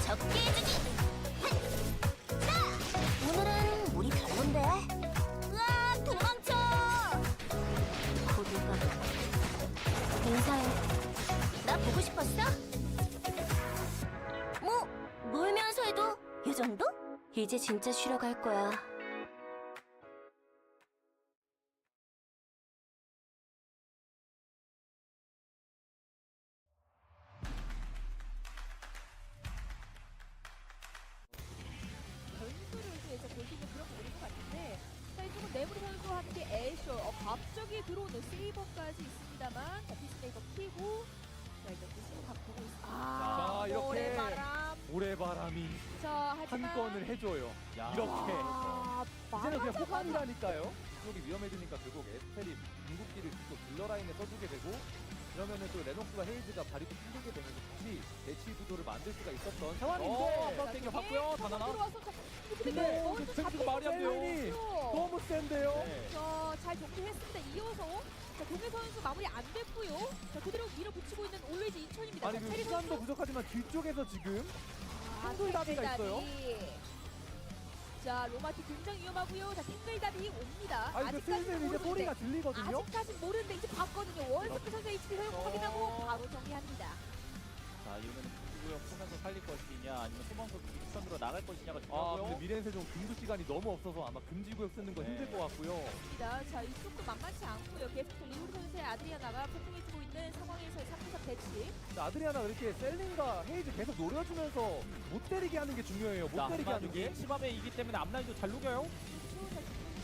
적게 해주기. 오늘은 우리 별론데. 으아, 도망쳐. 고들가 인사해. 나 보고 싶었어? 뭐 놀면서 해도 이 정도? 이제 진짜 쉬러 갈 거야. 변수를 위해서 볼 수 있는 그런 부분인 것 같은데, 자, 이쪽은 네브리 선수와 함께 애쇼, 갑자기 들어오는 세이버까지 있습니다만, 자, 피스메이커 키고, 자, 이제 피스메이커 보고 있습니다. 자, 이렇게 모래바람. 모래바람이 자, 한 하지만 건을 해줘요. 야. 이렇게. 이제는 그냥 맞아. 호감이라니까요. 이쪽이 위험해지니까 결국 에스텔이 궁극기를 또 딜러라인에 써주게 되고, 그러면은 또 레녹스와 헤이즈가 발이 또 힘들게 되면서 다시 대치 구도를 만들 수가 있었던 상황인데, 한번 땡겨봤고요. 바나나. 들어와서 자, 근데 먼저 펜스가 잡히고 말이 안 돼요. 있어요. 너무 센데요. 네. 자, 잘 정리했습니다. 이어서 자, 동해 선수 마무리 안 됐고요. 자, 그대로 밀어붙이고 있는 올웨이즈 인천입니다. 아니 자, 그 체리 시간도 선수. 부족하지만 뒤쪽에서 지금 아, 탱글다비가 탱글다비. 자, 로마티 굉장히 위험하고요. 자, 탱글다비 옵니다. 아니 그 슬슬 이제 모르는데. 소리가 들리거든요. 아직까진 모르는데 이제 봤거든요. 원스크 선수 HP 사용 확인하고 바로 정리합니다. 자, 이러면 구구역 보면서 살릴 것이냐, 아니면 소방서 직선으로 나갈 것이냐가 아 중요하고요. 근데 미래에세종 금수 시간이 너무 없어서 아마 금지구역 쓰는 건 네. 힘들 것 같고요. 자, 이쪽도 만만치 않고요. 계속해서 리우리 선수의 아드리아나가 폭풍해주고 있는 상황에서의 3대3 배치. 아드리아나 이렇게 셀린과 헤이즈 계속 노려주면서 못 때리게 하는 게 중요해요. 못 때리게 하는 게. 치밥이기 때문에 앞라인도 잘 녹여요.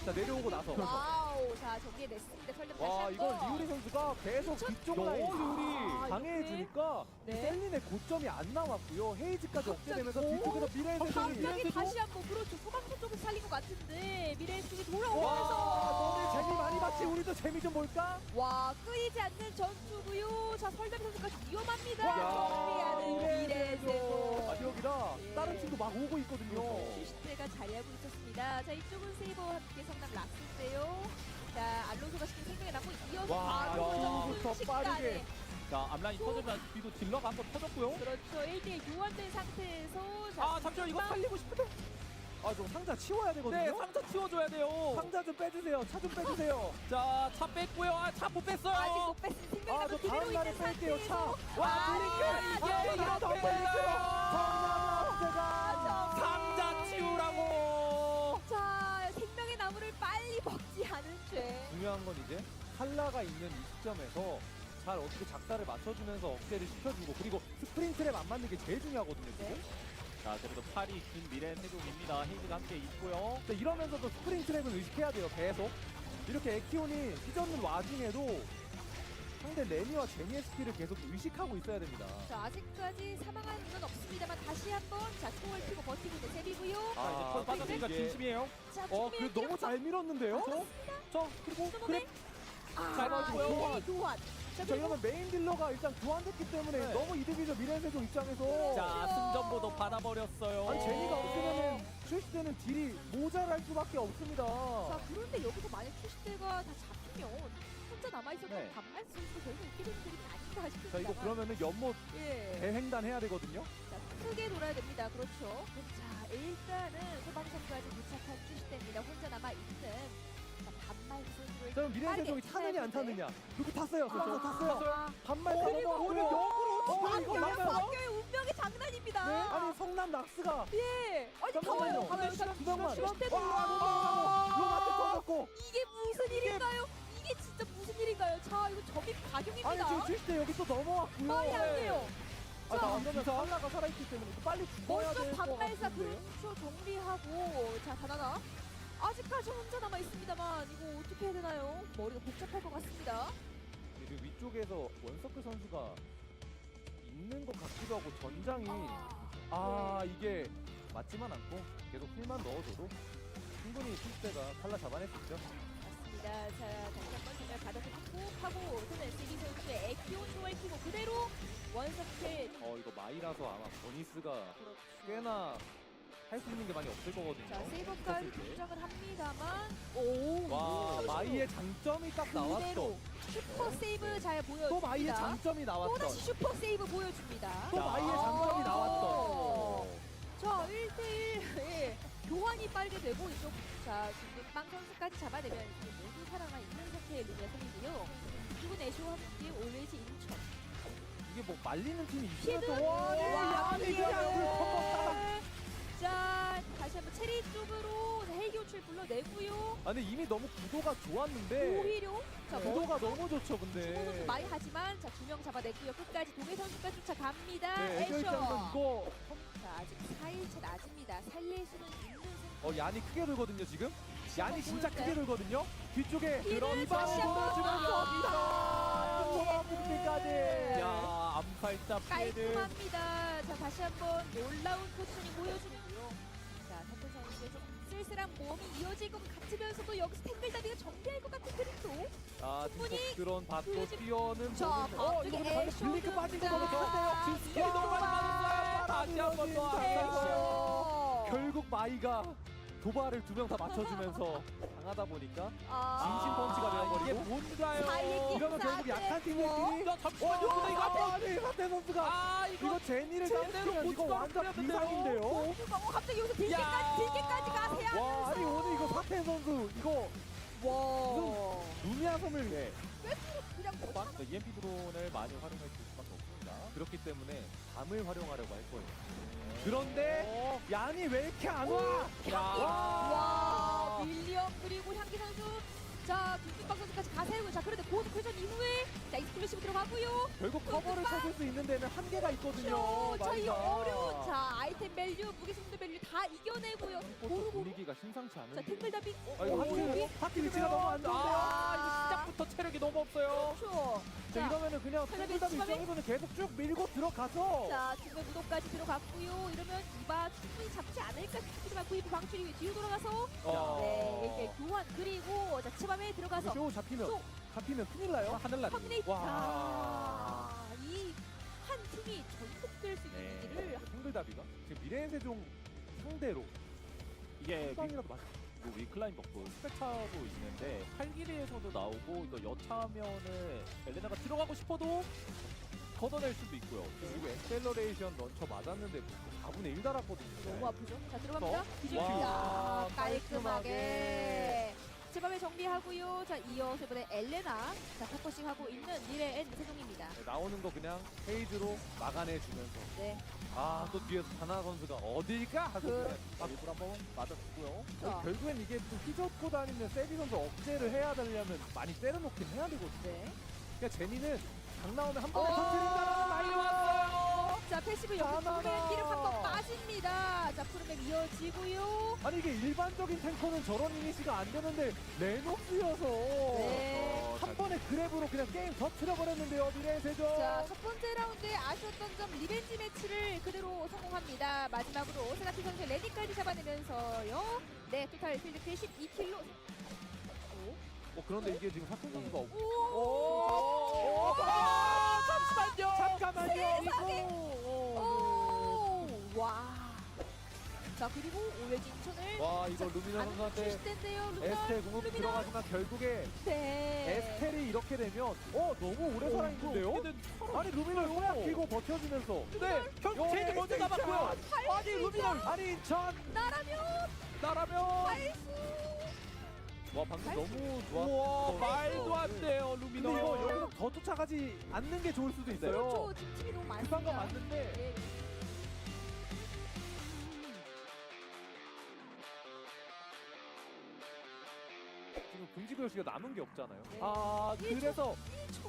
자 내려오고 나서. 와우, 자, 정리해냈습니다. 설렘 다시 와 한 이건 번. 리우리 선수가 계속 뒤쪽 너 라인 리우리. 방해해주니까 네. 셀린의 고점이 안 나왔고요. 헤이즈까지 억제되면서 오. 뒤쪽에서 미래에세종이 갑자기 다시 한번 그렇죠. 소방서 쪽을 살린 것 같은데 미래 쪽이 와 돌아오면서 너네 재미 많이 봤지? 우리도 재미 좀 볼까? 와, 끊이지 않는 전투고요. 자, 설담 선수까지 위험합니다. 와, 정리하는 미래세종. 아 여기다 예. 다른 팀도 막 오고 있거든요. 슈시트가 자리하고 있었습니다. 자, 이쪽은 세이버와 함께 성남 락스인데요. 자, 알론소가 시킨 생명에 남고 이어서 와, 바로 여기부터 순식간에. 빠르게. 자, 앞라인 터지면 뒤도 딜러가 한번 터졌고요. 그렇죠. 1대1 교환된 상태에서 자, 아, 잠시만 이거 살리고 싶은데. 아 좀 상자 치워야 되거든요. 네, 상자 치워줘야 돼요. 상자 좀 빼주세요. 차 좀 빼주세요. 자, 차 뺐고요. 아, 차 못 뺐어요. 아직 못 뺐으니 생명이 아 남고 저 그대로 다음 날에 있는 뺄게요. 차. 상태에서 와 블링크. 이게 이게 더 이렇게 뺄게요. 성남 상자 치우라고. 자, 생명의 나무를 빨리 먹지 않은 죄. 중요한 건 이제 칼라가 있는 이 시점에서 잘 어떻게 작사를 맞춰주면서 억제를 시켜주고 그리고 스프린트랩 안 맞는 게 제일 중요하거든요 지금. 네. 자, 그래도 팔이 긴 미래 세종입니다. 헤이즈가 함께 있고요. 근데 이러면서도 스프린트랩을 의식해야 돼요 계속. 이렇게 에키온이 휘젓는 와중에도 상대 레니와 제니의 스킬을 계속 의식하고 있어야 됩니다. 자, 아직까지 사망한 건 없습니다만 다시 한번 자, 총을 피고 버티고 있는 셈이고요. 자, 이제 털 빠졌으니까 이게- 진심이에요. 자, 그래 너무 잘 밀었는데요? 저 그리고 그래 잘 맞고 교환. 교환. 자, 자 이러면 메인 딜러가 일단 교환됐기 때문에 네. 너무 이득이죠 미래세종 입장에서. 자, 승전보도 받아버렸어요. 아니 제니가 없으면은 출시되는 딜이 모자랄 수밖에 없습니다. 자, 그런데 여기서 만약 출시대가 다 잡히면 혼자 남아있었던 네. 반말 선수도 결국 이렇게 되는 그림이 아닌가 싶습니다. 자 이거 그러면은 연못 예. 대횡단 해야 되거든요. 자, 크게 돌아야 됩니다. 그렇죠. 자, 일단은 소방선까지 도착한 출시대입니다. 혼자 남아있는 자, 반말 선수를 자 그럼 미래세종이 빠르게 타느냐 안 타는데. 타느냐. 그렇게 탔어요. 그렇죠. 탔어요. 반말 그리고 타고 오늘 역으로 지금 이거 완결 나가요. 완결의 운명의 장난입니다. 네? 아니 성남 락스가 예. 아니 잠깐만요. 더워요. 근데 시간 두 방만. 시간대도 로마트 터졌고. 이게 무슨 일인가요? 이게 진짜 무슨 일인가요? 자, 이거 점입 가격입니다. 아니 지금 출시대 여기 또 넘어왔고요. 말이 안 돼요. 아, 자, 나 그러면 칼라가 살아있기 때문에 빨리 죽어야 먼저 될것 반발사 같은데요. 그렇죠. 정리하고 자, 바나나 아직까지 혼자 남아 있습니다만 이거 어떻게 해야 되나요? 머리가 복잡할 것 같습니다. 그 위쪽에서 원서클 선수가 있는 것 같기도 하고 전장이 이게 맞지만 않고 계속 힐만 넣어줘도 충분히 출시대가 칼라 잡아낼 수 있죠. 맞습니다. 자, 다시 한번 정말 바닥을 꾹 하고 오는 세비 선수의 에키온 조을 키고 그대로 원서클. 이거 마이라서 아마 버니스가 그렇죠. 꽤나 할 수 있는 게 많이 없을 거거든요. 자, 세이버까지 있을 때. 등장을 합니다만 오, 와 마이의 장점이 딱 나왔어. 그대로 슈퍼 세이브 잘 보여줍니다. 또 마이의 장점이 나왔던. 또다시 슈퍼 세이브 보여줍니다. 또 마이의 장점이 나왔던. 자, 1대1 예, 교환이 빨게 되고 이쪽 자 김빵 선수까지 잡아내면 지금 모두 살아가 있는 상태의 루미아 선이고요. 이쪽은 애쇼와 함께 올레지 인천. 이게 뭐 말리는 팀이 히든 있어서 와, 예. 그냥 자, 다시 한번 체리 쪽으로 헬기호출 불러내고요. 아니 이미 너무 구도가 좋았는데 오히려 자, 구도가 너무 좋죠. 선수 근데 많이 하지만 자, 2명 잡아냈고요. 끝까지 동해 선수까지 쫓아갑니다. 네, 애쇼 입장에서 이거 자, 아직 4일차 낮입니다. 살릴 수는 있는 얀이 크게 돌거든요 지금. 얀이 진짜 보일까요? 크게 돌거든요. 뒤쪽에 히든 다시 한번 여기까지. 야, 암살자 피해를. 깔끔합니다. 자, 다시 한번 놀라운 포지션이 보여주고요. 자, 사태 선수의 좀 쓸쓸한 모험이 이어질 것 같으면서도 여기서 탱글다리가 정리할 것 같은 그림도. 아, 충분히 지금 그런 밭도 보여지- 뛰어는 자, 모습. 앞쪽에 이거 근데 방금 애쇼 블링크 빠진 거 너무 등장. 좋은데요. 지금 스킬이 너무 많이 맞았어요. 다시 한 번 더 애쇼. 결국 마이가 도발을 2명 다 맞춰주면서 당하다 보니까 진심 펀치가 되어버리고. 이게 뭔가요? 사이킥. 이러면 결국 약한 팀들끼리 야, 잠시만요. 근데 이거 아니 사태 선수가 이거 제니를 제대로 땀치면 못 이거 완전 잡았는데요. 비상인데요. 갑자기 여기서 야. 딜게까지 가세요. 와 아니 오늘 이거 사태 선수 이거 와. 루미아 섬을 그냥 뭐 EMP 드론을 많이 활용할 수밖에 없습니다. 그렇기 때문에 밤을 활용하려고 할 거예요. 그런데 얀이 왜 이렇게 안 와? 와, 윌리엄 그리고 향기 선수. 자, 김김박 선수까지 가세요. 자, 그런데 고속 회전 이후에 자, 익스클루시브 들어가고요. 결국 커버를 찾을 수 있는 데는 한계가 있거든요. 자, 이 마이가. 어려운 자, 아이템 밸류, 무게승부 밸류 다 이겨내고요. 또 고르고 분위기가 심상치 자, 않은데. 탱글다비. 아 이거 하트 위치가 너무 안 좋은데요. 이거 시작부터 체력이 너무 없어요. 그렇죠. 자, 이러면은 그냥 텔레비 탱글답 치마에- 입장에서는 계속 쭉 밀고 들어가서 자, 중간 무도까지 들어갔고요. 이러면 이바 충분히 잡지 않을까 싶지만 구입 방출이 후에 뒤로 돌아가서 네, 이렇게 교환 그리고 자, 치밤에 들어가서 쇼 잡히면 쇼. 잡히면 큰일 나요. 하늘 나네. 커뮤니티. 와. 이 한 팀이 전복될 수 있는 네. 위기를 탱글다비가 지금 미래의 세종 상대로 이게 한 방이라도 맞. 뭐 위클라인 먹고 스펙차도 있는데 팔길이에서도 나오고 이거 여차하면은 엘레나가 들어가고 싶어도 걷어낼 수도 있고요. 그리고 엑셀러레이션 런처 맞았는데 4분의 1 달았거든요. 너무 아프죠? 자, 들어갑니다. 와. 뒤집힙니다. 와, 깔끔하게. 제밤에 정리하고요. 자, 이어서 이번에 엘레나. 자, 포커싱 하고 있는 미래의 세종입니다. 네, 나오는 거 그냥 페이드로 막아내주면서 네. 또 뒤에서 다나 선수가 어딜까 하고 그- 그냥 일부러 한번 맞아주고요. 자. 결국엔 이게 또 휘젓고 다니는 세비 선수 억제를 해야 되려면 많이 때려놓긴 해야 되거든요. 네. 그러니까 제니는 강 나오면 한 번에 어. 터뜨린다라는 말이 왔어요. 자, 패시브 여기 하나다. 쪽에 기름 한번 빠집니다. 자, 푸르맵 이어지고요. 아니 이게 일반적인 탱커는 저런 이니시가 안 되는데 레녹스여서 네. 한 번에 그랩으로 그냥 게임 터트려버렸는데요. 미래의 세종. 자, 첫 번째 라운드에 아쉬웠던 점 리벤지 매치를 그대로 성공합니다. 마지막으로 세라피 선수의 레디까지 잡아내면서요. 네, 토탈 필드 12킬로. 그런데 이게 지금 사건 선수가 없고. 오! 잠시만요. 잠깐만요. 세상에. 이거. 오! 와. 자, 그리고 올레지 인천을 와 이거 루미나 선수한테 출시된대요. 에스텔 공격 루미나. 들어가지만 결국에 네. 에스텔이 이렇게 되면 너무 오래 살아있는데요? 아니 루미나 쏘야 끼고 버텨주면서 네, 결국 요 제일 먼저 에스텔 잡았고요. 인천. 아니 루미나 아니 인천 나라면 와 방금 너무 우와, 좋았어. 말도 안 돼요, 루미너. 근데 이거 여기서 더 쫓아가지 않는 게 좋을 수도 있어요. 그렇죠. 지금 팀이 너무 그 많습니다. 방금 맞는데 네. 지금 금지구역시가 남은 게 없잖아요. 네. 그래서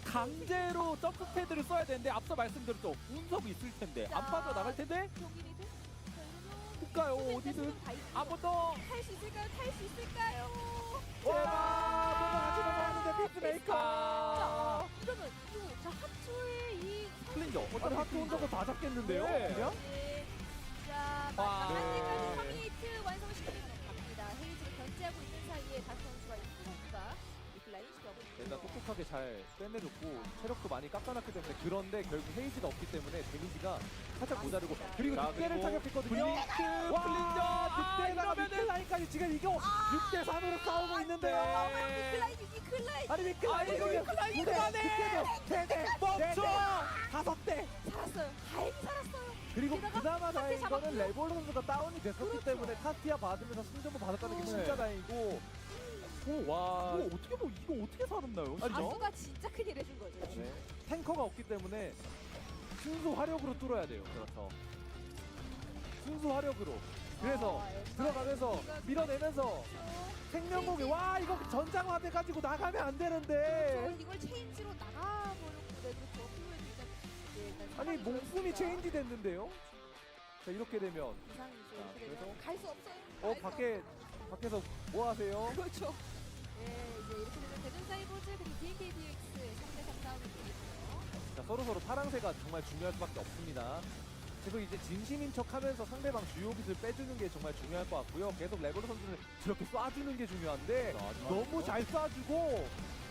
강제로 점프 패드를 써야 되는데 앞서 말씀드렸죠. 운석이 있을 텐데 안 자. 빠져나갈 텐데 경기니들. 자, 이러면 못 가요. 어디든 한 번 더. 탈 수 있을까요? 탈 수 있을까요? 제발 도망가지 말았는데 피스메이커. 자, 이러면 자, 하투의 이 클린저. 어차피 하트 혼자서 다 잡겠는데요? 네. 그냥? 네. 자, 와. 마지막 한 네. 대까지 커뮤니티 완성시키면 갑니다. 헤이즈를 견제하고 있는 사이에 다스 선수와 이수 선수가 리플라인 시도하고 있습니다. 일단 똑똑하게 잘 빼내줬고 체력도 많이 깎아놨기 때문에 그런데 결국 헤이즈가 없기 때문에 데미지가 살짝 모자르고 그리고 자, 늑대를 그리고 타격했거든요. 블링크, 와, 클린저. 늑대에다가 이러면은 미클라인까지 지금 이거 6대 3으로 싸우고 있는데요. 미클라인 아니 미클라인 아이고, 미클라인 늑대도 3대 멈춰! 5대 살았어요. 다행히 살았어요. 그리고 게다가 그나마 다행인 잡았고요. 거는 레볼 선수가 다운이 됐었기 그렇죠. 때문에 카티아 받으면서 승전보 받았다는 게 진짜 다행이고. 와, 이거 어떻게 이거 어떻게 살았나요? 진짜? 아수가 진짜 큰일 해준 거죠. 네. 탱커가 없기 때문에 순수 화력으로 뚫어야 돼요. 그렇죠. 순수 화력으로. 그래서 들어가면서 밀어내면서 생명공이 와 이거 전장화 돼가지고 나가면 안 되는데. 이걸 체인지로 나가버렸고, 네, 그렇죠. 그거에 일단, 네, 일단 아니 상황이 몸숨이 좋았습니다. 체인지 됐는데요. 자 이렇게 되면 이상이죠. 자, 이렇게 되면 그래서- 갈 수 없어요. 밖에서 뭐 하세요? 그렇죠. 네, 이제 이렇게 되면 대전 사이버즈 그리고 BNKDX 3대3 싸움이 되겠고요. 자 서로 파랑새가 정말 중요할 수밖에 없습니다. 계속 이제 진심인 척하면서 상대방 주요 빛을 빼주는 게 정말 중요할 것 같고요. 계속 레버로 선수는 저렇게 쏴주는 게 중요한데 너무 잘 쏴주고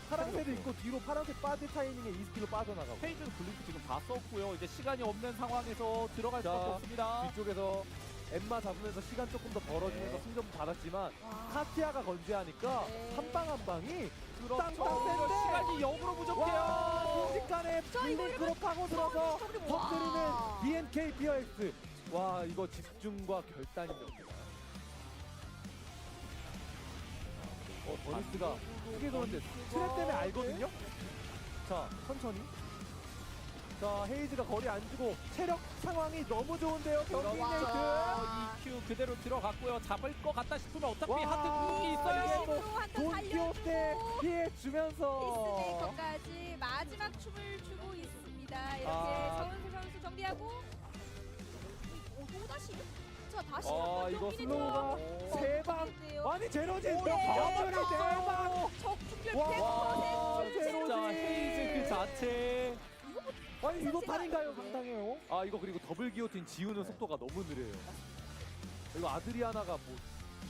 파랑새도 있고 뒤로 파랑새 빠질 타이밍에 이 스킬로 빠져나가고 페이즈 블링크 지금 다 썼고요. 이제 시간이 없는 상황에서 들어갈 자, 수밖에 없습니다. 뒤쪽에서 엠마 잡으면서 시간 조금 더 벌어주면서 네. 승점 받았지만 와. 카티아가 건재하니까 네. 한 방 한 방이 그렇죠. 땅땅 시간이 역으로 부족해요. 와 순식간에 자, 이거 블링크로 파고들어서 와. 터뜨리는 BNK POX. 와 이거 집중과 결단이 됩니다. 버니스가 크게 도는데 트랩 때문에 알거든요. 자 천천히. 자 헤이즈가 거리 안 주고 체력 상황이 너무 좋은데요. 경기 와. 네이트. EQ 그대로 들어갔고요. 잡을 것 같다 싶으면 어차피 와. 하트 궁이 이게 있어요. 뭐 한턴 돈키호테 살려주고 피해 주면서 피스메이커까지 마지막 춤을 추고 있습니다. 이렇게 아. 서은수 선수 정리하고 또다시 자 다시 아 한번 이거 경기를 슬로우가 또 세방 먹겠네요. 아니 제로진 네. 버블이 대박. 적중률 와, 100% 제로지. 자 헤이즈 그 자체. 아니 이거 판인가요? 네. 상당해요. 아 이거 그리고 더블 기어틴 지우는 속도가 너무 느려요. 이거 아드리아나가 뭐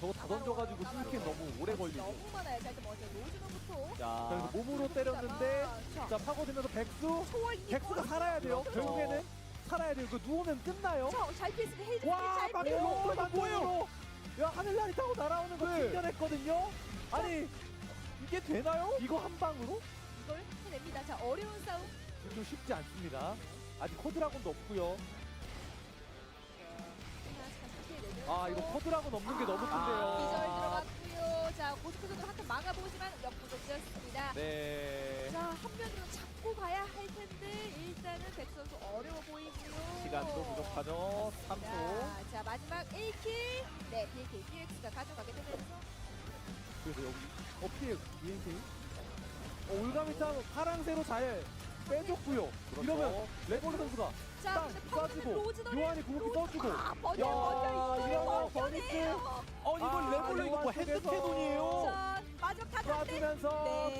저거 다 던져가지고 스캔 너무 오래 걸리고. 너무 많아요. 자 일단 먼저 로즈너부터 자 자, 그래서 몸으로 때렸는데 자 파고들면서 백수 초월 백수가 살아야 돼요. 그렇죠. 결국에는 살아야 돼요. 이거 누우면 끝나요. 잘 피했으니 헤이즈 와 잘 막에 피했고 로프 만들고 야 하늘나리 타고 날아오는 거 튕겨냈거든요. 아니 이게 되나요? 이거 한 방으로? 이걸 해냅니다. 자 어려운 싸움. 좀 쉽지 않습니다. 아직 코드라곤도 없고요. 아 이거 코드라곤 없는 게 너무 기절 큰데요. 들어갔고요. 자 고스코드도 한칸 막아보지만 역부족이었습니다. 네. 자 한 면으로 잡고 가야 할 텐데 일단은 백 선수 어려워 보이고요. 시간도 부족하죠. 3초. 자 마지막 1킬. 네 BNK DX가 가져가게 되면서 그래서 여기 피해 BNK. 올가미탕 파랑새로 잘 빼줬고요. 그렇죠. 이러면 레고르 선수가 자 땅 근데 파워는 쏴주고 로즈너를 요한이 궁극기 써주고. 버텨 이거 이거 버니스. 버텨내요. 이걸 아, 레볼로 이거 뭐 요한 핸드 쪽에서. 캐논이에요. 자 마지막 타자인데 쏴주면서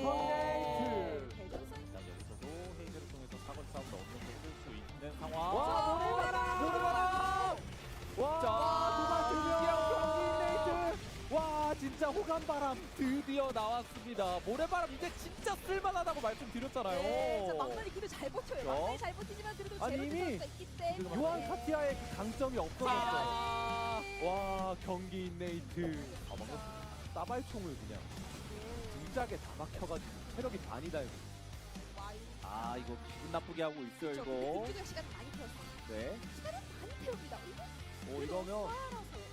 터미네이트. 대전선 자, 여기서도 헤이즈를 통해서 사거리 싸움도 어느 정도 쓸수 있는 상황. 와 노래바람 노래바람. 와 자, 두발 경기 네이트. 와 진짜 호감바람. 드디어 나왔습니다. 모래바람 이제 진짜 쓸만하다고 말씀드렸잖아요. 네, 자 막판이 그래도 잘 버텨요. 그렇죠? 막판이 잘 버티지만 그래도 아니, 제로드 이미 선수가 있기 때문에 요한 카티아의 그 강점이 없어졌어요. 아, 와 경기 네이트. 아 방금 따발총을 그냥 진작에 다 박혀가지고 체력이 반이다 이거. 아 이거 기분 나쁘게 하고 있어요 그렇죠. 이거. 그쪽에 시간 많이 태웠어요. 네. 시간을 많이 태웁니다. 이거 이러면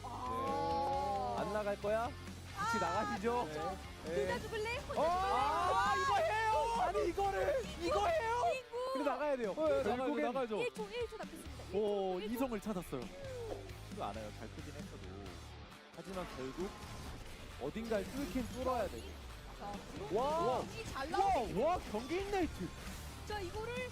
아. 안 나갈 거야? 같이 나가시죠. 그렇죠. 네. 둘다 죽을래? 혼자 이거 해요. 아니 이거를 이거 해요. 친구. 근데 나가야 돼요. 결국엔 나가야죠. 1초 남겼습니다. 오 1초. 이성을 찾았어요. 이거 알아요. 잘 크긴 했어도. 하지만 결국 어딘가에 뚫긴 뚫어야 돼. 자, 와. 이잘 나오네. 와 경기 네이트. 자, 이거를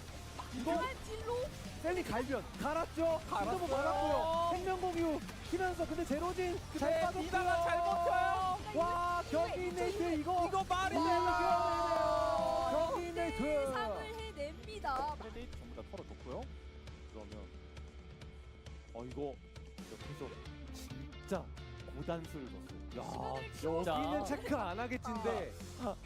이거 그만 찔로 셀리 갈변 갈았죠. 갈았어요. 인터보 갈았고요. 생명공유 키면서 근데 제로진 잘 빠졌고요. 미나가 잘 버텨요. 와 경기 네이트 이거 말이 되나? 경기 네이트. 상을 해냅니다. 크레딧 전부 다 털어줬고요. 그러면 이거 옆에서 진짜 고단수를 줬어요. 야, 여기는 체크 안 하겠지인데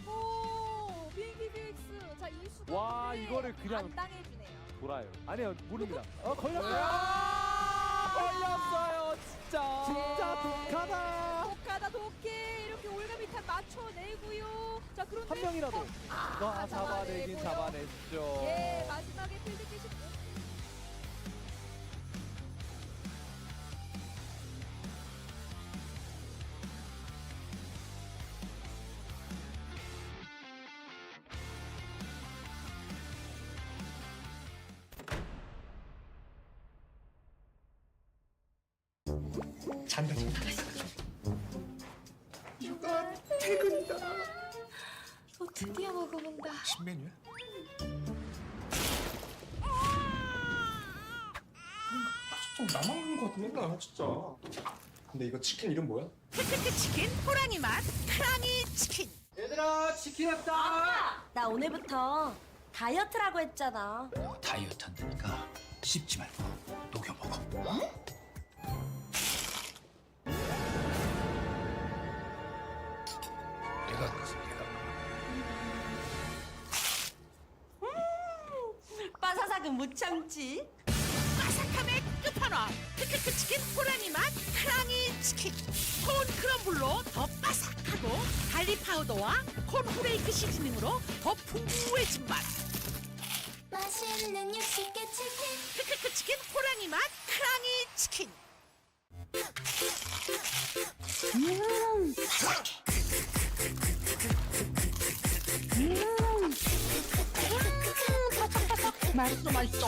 오, 비행기 BX. 자, 이 수가 와, 이거를 그냥 안 당해주네요. 돌아요. 아니요 모릅니다. 걸렸어요. 걸렸어요 진짜. 진짜 독하다. 독하다 독해. 이렇게 올가미탄 맞춰내고요. 자, 그런데 한 명이라도 잡아내긴 잡아내고요. 잡아냈죠. 예, 마지막에 필드 깨시 잔다 잔다. 휴가 퇴근이다. 드디어 먹어본다. 신메뉴야? 좀 나만 그런 거 같은데 나 진짜. 근데 이거 치킨 이름 뭐야? 크크크 치킨 호랑이 맛 크랑이 치킨. 얘들아 치킨 왔다. 나 오늘부터 다이어트라고 했잖아. 다이어트 한다니까 씹지 말고 녹여 먹어. 얘가 그래서 얘가. 빠사삭은 못 참지. 바삭함의 끝판왕 크크크 치킨 호랑이 맛 크랑이 치킨. 콘 크럼블로 더 바삭하고 갈리 파우더와 콘 후레이크 시즈닝으로 더 풍부해진 맛. 맛있는 육식계 치킨. 크크크 치킨 호랑이 맛 크랑이 치킨. 맛있어 맛있어.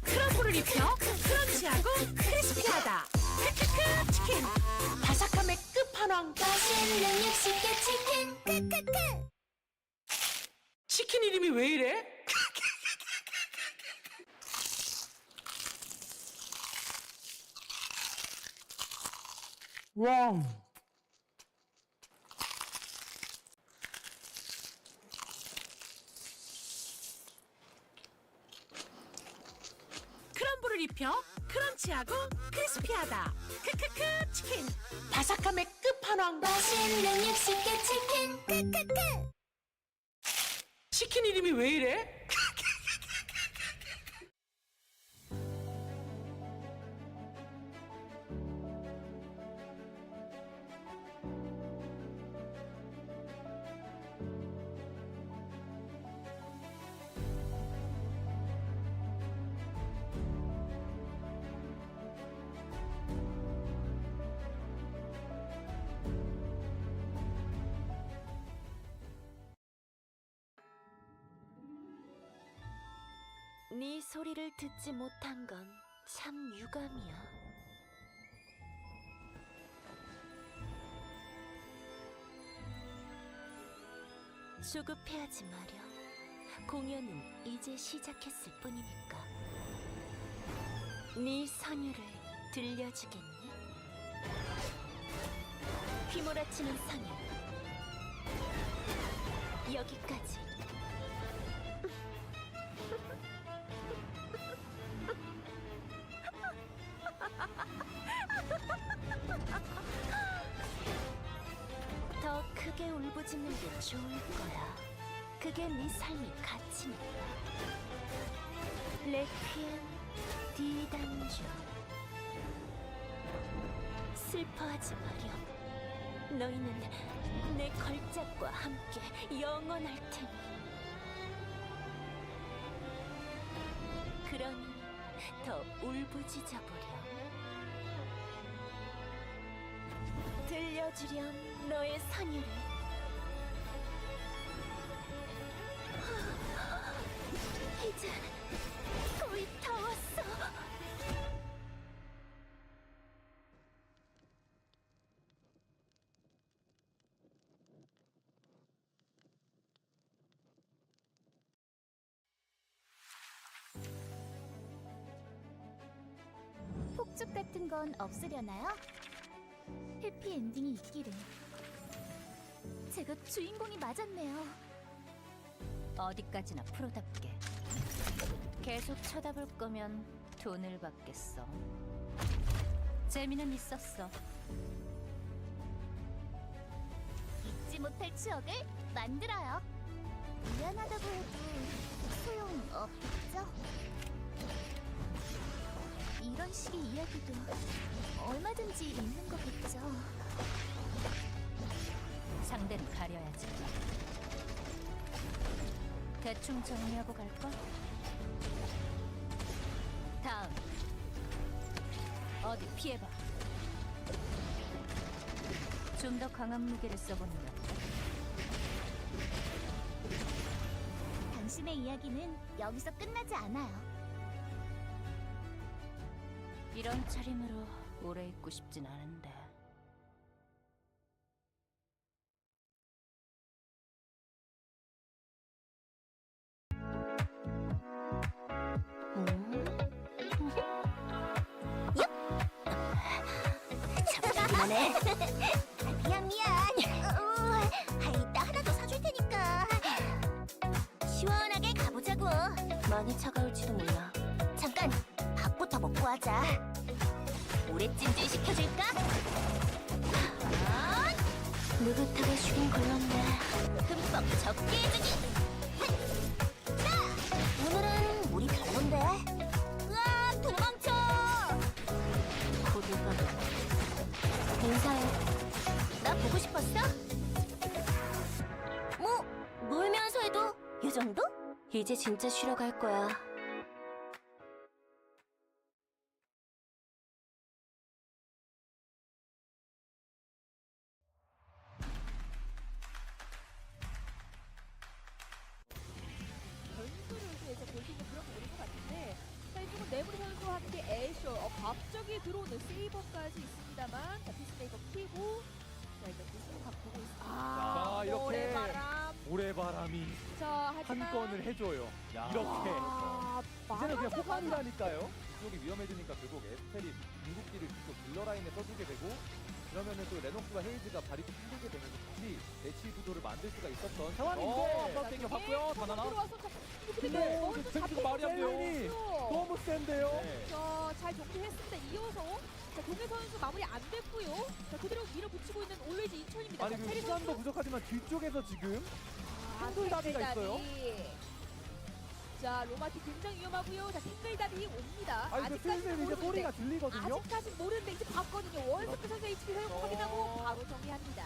크럼블을 입혀 크런치하고 크리스피하다. 크크크 치킨. 바삭함의 끝판왕. 맛있는 육식계 치킨. 크크크. 치킨 이름이 왜 이래? 와. 크럼블을 입혀 크런치하고 크리스피하다. 크크크 치킨. 바삭함의 끝판왕. 맛있는 육식계 치킨. 크크크. 치킨 이름이 왜 이래? 네 소리를 듣지 못한 건 참 유감이야. 조급해하지 마렴. 공연은 이제 시작했을 뿐이니까. 네 선율을 들려주겠니? 휘몰아치는 선율. 여기까지. 더 크게 울부짖는 게 좋을 거야. 그게 네 삶의 가치니까. 레퀴엠 디단주. 슬퍼하지 마렴. 너희는 내 걸작과 함께 영원할 테니. 그러니 더 울부짖어 보렴. 들려주렴 너의 선율을. 이제 거의 다 왔어. 폭죽 같은 건 없으려나요? 해피엔딩이 있기를. 제가 주인공이 맞았네요. 어디까지나 프로답게. 계속 쳐다볼 거면 돈을 받겠어. 재미는 있었어. 잊지 못할 추억을 만들어요. 미안하다고 해도 소용없겠죠? 이런 식의 이야기도 얼마든지 있는 거겠죠. 상대는 가려야지. 대충 정리하고 갈까? 다음. 어디 피해봐. 좀 더 강한 무기를 써보는 게 어때? 당신의 이야기는 여기서 끝나지 않아요. 이런 차림으로 오래 있고 싶진 않은데. 잡히기만 해. 미안. 이따 하나 더 사줄 테니까. 시원하게 가보자고. 많이 차가울지도 몰라. 잠깐, 밥부터 먹고 하자. 오래 찜질 시켜줄까? 느긋하게 쉬긴 걸렸네. 흠뻑 적게 해주기. 자, 오늘은 물이 별론데. 으아, 도망쳐. 고들갑을. 인사해. 나 보고 싶었어? 뭐 놀면서 해도 이 정도? 이제 진짜 쉬러 갈 거야. 변수를 위해서 볼 수 있는 그런 볼인 것 같은데, 자, 이쪽은 네브리 선수와 함께 애쇼, 갑자기 들어오는 세이버까지 있습니다만, 자, 피스메이커 키고, 자, 일단 피스메이커 보고 있습니다. 자, 이렇게 모래바람. 모래바람이 자, 한 하지만 건을 해줘요. 야. 이렇게. 이제는 그냥 말하자마자 폭발이라니까요. 쪽이 위험해지니까 결국 에스텔이 궁극기를 또 딜러라인에 써주게 되고, 그러면은 또 레녹스와 헤이즈가 발이 좀 힘들게 되면서 다시 대치 구도를 만들 수가 있었던 상황인데, 자, 땡겨봤고요. 저게 바나나. 들어와서 자, 근데 네, 먼저 그 잡히고 말이 안 돼요. 셀린이 있어요. 너무 센데요. 네. 자, 잘 정리했습니다. 이어서 자, 동해 선수 마무리 안 됐고요. 자, 그대로 밀어붙이고 있는 올웨이즈 인천입니다. 아니 자, 그 체리 시간도 선수. 부족하지만 뒤쪽에서 지금 아, 탱글다비가 탱글다비. 있어요. 자, 로마티 굉장히 위험하고요. 자, 탱글다비 옵니다. 아니 그 슬슬 이제 모르는데. 소리가 들리거든요. 아직까진 모르는데 이제 봤거든요. 원스크 선수 HP 회복 확인하고 바로 정리합니다.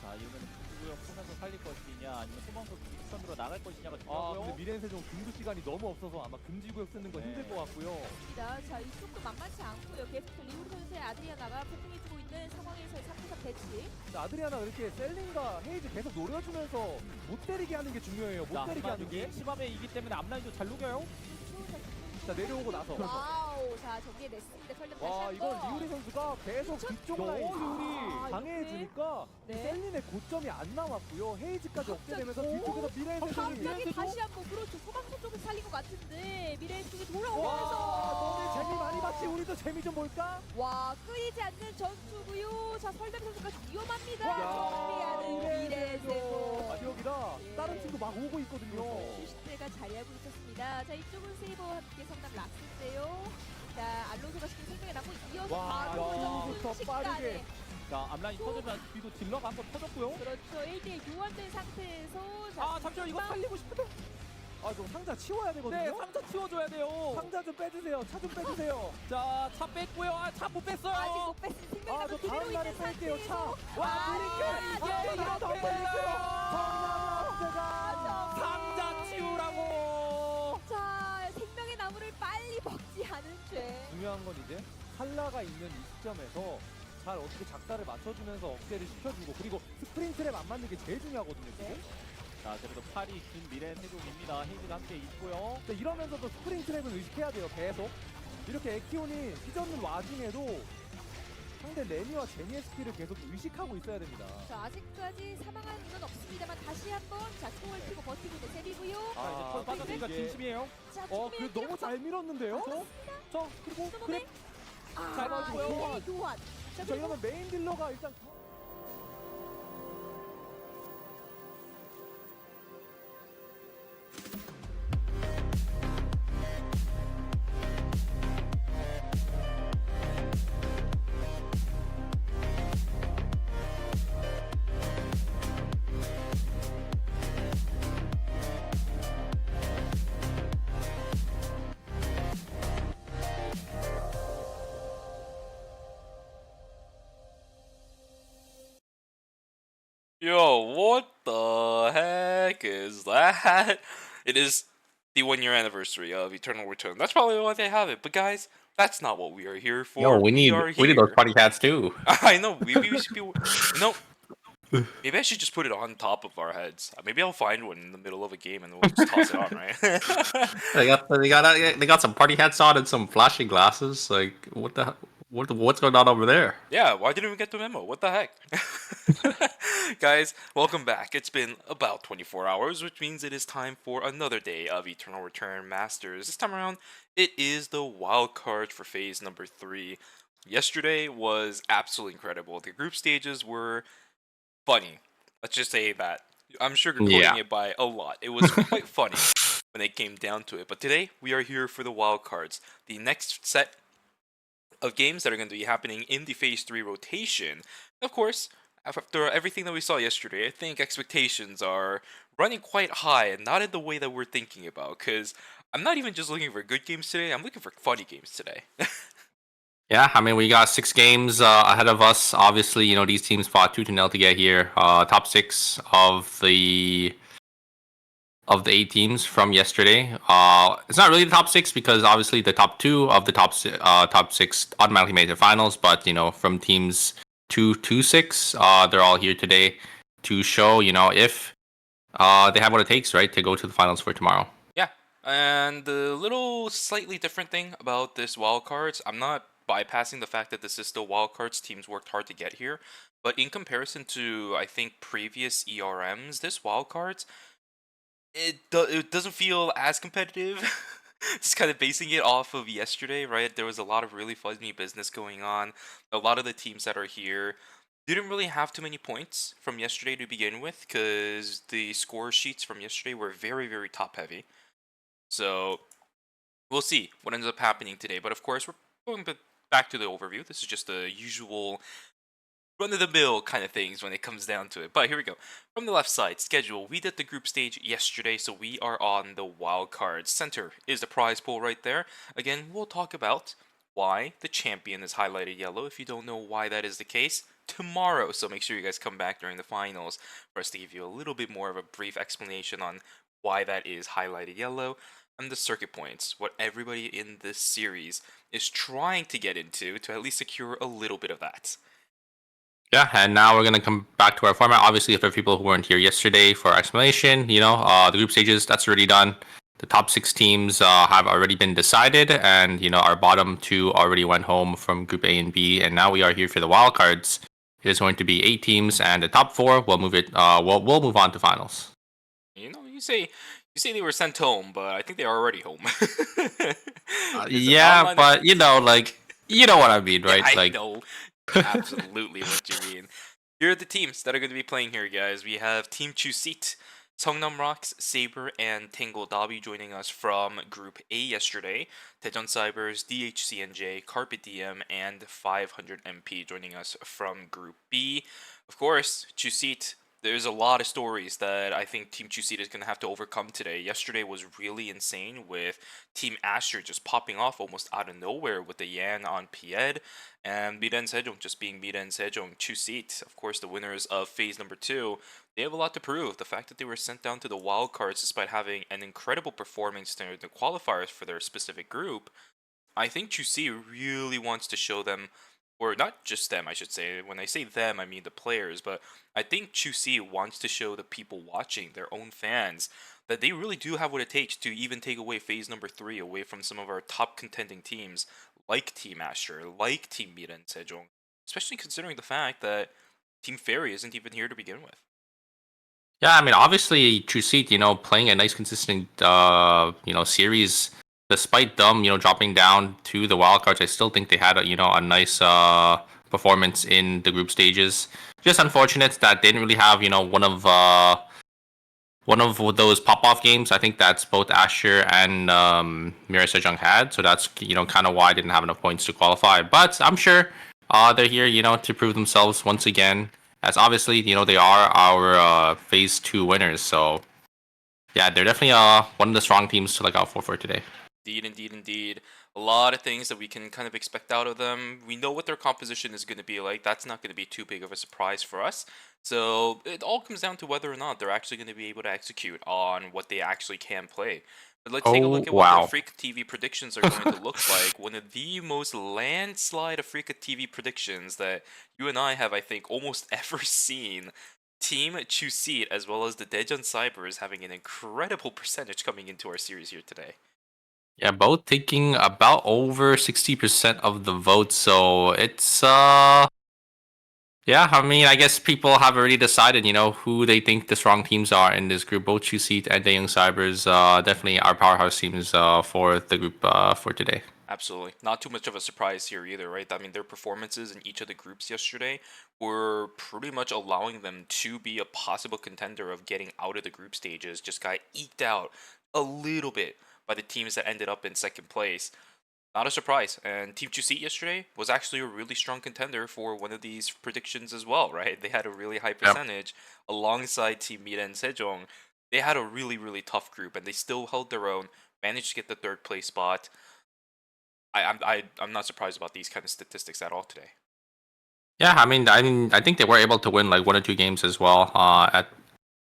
자, 이러면 구구역 보면서 살릴 것이냐 아니면 소방서 빅선으로 나갈 것이냐가 아 중요하고요. 근데 미래세종 등수 시간이 너무 없어서 아마 금지구역 쓰는 건 네. 힘들 것 같고요. 자, 이쪽도 만만치 않고요. 계속 리우리 선수의 아드리아나가 폭풍해주고 있는 상황에서의 3대3 대치. 자, 아드리아나 이렇게 셀린과 헤이즈 계속 노려주면서 못 때리게 하는 게 중요해요. 못 때리게 하는 게. 치밤에이기 때문에 앞라인도 잘 녹여요. 자 내려오고 나서. 와우, 자 정리됐습니다. 설렘 다시 와 한 이건 번. 리우리 선수가 계속 뒤쪽 너무 라인 아, 강해지니까 네. 셀린의 고점이 안 나왔고요. 헤이즈까지 억제되면서 갑자기- 뒤쪽에서 미래세종이 갑자기 다시 한번 그렇죠. 소방서 쪽을 살린 것 같은데 미래 쪽에 와 돌아오면서 너네 재미 많이 봤지. 우리도 재미 좀 볼까? 와 끊이지 않는 전투고요. 자 설렘 선수까지 위험합니다. 와, 정리하는 미래세종. 아 여기다 예. 다른 팀도 막 오고 있거든요. 슈시대가 자리하고 있었습니다. 자 이쪽은 세이버와 함께 성남 락스인데요. 자 알론소가 시킨 생명에 남고 이어서 와, 바로 여기부터 순식간에 빠르게. 자, 앞라인 터지면 뒤도 딜러가 한번 터졌고요. 그렇죠. 1대1 교환된 상태에서 자, 아, 잠시만 이거 살리고 싶은데. 아좀 상자 치워야 네, 되거든요. 상자 치워줘야 돼요. 상자 좀 빼주세요. 차 좀 빼주세요. 자, 차 뺐고요. 아, 차 못 아직 뺐어요. 못 뺐은 생명이 아 남고 저 그대로 다음 날에 있는 뺄게요. 차. 상태에서 와 아, 이렇게 이게 상자 이렇게 뺄게요. 성남학생가. 상자 치우라고. 자 생명의 나무를 빨리 먹지 않은 죄. 중요한 건 이제 칼라가 있는 이 시점에서 잘 어떻게 작사를 맞춰주면서 억제를 시켜주고 그리고 스프린트랩 안 맞는 게 제일 중요하거든요 지금. 네. 자, 그래도 팔이 긴 미래 세종입니다. 헤이즈가 함께 있고요. 자, 이러면서도 스프린트랩은 의식해야 돼요. 계속 이렇게 에키온이 휘젓는 와중에도 상대 레니와 제니의 스킬을 계속 의식하고 있어야 됩니다. 자 아직까지 사망한 건 없습니다만 다시 한번 자 총을 피고 버티고 있는 셈이고요. 자, 이제 털 빠졌으니까 이게- 진심이에요. 자 그 너무 잘 밀었는데요. 자 그리고 그래. 잘 잘 맞고요. 교환. 자 자 그리고 이러면 메인 딜러가 일단 Yo, what the heck is that? It is the 1 year anniversary of Eternal Return. That's probably why they have it. But guys, that's not what we are here for. Yo, we need are we need those here. party hats too. I know we should be. No, Maybe I should just put it on top of our heads. Maybe I'll find one in the middle of a game and we'll just toss it on, right? They got some party hats on and some flashing glasses. Like what's going on over there? Yeah, why didn't we get the memo? What the heck? Guys, welcome back. It's been about 24 hours, which means it is time for another day of Eternal Return Masters. This time around, it is the wild card for phase number 3. Yesterday was absolutely incredible. The group stages were funny. Let's just say that. I'm sugarcoating Yeah. it by a lot. It was quite funny when it came down to it. But today, we are here for the wild cards. The next set of games that are going to be happening in the phase 3 rotation. Of course, after everything that we saw yesterday, I think expectations are running quite high and not in the way that we're thinking about, because I'm not even just looking for good games today, I'm looking for funny games today. Yeah, I mean, we got 6 games ahead of us. Obviously, these teams fought tooth and nail to get here. Top 6 of the 8 teams from yesterday. It's not really the top 6 because obviously the top 2 of the top 6 automatically made the finals. But from teams 2 to 6, they're all here today to show if they have what it takes, right, to go to the finals for tomorrow. Yeah, and the little slightly different thing about this wildcards, I'm not bypassing the fact that this is still wildcards. Teams worked hard to get here, but in comparison to I think previous ERMs, this wildcards it doesn't feel as competitive. Just kind of basing it off of yesterday, right? There was a lot of really funny business going on. A lot of the teams that are here didn't really have too many points from yesterday to begin with, because the score sheets from yesterday were very, very top heavy. So we'll see what ends up happening today. But of course, we're going back to the overview. This is just the usual run-of-the-mill kind of things when it comes down to it. But here we go. From the left side, schedule. We did the group stage yesterday, so we are on the wild cards. Center is the prize pool right there. Again, we'll talk about why the champion is highlighted yellow. If you don't know why that is the case, tomorrow. So make sure you guys come back during the finals for us to give you a little bit more of a brief explanation on why that is highlighted yellow. And the circuit points, what everybody in this series is trying to get into to at least secure a little bit of that. Yeah, and now we're going to come back to our format. Obviously, for people who weren't here yesterday for our explanation, the group stages, that's already done. The top 6 teams have already been decided, and, our bottom 2 already went home from Group A and B, and now we are here for the wildcards. It is going to be 8 teams, and the top 4 will move move on to finals. You say they were sent home, but I think they are already home. Yeah, but, you know what I mean, right? Yeah, I know absolutely what you mean. Here are the teams that are going to be playing here, guys. We have Team Chuseat, Seongnam Rocks, Saber, and Tangle Dabi joining us from Group A yesterday. Daejeon Cybers, DHCNJ, Carpet DM, and 500 MP joining us from Group B. Of course, Chuseat, there's a lot of stories that I think Team Chuseat is going to have to overcome today. Yesterday was really insane with Team Asher just popping off almost out of nowhere with the Yan on Pied, and Miren Sejong just being Miren Sejong. Chuseat, of course, the winners of phase number 2, they have a lot to prove. The fact that they were sent down to the wildcards despite having an incredible performance during the qualifiers for their specific group, I think Chuseat really wants to show them, or not just them, I should say. When I say them, I mean the players, but I think Chuseat wants to show the people watching, their own fans, that they really do have what it takes to even take away phase number 3 away from some of our top contending teams, like Team Asher, like Team Miren Sejong, especially considering the fact that Team Fairy isn't even here to begin with. Yeah, I mean, obviously, Chuseat, playing a nice, consistent, series. Despite them, dropping down to the wildcards, I still think they had a nice performance in the group stages. Just unfortunate that they didn't really have, one of those pop-off games. I think that's both Asher and Miren Sejong had. So that's, kind of why I didn't have enough points to qualify. But I'm sure they're here, to prove themselves once again. As obviously, they are our phase 2 winners. So, yeah, they're definitely one of the strong teams to look out for today. Indeed. A lot of things that we can kind of expect out of them. We know what their composition is going to be like. That's not going to be too big of a surprise for us. So it all comes down to whether or not they're actually going to be able to execute on what they actually can play. But let's take a look at what the Freak TV predictions are going to look like. One of the most landslide Africa TV predictions that you and I have, I think, almost ever seen. Team Chuseat as well as the Daejeon Cyber is having an incredible percentage coming into our series here today. Yeah, both taking about over 60% of the vote. So it's yeah, I mean, I guess people have already decided, who they think the strong teams are in this group. Both Chuseat and Daeyoung Cybers definitely are powerhouse teams for the group for today. Absolutely. Not too much of a surprise here either, right? I mean, their performances in each of the groups yesterday were pretty much allowing them to be a possible contender of getting out of the group stages. Just got eked out a little bit by the teams that ended up in second place. Not a surprise. And Team Chuseat yesterday was actually a really strong contender for one of these predictions as well, right? They had a really high percentage alongside Team Mira and Sejong. They had a really, really tough group, and they still held their own, managed to get the third place spot. I'm not surprised about these kind of statistics at all today. Yeah, I mean, I think they were able to win like 1 or 2 games as well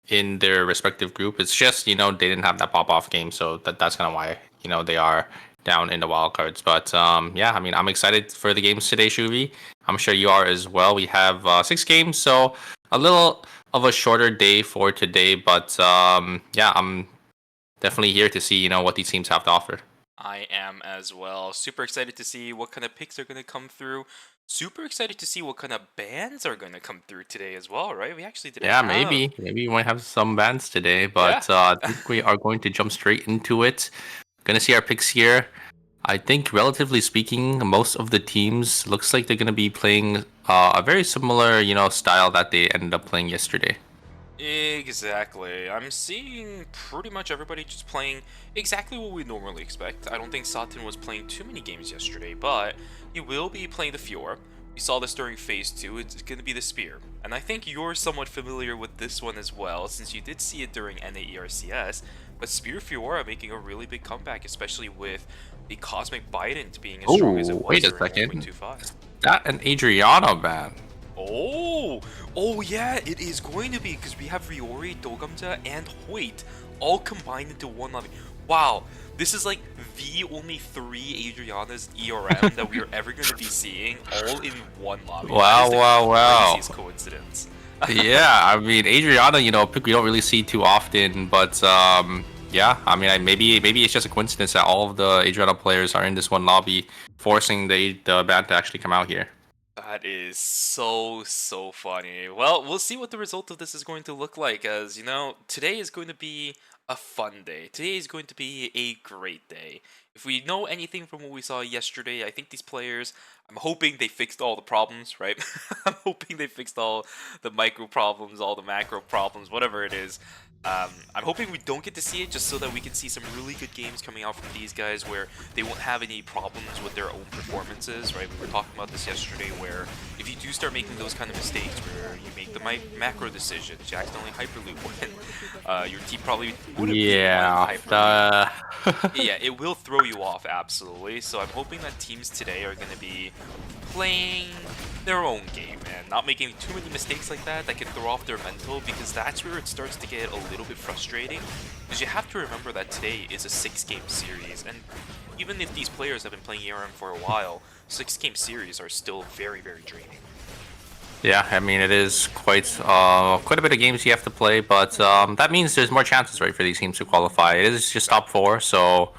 in their respective group. It's just they didn't have that pop off game, so that's kind of why they are down in the wildcards. But yeah, I mean, I'm excited for the games today, Shuvi. I'm sure you are as well. We have 6 games, so a little of a shorter day for today. But yeah, I'm definitely here to see what these teams have to offer. I am as well. Super excited to see what kind of picks are going to come through. Super excited to see what kind of bands are going to come through today as well, right? We actually didn't have... maybe we might have some bands today, but I think we are going to jump straight into it. Gonna see our picks here. I think, relatively speaking, most of the teams looks like they're gonna be playing a very similar, style that they ended up playing yesterday. Exactly. I'm seeing pretty much everybody just playing exactly what we normally expect. I don't think Satin was playing too many games yesterday, but he will be playing the Fior. We saw this during Phase 2. It's going to be the Spear. And I think you're somewhat familiar with this one as well, since you did see it during NAERCS. But Spear Fiora making a really big comeback, especially with the Cosmic Bident being as strong as it was wait a during second. 1.25. That an Adriana ban. Oh yeah, it is going to be, because we have Riori, Dogamja, and Hoyt all combined into one lobby. Wow, this is like the only 3 Adriana's ERM that we are ever going to be seeing all in one lobby. Wow. Craziest coincidence. Yeah, I mean, Adriana, pick we don't really see too often, but yeah, I mean, maybe it's just a coincidence that all of the Adriana players are in this one lobby, forcing the ban to actually come out here. That is so funny. Well, we'll see what the result of this is going to look like, as today is going to be a fun day. Today is going to be a great day. If we know anything from what we saw yesterday, I think these players, I'm hoping they fixed all the problems, right? I'm hoping they fixed all the micro problems, all the macro problems, whatever it is. I'm hoping we don't get to see it, just so that we can see some really good games coming out from these guys where they won't have any problems with their own performances, right? We were talking about this yesterday, where if you do start making those kind of mistakes where you make the macro decisions, you accidentally hyperloop when your team probably wouldn't yeah, yeah, it will throw you off, absolutely. So I'm hoping that teams today are going to be playing their own game and not making too many mistakes like that can throw off their mental, because that's where it starts to get a little bit frustrating. Because you have to remember that today is a 6-game series, and even if these players have been playing ERM for a while, 6-game series are still very, very draining. Yeah, I mean, it is quite a bit of games you have to play, but that means there's more chances, right, for these teams to qualify. It is just top 4, so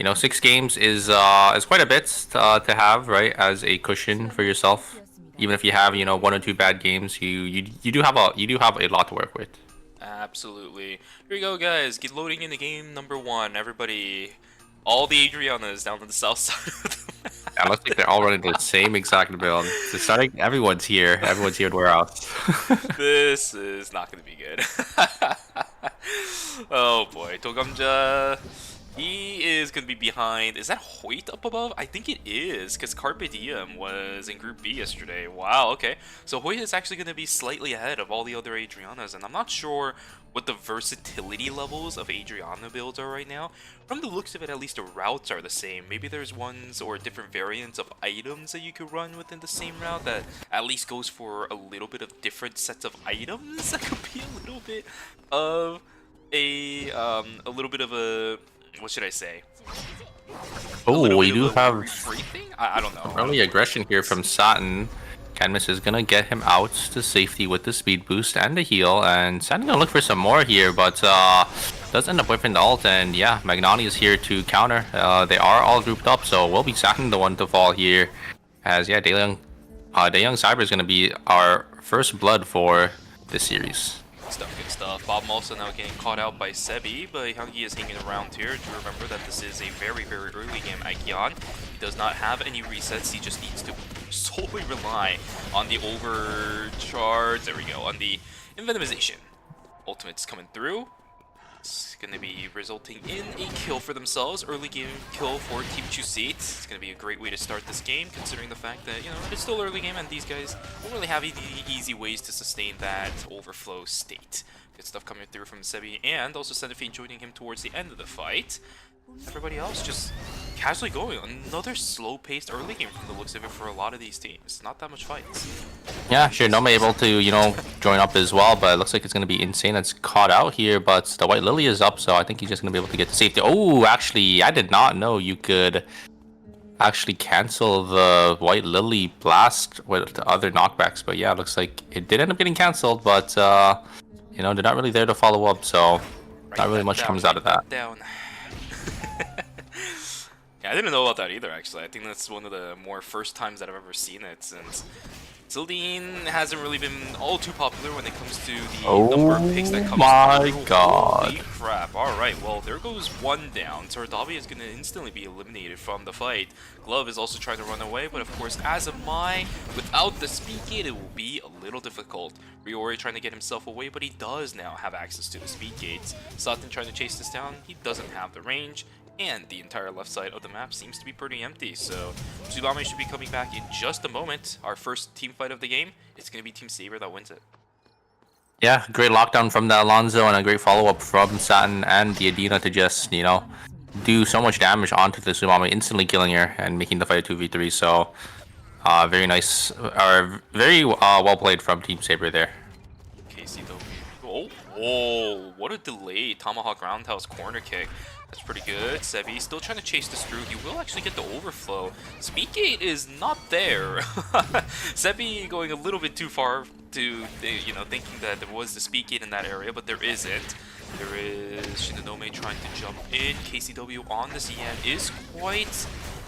6 games is quite a bit to have, right, as a cushion for yourself. Even if you have 1 or 2 bad games, you do have a lot to work with. Absolutely. Here we go, guys. Get loading into game number 1. Everybody, all the Adrianas down to the south side of the map. Yeah, looks like they're all running the same exact build. So starting, everyone's here. Everyone's here at warehouse. This is not going to be good. Oh boy, Dogamja. He is going to be behind. Is that Hoyt up above? I think it is, because Carpe Diem was in Group B yesterday. Wow, okay. So Hoyt is actually going to be slightly ahead of all the other Adrianas, and I'm not sure what the versatility levels of Adriana builds are right now. From the looks of it, at least the routes are the same. Maybe there's ones or different variants of items that you could run within the same route that at least goes for a little bit of different sets of items. That could be a little bit of a what should I say? Oh, we do have I don't know. early aggression here from Satin. Cadmus is gonna get him out to safety with the speed boost and the heal, and Satin gonna look for some more here, but does end up whipping the ult, and yeah, Magnani is here to counter. They are all grouped up, so we'll be Satin the one to fall here, as yeah, Daeyoung Cyber is gonna be our first blood for this series. Good stuff. Bob also now getting caught out by Sebi, but Hyungi is hanging around here. Do remember that this is a very, very early game Aikion. He does not have any resets. He just needs to solely rely on the overcharge. There we go. On the Envenomization. Ultimate's coming through. It's going to be resulting in a kill for themselves. Early game kill for Team Chuseat. It's going to be a great way to start this game, considering the fact that, you know, it's still early game and these guys don't really have any easy ways to sustain that overflow state. Good stuff coming through from Sebi, and also Centipede joining him towards the end of the fight. Everybody else just casually going. Another slow-paced early game from the looks of it for a lot of these teams. Not that much fights. Yeah, sure, Noma able to, you know, join up as well, but it looks like it's going to be Insane that's caught out here, but the White Lily is up, so I think he's just going to be able to get to safety. Oh, actually, I did not know you could actually cancel the White Lily blast with the other knockbacks, but yeah, it looks like it did end up getting canceled, but, you know, they're not really there to follow up, so not really much comes out of that. Yeah, I didn't know about that either, actually. I think that's one of the more first times that I've ever seen it, since Zildine hasn't really been all too popular when it comes to the number of picks that comes through. My god. Holy crap. Alright, well, there goes one down. Sardabi is going to instantly be eliminated from the fight. Glove is also trying to run away, but of course, as am I. Without the speed gate, it will be a little difficult. Ryori trying to get himself away, but he does now have access to the speed gates. Satin trying to chase this down, he doesn't have the range. And the entire left side of the map seems to be pretty empty, so Tsubame should be coming back in just a moment. Our first team fight of the game, it's going to be Team Saber that wins it. Yeah, great lockdown from the Alonzo and a great follow-up from Satin and the Adina to just, you know, do so much damage onto the Tsubame, instantly killing her and making the fight a 2v3, so very nice, very well played from Team Saber there. Casey though, oh, what a delay, Tomahawk Roundhouse corner kick. That's pretty good. Sebi still trying to chase this through. He will actually get the overflow. Speedgate is not there. Sebi going a little bit too far to, you know, thinking that there was the speedgate in that area, but there isn't. There is Shinonome trying to jump in. KCW on the CN is quite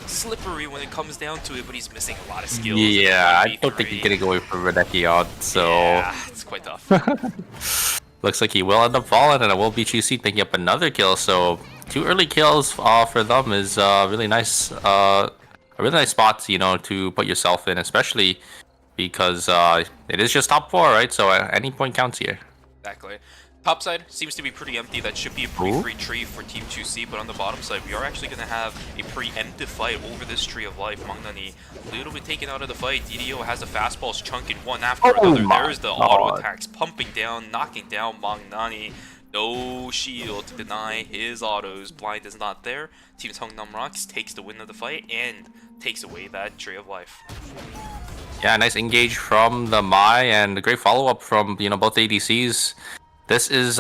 slippery when it comes down to it, but he's missing a lot of skills. Yeah, I don't think he's gonna go for Redeki on, so yeah, it's quite tough. Looks like he will end up falling, and it will be Chuseat picking up another kill. So 2 early kills for them is really nice. A really nice spot, you know, to put yourself in, especially because it is just top 4, right? So any point counts here. Exactly. Top side seems to be pretty empty. That should be a pretty free tree for Team 2C, but on the bottom side, we are actually going to have a preemptive fight over this Tree of Life. Mangnani a little bit taken out of the fight. DDO has the fastballs chunking one after another. There's the auto attacks pumping down, knocking down Mangnani. No shield to deny his autos. Blind is not there. Team Songnam Rocks takes the win of the fight and takes away that Tree of Life. Yeah, nice engage from the Mai and a great follow-up from, you know, both ADCs. This is,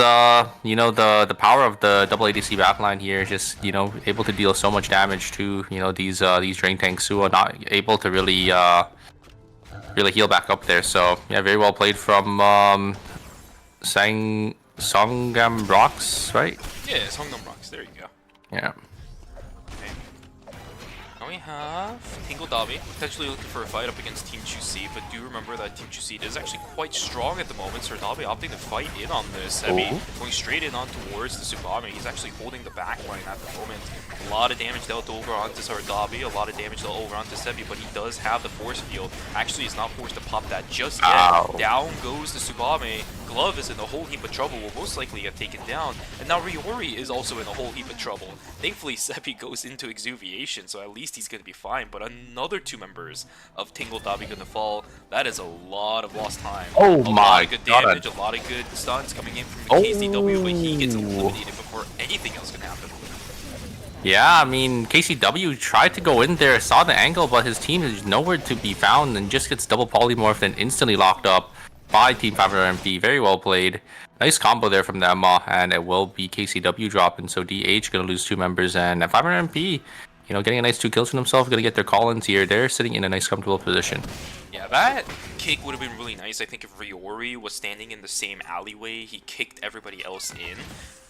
you know, the power of the double ADC backline here. Just, you know, able to deal so much damage to, you know, these drain tanks who are not able to really heal back up there. So yeah, very well played from Songnam Rocks, right? Yeah, Songnam Rocks. There you go. Yeah. Now we have Tingle Dabi, potentially looking for a fight up against Team Chuseat, but do remember that Team Chuseat is actually quite strong at the moment, so Dabi opting to fight in on this. Heavy going straight in on towards the Tsubame. He's actually holding the back line at the moment. A lot of damage dealt over onto Sardabi, a lot of damage dealt over onto Sebi, but he does have the force field. Actually, he's not forced to pop that just yet. Ow. Down goes the Tsubame. Glove is in a whole heap of trouble, will most likely get taken down. And now Ryori is also in a whole heap of trouble. Thankfully, Sebi goes into exuviation, so at least he's going to be fine. But another 2 members of Tingle Dabi going to fall. That is a lot of lost time. Oh a my lot of good god. damage, a lot of good stuns coming in from the KCW, but he gets eliminated before anything else can happen. Yeah, I mean, KCW tried to go in there, saw the angle, but his team is nowhere to be found and just gets double polymorphed and instantly locked up by Team 500MP. Very well played. Nice combo there from the Emma, and it will be KCW dropping. So DH going to lose 2 members, and 500MP, you you know, getting a nice 2 kills for themselves, gonna get their call-ins here. They're sitting in a nice comfortable position. Yeah, that kick would have been really nice. I think if Riori was standing in the same alleyway, he kicked everybody else in.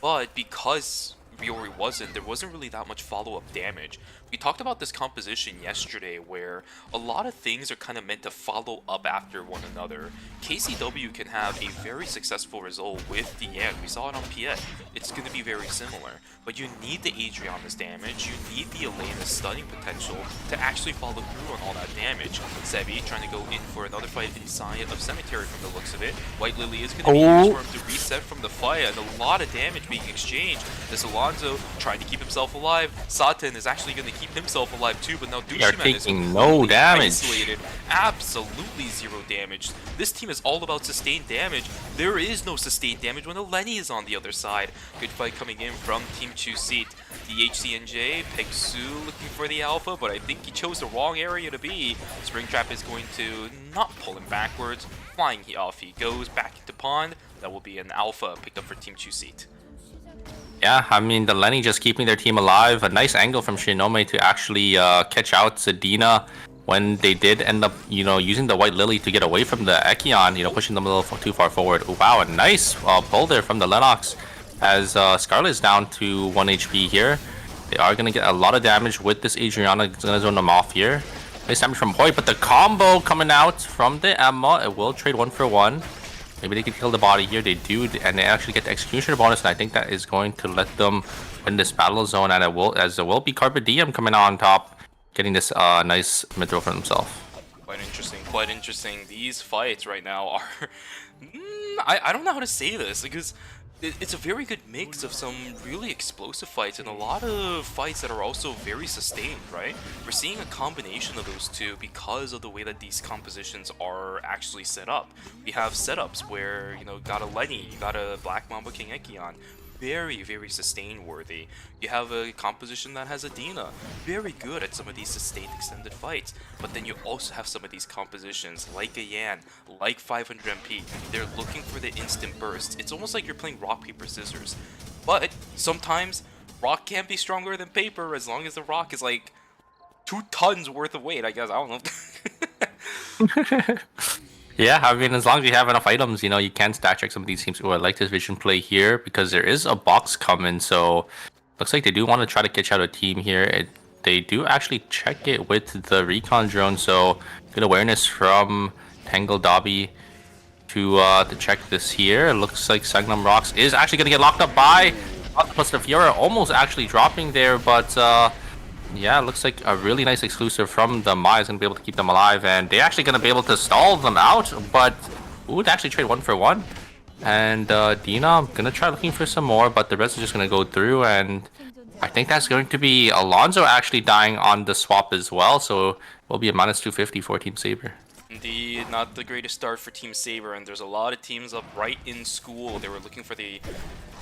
But because Riori wasn't, there wasn't really that much follow-up damage. We talked about this composition yesterday where a lot of things are kind of meant to follow up after one another. KCW can have a very successful result with the Yan. We saw it on Piet. It's going to be very similar. But you need the Adriana's damage, you need the Elena's stunning potential to actually follow through on all that damage. Sebi trying to go in for another fight inside of Cemetery from the looks of it. White Lily is going to be used for him to reset from the fight, and a lot of damage being exchanged. This Alonso trying to keep himself alive. Satan is actually going to keep himself alive too, but now They are Dushiman is taking no damage. isolated. Absolutely 0 damage. This team is all about sustained damage. There is no sustained damage when Eleni is on the other side. Good fight coming in from Team Chuseat. DHCNJ, Pegsu looking for the alpha, but I think he chose the wrong area to be. Springtrap is going to not pull him backwards. Flying off he goes back into pond. That will be an alpha picked up for Team Chuseat. Yeah, I mean, the Lenny just keeping their team alive. A nice angle from Shinome to actually catch out Zadina when they did end up, you know, using the White Lily to get away from the Ekion, you know, pushing them a little too far forward. Ooh, wow, a nice pull there from the Lennox as Scarlet is down to 1 HP here. They are going to get a lot of damage with this Adriana. It's going to zone them off here. Nice damage from Hoy, but the combo coming out from the Emma. It will trade 1 for 1. Maybe they can kill the body here. They do, and they actually get the executioner bonus, and I think that is going to let them win this battle zone. And it will be Carpe Diem coming out on top, getting this nice mid throw for themselves. Quite interesting, quite interesting. These fights right now are... I don't know how to say this, because it's a very good mix of some really explosive fights and a lot of fights that are also very sustained, right? We're seeing a combination of those two because of the way that these compositions are actually set up. We have setups where, you know, got a Lenny, you got a Black Mamba King Ekion, very, very sustain worthy. You have a composition that has Adina, very good at some of these sustained extended fights. But then you also have some of these compositions like a Yan, like 500 MP. They're looking for the instant burst. It's almost like you're playing rock, paper, scissors. But sometimes rock can be stronger than paper as long as the rock is like 2 tons worth of weight, I guess. I don't know. Yeah, I mean, as long as you have enough items, you know, you can stat check some of these teams. Oh, I like this vision play here because there is a box coming. So looks like they do want to try to catch out a team here. They do actually check it with the recon drone. So good awareness from Tangle Dobby to check this here. It looks like Sagnum Rocks is actually going to get locked up by plus the Fiora, almost actually dropping there, but yeah, it looks like a really nice exclusive from the Mai is going to be able to keep them alive, and they're actually going to be able to stall them out, but would actually trade 1 for 1. And Dina going to try looking for some more, but the rest is just going to go through, and I think that's going to be Alonso actually dying on the swap as well, so it will be a minus 250 for Team Saber. Indeed, not the greatest start for Team Saber, and there's a lot of teams up right in school. They were looking for the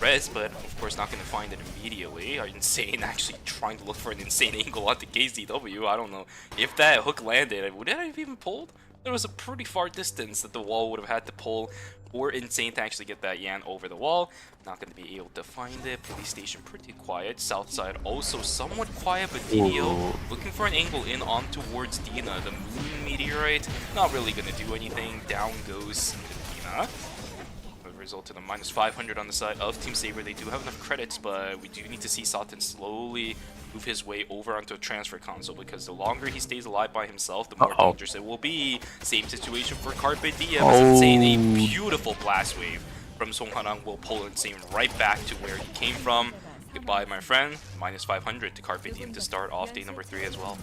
res, but of course not going to find it immediately. Insane actually trying to look for an insane angle onto KZW. I don't know if that hook landed. Would it have even pulled? There was a pretty far distance that the wall would have had to pull for Insane to actually get that Yan over the wall. Not going to be able to find it. Police station pretty quiet. South side also somewhat quiet, but DDO looking for an angle in on towards Dina. The Moon Meteorite not really going to do anything. Down goes Dina. Result in a minus 500 on the side of Team Saber. They do have enough credits, but we do need to see Satan slowly move his way over onto a transfer console, because the longer he stays alive by himself, the more dangerous it will be. Same situation for Carpe Diem. Insane, a beautiful blast wave from Song Hanang will pull Insane right back to where he came from. Goodbye, my friend. Minus 500 to Carpe Diem to start off day number 3 as well.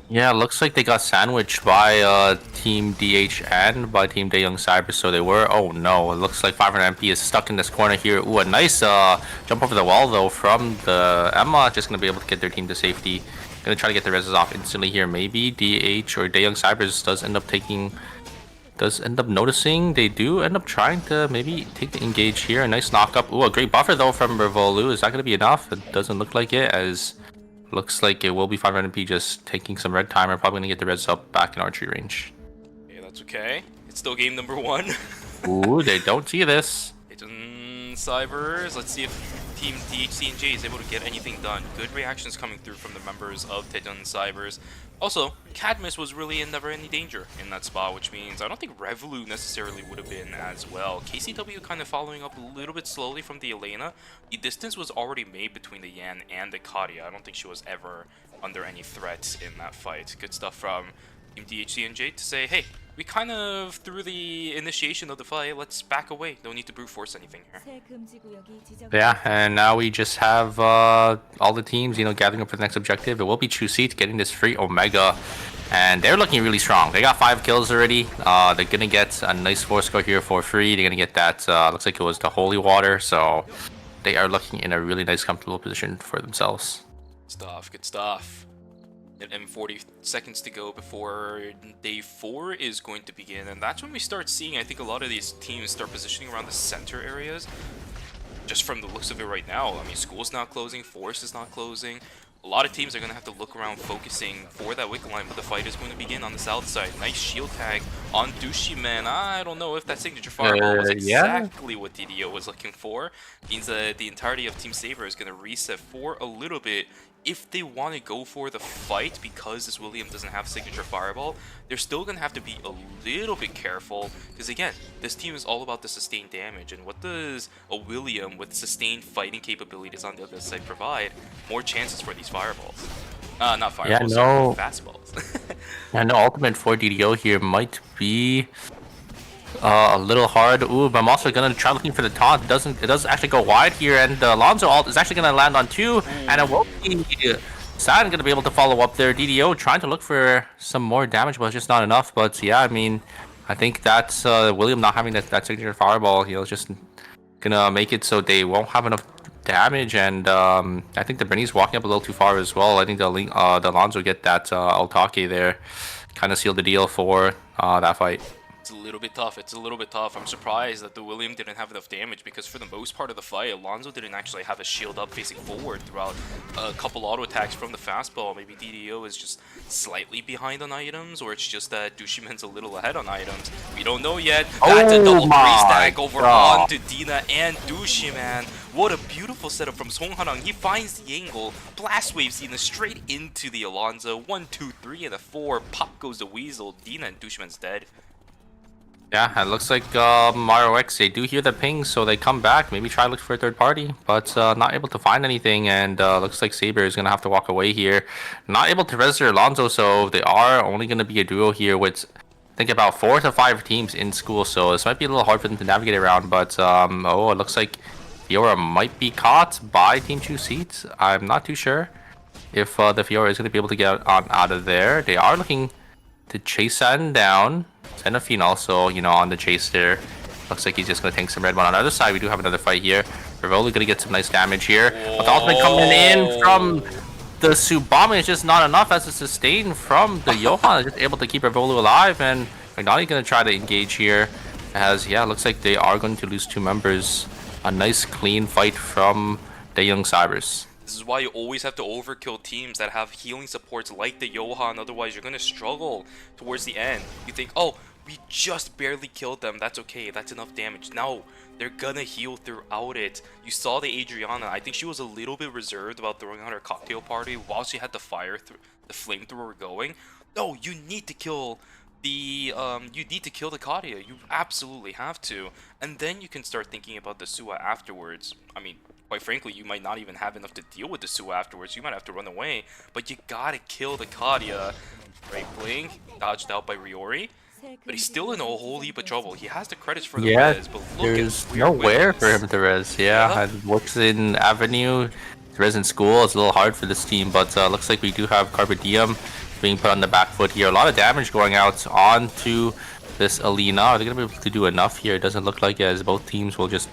Yeah, looks like they got sandwiched by Team DH and by Team Daeyoung Cyber, so they were... Oh no, it looks like 500 MP is stuck in this corner here. Ooh, a nice jump over the wall though from the Emma, just going to be able to get their team to safety. Going to try to get the reses off instantly here. Maybe DH or Daeyoung Cybers does end up noticing. They do end up trying to maybe take the engage here. A nice knock up. Ooh, a great buffer though from Revolu. Is that going to be enough? It doesn't look like it, as looks like it will be 500 MP just taking some red timer. Probably going to get the res up back in archery range. Okay, that's okay. It's still game number 1. Ooh, they don't see this. Cybers, let's see if Team DHC and J is able to get anything done. Good reactions coming through from the members of Taejeon Cybers. Also, Cadmus was really in never any danger in that spot, which means I don't think Revolu necessarily would have been as well. KCW kind of following up a little bit slowly from the Elena. The distance was already made between the Yan and the Kadia. I don't think she was ever under any threat in that fight. Good stuff from Team DHC and J to say, hey, we kind of, through the initiation of the fight, let's back away. Don't need to brute force anything here. Yeah, and now we just have all the teams, you know, gathering up for the next objective. It will be True Seats getting this free Omega, and they're looking really strong. They got 5 kills already. They're gonna get a nice 4 score here for free. They're gonna get that. Looks like it was the Holy Water, so they are looking in a really nice, comfortable position for themselves. Stuff, good stuff. And 40 seconds to go before day 4 is going to begin, and that's when we start seeing, I think, a lot of these teams start positioning around the center areas. Just from the looks of it right now, I mean, school's not closing, forest is not closing. A lot of teams are going to have to look around focusing for that wick line, but the fight is going to begin on the south side. Nice shield tag on Dushiman. I don't know if that signature fireball was exactly what DDO was looking for. Means that the entirety of Team Saber is going to reset for a little bit. If they want to go for the fight, because this William doesn't have signature fireball, they're still going to have to be a little bit careful, because again, this team is all about the sustained damage, and what does a William with sustained fighting capabilities on the other side provide? More chances for these fireballs. Not fireballs, yeah, fastballs. And the ultimate for DDO here might be a little hard. Ooh, but I'm also gonna try looking for the taunt. It does actually go wide here, and Alonzo ult is actually gonna land on 2, and it won't be Sad gonna be able to follow up there. DDO trying to look for some more damage, but it's just not enough. But yeah, I mean, I think that's William not having that signature fireball. He's just gonna make it so they won't have enough damage, and I think the Brenny's walking up a little too far as well. I think the Alonzo get that Altake there, kind of sealed the deal for that fight. It's a little bit tough. It's a little bit tough. I'm surprised that the William didn't have enough damage, because for the most part of the fight, Alonzo didn't actually have a shield up facing forward throughout a couple auto attacks from the fastball. Maybe DDO is just slightly behind on items, or it's just that Dushiman's a little ahead on items. We don't know yet. That's a double pre-stack over onto Dina and Dushiman. What a beautiful setup from Song Harang. He finds the angle, blast waves Dina straight into the Alonzo. 1, 2, 3, and a 4. Pop goes the Weasel. Dina and Dushiman's dead. Yeah, it looks like Mario X, they do hear the ping, so they come back, maybe try to look for a third party, but not able to find anything, and looks like Saber is going to have to walk away here. Not able to register Alonzo, so they are only going to be a duo here with, I think, about 4 to 5 teams in school, so this might be a little hard for them to navigate around, but oh, it looks like Fiora might be caught by Team 2 Seats. I'm not too sure if the Fiora is going to be able to get out of there. They are looking to chase Saturn down. Xenophine also, you know, on the chase there. Looks like he's just going to tank some red one. On the other side, we do have another fight here. Rivoli going to get some nice damage here. But the ultimate coming in from the Subami is just not enough as a sustain from the Johan. Just able to keep Rivoli alive. And Magnani going to try to engage here. As, yeah, looks like they are going to lose 2 members. A nice clean fight from the Young Cybers. This is why you always have to overkill teams that have healing supports like the Johan, otherwise you're going to struggle towards the end. You think, oh, we just barely killed them, that's okay, that's enough damage. No, they're gonna heal throughout it. You saw the Adriana, I think she was a little bit reserved about throwing out her cocktail party while she had the flamethrower going. No, you need to kill the Kadia. You absolutely have to. And then you can start thinking about the Sua afterwards. I mean, quite frankly, you might not even have enough to deal with the Sua afterwards. You might have to run away, but you gotta kill the Kadia. Right, Blink, dodged out by Riori. But he's still in a whole heap of trouble. He has the credits for the res, but look there's nowhere for him to res. Yeah, it works in Avenue. Res in school. It's a little hard for this team, but looks like we do have Carpe Diem being put on the back foot here. A lot of damage going out onto this Alina. Are they going to be able to do enough here? It doesn't look like it, as both teams will just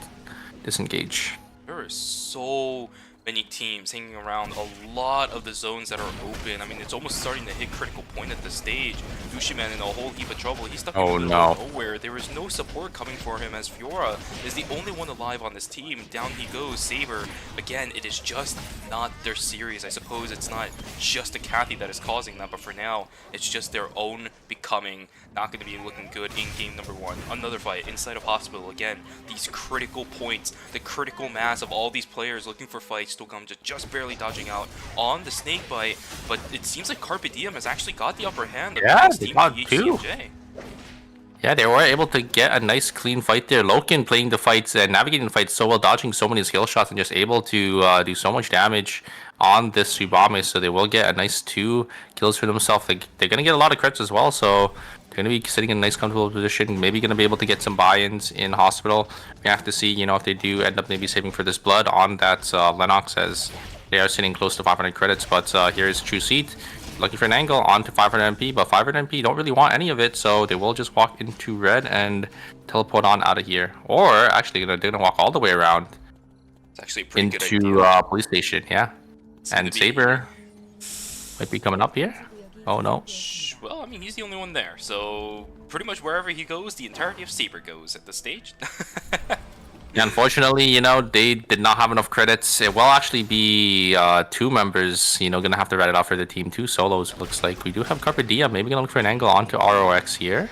disengage. There is so many teams hanging around a lot of the zones that are open. I mean, it's almost starting to hit critical point at this stage. Yushiman in a whole heap of trouble. He's stuck in the middle of nowhere. There is no support coming for him as Fiora is the only one alive on this team. Down he goes, Saber. Again, it is just not their series. I suppose it's not just a Kathy that is causing that, but for now, it's just their own becoming. Not going to be looking good in game number 1. Another fight inside of Hospital. Again, these critical points, the critical mass of all these players looking for fights. Stogamja just barely dodging out on the snake bite, but it seems like Carpe Diem has actually got the upper hand. Yeah, they got 2. Yeah, they were able to get a nice clean fight there. Loken playing the fights and navigating the fight so well, dodging so many skill shots and just able to do so much damage on this Subame. So they will get a nice 2 kills for themselves. They're going to get a lot of crits as well, so they're going to be sitting in a nice comfortable position. Maybe going to be able to get some buy-ins in Hospital. We have to see, you know, if they do end up maybe saving for this blood on that Lennox, as they are sitting close to 500 credits. But here's True Seat looking for an angle onto 500 MP, but 500 MP don't really want any of it, so they will just walk into red and teleport on out of here. Or actually, they're gonna walk all the way around. It's actually a pretty into good idea. Police Station, yeah. And Saber might be coming up here. Oh no. Well, I mean, he's the only one there, so pretty much wherever he goes, the entirety of Saber goes at this stage. Yeah, unfortunately, you know, they did not have enough credits. It will actually be 2 members, you know, gonna have to write it off for the team. 2 solos, it looks like. We do have Carpe Diem. Maybe gonna look for an angle onto ROX here.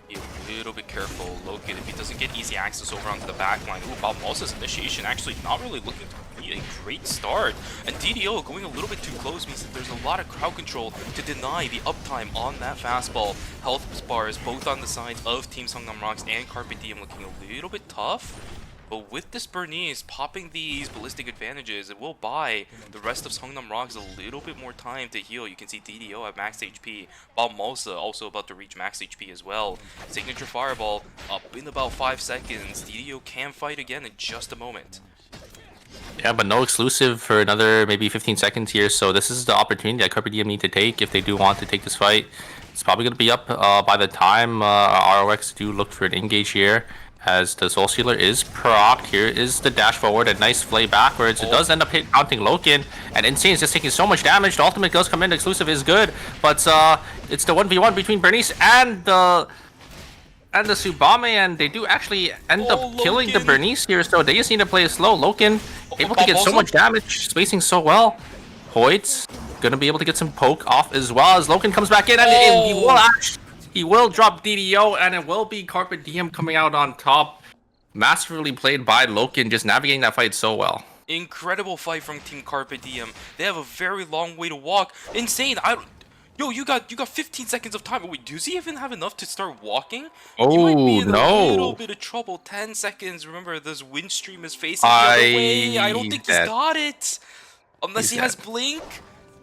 Be a little bit careful, Logan, if he doesn't get easy access over onto the back line. Ooh, Balmosa's initiation actually not really looking to be a great start. And DDO going a little bit too close means that there's a lot of crowd control to deny the uptime on that fastball. Health bars both on the sides of Team Songnam Rocks and Carpe Diem looking a little bit tough. But with this Bernice popping these ballistic advantages, it will buy the rest of Songnam Rocks a little bit more time to heal. You can see DDO at max HP. Balmosa also about to reach max HP as well. Signature Fireball up in about 5 seconds. DDO can fight again in just a moment. Yeah, but no exclusive for another maybe 15 seconds here. So this is the opportunity that Carpe Diem need to take if they do want to take this fight. It's probably going to be up by the time ROX do look for an engage here. As the Soul Stealer is procced. Here is the dash forward, a nice flay backwards. It does end up counting Loken, and Insane is just taking so much damage. The ultimate does come in, the exclusive is good, but it's the 1v1 between Bernice and the Subame, and they do actually end up killing the Bernice here, so they just need to play it slow. Loken able to get so much damage, spacing so well. Hoyt's gonna be able to get some poke off as well as Loken comes back in, and he will drop DDO, and it will be Carpe Diem coming out on top. Masterfully played by Loken, just navigating that fight so well. Incredible fight from Team Carpe Diem. They have a very long way to walk. Insane. Yo, you got 15 seconds of time. Wait, does he even have enough to start walking? Oh, he might be in no. a little bit of trouble. 10 seconds. Remember, this wind stream is facing the other way. I don't think he's got it. Unless he has Blink.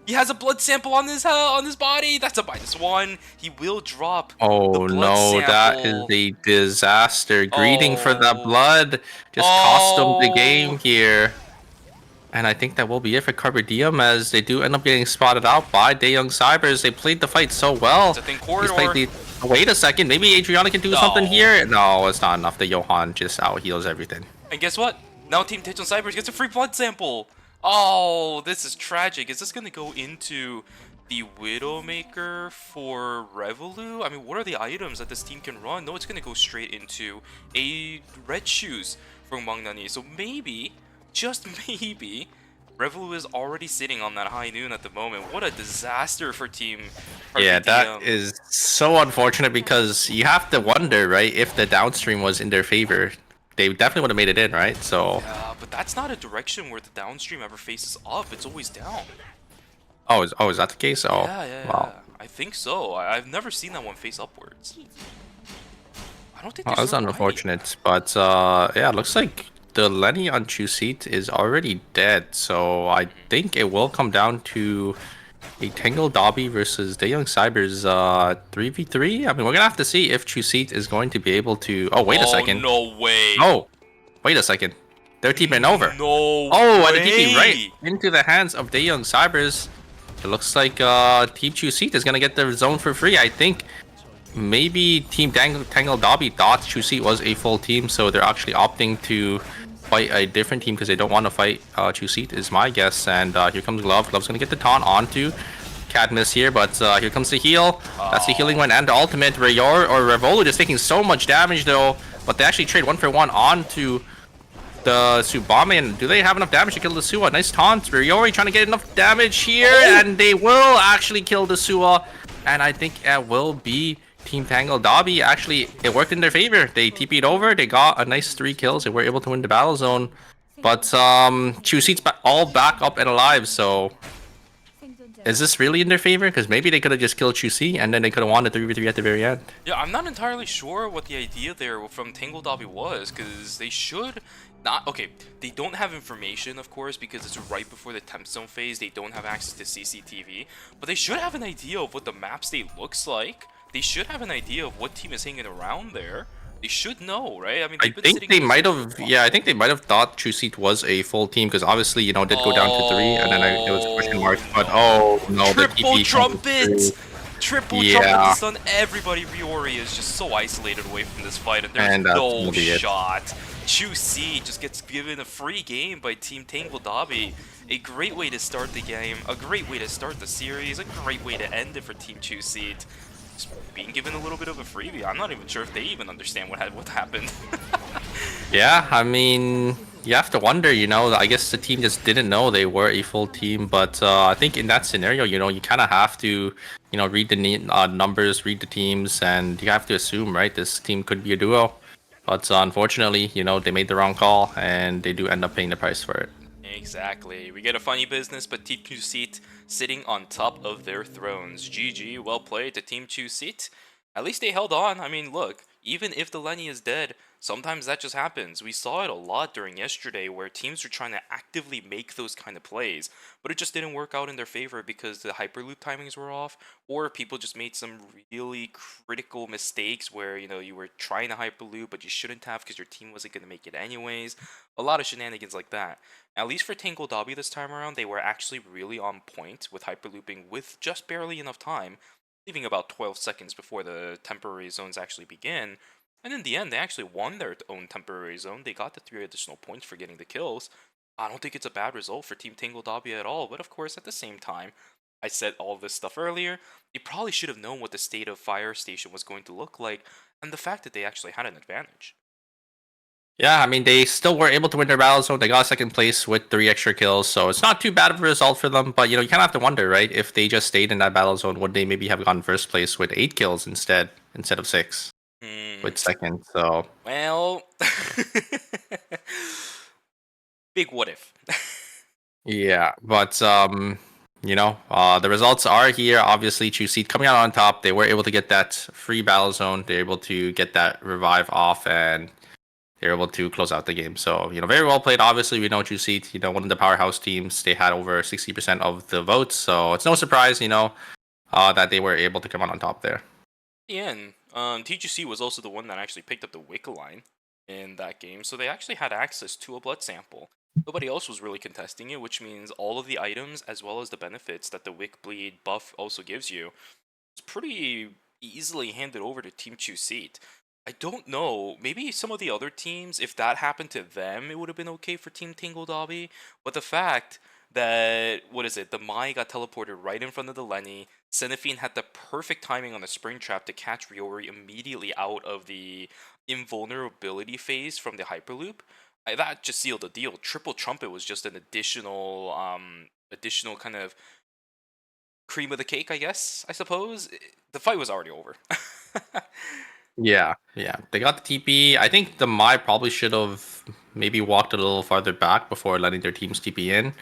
He has a blood sample on his body. That's a -1. He will drop. Oh the blood no, sample. that is a disaster. Greeting for that blood. Just cost him the game here. And I think that will be it for Carpe Diem, as they do end up getting spotted out by Daeyoung Cybers. They played the fight so well. It's a thin corridor. Wait a second, maybe Adriana can do something here? No, it's not enough. The Johan just out heals everything. And guess what? Now Team Daeyoung Cybers gets a free blood sample. Oh, this is tragic. Is this going to go into the Widowmaker for Revolu? I mean, what are the items that this team can run? No, it's going to go straight into a Red Shoes from Mangnani. So maybe, just maybe, Revolu is already sitting on that high noon at the moment. What a disaster for Team Carpe Yeah, that Diem. is so unfortunate, because you have to wonder, right, if the downstream was in their favor. They definitely would have made it in, right? So. Yeah, but that's not a direction where the downstream ever faces up. It's always down. Oh, is that the case? Oh, Yeah. wow. I think so. I've never seen that one face upwards. I don't think Oh, they're that's so right. unfortunate. But yeah, it looks like the Lenny on Chuseat is already dead. So I think it will come down to a Tangle Dobby versus Daeyoung Cybers 3v3. I mean, we're gonna have to see if Chuseat is going to be able to. Oh, wait a second. No way. Oh, wait a second. They're teaming over. No Oh, way. and the TP right into the hands of Daeyoung Cybers. It looks like Team Chuseat is gonna get the zone for free. I think maybe Team Tangle Dobby thought Chuseat was a full team, so they're actually opting to fight a different team because they don't want to fight Chuseat is my guess. And here comes Glove. Glove's going to get the taunt onto Cadmus here, but here comes the heal. That's the healing one and the ultimate. Rayor or Revolu just taking so much damage though, but they actually trade 1-for-1 onto the Subame, and do they have enough damage to kill the Sua? Nice taunt. Ryori trying to get enough damage here, and they will actually kill the Sua. And I think it will be Team Tangle Dobby. Actually, it worked in their favor. They TP'd over, they got a nice 3 kills, they were able to win the battle zone. But Chuseat's all back up and alive, so is this really in their favor? Because maybe they could have just killed Chuseat and then they could have won the 3v3 at the very end. Yeah, I'm not entirely sure what the idea there from Tangle Dobby was, because they should not... Okay, they don't have information, of course, because it's right before the temp zone phase. They don't have access to CCTV, but they should have an idea of what the map state looks like. They should have an idea of what team is hanging around there. They should know, right? I mean, I think they might have, yeah, I think they might have thought Chuseat was a full team because obviously, you know, it did go down to 3 and then it was question marks. But oh no, triple the TP trumpet! Triple Yeah. trumpet to stun everybody. Ryori is just so isolated away from this fight, and there's And that's no gonna be it. shot. Chuseat just gets given a free game by Team Tangle Dobby. A great way to start the game, a great way to start the series, a great way to end it for Team Chuseat. Being given a little bit of a freebie. I'm not even sure if they even understand what happened. Yeah, I mean, you have to wonder, you know, I guess the team just didn't know they were a full team, but I think in that scenario, you know, you kind of have to, you know, read the numbers, read the teams, and you have to assume, right, this team could be a duo. But unfortunately, you know, they made the wrong call, and they do end up paying the price for it. Exactly. We get a funny business, but Team Chuseat sitting on top of their thrones. GG, well played to Team Chuseat. At least they held on. I mean, look, even if the Lenny is dead, sometimes that just happens. We saw it a lot during yesterday where teams were trying to actively make those kind of plays, but it just didn't work out in their favor because the Hyperloop timings were off, or people just made some really critical mistakes where, you know, you were trying to Hyperloop, but you shouldn't have because your team wasn't going to make it anyways. A lot of shenanigans like that. At least for Tangle Dobby this time around, they were actually really on point with Hyperlooping with just barely enough time, leaving about 12 seconds before the temporary zones actually begin. And in the end, they actually won their own temporary zone. They got the 3 additional points for getting the kills. I don't think it's a bad result for Team Tangle Dobby at all, but of course, at the same time, I said all this stuff earlier, they probably should have known what the state of Fire Station was going to look like, and the fact that they actually had an advantage. Yeah, I mean, they still were able to win their battle zone. They got second place with 3 extra kills, so it's not too bad of a result for them. But, you know, you kind of have to wonder, right? If they just stayed in that battle zone, would they maybe have gotten first place with 8 kills instead of 6 with second? So, well, big what if. yeah, but you know, the results are here. Obviously, Chuseat coming out on top. They were able to get that free battle zone. They're able to get that revive off, and they're able to close out the game. So, you know, very well played. Obviously, we know Chuseat, you know, one of the powerhouse teams. They had over 60% of the votes, so it's no surprise, you know, that they were able to come out on top there. And TGC was also the one that actually picked up the Wick line in that game, so they actually had access to a blood sample. Nobody else was really contesting it, which means all of the items as well as the benefits that the Wick Bleed buff also gives you, it's pretty easily handed over to Team Chuseat. I don't know, maybe some of the other teams, if that happened to them, it would have been okay for Team Tangle Dobby, but the fact that, the Mai got teleported right in front of the Lenny, Cenifine had the perfect timing on the Spring Trap to catch Ryori immediately out of the invulnerability phase from the Hyperloop, that just sealed the deal. Triple Trumpet was just an additional kind of cream of the cake, I suppose. The fight was already over. Yeah. They got the TP. I think the Mai probably should have maybe walked a little farther back before letting their teams TP in.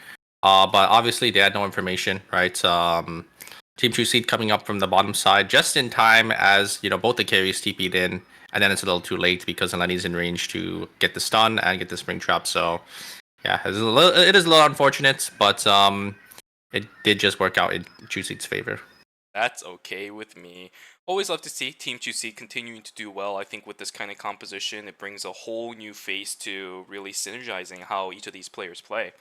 But obviously they had no information, right? Team Chuseat coming up from the bottom side just in time as, you know, both the carries TP'd in, and then it's a little too late because Lenny's in range to get the stun and get the spring trap. So yeah, it is a little unfortunate, but it did just work out in Chuseat's favor. That's okay with me. Always love to see Team Chuseat continuing to do well. I think with this kind of composition, it brings a whole new face to really synergizing how each of these players play.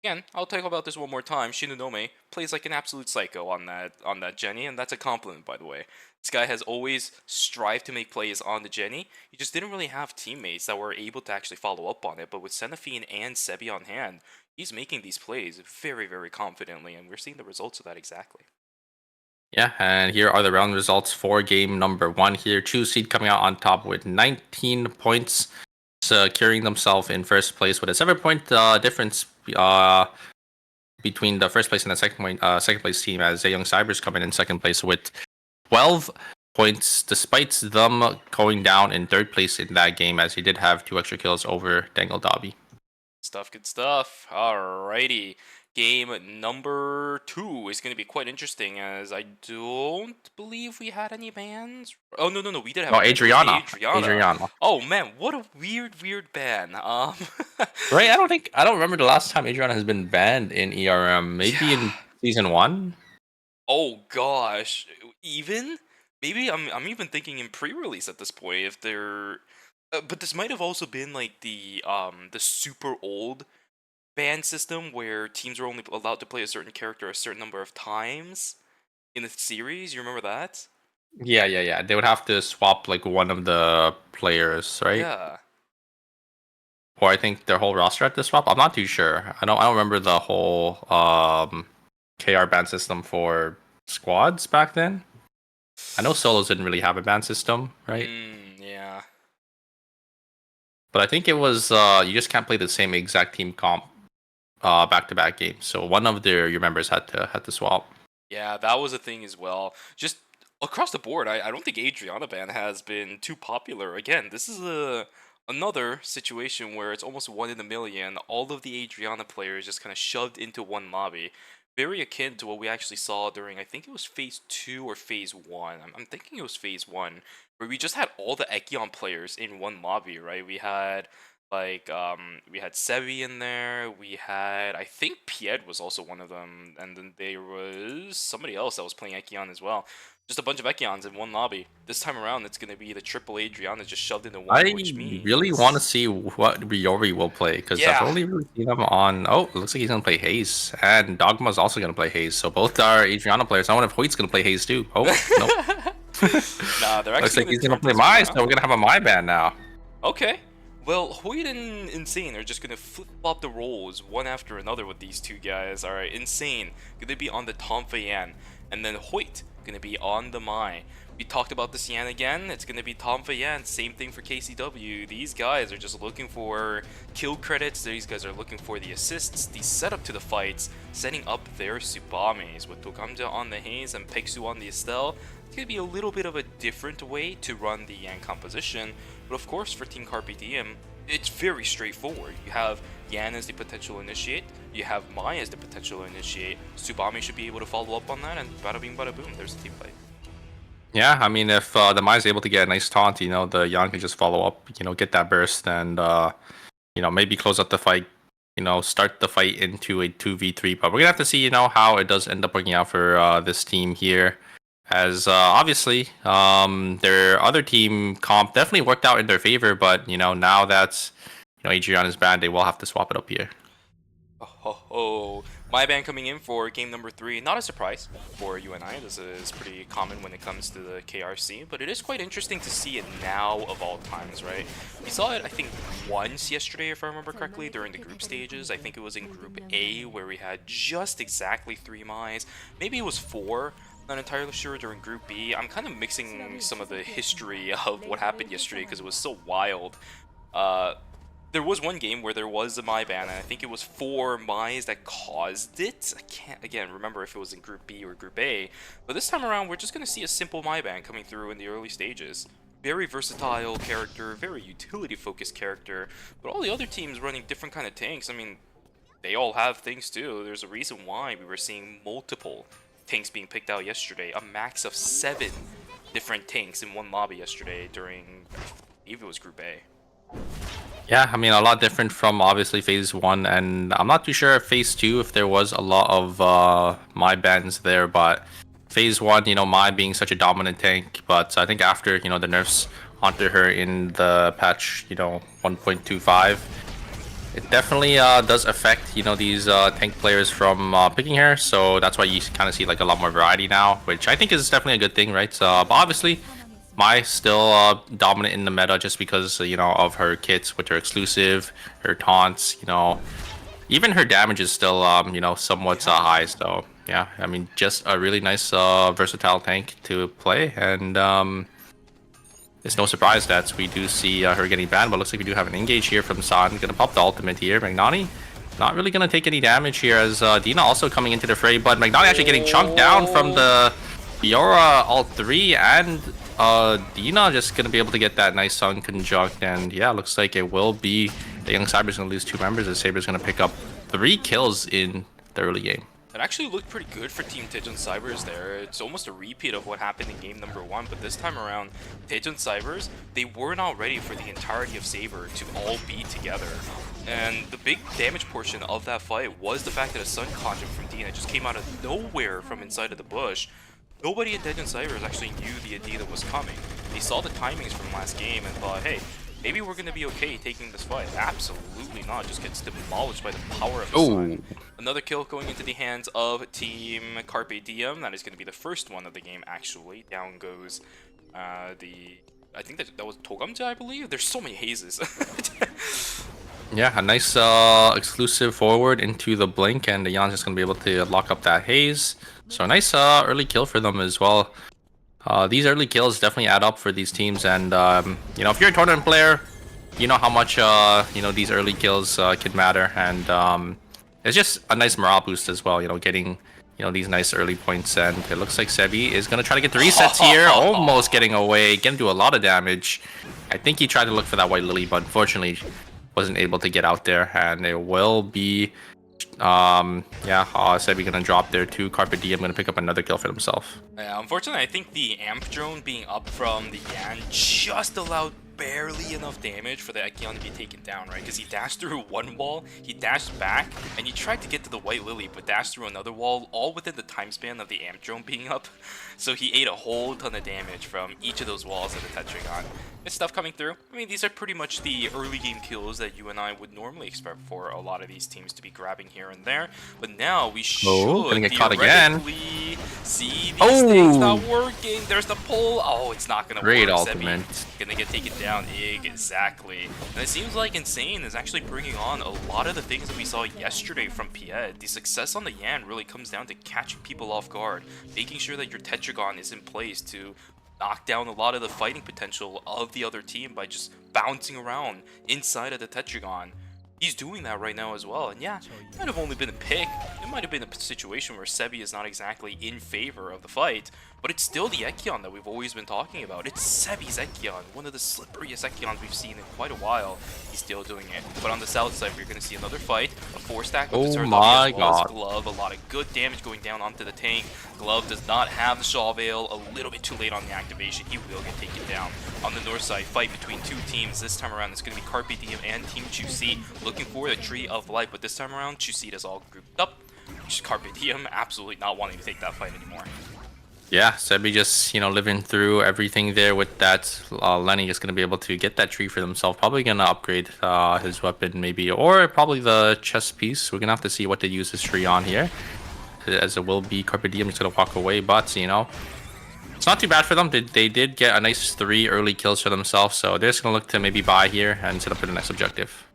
Again, I'll talk about this one more time. Shinonome plays like an absolute psycho on that Jenny, and that's a compliment, by the way. This guy has always strived to make plays on the Jenny. He just didn't really have teammates that were able to actually follow up on it. But with Senafine and Sebi on hand, he's making these plays very, very confidently, and we're seeing the results of that exactly. Yeah, and here are the round results for game number 1 here. Choose Seed coming out on top with 19 points, securing themselves in first place with a 7-point difference between the first place and the second place team, as Young Cybers come in second place with 12 points, despite them going down in third place in that game, as he did have 2 extra kills over Dangle Dobby. Good stuff. Alrighty. Game number 2 is going to be quite interesting, as I don't believe we had any bans. Oh, no, we did have Adriana. Oh, man, what a weird ban. Right, I don't remember the last time Adriana has been banned in ERM. Maybe in Season 1? Oh, gosh. Maybe I'm even thinking in pre-release at this point, if they're... but this might have also been like the super old ban system where teams were only allowed to play a certain character a certain number of times in the series. You remember that? Yeah. They would have to swap like one of the players, right? Yeah. Or I think their whole roster had to swap. I'm not too sure. I don't remember the whole KR ban system for squads back then. I know solos didn't really have a ban system, right? Yeah. But I think it was you just can't play the same exact team comp back-to-back games. So one of your members had to swap. Yeah, that was a thing as well. Just across the board, I don't think Adriana ban has been too popular. Again, this is another situation where it's almost 1 in a million. All of the Adriana players just kind of shoved into one lobby. Very akin to what we actually saw during, I think it was Phase 2 or Phase 1. I'm thinking it was Phase 1, where we just had all the Ekion players in one lobby, right? We had, like, we had Sebi in there, we had, I think Pied was also one of them, and then there was somebody else that was playing Ekion as well. Just a bunch of Ekions in one lobby. This time around, it's going to be the triple Adriana just shoved into one, which means... I really want to see what Riori will play, because I've only really seen him on... Oh, it looks like he's going to play Haze, and Dogma's also going to play Haze, so both are Adriana players. I wonder if Hoyt's going to play Haze too. Oh, no. Nah, they're actually looks like he's going to play Mai, so we're going to have a Mai ban now. Okay. Well, Hoyt and Insane are just going to flip-flop the roles one after another with these two guys. Alright, Insane going to be on the Tom Fayan, and then Hoyt going to be on the Mai. We talked about the Cyan again. It's going to be Tom Fayan. Same thing for KCW. These guys are just looking for kill credits. These guys are looking for the assists, the setup to the fights, setting up their Tsubames with Tokamja on the Haze and Peksu on the Estelle. It's going to be a little bit of a different way to run the Yan composition. But of course, for Team Carpe Diem, it's very straightforward. You have Yan as the potential initiate, you have Mai as the potential initiate. Tsubame should be able to follow up on that, and bada bing bada boom, there's a team fight. Yeah, I mean, if the Mai is able to get a nice taunt, the Yan can just follow up, get that burst, and maybe close up the fight, start the fight into a 2v3. But we're gonna have to see, how it does end up working out for this team here. As obviously, their other team comp definitely worked out in their favor, but now that's Adriana's banned, they will have to swap it up here. My ban coming in for game number 3. Not a surprise for UNI. This is pretty common when it comes to the KRC, but it is quite interesting to see it now of all times, right? We saw it, I think, once yesterday, if I remember correctly, during the group stages. I think it was in Group A, where we had just exactly 3 Mais. Maybe it was 4. Not entirely sure during Group B. I'm kind of mixing some of the history of what happened yesterday because it was so wild. There was one game where there was a Mai ban, and I think it was 4 Mais that caused it. I can't, again, remember if it was in Group B or Group A. But this time around, we're just going to see a simple Mai ban coming through in the early stages. Very versatile character, very utility-focused character. But all the other teams running different kind of tanks, I mean, they all have things too. There's a reason why we were seeing multiple tanks being picked out yesterday. A max of 7 different tanks in one lobby yesterday during, I believe it was Group A. Yeah, I mean, a lot different from obviously Phase 1, and I'm not too sure if Phase 2, if there was a lot of Mai bans there, but Phase 1, Mai being such a dominant tank, but I think after, the nerfs onto her in the patch, 1.25, it definitely does affect, you know, these tank players from picking her. So that's why you kind of see like a lot more variety now, which I think is definitely a good thing, right? But obviously, Mai still dominant in the meta just because, you know, of her kits with her exclusive, her taunts, you know, even her damage is still, you know, somewhat high. So yeah, I mean, just a really nice versatile tank to play, and it's no surprise that we do see her getting banned, but looks like we do have an engage here from San. Gonna pop the ultimate here. Magnani not really gonna take any damage here, as Dina also coming into the fray, but Magnani actually getting chunked down from the Fiora all 3, and Dina just gonna be able to get that nice Sun conjunct, and yeah, looks like it will be the Young Saber's gonna lose 2 members, as Saber's gonna pick up 3 kills in the early game. It actually looked pretty good for Team Taejun Cybers there. It's almost a repeat of what happened in game number 1, but this time around, Taejun Cybers, they were not ready for the entirety of Saber to all be together. And the big damage portion of that fight was the fact that a Sun Conjure from Dina just came out of nowhere from inside of the bush. Nobody in Taejun Cybers actually knew the Adina was coming. They saw the timings from last game and thought, hey, maybe we're going to be okay taking this fight. Absolutely not. Just gets demolished by the power of the Sun. Another kill going into the hands of Team Carpe Diem. That is going to be the first one of the game, actually. Down goes I think that was Togamja, I believe. There's so many hazes. Yeah, a nice exclusive forward into the blink, and the Yan's just going to be able to lock up that haze. So a nice early kill for them as well. These early kills definitely add up for these teams, and you know, if you're a tournament player, you know how much you know, these early kills can matter, and it's just a nice morale boost as well, you know, getting, you know, these nice early points. And it looks like Sebi is gonna try to get the resets here, almost getting away, gonna do a lot of damage. I think he tried to look for that white lily, but unfortunately wasn't able to get out there, and it will be Sebi gonna drop there too. Carpe Diem gonna pick up another kill for himself. Yeah, unfortunately, I think the amp drone being up from the Yan just allowed barely enough damage for the Ekion to be taken down, right? Because he dashed through one wall, he dashed back, and he tried to get to the White Lily, but dashed through another wall, all within the time span of the amp drone being up. So he ate a whole ton of damage from each of those walls of the Tetragon. This stuff coming through. I mean, these are pretty much the early game kills that you and I would normally expect for a lot of these teams to be grabbing here and there. But now we should gonna get caught again. See these things not working. There's the pull. Oh, it's not gonna Great work. ultimate. Sebi gonna get taken down. Exactly. And it seems like Insane is actually bringing on a lot of the things that we saw yesterday from Piet. The success on the Yan really comes down to catching people off guard, making sure that your Tetragon is in place to knock down a lot of the fighting potential of the other team by just bouncing around inside of the Tetragon. He's doing that right now as well, and yeah, it might have only been a pick. It might have been a situation where Sebi is not exactly in favor of the fight, but it's still the Ekion that we've always been talking about. It's Sebi's Ekion, one of the slipperiest Ekions we've seen in quite a while. He's still doing it. But on the south side, we're going to see another fight. A 4-stack with the my as well as God. Glove. A lot of good damage going down onto the tank. Glove does not have the Shaw Veil. A little bit too late on the activation. He will get taken down. On the north side, fight between two teams. This time around, it's going to be Carpe Diem and Team Chusi looking for the Tree of Life. But this time around, Chusi is all grouped up. Carpe Diem absolutely not wanting to take that fight anymore. Yeah, Sebi just, you know, living through everything there with that. Lenny is going to be able to get that tree for himself. Probably going to upgrade his weapon maybe, or probably the chest piece. We're going to have to see what they use this tree on here, as it will be Carpe Diem just going to walk away. But, you know, it's not too bad for them. They did get a nice 3 early kills for themselves, so they're just going to look to maybe buy here and set up for the next objective.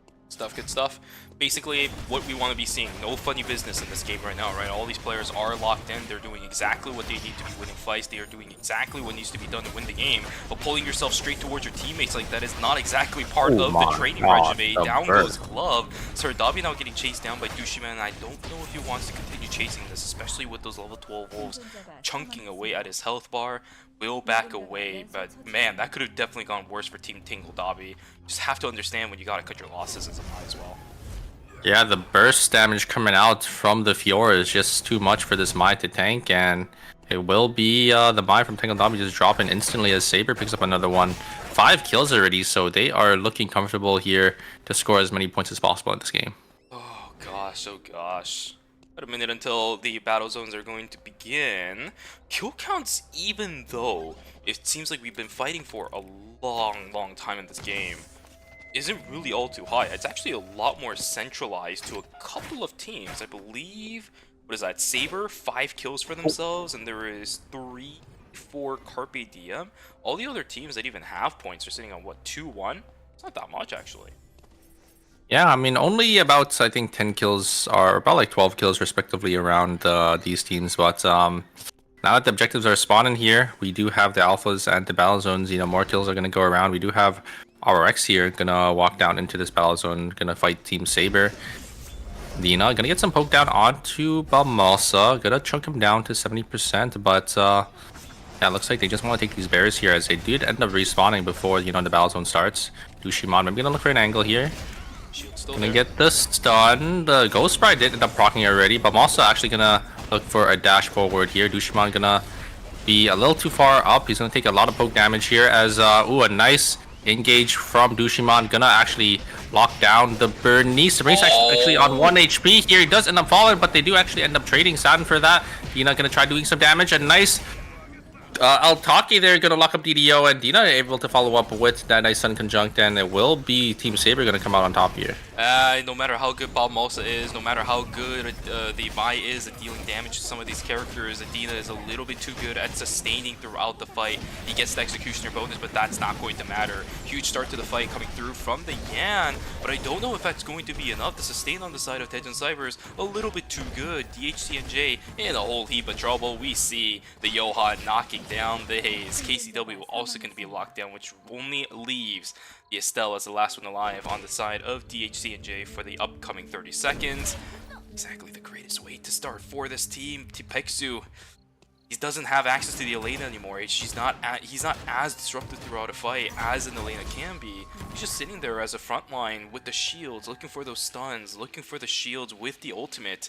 Good stuff. Basically, what we want to be seeing. No funny business in this game right now, right? All these players are locked in. They're doing exactly what they need to be winning fights. They are doing exactly what needs to be done to win the game. But pulling yourself straight towards your teammates like that is not exactly part of the training regimen. Down goes Glove. Sirdabi now getting chased down by Dushima, and I don't know if he wants to continue chasing this, especially with those level 12 wolves chunking away at his health bar. Will back away, but man, that could have definitely gone worse for Team Tingle Dobby. Just have to understand when you gotta cut your losses as a Mai as well. Yeah, the burst damage coming out from the Fiora is just too much for this Mai to tank, and it will be the Mai from Tingle Dobby just dropping instantly as Saber picks up another one. 5 kills already, so they are looking comfortable here to score as many points as possible in this game. Oh gosh, oh gosh. About a minute until the battle zones are going to begin. Kill counts, even though it seems like we've been fighting for a long time in this game, isn't really all too high. It's actually a lot more centralized to a couple of teams. I believe, what is that, Saber, 5 kills for themselves, and there is 3 for Carpe Diem. All the other teams that even have points are sitting on, what, 2-1? It's not that much, actually. Yeah, I mean, only about, I think, 10 kills or about like 12 kills respectively around these teams. But now that the objectives are spawning here, we do have the alphas and the battle zones. You know, more kills are going to go around. We do have our X here going to walk down into this battle zone, going to fight Team Saber. Dina going to get some poke down onto Balmosa. Going to chunk him down to 70%. But yeah, it looks like they just want to take these bears here, as they did end up respawning before, you know, the battle zone starts. Dushimon, I'm going to look for an angle here. Shield's still Gonna there. get the stun. The Ghost Sprite did end up proccing already, but I'm also actually gonna look for a dash forward here. Dushimon gonna be a little too far up. He's gonna take a lot of poke damage here as, ooh, a nice engage from Dushimon. Gonna actually lock down the Bernice. The Bernice actually on 1 HP here. He does end up falling, but they do actually end up trading Saturn for that. Dina gonna try doing some damage. A nice Altaki there gonna lock up DDO, and Dina able to follow up with that nice Sun Conjunct, and it will be Team Saber gonna come out on top here. No matter how good Balmosa is, no matter how good the Mai is at dealing damage to some of these characters, Adina is a little bit too good at sustaining throughout the fight. He gets the Executioner bonus, but that's not going to matter. Huge start to the fight coming through from the Yan, but I don't know if that's going to be enough. The sustain on the side of Tejan Cyber is a little bit too good. DHCNJ in a whole heap of trouble. We see the Johan knocking down the Haze. KCW also going to be locked down, which only leaves the Estelle as the last one alive on the side of DHCNJ for the upcoming 30 seconds. Exactly the greatest way to start for this team. Tipexu, he doesn't have access to the Elena anymore. He's not as disruptive throughout a fight as an Elena can be. He's just sitting there as a front line with the shields, looking for those stuns, looking for the shields with the ultimate.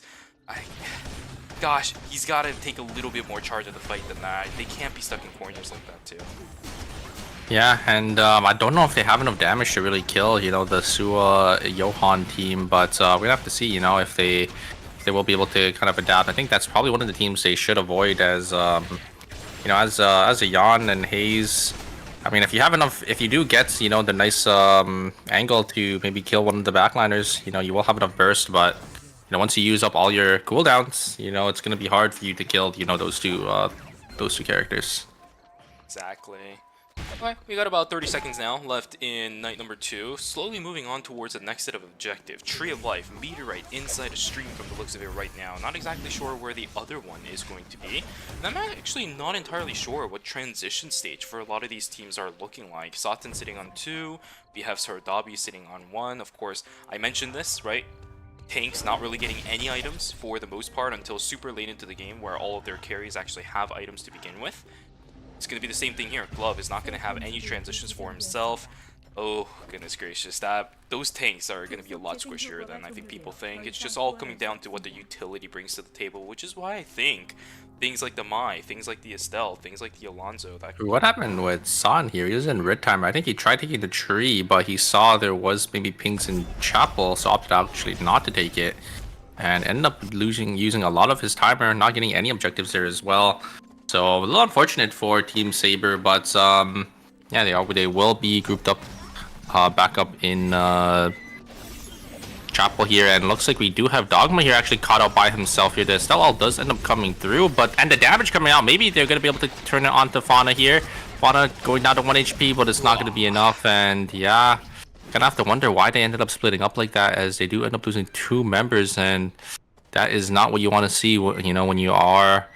Gosh, he's got to take a little bit more charge of the fight than that. They can't be stuck in corners like that too. Yeah, and I don't know if they have enough damage to really kill, you know, the Sua Johan team, but we'll have to see, you know, if they will be able to kind of adapt. I think that's probably one of the teams they should avoid, as you know, as a Yan and Haze. I mean, if you have enough, if you do get, you know, the nice angle to maybe kill one of the backliners, you know, you will have enough burst, but you know, once you use up all your cooldowns, you know, it's gonna be hard for you to kill, you know, those two characters. Exactly. Okay, we got about 30 seconds now left in night number 2. Slowly moving on towards the next set of objective. Tree of Life, Meteorite, inside a stream from the looks of it right now. Not exactly sure where the other one is going to be. And I'm actually not entirely sure what transition stage for a lot of these teams are looking like. Satan sitting on 2, we have Sardabi sitting on 1. Of course, I mentioned this, right? Tanks not really getting any items for the most part until super late into the game, where all of their carries actually have items to begin with. It's going to be the same thing here. Glove is not going to have any transitions for himself. Oh, goodness gracious. Those tanks are going to be a lot squishier than I think people think. It's just all coming down to what the utility brings to the table, which is why I think things like the Mai, things like the Estelle, things like the Alonzo... What happened with San here? He was in red timer. I think he tried taking the tree, but he saw there was maybe pings in Chapel, so opted actually not to take it. And ended up using a lot of his timer, not getting any objectives there as well. So a little unfortunate for Team Saber, but yeah, they will be grouped up, back up in Chapel here, and looks like we do have Dogma here actually caught out by himself here. The Estelle does end up coming through, and the damage coming out, maybe they're gonna be able to turn it on to Fauna here. Fauna going down to 1 HP, but it's not gonna be enough, and yeah, gonna have to wonder why they ended up splitting up like that, as they do end up losing 2 members, and that is not what you want to see, you know, when you are,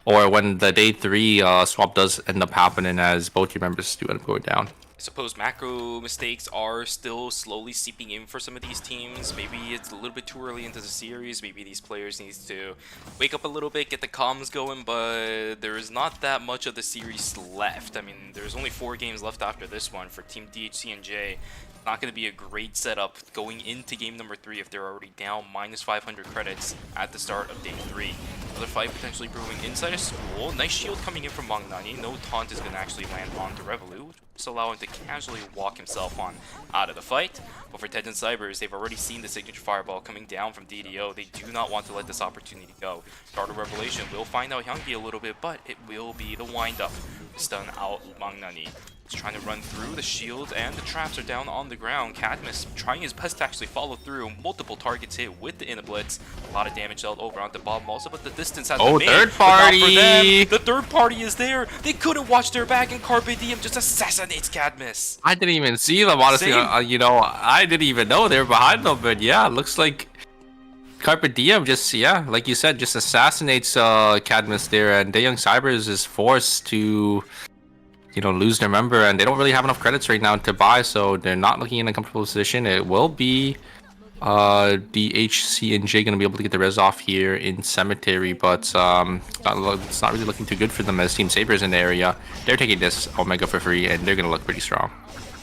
or when the day 3 swap does end up happening, as both your members do end up going down. I suppose macro mistakes are still slowly seeping in for some of these teams. Maybe it's a little bit too early into the series. Maybe these players need to wake up a little bit, get the comms going, but there is not that much of the series left. I mean, there's only 4 games left after this one for Team DHCNJ. Not going to be a great setup going into game number 3 if they're already down minus 500 credits at the start of day 3. Another fight potentially brewing inside a school. Nice shield coming in from Magnani. No taunt is going to actually land onto Revolut, just allow him to casually walk himself on out of the fight. But for Tejan Cybers, they've already seen the signature fireball coming down from DDO. They do not want to let this opportunity go. Start of Revelation will find out Hyungi a little bit, but it will be the wind up stun out Magnani. He's trying to run through the shields, and the traps are down on the ground. Cadmus trying his best to actually follow through. Multiple targets hit with the Inablitz. A lot of damage dealt over onto Bob also, but the distance has been made. third But not for party! them. The third party is there. They couldn't watch their back, and Carpe Diem just assassinates Cadmus. I didn't even see them, honestly. Same. You know, I didn't even know they were behind them, but yeah, looks like Carpe Diem just, yeah, like you said, just assassinates Cadmus there, and Young Cybers is forced to, you know, lose their member, and they don't really have enough credits right now to buy, so they're not looking in a comfortable position. It will be DHC and J gonna be able to get the res off here in Cemetery, but it's not really looking too good for them as Team Saber's in the area. They're taking this Omega for free, and they're gonna look pretty strong.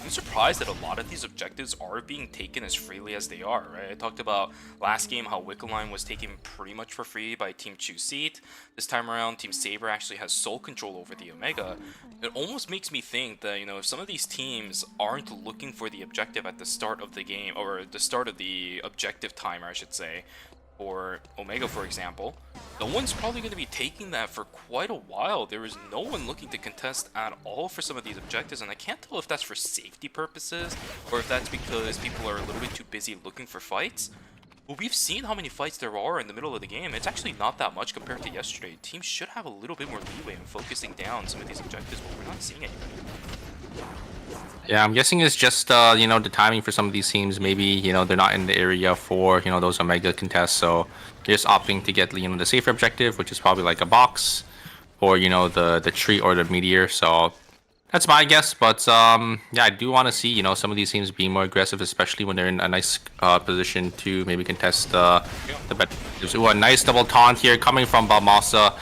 I'm surprised that a lot of these objectives are being taken as freely as they are, right? I talked about last game how Wickeline was taken pretty much for free by Team Chuseat. This time around, Team Saber actually has sole control over the Omega. It almost makes me think that, you know, if some of these teams aren't looking for the objective at the start of the game, or the start of the objective timer, I should say, for Omega, for example, no one's probably going to be taking that for quite a while. There is no one looking to contest at all for some of these objectives, and I can't tell if that's for safety purposes or if that's because people are a little bit too busy looking for fights. But we've seen how many fights there are in the middle of the game. It's actually not that much compared to yesterday. Teams should have a little bit more leeway in focusing down some of these objectives, but we're not seeing anything. Yeah, I'm guessing it's just, you know, the timing for some of these teams. Maybe, you know, they're not in the area for, you know, those Omega contests. So they're just opting to get, you know, the safer objective, which is probably like a box or, you know, the tree or the meteor. So that's my guess. But, yeah, I do want to see, you know, some of these teams being more aggressive, especially when they're in a nice position to maybe contest the bet. Ooh, a nice double taunt here coming from Balmasa.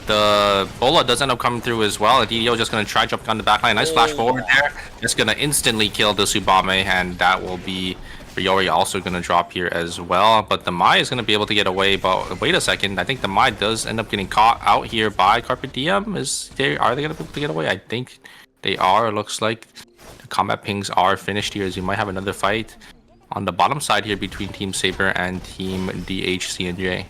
The Bola does end up coming through as well. DDO just going to try jump on the backline. Nice flash forward there. Just going to instantly kill the Subame, and that will be Ryori also going to drop here as well. But the Mai is going to be able to get away. But wait a second. I think the Mai does end up getting caught out here by Carpe Diem. Are they going to be able to get away? I think they are. It looks like the combat pings are finished here, as you might have another fight on the bottom side here between Team Saber and Team DHC and J.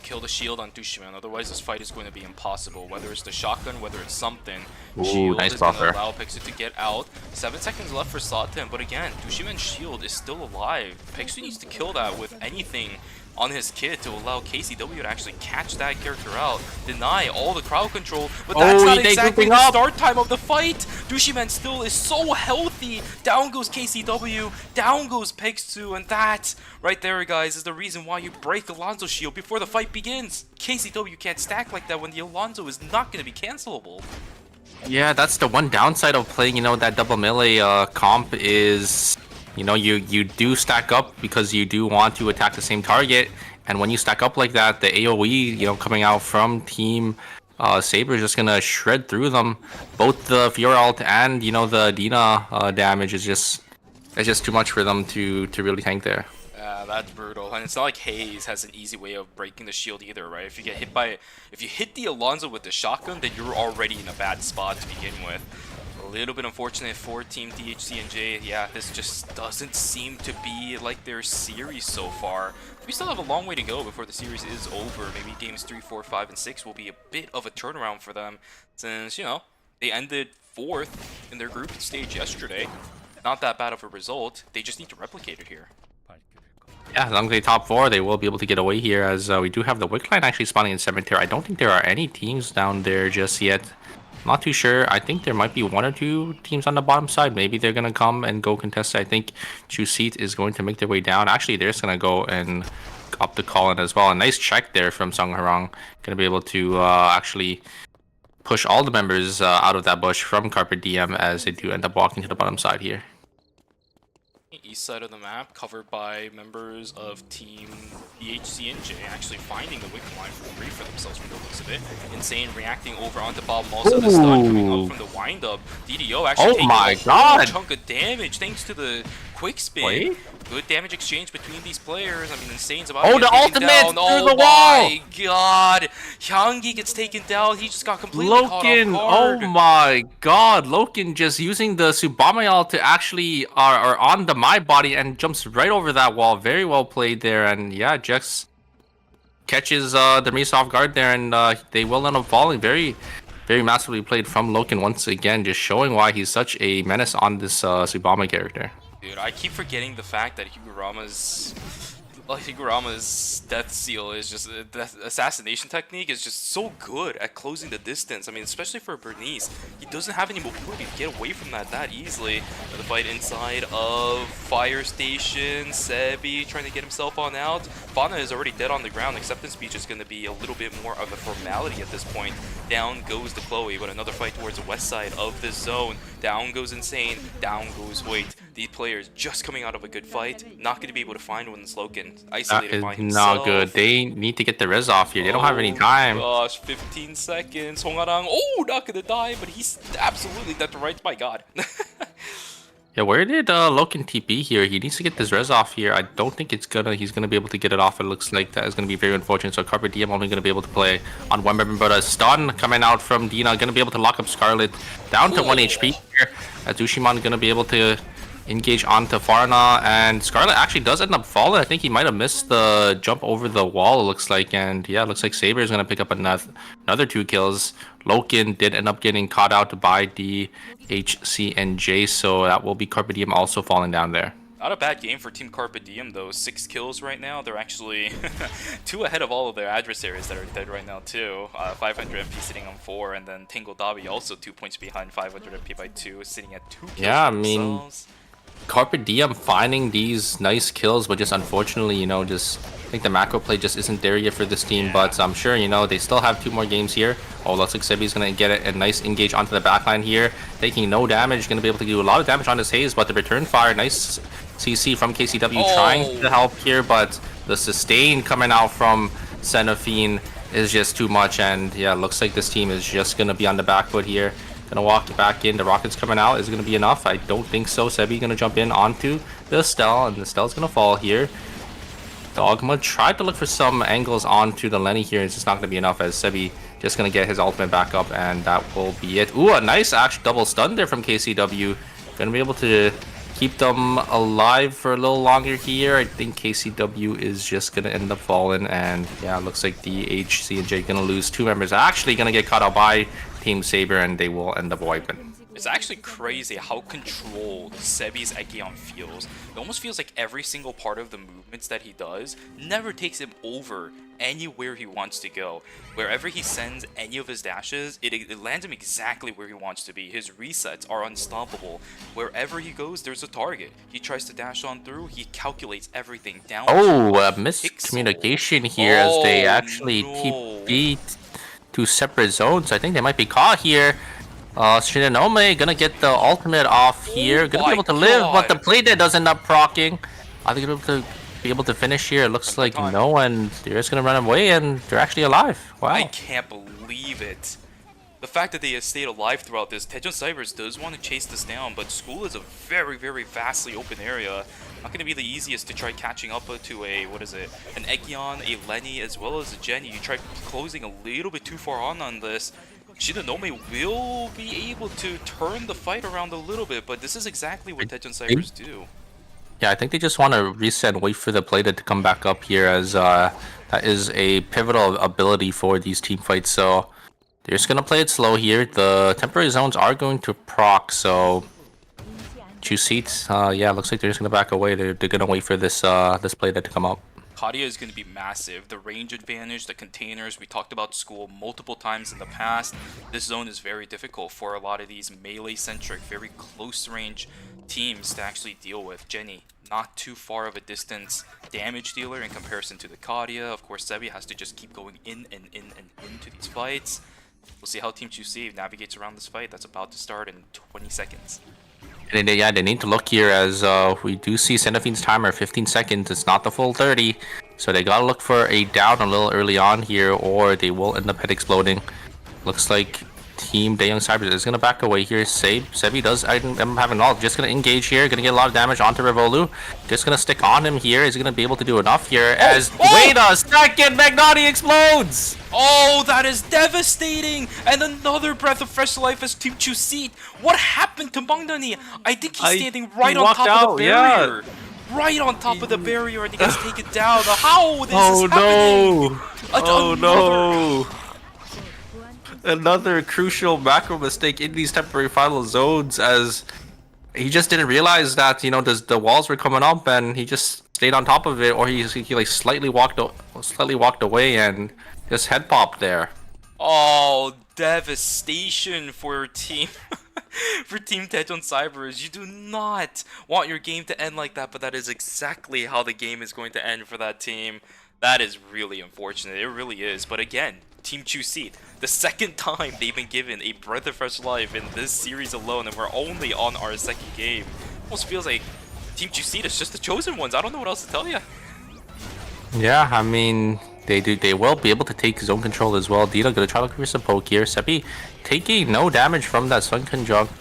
Kill the shield on Dushiman, otherwise this fight is going to be impossible. Whether it's the shotgun, whether it's something. Ooh, shield nice is going buffer. to allow Pixu to get out. 7 seconds left for Saten, but again, Dushiman's shield is still alive. Pixu needs to kill that with anything on his kit to allow KCW to actually catch that character out, deny all the crowd control, but that's not exactly the start time of the fight. Dushiman still is so healthy. Down goes KCW, down goes Pixu, and that right there, guys, is the reason why you break Alonso's shield before the fight begins. KCW can't stack like that when the Alonso is not going to be cancelable. Yeah, that's the one downside of playing, you know, that double melee comp is, you know, you do stack up because you do want to attack the same target, and when you stack up like that, the AoE, you know, coming out from Team Saber is just gonna shred through them. Both the Fiora ult and, you know, the Dina damage is just too much for them to really tank there. That's brutal, and it's not like Hayes has an easy way of breaking the shield either, right? If you hit the Alonso with the shotgun, then you're already in a bad spot to begin with. A little bit unfortunate for Team DHC and J. Yeah, this just doesn't seem to be like their series so far. We still have a long way to go before the series is over. Maybe games 3, 4, 5, and 6 will be a bit of a turnaround for them, since, you know, they ended 4th in their group stage yesterday. Not that bad of a result. They just need to replicate it here. Yeah, as long as they top 4, they will be able to get away here, as we do have the Wickline actually spawning in Cemetery. I don't think there are any teams down there just yet. Not too sure. I think there might be 1 or 2 teams on the bottom side. Maybe they're going to come and go contest. I think Chuseat is going to make their way down. Actually, they're just going to go and up the call in as well. A nice check there from Sung Harang. Going to be able to actually push all the members out of that bush from Carpe Diem as they do end up walking to the bottom side here. East side of the map, covered by members of Team BHC and J, actually finding the wick line for free for themselves from the looks of it. Insane reacting over onto Bob Malsa, the stun coming up from the wind-up. DDO actually taking a whole chunk of damage thanks to the quick spin. Wait. Good damage exchange between these players. I mean, Insane's about to get the taken ultimate down. through the wall! My god! Hyungi gets taken down. He just got completely caught Loken, off guard. oh my god, Loken just using the Subame to actually are on the My Body and jumps right over that wall. Very well played there, and yeah, Jex catches the Misa off guard there, and they will end up falling. Very very massively played from Loken once again, just showing why he's such a menace on this Subama character. Dude, I keep forgetting the fact that Higurama's death seal is just death assassination technique is just so good at closing the distance. I mean, especially for Bernice, he doesn't have any mobility to get away from that easily. The fight inside of Fire Station, Sebi trying to get himself on out. Fauna is already dead on the ground. Acceptance speech is going to be a little bit more of a formality at this point. Down goes the Chloe, but another fight towards the west side of this zone. Down goes Insane, down goes Hoyt. These players just coming out of a good fight, not going to be able to find one Sloken. Isolated by That is himself. not good. They need to get the res off here. They don't have any time. Gosh, 15 seconds. Hongarang, oh, not going to die, but he's absolutely dead to rights. My God. Yeah, where did Loken TP here? He needs to get this res off here. I don't think he's gonna be able to get it off. It looks like that is gonna be very unfortunate. So Carpe Diem only gonna be able to play on one member, but a stun coming out from Dina, gonna be able to lock up Scarlet down to 1 HP here. As Ushiman gonna be able to engage onto Farna, and Scarlet actually does end up falling. I think he might have missed the jump over the wall, it looks like, and yeah, it looks like Saber is gonna pick up another 2 kills. Loken did end up getting caught out by the HCNJ, so that will be Carpe Diem also falling down there. Not a bad game for Team Carpe Diem, though. 6 kills right now. They're actually 2 ahead of all of their adversaries that are dead right now, too. 500 MP sitting on 4, and then Tingle Dabi also 2 points behind 500 MP by 2, sitting at 2 kills. Yeah, I mean, Carpe Diem finding these nice kills, but just unfortunately, you know, just I think the macro play just isn't there yet for this team. Yeah. But I'm sure, you know, they still have 2 more games here. Oh, looks like Sebi's gonna get a nice engage onto the backline here, taking no damage, gonna be able to do a lot of damage on this Haze, but the return fire, nice CC from KCW trying to help here, but the sustain coming out from Xenophine is just too much, and yeah, looks like this team is just gonna be on the back foot here. Gonna walk back in. The rockets coming out is gonna be enough. I don't think so. Sebi gonna jump in onto the Stell, and the Stell's gonna fall here. Dogma tried to look for some angles onto the Lenny here. It's just not gonna be enough, as Sebi just gonna get his ultimate back up, and that will be it. Ooh, a nice actual double stun there from KCW. Gonna be able to keep them alive for a little longer here. I think KCW is just gonna end up falling, and yeah, it looks like the HCNJ gonna lose 2 members. Actually gonna get caught out by Team Saber, and they will end up wiping. It's actually crazy how controlled Sebi's Egeon feels. It almost feels like every single part of the movements that he does never takes him over anywhere he wants to go. Wherever he sends any of his dashes, it lands him exactly where he wants to be. His resets are unstoppable. Wherever he goes, there's a target. He tries to dash on through, he calculates everything down. Oh, miscommunication here, as they actually TP 2 separate zones. I think they might be caught here. Shinonome gonna get the ultimate off here. Gonna be able to live, but the play dead does end up proccing. Are they gonna be able to finish here? It looks like no, and they're just gonna run away, and they're actually alive. Wow. I can't believe it. The fact that they have stayed alive throughout this. Tejon Cybers does want to chase this down, but school is a very, very vastly open area. Not going to be the easiest to try catching up to a, what is it, an Egeon, a Lenny, as well as a Jenny. You try closing a little bit too far on this. Shinonome will be able to turn the fight around a little bit, but this is exactly what Tejon Cybers do. Yeah, I think they just want to reset and wait for the play to come back up here, as that is a pivotal ability for these team fights. So they're just gonna play it slow here. The temporary zones are going to proc, so choose seats. Yeah, looks like they're just gonna back away. They're gonna wait for this this play to come up. Kadia is going to be massive. The range advantage, the containers, we talked about school multiple times in the past. This zone is very difficult for a lot of these melee-centric, very close-range teams to actually deal with. Jenny, not too far of a distance damage dealer in comparison to the Kadia. Of course, Sebi has to just keep going in and into these fights. We'll see how Team 2C navigates around this fight that's about to start in 20 seconds. And yeah, they need to look here, as we do see Xenophine's timer 15 seconds. It's not the full 30, so they gotta look for a down a little early on here, or they will end up head exploding. Looks like Team Daeyoung Cybers is gonna back away here. Sebi does having all. Just gonna engage here, gonna get a lot of damage onto Revolu. Just gonna stick on him here. He's gonna be able to do enough here. Wait a second, Magnotti explodes! Oh, that is devastating! And another breath of fresh life as Team Chuseat. What happened to Bangdani? I think he's standing right on top of the barrier. Yeah. Right on top of the barrier, and he gets taken down. How this is happening? Oh no! another crucial macro mistake in these temporary final zones, as he just didn't realize that the walls were coming up, and he just stayed on top of it, or he like slightly walked away and just head popped there. Oh, devastation for team for Team Tej on Cybers. You do not want your game to end like that, but that is exactly how the game is going to end for that team. That is really unfortunate. It really is. But again, Team Chuseed, the second time they've been given a breath of fresh life in this series alone, and we're only on our second game. Almost feels like Team Chuseed is just the chosen ones. I don't know what else to tell you. Yeah, I mean, they will be able to take zone control as well. Dina gonna try to look for some poke here. Seppi taking no damage from that Sun Conjunct,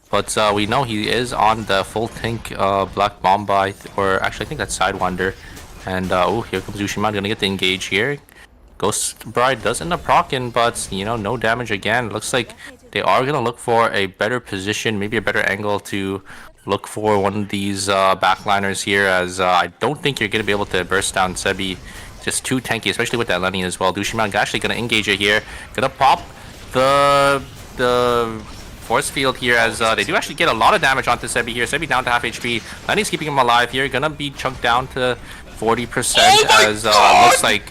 but we know he is on the full tank Black Mamba, or actually I think that's Sidewinder. And oh, here comes Ushima, gonna get the engage here. Ghost Bride does end up proccing, but no damage again. Looks like they are gonna look for a better position, maybe a better angle to look for one of these backliners here, as I don't think you're gonna be able to burst down Sebi. Just too tanky, especially with that Lenny as well. Dushiman actually gonna engage it here. Gonna pop the force field here, as they do actually get a lot of damage onto Sebi here. Sebi down to half HP. Lenny's keeping him alive here. Gonna be chunked down to 40%, as looks like.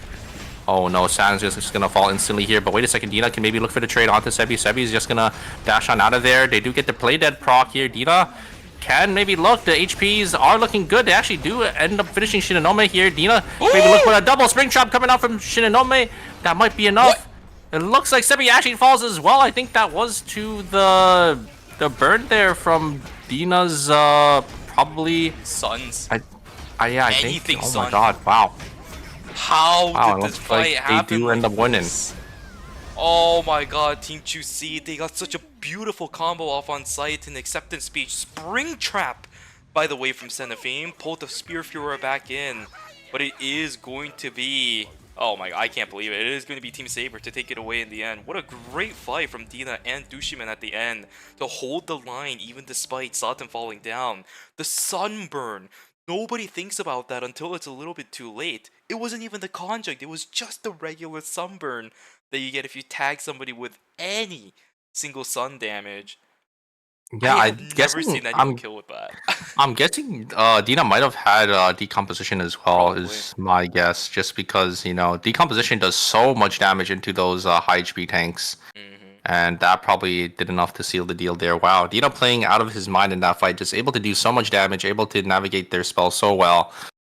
Oh no, San's just gonna fall instantly here. But wait a second, Dina can maybe look for the trade onto Sebi. Sebi's just gonna dash on out of there. They do get the play dead proc here. Dina can maybe look. The HPs are looking good. They actually do end up finishing Shinonome here. Dina maybe look for a double spring trap coming out from Shinonome. That might be enough. What? It looks like Sebi actually falls as well. I think that was to the burn there from Dina's probably Suns. Yeah, I think. Oh my god! Wow. How did this fight happen? They do end up winning. Oh my god, Team Chuseed, they got such a beautiful combo off on site and acceptance speech. Spring trap, by the way, from Senafame. Pulled the Spear Furor back in. But it is going to be... Oh my god, I can't believe it. It is going to be Team Saber to take it away in the end. What a great fight from Dina and Dushiman at the end to hold the line even despite Satan falling down. The sunburn. Nobody thinks about that until it's a little bit too late. It wasn't even the conjunct, it was just the regular sunburn that you get if you tag somebody with any single sun damage. Yeah, I've never seen anyone kill with that. I'm guessing Dina might have had decomposition as well. Probably. Is my guess, just because decomposition does so much damage into those high HP tanks. And that probably did enough to seal the deal there. Wow, Dina playing out of his mind in that fight, just able to do so much damage, able to navigate their spell so well.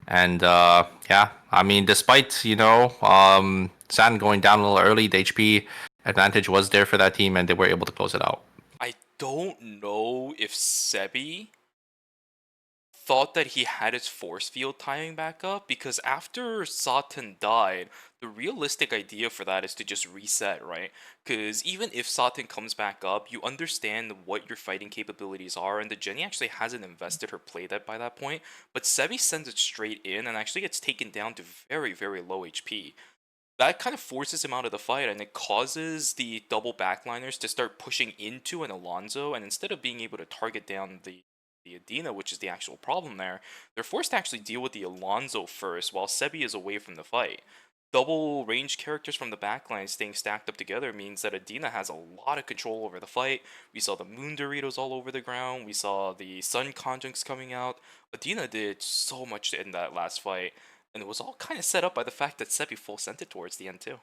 And yeah, I mean, despite San going down a little early, the HP advantage was there for that team, and they were able to close it out. I don't know if Sebi thought that he had his force field timing back up, because after Satan died, the realistic idea for that is to just reset, right? Because even if Satan comes back up, you understand what your fighting capabilities are, and the Jenny actually hasn't invested her playdead by that point, but Sebi sends it straight in and actually gets taken down to very, very low HP. That kind of forces him out of the fight, and it causes the double backliners to start pushing into an Alonzo, and instead of being able to target down the Adina, which is the actual problem there, they're forced to actually deal with the Alonzo first while Sebi is away from the fight. Double range characters from the backline staying stacked up together means that Adina has a lot of control over the fight. We saw the Moon Doritos all over the ground. We saw the Sun Conjuncts coming out. Adina did so much in that last fight, and it was all kind of set up by the fact that Sebi full sent it towards the end too.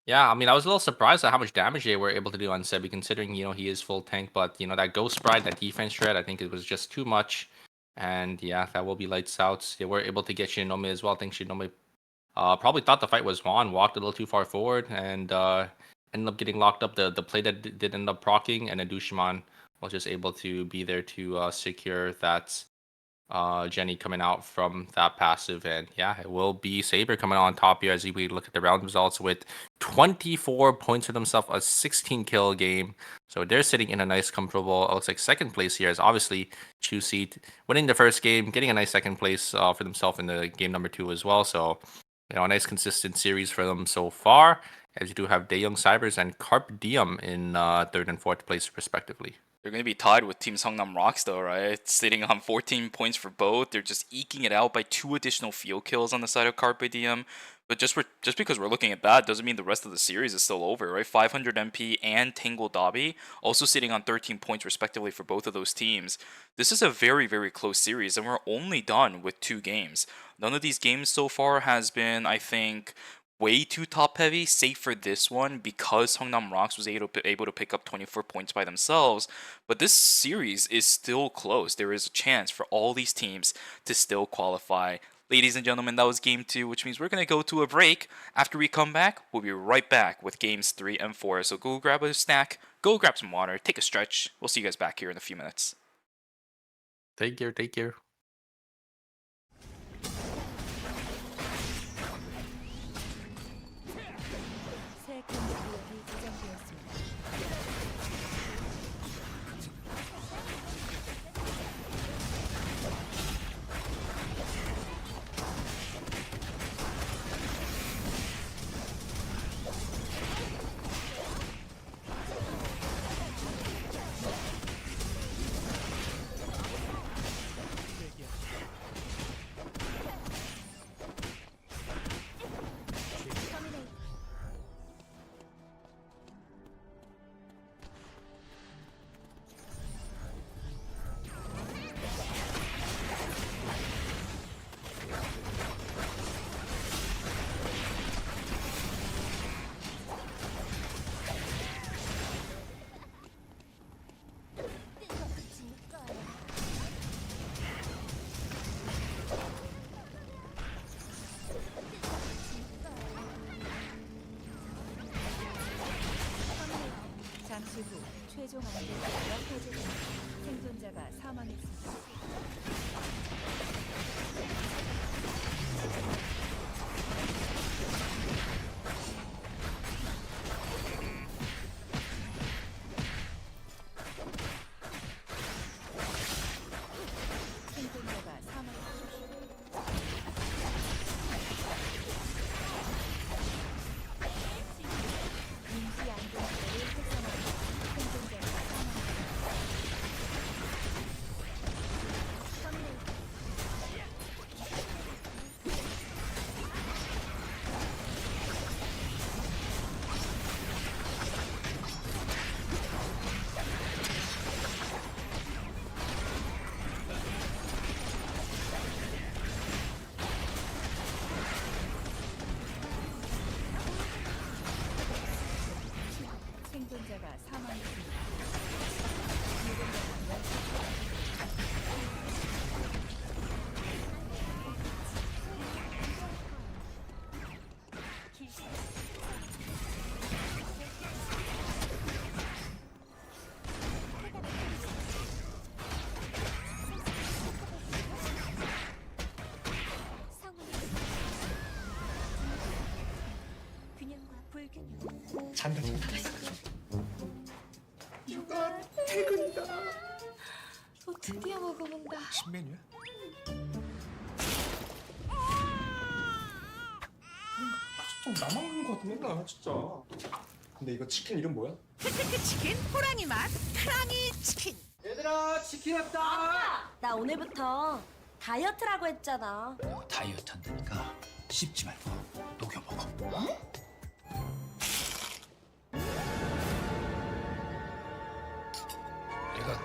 Yeah, I mean, I was a little surprised at how much damage they were able to do on Sebi, considering, he is full tank. But, that Ghost Sprite, that defense shred, I think it was just too much. And, yeah, that will be lights out. They were able to get Shinonome as well. I think Shinonome probably thought the fight was won, walked a little too far forward, and ended up getting locked up. The play that did end up proccing, and then Dushiman was just able to be there to secure that Jenny coming out from that passive. And yeah, it will be Saber coming on top here as we look at the round results with 24 points for themselves, a 16 kill game. So they're sitting in a nice comfortable, it looks like second place here, as obviously Chuseed winning the first game, getting a nice second place for themselves in the game number 2 as well. So a nice consistent series for them so far, as you do have Daeyoung Cybers and Carpe Diem in 3rd and 4th place respectively. They're going to be tied with Team Seongnam Rocks though, right? Sitting on 14 points for both. They're just eking it out by 2 additional field kills on the side of Carpe Diem. But just because we're looking at that doesn't mean the rest of the series is still over, right? 500 MP and Tingle Dobby also sitting on 13 points respectively for both of those teams. This is a very, very close series, and we're only done with 2 games. None of these games so far has been, I think, way too top heavy, save for this one because Seongnam Rocks was able to pick up 24 points by themselves. But this series is still close. There is a chance for all these teams to still qualify. Ladies and gentlemen, that was game 2, which means we're going to go to a break. After we come back, we'll be right back with games 3 and 4. So go grab a snack, go grab some water, take a stretch. We'll see you guys back here in a few minutes. Take care, take care. 새 경기구역이 지정되었습니다. 잠시 후 최종 안개가 펼쳐집니다. 생존자가 사망했습니다. 생존자가 사망했습니다. 인지 안전지대를 특성합니다. 생존자가 사망했습니다. 생존자가 사망했습니다. 균형과 불균형. 잔다. 휴가 퇴근이다. 드디어 먹어본다. 신메뉴야? 좀 나만 먹는 거 같아 맨날 진짜. 근데 이거 치킨 이름 뭐야? 크크크 치킨 호랑이 맛 크랑이 치킨. 얘들아 치킨 왔다. 나 오늘부터 다이어트라고 했잖아. 다이어트 한다니까 씹지 말고 녹여 먹어. 내가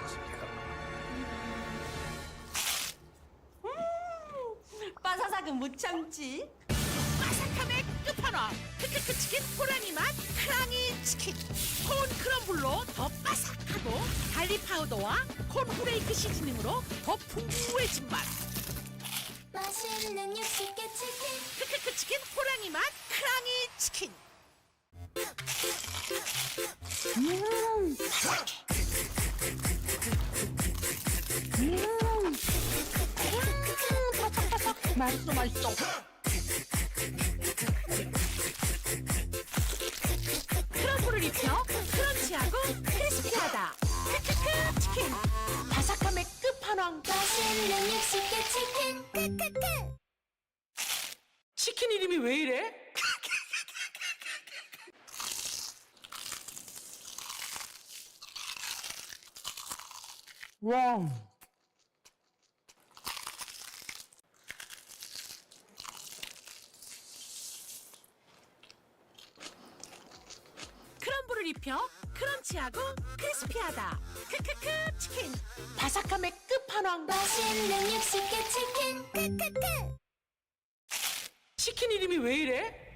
빠사삭은 못 참지. 바삭함의 끝판왕 크크크 치킨 호랑이 맛 크랑이 치킨. 콘 크럼블로 더 바삭하고 달리 파우더와 콘 후레이크 시즈닝으로 더 풍부해진 맛. 맛있는 육식계 치킨. 크크크 치킨 호랑이 맛 크랑이 치킨. 맛있어 맛있어. 크럼블을 입혀 크런치하고 크리스피하다. 크크크 치킨. 바삭함의 끝판왕. 맛있는 육식계 치킨. 크크크. 치킨 이름이 왜 이래? 크럼블을 입혀 크런치하고 크리스피하다. 크크크 치킨. 바삭함의 끝판왕. 맛있는 육식계 치킨 크크크. 치킨 이름이 왜 이래?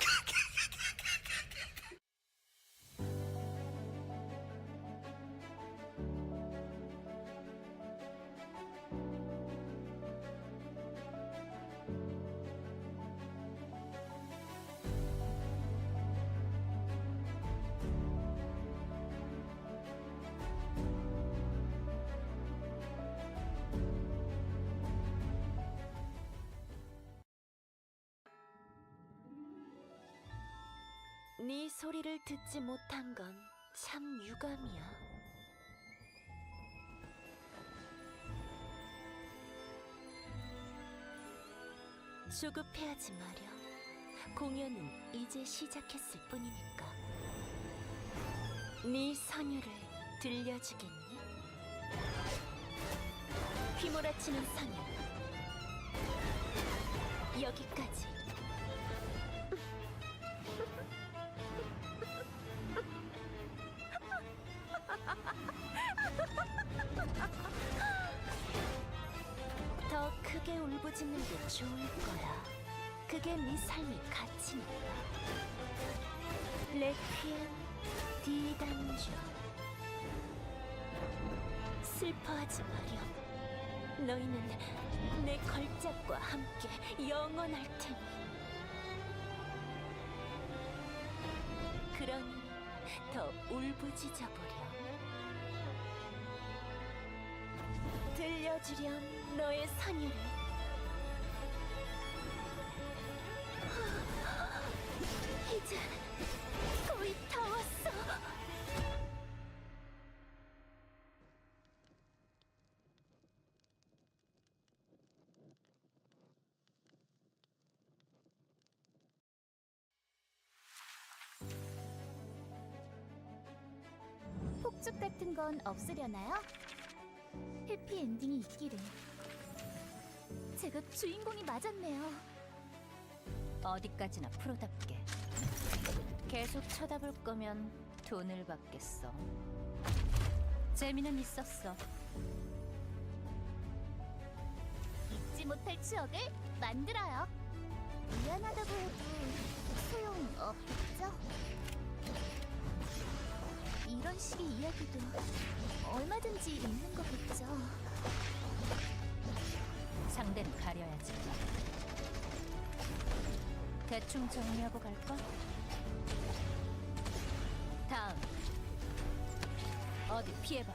네 소리를 듣지 못한 건 참 유감이야. 조급해하지 마렴. 공연은 이제 시작했을 뿐이니까. 네 선율을 들려주겠니? 휘몰아치는 선율. 여기까지. 더 크게 울부짖는 게 좋을 거야. 그게 네 삶의 가치니까. 레퀴엠 디단주. 슬퍼하지 마렴. 너희는 내 걸작과 함께 영원할 테니. 그러니 더 울부짖어 보렴. 들려주렴 너의 선율을. 이제 거의 다 왔어. 폭죽 같은 건 없으려나요? 해피엔딩이 있기를. 제가 주인공이 맞았네요. 어디까지나 프로답게. 계속 쳐다볼 거면 돈을 받겠어. 재미는 있었어. 잊지 못할 추억을 만들어요. 미안하다고 해도 소용없겠죠? 이런 식의 이야기도 얼마든지 있는 거겠죠. 상대는 가려야지. 대충 정리하고 갈까? 다음. 어디 피해봐.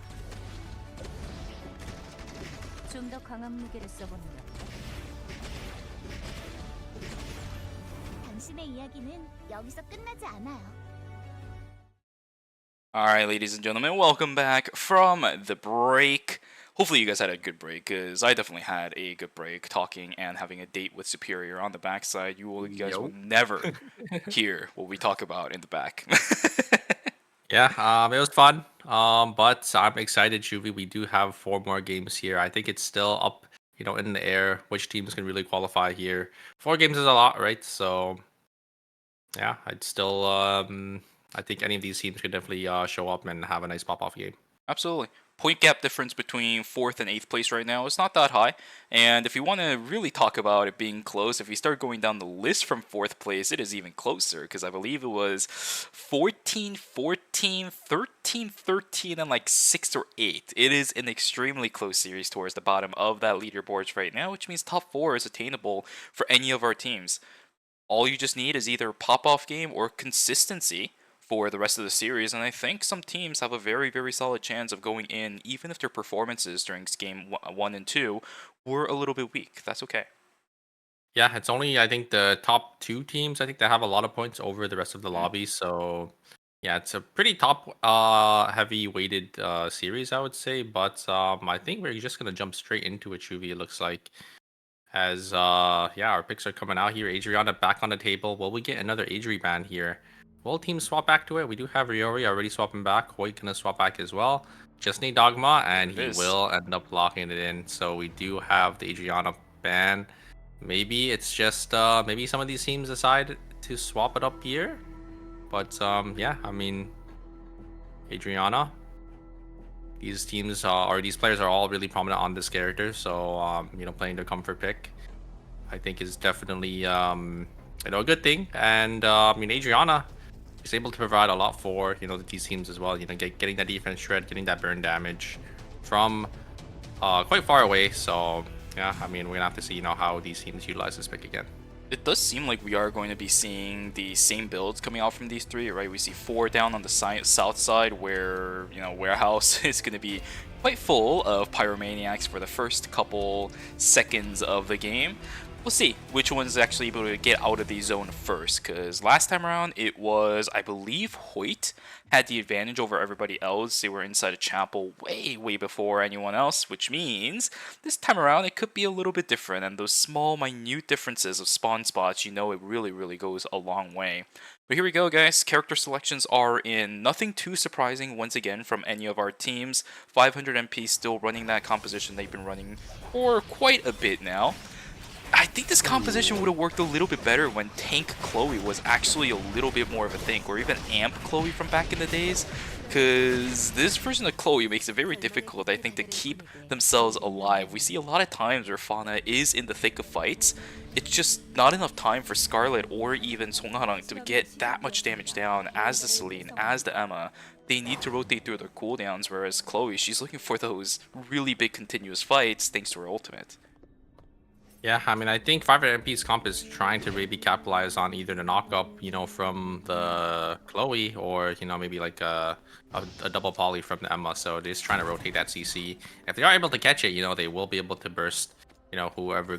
좀 더 강한 무기를 써보는 게 어때? 당신의 이야기는 여기서 끝나지 않아요. Alright, ladies and gentlemen, welcome back from the break. Hopefully you guys had a good break, because I definitely had a good break talking and having a date with Superior on the backside. You guys will never hear what we talk about in the back. Yeah, it was fun. But I'm excited, Shuvi. We do have 4 more games here. I think it's still up, in the air. Which teams can really qualify here? 4 games is a lot, right? So, yeah, I'd still, I think any of these teams could definitely show up and have a nice pop-off game. Absolutely. Point gap difference between 4th and 8th place right now is not that high. And if you want to really talk about it being close, if you start going down the list from 4th place, it is even closer, because I believe it was 14, 14, 13, 13, and like 6 or 8. It is an extremely close series towards the bottom of that leaderboards right now, which means top 4 is attainable for any of our teams. All you just need is either a pop-off game or consistency for the rest of the series, and I think some teams have a very, very solid chance of going in, even if their performances during game 1 and 2 were a little bit weak. That's okay. Yeah, it's only, I think, the top 2 teams, I think, that have a lot of points over the rest of the lobby. So, yeah, it's a pretty top heavy weighted series, I would say. But I think we're just going to jump straight into it, Chuvi, it looks like. As, yeah, our picks are coming out here. Adriana back on the table. Will we get another Adri ban here? Will teams swap back to it? We do have Riori already swapping back. Hoyt gonna swap back as well. Just need Dogma, and It he is. will end up locking it in. So we do have the Adriana ban. Maybe it's just maybe some of these teams decide to swap it up here. But yeah, I mean, Adriana. These teams or these players are all really prominent on this character. So you know, playing their comfort pick, I think is definitely you know, a good thing. And I mean, Adriana is able to provide a lot for, you know, these teams as well. You know, getting that defense shred, getting that burn damage from quite far away. So yeah, I mean, we're gonna have to see, you know, how these teams utilize this pick again. It does seem like we are going to be seeing the same builds coming out from these three, right? We see 4 down on the south side, where, you know, Warehouse is going to be quite full of Pyromaniacs for the first couple seconds of the game. We'll see which one's actually able to get out of the zone first, because last time around it was, I believe, Hoyt had the advantage over everybody else. They were inside a chapel way before anyone else, which means this time around it could be a little bit different, and those small minute differences of spawn spots, you know, it really goes a long way. But here we go, guys. Character selections are in. Nothing too surprising once again from any of our teams. 500 MP still running that composition they've been running for quite a bit now. I think this composition would have worked a little bit better when Tank Chloe was actually a little bit more of a thing, or even Amp Chloe from back in the days, because this version of Chloe makes it very difficult, I think, to keep themselves alive. We see a lot of times where Fauna is in the thick of fights. It's just not enough time for Scarlet or even Songharang to get that much damage down as the Celine, as the Emma. They need to rotate through their cooldowns, whereas Chloe, she's looking for those really big continuous fights thanks to her ultimate. Yeah, I mean, I think 500 MP's comp is trying to really capitalize on either the knockup, you know, from the Chloe, or, you know, maybe like a double poly from the Emma. So they're just trying to rotate that CC. If they are able to catch it, you know, they will be able to burst, you know, whoever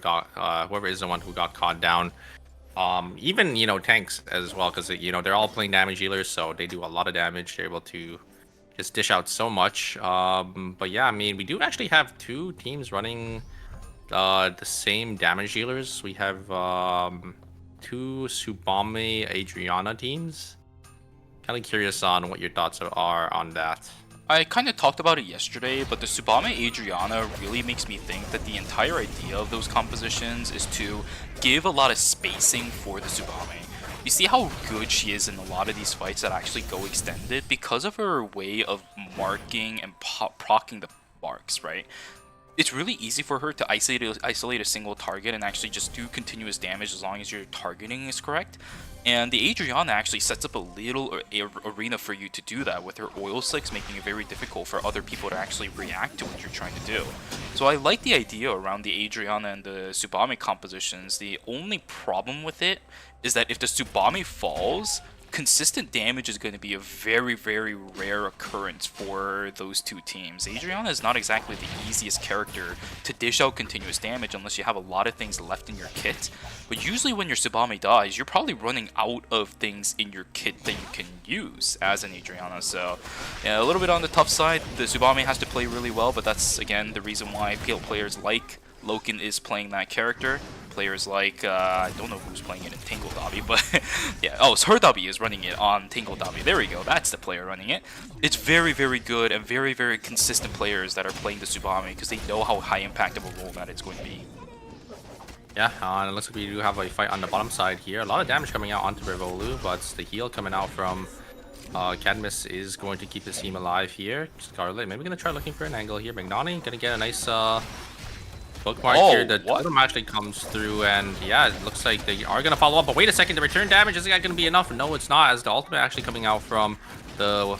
is the one who got caught down. Even, you know, tanks as well, because, you know, they're all playing damage healers, so they do a lot of damage. They're able to just dish out so much. But yeah, I mean, we do actually have 2 teams running the same damage dealers. We have 2 Tsubame Adriana teams. Kind of curious on what your thoughts are on that. I kind of talked about it yesterday, but the Tsubame Adriana really makes me think that the entire idea of those compositions is to give a lot of spacing for the Tsubame. You see how good she is in a lot of these fights that actually go extended because of her way of marking and proccing the marks, right? It's really easy for her to isolate a single target and actually just do continuous damage as long as your targeting is correct. And the Adriana actually sets up a little arena for you to do that, with her oil slicks making it very difficult for other people to actually react to what you're trying to do. So I like the idea around the Adriana and the Tsubame compositions. The only problem with it is that if the Tsubame falls, consistent damage is going to be a very rare occurrence for those 2 teams. Adriana is not exactly the easiest character to dish out continuous damage unless you have a lot of things left in your kit. But usually when your Tsubame dies, you're probably running out of things in your kit that you can use as an Adriana. So yeah, a little bit on the tough side. The Tsubame has to play really well, but that's again the reason why players like Loken is playing that character. Players like, I don't know who's playing it in Tingle Dobby, but yeah, oh, so her Dobby is running it on Tingle Dobby. There we go, that's the player running it. It's very good and very consistent players that are playing the Tsubame because they know how high impact of a role that it's going to be. Yeah, and it looks like we do have a fight on the bottom side here. A lot of damage coming out onto Revolu, but the heal coming out from Cadmus is going to keep his team alive here. Scarlet, maybe gonna try looking for an angle here. Magnani gonna get a nice bookmark here. The totem actually comes through, and yeah, it looks like they are gonna follow up. But wait a second, the return damage isn't gonna be enough. No, it's not, as the ultimate actually coming out from the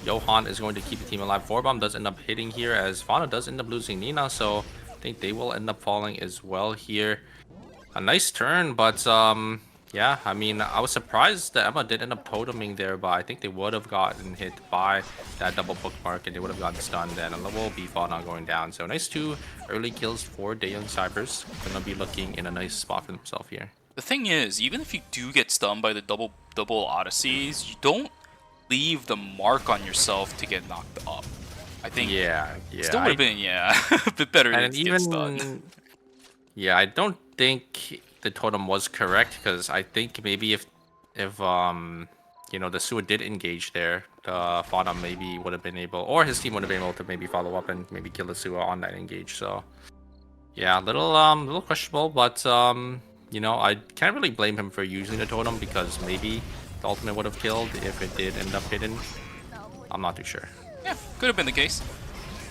Johan is going to keep the team alive. 4-bomb does end up hitting here, as Fauna does end up losing Nina, so I think they will end up falling as well here. A nice turn, but yeah, I mean, I was surprised that Emma did end up toteming there, but I think they would have gotten hit by that double bookmark and they would have gotten stunned, and a level B Fauna going down. So nice 2 early kills for Daeyoung Cybers. Gonna be looking in a nice spot for themselves here. The thing is, even if you do get stunned by the double Odysseys, you don't leave the mark on yourself to get knocked up. I think still would have been a bit better than get stunned. Yeah, I don't think the totem was correct, because I think maybe if you know, the Sua did engage there, Fauna maybe would have been able, or his team would have been able to maybe follow up and maybe kill the Sua on that engage. So yeah, little questionable, but you know, I can't really blame him for using the totem because maybe the ultimate would have killed if it did end up hidden. I'm not too sure. Yeah, could have been the case.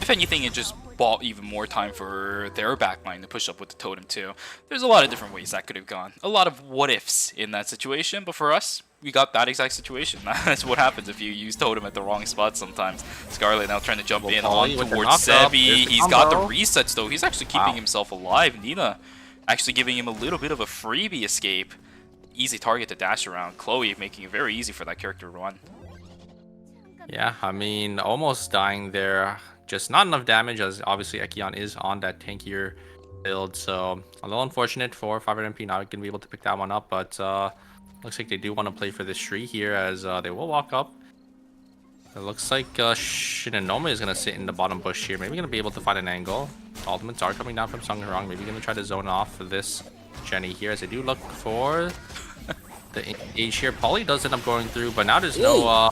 If anything, it just bought even more time for their backline to push up with the totem too. There's a lot of different ways that could have gone. A lot of what ifs in that situation, but for us, we got that exact situation. That's what happens if you use totem at the wrong spot sometimes. Scarlet now trying to jump in on towards Sebi. He's got the resets though. He's actually keeping himself alive. Nina actually giving him a little bit of a freebie escape. Easy target to dash around. Chloe making it very easy for that character to run. Yeah, I mean, almost dying there. Just not enough damage, as obviously Ekion is on that tankier build. So a little unfortunate for 4ㅅMP not going to be able to pick that one up. But looks like they do want to play for this tree here, as they will walk up. It looks like Shinonoma is going to sit in the bottom bush here. Maybe going to be able to find an angle. Ultimates are coming down from Sungharong. Maybe going to try to zone off this Jenny here, as they do look for the engage here. Polly does end up going through, but now there's no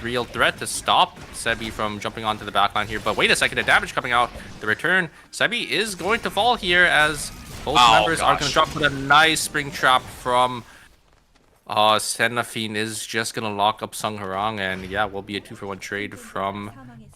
real threat to stop Sebi from jumping onto the backline here. But wait a second, the damage coming out. The return. Sebi is going to fall here, as both members are going to drop with a nice spring trap from Senafine is just going to lock up Sungharong. And yeah, will be a 2-for-1 trade from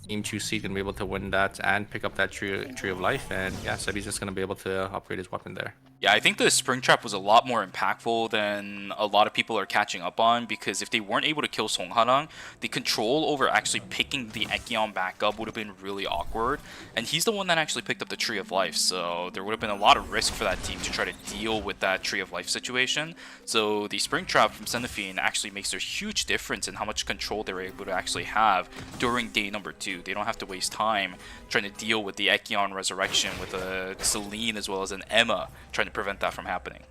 Team 2C. Going to be able to win that and pick up that tree of life. And yeah, Sebi's just going to be able to upgrade his weapon there. Yeah, I think the spring trap was a lot more impactful than a lot of people are catching up on, because if they weren't able to kill Songharang, the control over actually picking the Ekion back up would have been really awkward. And he's the one that actually picked up the Tree of Life, so there would have been a lot of risk for that team to try to deal with that Tree of Life situation. So the spring trap from Senafine actually makes a huge difference in how much control they're able to actually have during day number 2. They don't have to waste time trying to deal with the Ekion resurrection with a Celine as well as an Emma, trying to prevent that from happening.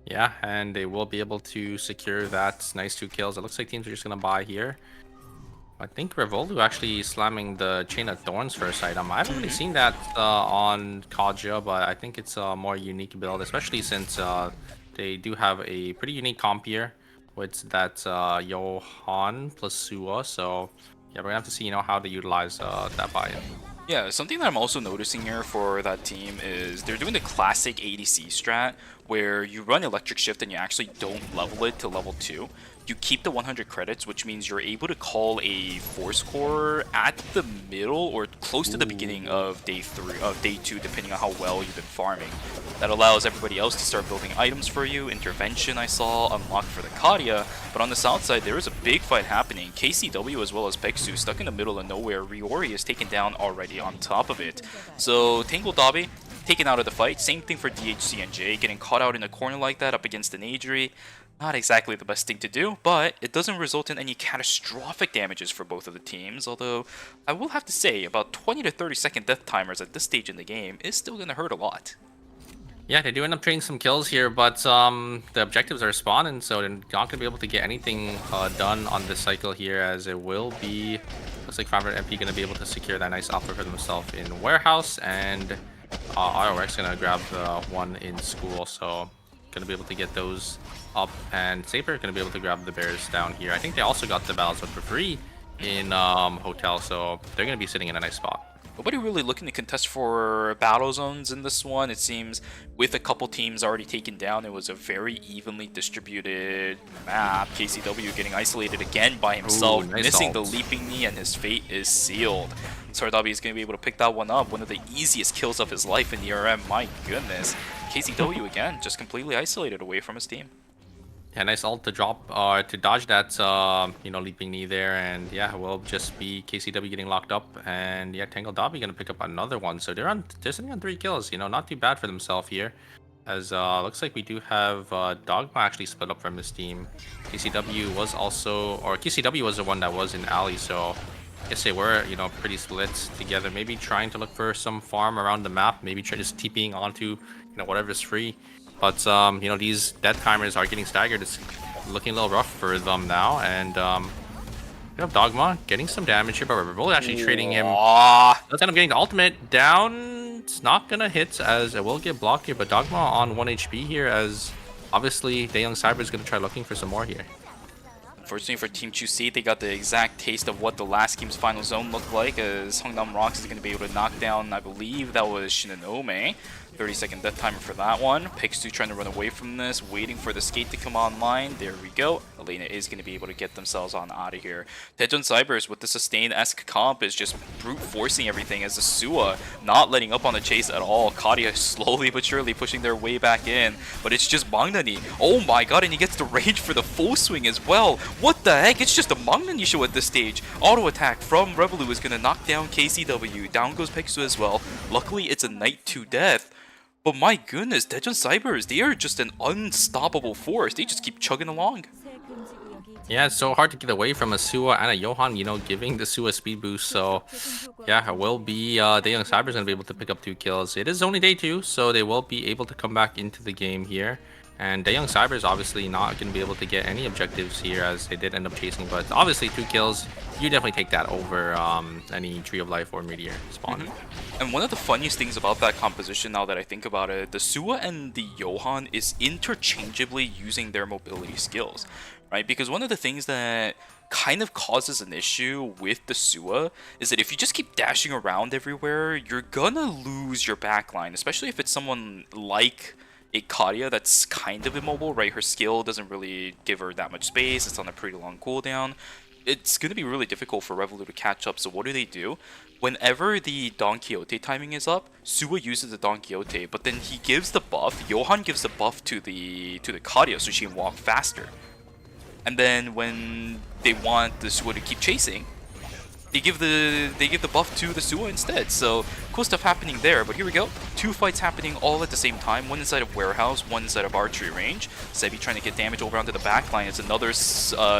Yeah, and they will be able to secure that nice 2 kills. It looks like teams are just going to buy here. I think Revolu actually slamming the Chain of Thorns first item. I haven't really seen that on Kaja, but I think it's a more unique build, especially since they do have a pretty unique comp here with that Johan plus Sua. So yeah, we're going to have to see, you know, how they utilize that buy-in. Yeah, something that I'm also noticing here for that team is they're doing the classic ADC strat, where you run Electric Shift and you actually don't level it to level 2. You keep the 100 credits, which means you're able to call a Force Core at the middle or close to the beginning of day 2, depending on how well you've been farming. That allows everybody else to start building items for you. Intervention I saw unlocked for the Kadia, but on the south side there is a big fight happening. KCW as well as Peksu stuck in the middle of nowhere. Riori is taken down already on top of it. So Tangle Dabi taken out of the fight. Same thing for DHC and J, getting caught out in a corner like that up against an Adri. Not exactly the best thing to do, but it doesn't result in any catastrophic damages for both of the teams, although I will have to say about 20 to 30 second death timers at this stage in the game is still going to hurt a lot. Yeah, they do end up trading some kills here, but the objectives are spawned, and so they're not going to be able to get anything done on this cycle here, as it will be, looks like 4ㅅMP going to be able to secure that nice offer for themselves in Warehouse, and ROX going to grab the one in School, so going to be able to get those up, and Saber going to be able to grab the bears down here. I think they also got the Battles for free in Hotel, so they're going to be sitting in a nice spot. Nobody really looking to contest for battle zones in this one. It seems with a couple teams already taken down, it was a very evenly distributed map. KCW getting isolated again by himself, missing the leaping knee, and his fate is sealed. Sardabi is going to be able to pick that one up. One of the easiest kills of his life in ERM. My goodness. KCW again, just completely isolated away from his team. Yeah, nice ult to drop, to dodge that, you know, leaping knee there, and yeah, it will just be KCW getting locked up, and yeah, Tangle Dobby gonna pick up another one, so they're sitting on 3 kills, you know, not too bad for themselves here, as looks like we do have Dogma actually split up from his team. KCW was also, or KCW was the one that was in alley, so I guess they were, you know, pretty split together, maybe trying to look for some farm around the map, maybe try just TPing onto, you know, whatever's free. But, you know, these death timers are getting staggered. It's looking a little rough for them now. And we have Dogma getting some damage here, but we're both actually trading him. Let's end up getting the ultimate down. It's not going to hit, as it will get blocked here. But Dogma on 1 HP here, as obviously Daeyoung Cyber is going to try looking for some more here. Unfortunately for Team 2C, they got the exact taste of what the last game's final zone looked like, as Hungnam Rocks is going to be able to knock down, I believe that was Shinonome. 30-second death timer for that one. Pixu trying to run away from this, waiting for the skate to come online. There we go. Elena is going to be able to get themselves on out of here. Daejeon Cybers with the sustained-esque comp is just brute forcing everything, as the Sua not letting up on the chase at all. Kadia slowly but surely pushing their way back in, but it's just Magnani. Oh my god, and he gets the rage for the full swing as well. What the heck? It's just a Magnani show at this stage. Auto attack from Revolu is going to knock down KCW. Down goes Pixu as well. Luckily, it's a knight to death. But my goodness, Daejeon Cybers, they are just an unstoppable force. They just keep chugging along. Yeah, it's so hard to get away from a Sua and a Johan, you know, giving the Sua speed boost. So, yeah, it will be Daejeon Cybers going to be able to pick up 2 kills. It is only day 2, so they will be able to come back into the game here. And Daejeon Cybers obviously not going to be able to get any objectives here, as they did end up chasing. But obviously 2 kills, you definitely take that over any Tree of Life or Meteor spawn. And one of the funniest things about that composition, now that I think about it, the Sua and the Johan is interchangeably using their mobility skills, right? Because one of the things that kind of causes an issue with the Sua is that if you just keep dashing around everywhere, you're gonna lose your backline, especially if it's someone like a Kadia that's kind of immobile, right? Her skill doesn't really give her that much space. It's on a pretty long cooldown. It's going to be really difficult for Revolu to catch up. So what do? Whenever the Don Quixote timing is up, Sua uses the Don Quixote, but then he gives the buff. Johan gives the buff to the Kadia so she can walk faster. And then when they want the Sua to keep chasing, they give the buff to the Sua instead. So cool stuff happening there. But here we go. 2 fights happening all at the same time. One inside of warehouse, one inside of archery range. Sebi trying to get damage over onto the back line. It's another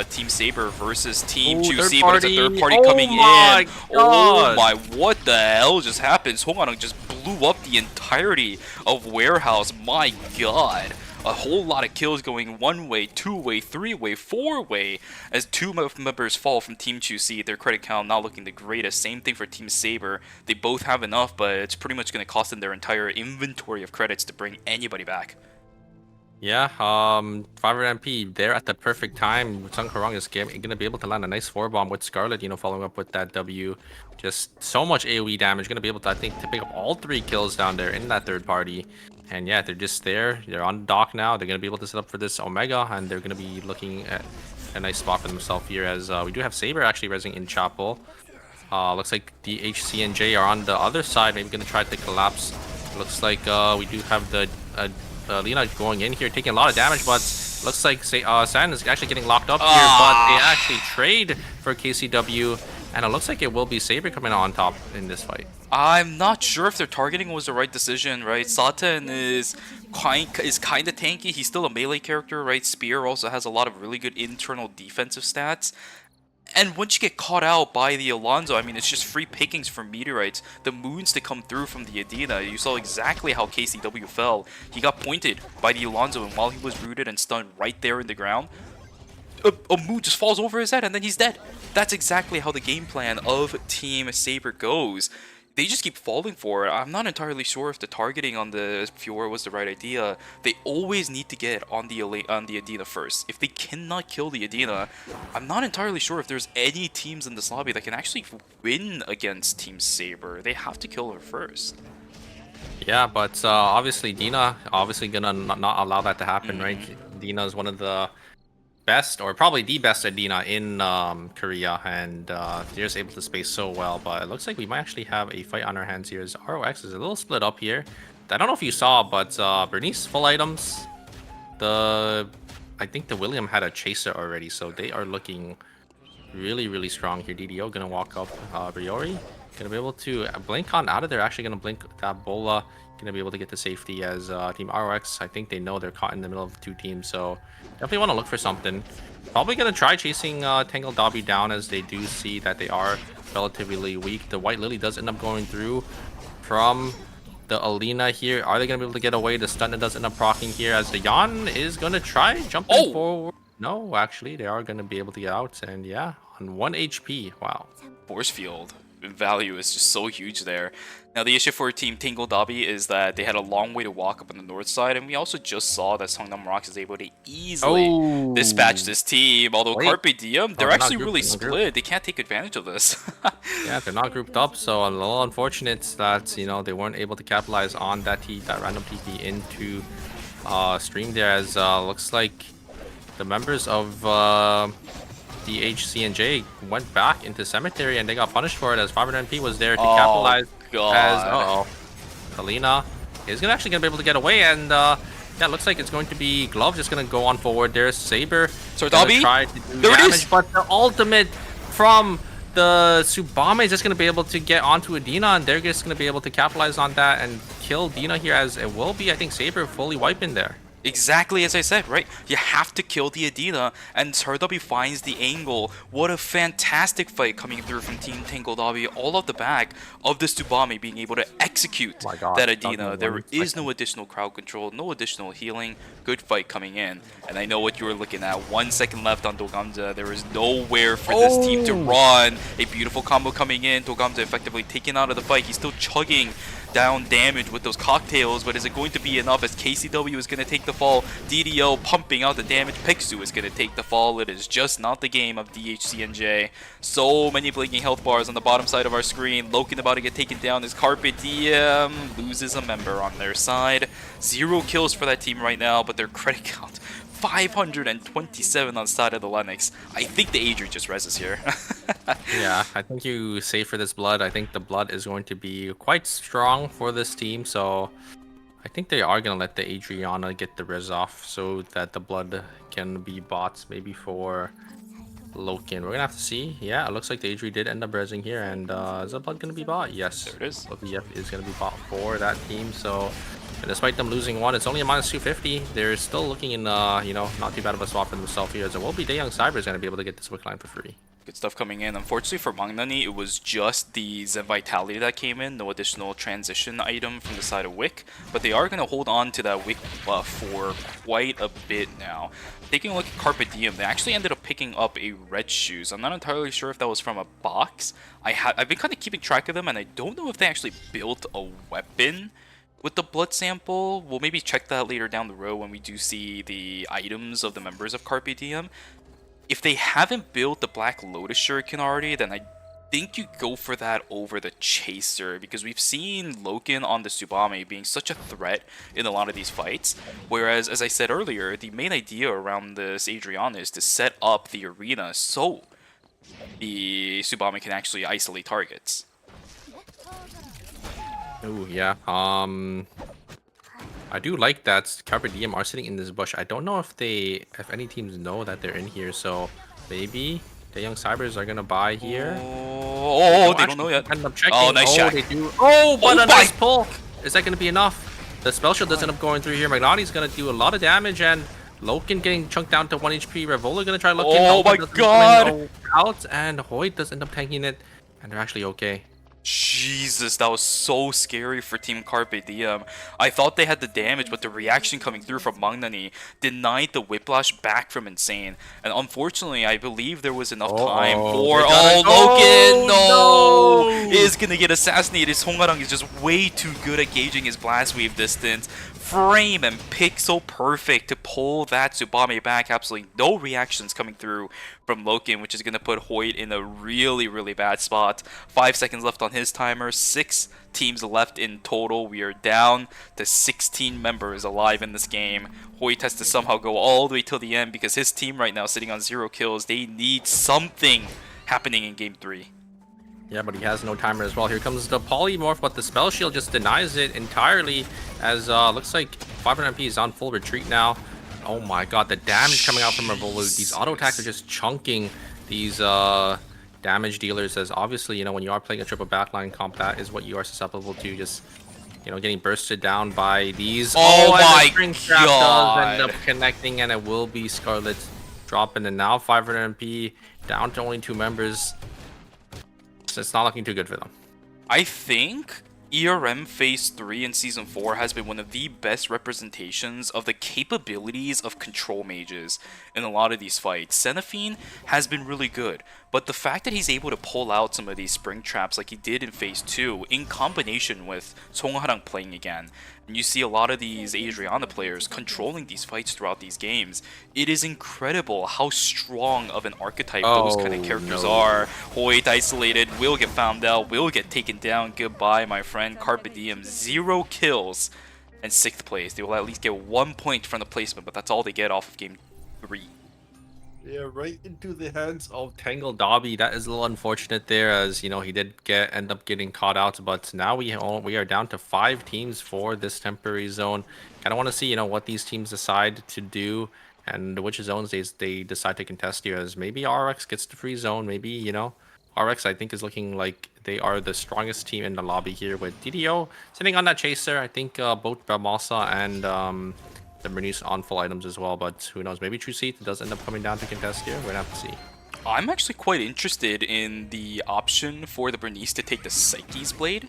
Team Saber versus Team 2C, but it's a third party coming in. God. Oh my, what the hell just happened? Honganong just blew up the entirety of warehouse. My god. A whole lot of kills going 1-way, 2-way, 3-way, 4-way as 2 members fall from Team 2C. Their credit count not looking the greatest. Same thing for Team Saber. They both have enough, but it's pretty much going to cost them their entire inventory of credits to bring anybody back. Yeah, 5MP there at the perfect time. Sung Harong is going to be able to land a nice 4-bomb with Scarlet, you know, following up with that W. Just so much AoE damage. Going to be able to, I think, to pick up all 3 kills down there in that third party. And yeah, they're just there. They're on the dock now. They're going to be able to set up for this Omega, and they're going to be looking at a nice spot for themselves here, as we do have Saber actually resing in Chapel. Looks like the HC and J are on the other side, maybe going to try to collapse. Looks like we do have the Lena going in here, taking a lot of damage, but looks like San is actually getting locked up here, but they actually trade for KCW, and it looks like it will be Saber coming on top in this fight. I'm not sure if their targeting was the right decision, right? Satan is kind of tanky. He's still a melee character, right? Spear also has a lot of really good internal defensive stats. And once you get caught out by the Alonzo, I mean, it's just free pickings for meteorites. The moons to come through from the Adina. You saw exactly how KCW fell. He got pointed by the Alonzo, and while he was rooted and stunned right there in the ground, a moon just falls over his head, and then he's dead. That's exactly how the game plan of Team Saber goes. They just keep falling for it. I'm not entirely sure if the targeting on the Fiora was the right idea. They always need to get on the Adina first. If they cannot kill the Adina, I'm not entirely sure if there's any teams in this lobby that can actually win against Team Saber. They have to kill her first. Yeah, but obviously Dina obviously gonna not allow that to happen, right? Dina is one of the best, or probably the best Adina in Korea, and they're just able to space so well. But it looks like we might actually have a fight on our hands here, as ROX is a little split up here. I don't know if you saw, but Bernice full items. I think the William had a chaser already, so they are looking really strong here. DDO gonna walk up. Briori gonna be able to blink on out of there. Actually gonna blink that Bola. Gonna be able to get to safety, as Team ROX, I think they know they're caught in the middle of 2 teams, so definitely want to look for something. Probably gonna try chasing Tangle Dobby down, as they do see that they are relatively weak. The White Lily does end up going through from the Alina here. Are they gonna be able to get away? The stun does end up proccing here, as the Yan is gonna try jumping forward. No, actually they are gonna be able to get out, and yeah, on 1 HP. Wow. Force field value is just so huge there. Now, the issue for Team Tingle Dobby is that they had a long way to walk up on the north side, and we also just saw that Songnam Rocks is able to easily dispatch this team. Although Wait. Carpe Diem, they're they're not actually grouped, really they're not grouped. split. They can't take advantage of this. Yeah, they're not grouped up, so a little unfortunate that, you know, they weren't able to capitalize on that random TP into stream there, as looks like the members of the HCNJ went back into Cemetery and they got punished for it, as 500MP was there to capitalize. God. As Kalina is actually gonna be able to get away, and yeah, it looks like it's going to be Glove just gonna go on forward. There's Saber. So Dobby, try to do there it damage, is. but the ultimate from the Tsubame is just gonna be able to get onto Adina, and they're just gonna be able to capitalize on that and kill Dina here, as it will be, I think, Saber fully wiping there. Exactly as I said, right? You have to kill the Adina, and Sardabi finds the angle. What a fantastic fight coming through from Team Tingle Dobby, all of the back of the Tsubame being able to execute that Adina. There is no additional crowd control, no additional healing. Good fight coming in. And I know what you were looking at. 1 second left on Dogamza. There is nowhere for this team to run. A beautiful combo coming in. Dogamza effectively taken out of the fight. He's still chugging down damage with those cocktails, but is it going to be enough, as KCW is going to take the fall? DDO pumping out the damage. Pixu is going to take the fall. It is just not the game of DHCNJ. So many blinking health bars on the bottom side of our screen. Loken about to get taken down as Carpe Diem loses a member on their side. 0 kills for that team right now, but their credit count 527 on side of the Lennox. I think the Adri just reses here. Yeah, I think you save for this blood. I think the blood is going to be quite strong for this team, so I think they are going to let the Adriana get the res off so that the blood can be bought maybe for Loken. We're going to have to see. Yeah, it looks like the Adri did end up resing here, and is the blood going to be bought? Yes. There it is. OBF is going to be bought for that team, so and despite them losing one, it's only a minus 250. They're still looking in, you know, not too bad of a spot for themselves here, as it will be Daeyoung Cyber is going to be able to get this wick line for free. Good stuff coming in. Unfortunately for Magnani, it was just the Zen Vitality that came in. No additional transition item from the side of Wick. But they are going to hold on to that Wick buff for quite a bit now. Taking a look at Carpe Diem, they actually ended up picking up a red shoes. I'm not entirely sure if that was from a box. I've been kind of keeping track of them, and I don't know if they actually built a weapon with the blood sample. We'll maybe check that later down the road when we do see the items of the members of Carpe Diem. If they haven't built the Black Lotus Shuriken already, then I think you go for that over the Chaser, because we've seen Loken on the Tsubame being such a threat in a lot of these fights. Whereas, as I said earlier, the main idea around this Adriana is to set up the arena so the Tsubame can actually isolate targets. Oh yeah. I do like that Carpe Diem are sitting in this bush. I don't know if any teams know that they're in here, so maybe the Young Cybers are gonna buy here. Oh, they don't know yet. End up checking. Oh, nice shot. They do. Oh, what a nice pull! Is that gonna be enough? The spell shield does end up going through here. Magnani's gonna do a lot of damage, and Loken getting chunked down to 1 HP. Revola gonna try looking. Oh my god! Out, and Hoyt does end up tanking it, and they're actually okay. Jesus, that was so scary for Team Carpe Diem. I thought they had the damage, but the reaction coming through from Magnani denied the whiplash back from Insane. And unfortunately, I believe there was enough time for... Loken! No! Is gonna get assassinated. Songarang is just way too good at gauging his blast wave distance. Frame and pixel perfect to pull that Tsubame back. Absolutely no reactions coming through from Loken, which is going to put Hoyt in a really, really bad spot. 5 seconds left on his timer. 6 teams left in total. We are down to 16 members alive in this game. Hoyt has to somehow go all the way till the end because his team right now sitting on 0 kills. They need something happening in Game 3. Yeah, but he has no timer as well. Here comes the polymorph, but the spell shield just denies it entirely, as looks like 500MP is on full retreat now. Oh my god, the damage coming out from Revolut. These auto attacks are just chunking these damage dealers, as obviously, you know, when you are playing a triple backline comp, that is what you are susceptible to, just, you know, getting bursted down by these. Oh my god! Does end up connecting, and it will be Scarlet dropping, and now 500MP down to only 2 members. It's not looking too good for them. I think ERM Phase 3 in Season 4 has been one of the best representations of the capabilities of control mages in a lot of these fights. Xenophine has been really good, But the fact that he's able to pull out some of these spring traps like he did in phase 2 in combination with Song Ha-rang playing again, and you see a lot of these Adriana players controlling these fights throughout these games, it is incredible how strong of an archetype those kind of characters are. Hoyt isolated, will get found out, will get taken down. Goodbye, my friend. Carpe diem. 0 kills and 6th place. They will at least get 1 point from the placement, but that's all they get off of game 3. Yeah, right into the hands of Tangle Dobby. That is a little unfortunate there, as you know he did end up getting caught out. But now we are down to 5 teams for this temporary zone. Kind of want to see what these teams decide to do and which zones they decide to contest here. As maybe RX gets the free zone. Maybe RX I think is looking like they are the strongest team in the lobby here with DDO sitting on that chaser. I think both Bramasa and the Bernice on full items as well, but who knows, maybe True Seat does end up coming down to contest here. We're gonna have to see. I'm actually quite interested in the option for the Bernice to take the Psyche's Blade,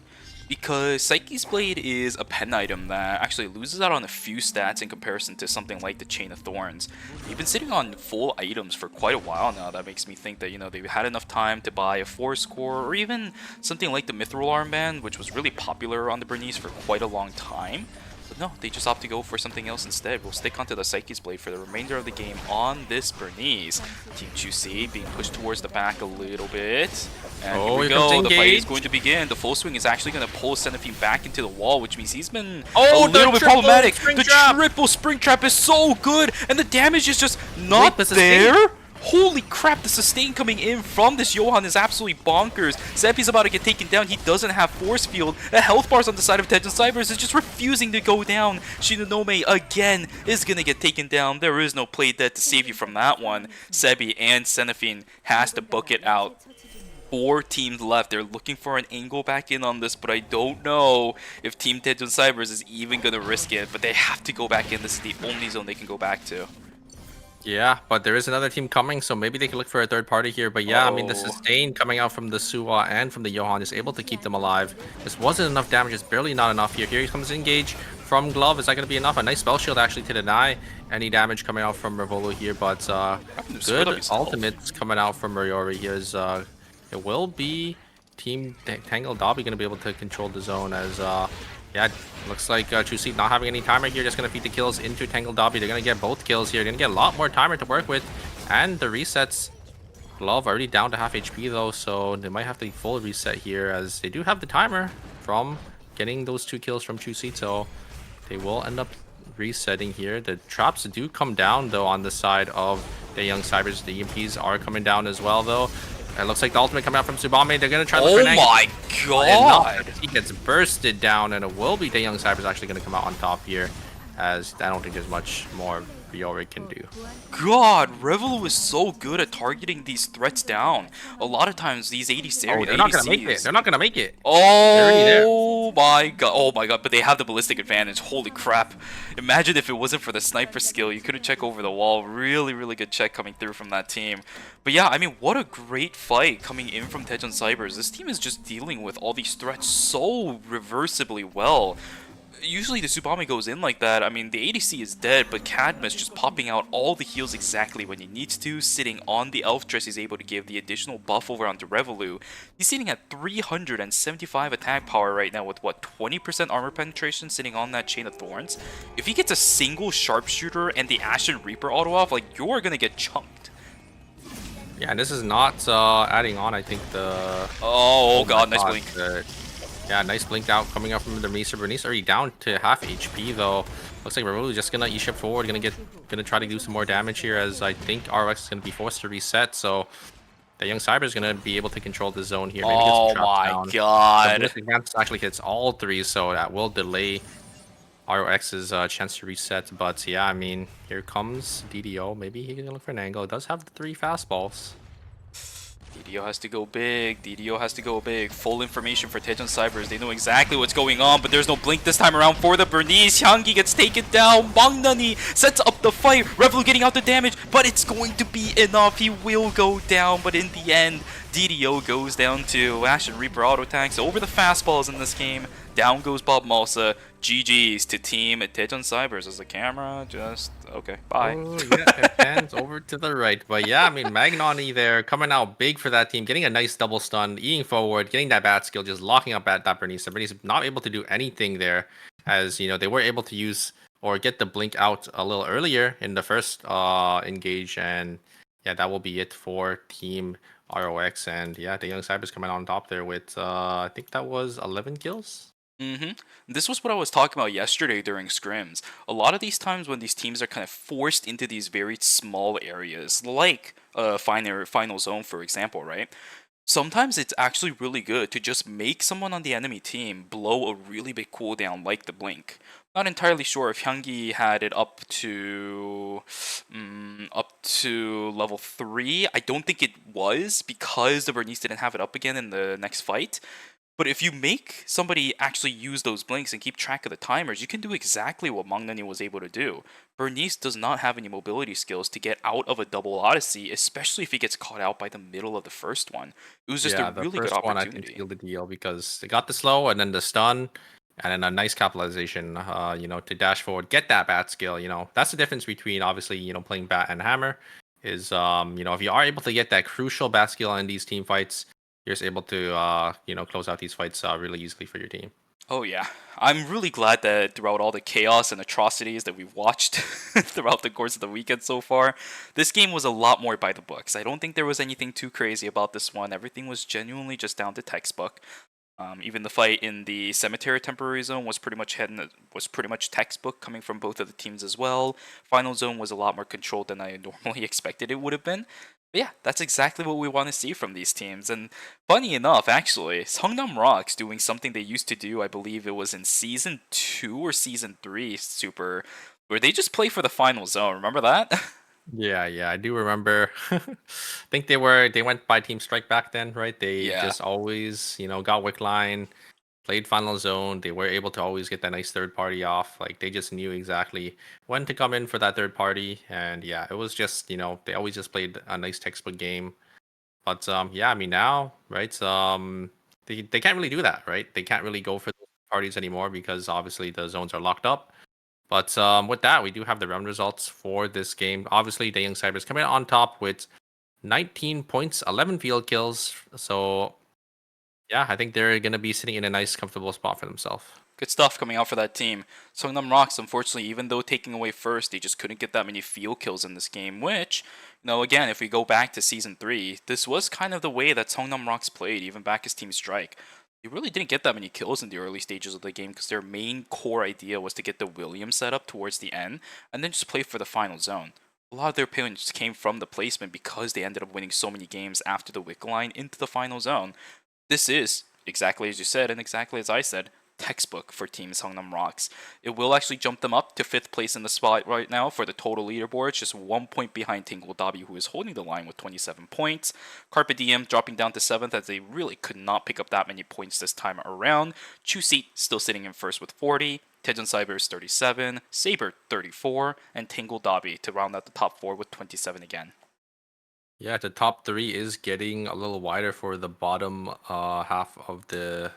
because Psyche's Blade is a pen item that actually loses out on a few stats in comparison to something like the Chain of Thorns. You've been sitting on full items for quite a while now. That makes me think that they've had enough time to buy a 4-score, or even something like the Mithril Armband, which was really popular on the Bernice for quite a long time. But no, they just opt to go for something else instead. We'll stick onto the Psyche's Blade for the remainder of the game on this Bernice. Team Chusei being pushed towards the back a little bit. And here we go, the fight is going to begin. The full swing is actually going to pull Xenophine back into the wall, which means he's been a little bit problematic. The triple spring trap is so good, and the damage is just not there. Holy crap, the sustain coming in from this Johan is absolutely bonkers. Zeppi's about to get taken down. He doesn't have force field. The health bars on the side of Tejan Cybers is just refusing to go down. Shinonome again is going to get taken down. There is no play dead to save you from that one. Sebi and Xenophine has to book it out. 4 teams left. They're looking for an angle back in on this, but I don't know if Team Tejan Cybers is even going to risk it. But they have to go back in. This is the only zone they can go back to. Yeah, but there is another team coming, so maybe they can look for a third party here. But yeah, I mean, the sustain coming out from the Suwa and from the Johan is able to keep them alive. This wasn't enough damage. It's barely not enough here. Here comes Engage from Glove. Is that going to be enough? A nice spell shield actually to deny any damage coming out from Revolo here, but good ultimates coming out from Moriori here. It will be Team Tangle Dobby going to be able to control the zone as... yeah, looks like True Seed not having any timer here. Just going to feed the kills into Tangle Dobby. They're going to get both kills here. They're going to get a lot more timer to work with. And the resets. Glove already down to half HP though, so they might have to full reset here as they do have the timer from getting those 2 kills from True Seed. So they will end up resetting here. The traps do come down though on the side of the Young Cybers. The EMPs are coming down as well though. It looks like the ultimate coming out from Tsubame. They're going to try to look for an angle. Oh my god! He gets bursted down, and it will be Young Cybers actually going to come out on top here, as I don't think there's much more Biori can do. God, Revolu is so good at targeting these threats down. A lot of times these 80 series, they're not going to make it. They're not going to make it. Oh my god. Oh my god, but they have the ballistic advantage. Holy crap. Imagine if it wasn't for the sniper skill. You could have checked over the wall. Really, really good check coming through from that team. But yeah, I mean, what a great fight coming in from Tejan Cybers. This team is just dealing with all these threats so reversibly well. Usually the Tsubame goes in like that. I mean, the ADC is dead, but Cadmus just popping out all the heals exactly when he needs to. Sitting on the Elf Dress, he's able to give the additional buff over onto Revolu. He's sitting at 375 attack power right now with, what, 20% armor penetration sitting on that Chain of Thorns? If he gets a single Sharpshooter and the Ashen Reaper auto-off, like, you're gonna get chunked. Yeah, and this is not adding on, I think, the... Oh god, nice blink. Yeah, nice blink out coming out from the Bernice. Bernice already down to half HP though. Looks like we're really just gonna E-ship forward, gonna try to do some more damage here, as I think RX is gonna be forced to reset. So the Young Cyber is gonna be able to control the zone here. Maybe oh get some my down. god! The advance actually hits all 3, so that will delay RX's chance to reset. But yeah, I mean, here comes DDO. Maybe he can look for an angle. It does have the 3 fastballs. DDO has to go big. DDO has to go big. Full information for Tejan Cybers. They know exactly what's going on, but there's no blink this time around for the Bernice. Hyungi gets taken down. Mangnani sets up the fight. Revolu getting out the damage, but it's going to be enough. He will go down, but in the end, DDO goes down to Ashen Reaper auto attacks over the fastballs in this game. Down goes Bob Malsa. GG's to Team Tejon Cybers. As the camera just okay. Bye. Oh, yeah, it pans over to the right. But yeah, I mean, Magnani there coming out big for that team, getting a nice double stun, eating forward, getting that bat skill, just locking up that Bernice. Bernice not able to do anything there, as you know, they were able to use or get the blink out a little earlier in the first engage. And yeah, that will be it for Team ROX. And yeah, the Young Cybers coming out on top there with, I think that was 11 kills. This was what I was talking about yesterday during scrims. A lot of these times when these teams are kind of forced into these very small areas, like final zone, for example, right? Sometimes it's actually really good to just make someone on the enemy team blow a really big cooldown like the blink. Not entirely sure if Hyungi had it up to level 3. I don't think it was because the Bernice didn't have it up again in the next fight. But if you make somebody actually use those blinks and keep track of the timers, you can do exactly what Mangnani was able to do. Bernice does not have any mobility skills to get out of a double Odyssey, especially if he gets caught out by the middle of the first one. It was just a really good first one I think opportunity. sealed the deal because they got the slow and then the stun and then a nice capitalization, to dash forward, get that bat skill. That's the difference between obviously, playing bat and hammer is, if you are able to get that crucial bat skill in these team fights, you're just able to, close out these fights really easily for your team. Oh yeah, I'm really glad that throughout all the chaos and atrocities that we've watched throughout the course of the weekend so far, this game was a lot more by the books. I don't think there was anything too crazy about this one. Everything was genuinely just down to textbook. Even the fight in the cemetery temporary zone was pretty much textbook coming from both of the teams as well. Final zone was a lot more controlled than I normally expected it would have been. But yeah, that's exactly what we want to see from these teams. And funny enough, actually, Seongnam Rocks doing something they used to do, I believe it was in Season 2 or Season 3 Super, where they just play for the final zone. Remember that? Yeah, I do remember. I think they went by Team Strike back then, right? They Yeah. just always, got Wick Line, played Final Zone. They were able to always get that nice third party off. Like they just knew exactly when to come in for that third party. And yeah, it was just, they always just played a nice textbook game. But yeah, I mean now, right? They can't really do that, right? They can't really go for those parties anymore because obviously the zones are locked up. But with that, we do have the round results for this game. Obviously, the Young Cybers coming out on top with 19 points, 11 field kills. So, yeah, I think they're going to be sitting in a nice, comfortable spot for themselves. Good stuff coming out for that team. Seongnam Rocks, unfortunately, even though taking away first, they just couldn't get that many field kills in this game, which, again, if we go back to Season 3, this was kind of the way that Seongnam Rocks played, even back as Team Strike. They really didn't get that many kills in the early stages of the game because their main core idea was to get the Williams set up towards the end and then just play for the final zone. A lot of their points came from the placement because they ended up winning so many games after the wick line into the final zone. This is, exactly as you said and exactly as I said, textbook for Team Seongnam Rocks. It will actually jump them up to 5th place in the spot right now for the total leaderboard, just 1 point behind Tingle Dabi, who is holding the line with 27 points. Carpe Diem dropping down to 7th as they really could not pick up that many points this time around. Chuseat still sitting in 1st with 40. Tejon Cybers 37, Saber 34, and Tingle Dabi to round out the top 4 with 27 again. Yeah, the top 3 is getting a little wider for the bottom half of the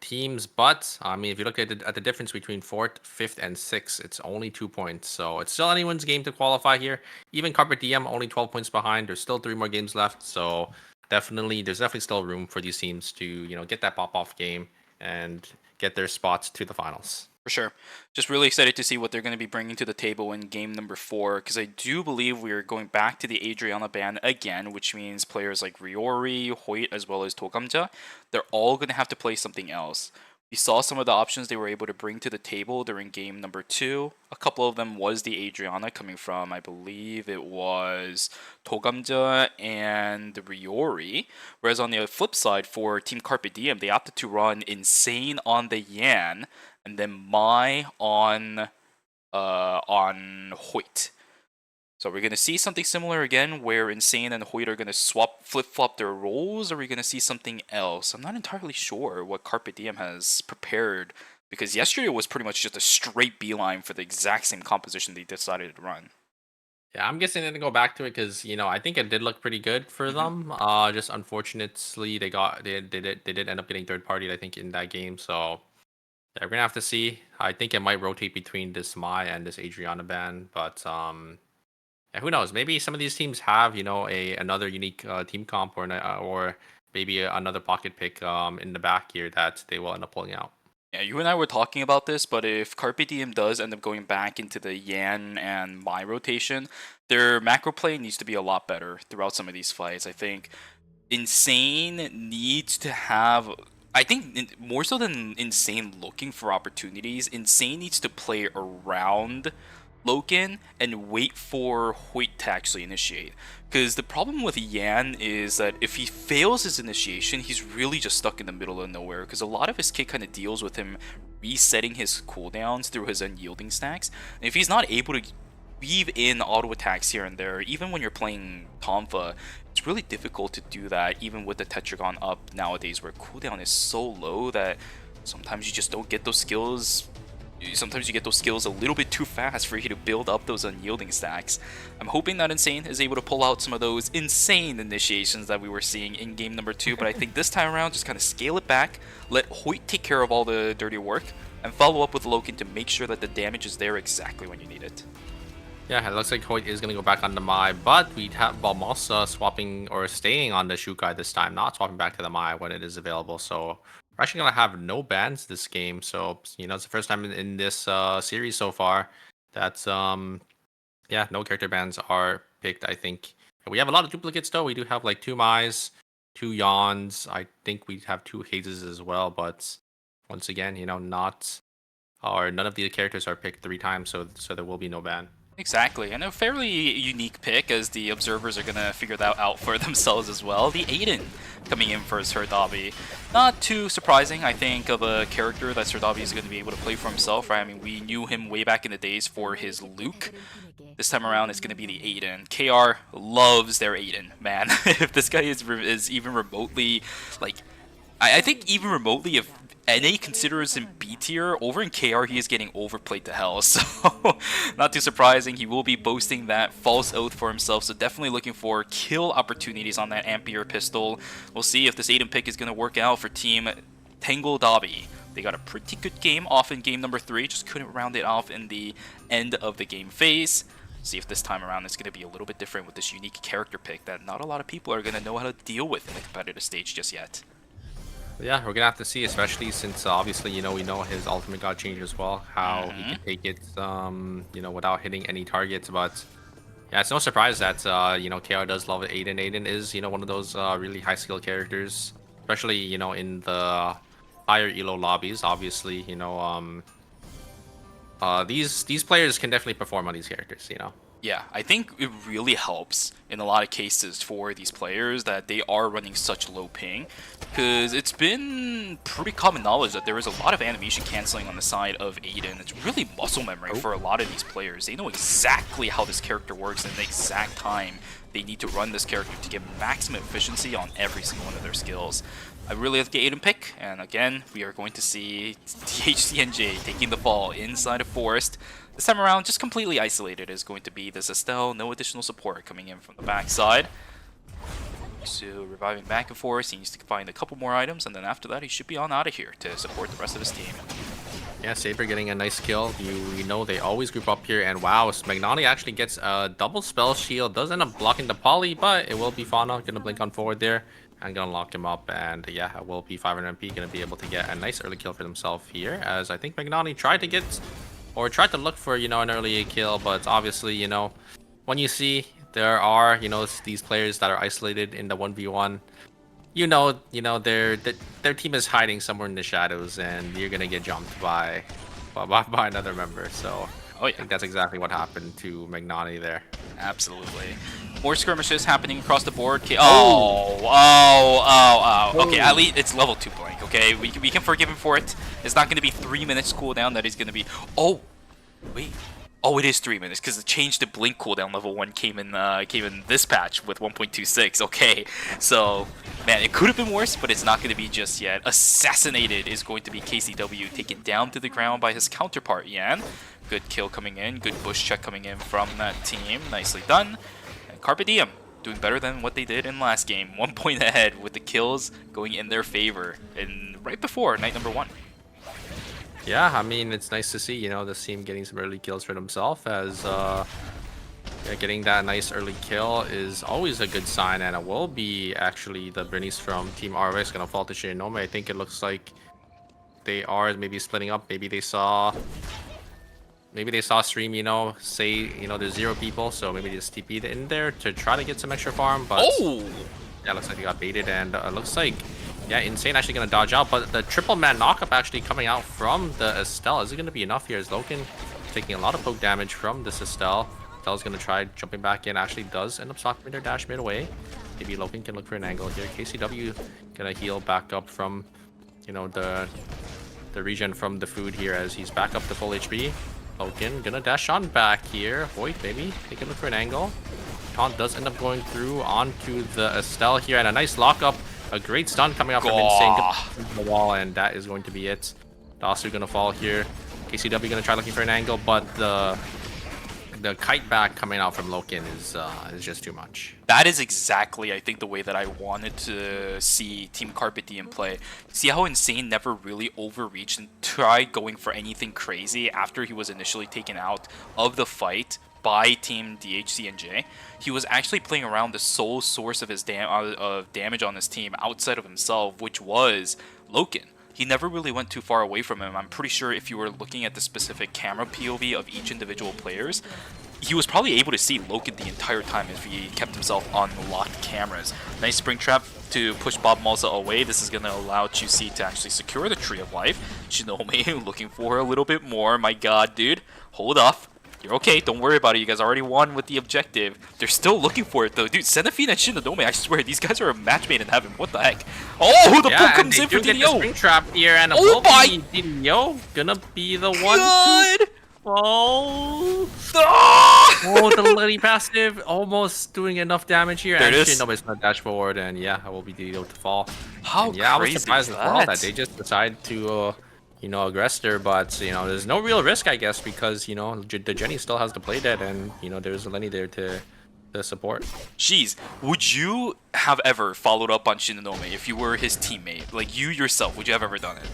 teams, but I mean, if you look at the difference between 4th, 5th, and 6th, it's only 2 points. So it's still anyone's game to qualify here. Even Carpe Diem only 12 points behind. There's still 3 more games left. So there's definitely still room for these teams to get that pop-off game and get their spots to the finals. For sure. Just really excited to see what they're going to be bringing to the table in game number 4, because I do believe we're going back to the Adriana ban again, which means players like Ryori, Hoyt, as well as Togamja, they're all going to have to play something else. We saw some of the options they were able to bring to the table during game number 2. A couple of them was the Adriana coming from, I believe it was Togamja and Ryori. Whereas on the flip side for Team Carpe Diem, they opted to run Insane on the Yan and then Mai on Hoyt. So we're going to see something similar again where Insane and Hoyt are going to flip-flop their roles, or are we going to see something else? I'm not entirely sure what Carpe Diem has prepared, because yesterday was pretty much just a straight beeline for the exact same composition they decided to run. Yeah, I'm guessing they're gonna go back to it because I think it did look pretty good for them. Just unfortunately, they did end up getting third party, I think, in that game. So Yeah, we're gonna have to see. I think it might rotate between this Mai and this Adriana ban, but yeah, who knows? Maybe some of these teams have, you know, another unique team comp or maybe another pocket pick in the back here that they will end up pulling out. Yeah, you and I were talking about this, but if Carpe Diem does end up going back into the Yan and Mai rotation, their macro play needs to be a lot better throughout some of these fights. I think Insane needs to have. I think more so than Insane looking for opportunities, Insane needs to play around Loken and wait for Hoyt to actually initiate. Because the problem with Yan is that if he fails his initiation, he's really just stuck in the middle of nowhere. Because a lot of his kit kind of deals with him resetting his cooldowns through his unyielding stacks. And if he's not able to weave in auto attacks here and there, even when you're playing Tonfa, it's really difficult to do that, even with the Tetragon up nowadays, where cooldown is so low that sometimes you just don't get those skills. Sometimes you get those skills a little bit too fast for you to build up those unyielding stacks. I'm hoping that Insane is able to pull out some of those insane initiations that we were seeing in game number 2, but I think this time around, just kind of scale it back, let Hoyt take care of all the dirty work, and follow up with Loken to make sure that the damage is there exactly when you need it. Yeah, it looks like Hoyt is going to go back on the Mai, but we have Balmosa swapping or staying on the Shukai this time, not swapping back to the Mai when it is available. So we're actually going to have no bans this game. So, you know, it's the first time in this series so far that, yeah, no character bans are picked, I think. We have a lot of duplicates, though. We do have like 2 Mais, 2 Yawns. I think we have 2 Hazes as well, but once again, you know, none of the characters are picked 3 times, so there will be no ban. Exactly, and a fairly unique pick, as the observers are going to figure that out for themselves as well. The Aiden coming in for Sirdabi. Not too surprising, I think, of a character that Sirdabi is going to be able to play for himself, right? I mean, we knew him way back in the days for his Luke. This time around, it's going to be the Aiden. KR loves their Aiden, man. If this guy is even remotely, like, I think even remotely, if NA considers him B tier, over in KR he is getting overplayed to hell, so not too surprising. He will be boasting that false oath for himself, so definitely looking for kill opportunities on that Ampere pistol. We'll see if this Aiden pick is going to work out for Team Tangle Dobby. They got a pretty good game off in game number 3, just couldn't round it off in the end of the game phase. See if this time around it's going to be a little bit different with this unique character pick that not a lot of people are going to know how to deal with in the competitive stage just yet. Yeah, we're gonna have to see, especially since obviously, you know, we know his ultimate got changed as well, how he can take it, you know, without hitting any targets. But yeah, it's no surprise that you know, KR does love Aiden. Aiden is, you know, one of those really high skill characters, especially, you know, in the higher elo lobbies. Obviously, you know, these players can definitely perform on these characters, you know. Yeah, I think it really helps in a lot of cases for these players that they are running such low ping, because it's been pretty common knowledge that there is a lot of animation canceling on the side of Aiden. It's really muscle memory for a lot of these players. They know exactly how this character works and the exact time they need to run this character to get maximum efficiency on every single one of their skills. I really like the Aiden pick, and again, we are going to see THCNJ taking the fall inside of Forest. This time around, just completely isolated is going to be this Estelle, no additional support coming in from the backside. So reviving back and forth, he needs to find a couple more items, and then after that he should be on out of here to support the rest of his team. Yeah, Saber getting a nice kill. You know they always group up here, and wow, Magnani actually gets a double spell shield. Does end up blocking the poly, but it will be Fauna gonna blink on forward there and gonna lock him up. And yeah, it will be 500 MP gonna be able to get a nice early kill for himself here, as I think Magnani tried to get, or tried to look for, you know, an early kill, but obviously, you know, when you see there are, you know, these players that are isolated in the 1v1, you know their team is hiding somewhere in the shadows, and you're gonna get jumped by another member. So I think that's exactly what happened to Magnani there. Absolutely. More skirmishes happening across the board. Okay, at least it's level 2 blank, okay? We can forgive him for it. It's not going to be 3 minutes cooldown. That is going to be... Oh, wait. Oh, it is 3 minutes, because the change to blink cooldown level 1 came in this patch with 1.26. Okay, so, man, it could have been worse, but it's not going to be just yet. Assassinated is going to be KCW, taken down to the ground by his counterpart, Yan. Good kill coming in, good bush check coming in from that team. Nicely done. And Carpe Diem doing better than what they did in last game. 1 point ahead with the kills going in their favor, and right before night number 1. Yeah, I mean, it's nice to see, you know, this team getting some early kills for themselves, as yeah, getting that nice early kill is always a good sign, and it will be actually the Bernice from Team RX gonna fall to Shinonome. I think it looks like they are maybe splitting up. Maybe they saw stream, you know, say, you know, there's 0 people, so maybe they just TP'd in there to try to get some extra farm, but yeah, looks like they got baited, and looks like, yeah, Insane actually gonna dodge out, but the triple man knockup actually coming out from the Estelle. Is it gonna be enough here? Is Loken taking a lot of poke damage from this Estelle? Estelle's gonna try jumping back in, actually does end up socking their dash mid away. Maybe Loken can look for an angle here. KCW gonna heal back up from, you know, the regen from the food here as he's back up to full HP. Loken gonna dash on back here. Void, maybe they can look for an angle. Taunt does end up going through onto the Estelle here, and a nice lockup. A great stun coming out from Insane the wall, and that is going to be it. Dasu gonna fall here. KCW gonna try looking for an angle, but the kite back coming out from Loken is just too much. That is exactly, I think, the way that I wanted to see Team Carpe Diem play. See how Insane never really overreached and tried going for anything crazy after he was initially taken out of the fight by Team DHC and J. He was actually playing around the sole source of his damage on his team outside of himself, which was Loken. He never really went too far away from him. I'm pretty sure if you were looking at the specific camera POV of each individual players, he was probably able to see Loken the entire time if he kept himself on locked cameras. Nice spring trap to push Bob Malza away. This is going to allow QC to actually secure the Tree of Life. Shinome looking for a little bit more. My god, dude. Hold off. You're okay, don't worry about it. You guys already won with the objective. They're still looking for it though. Dude, Cenopine and Shinonome, I swear, these guys are a match made in heaven. What the heck? Oh, the poke comes in for DDO. Spring trap here, and oh my! DDO gonna be the one God. to fall. Oh, the Lily passive almost doing enough damage here. There and it is. Shinome's gonna dash forward, and yeah, it will be DDO to fall. How and, yeah, I was crazy surprised is as well that? that they just decided to you know, aggress her, but you know, there's no real risk, I guess, because you know the Jenny still has the play dead, and you know there's Lenny there to support. Jeez, would you have ever followed up on Shinonome if you were his teammate? Like you yourself, would you have ever done it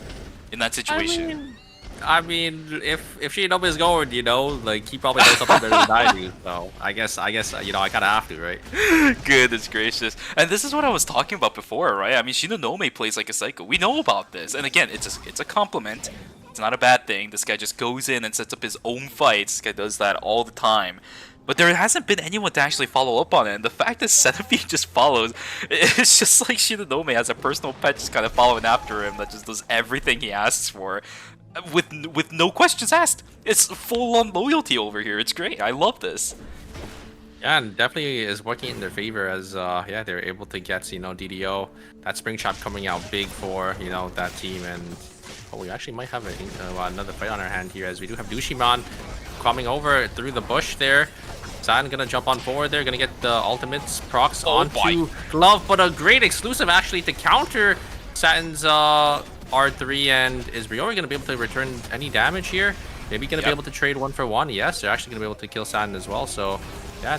in that situation? I mean, if Shinonome is going, you know, like he probably knows something better than I do. So I guess you know I kind of have to, right? Goodness gracious. And this is what I was talking about before, right? I mean, Shinonome plays like a psycho. We know about this. And again, it's a compliment. It's not a bad thing. This guy just goes in and sets up his own fights. This guy does that all the time. But there hasn't been anyone to actually follow up on it. And the fact that Centipede just follows, it's just like Shinonome has a personal pet just kind of following after him that just does everything he asks for. With no questions asked. It's full-on loyalty over here. It's great. I love this. Yeah, and definitely is working in their favor as yeah, they're able to get, you know, DDO. That spring trap coming out big for, you know, that team. And oh, we actually might have another fight on our hand here, as we do have Dushiman coming over through the bush there. Saturn gonna jump on forward there, gonna get the ultimates procs onto Glove, but a great exclusive actually to counter Saturn's R3. And is Briori gonna be able to return any damage here? Maybe gonna be able to trade 1-for-1. Yes, they're actually gonna be able to kill Saturn as well. So yeah,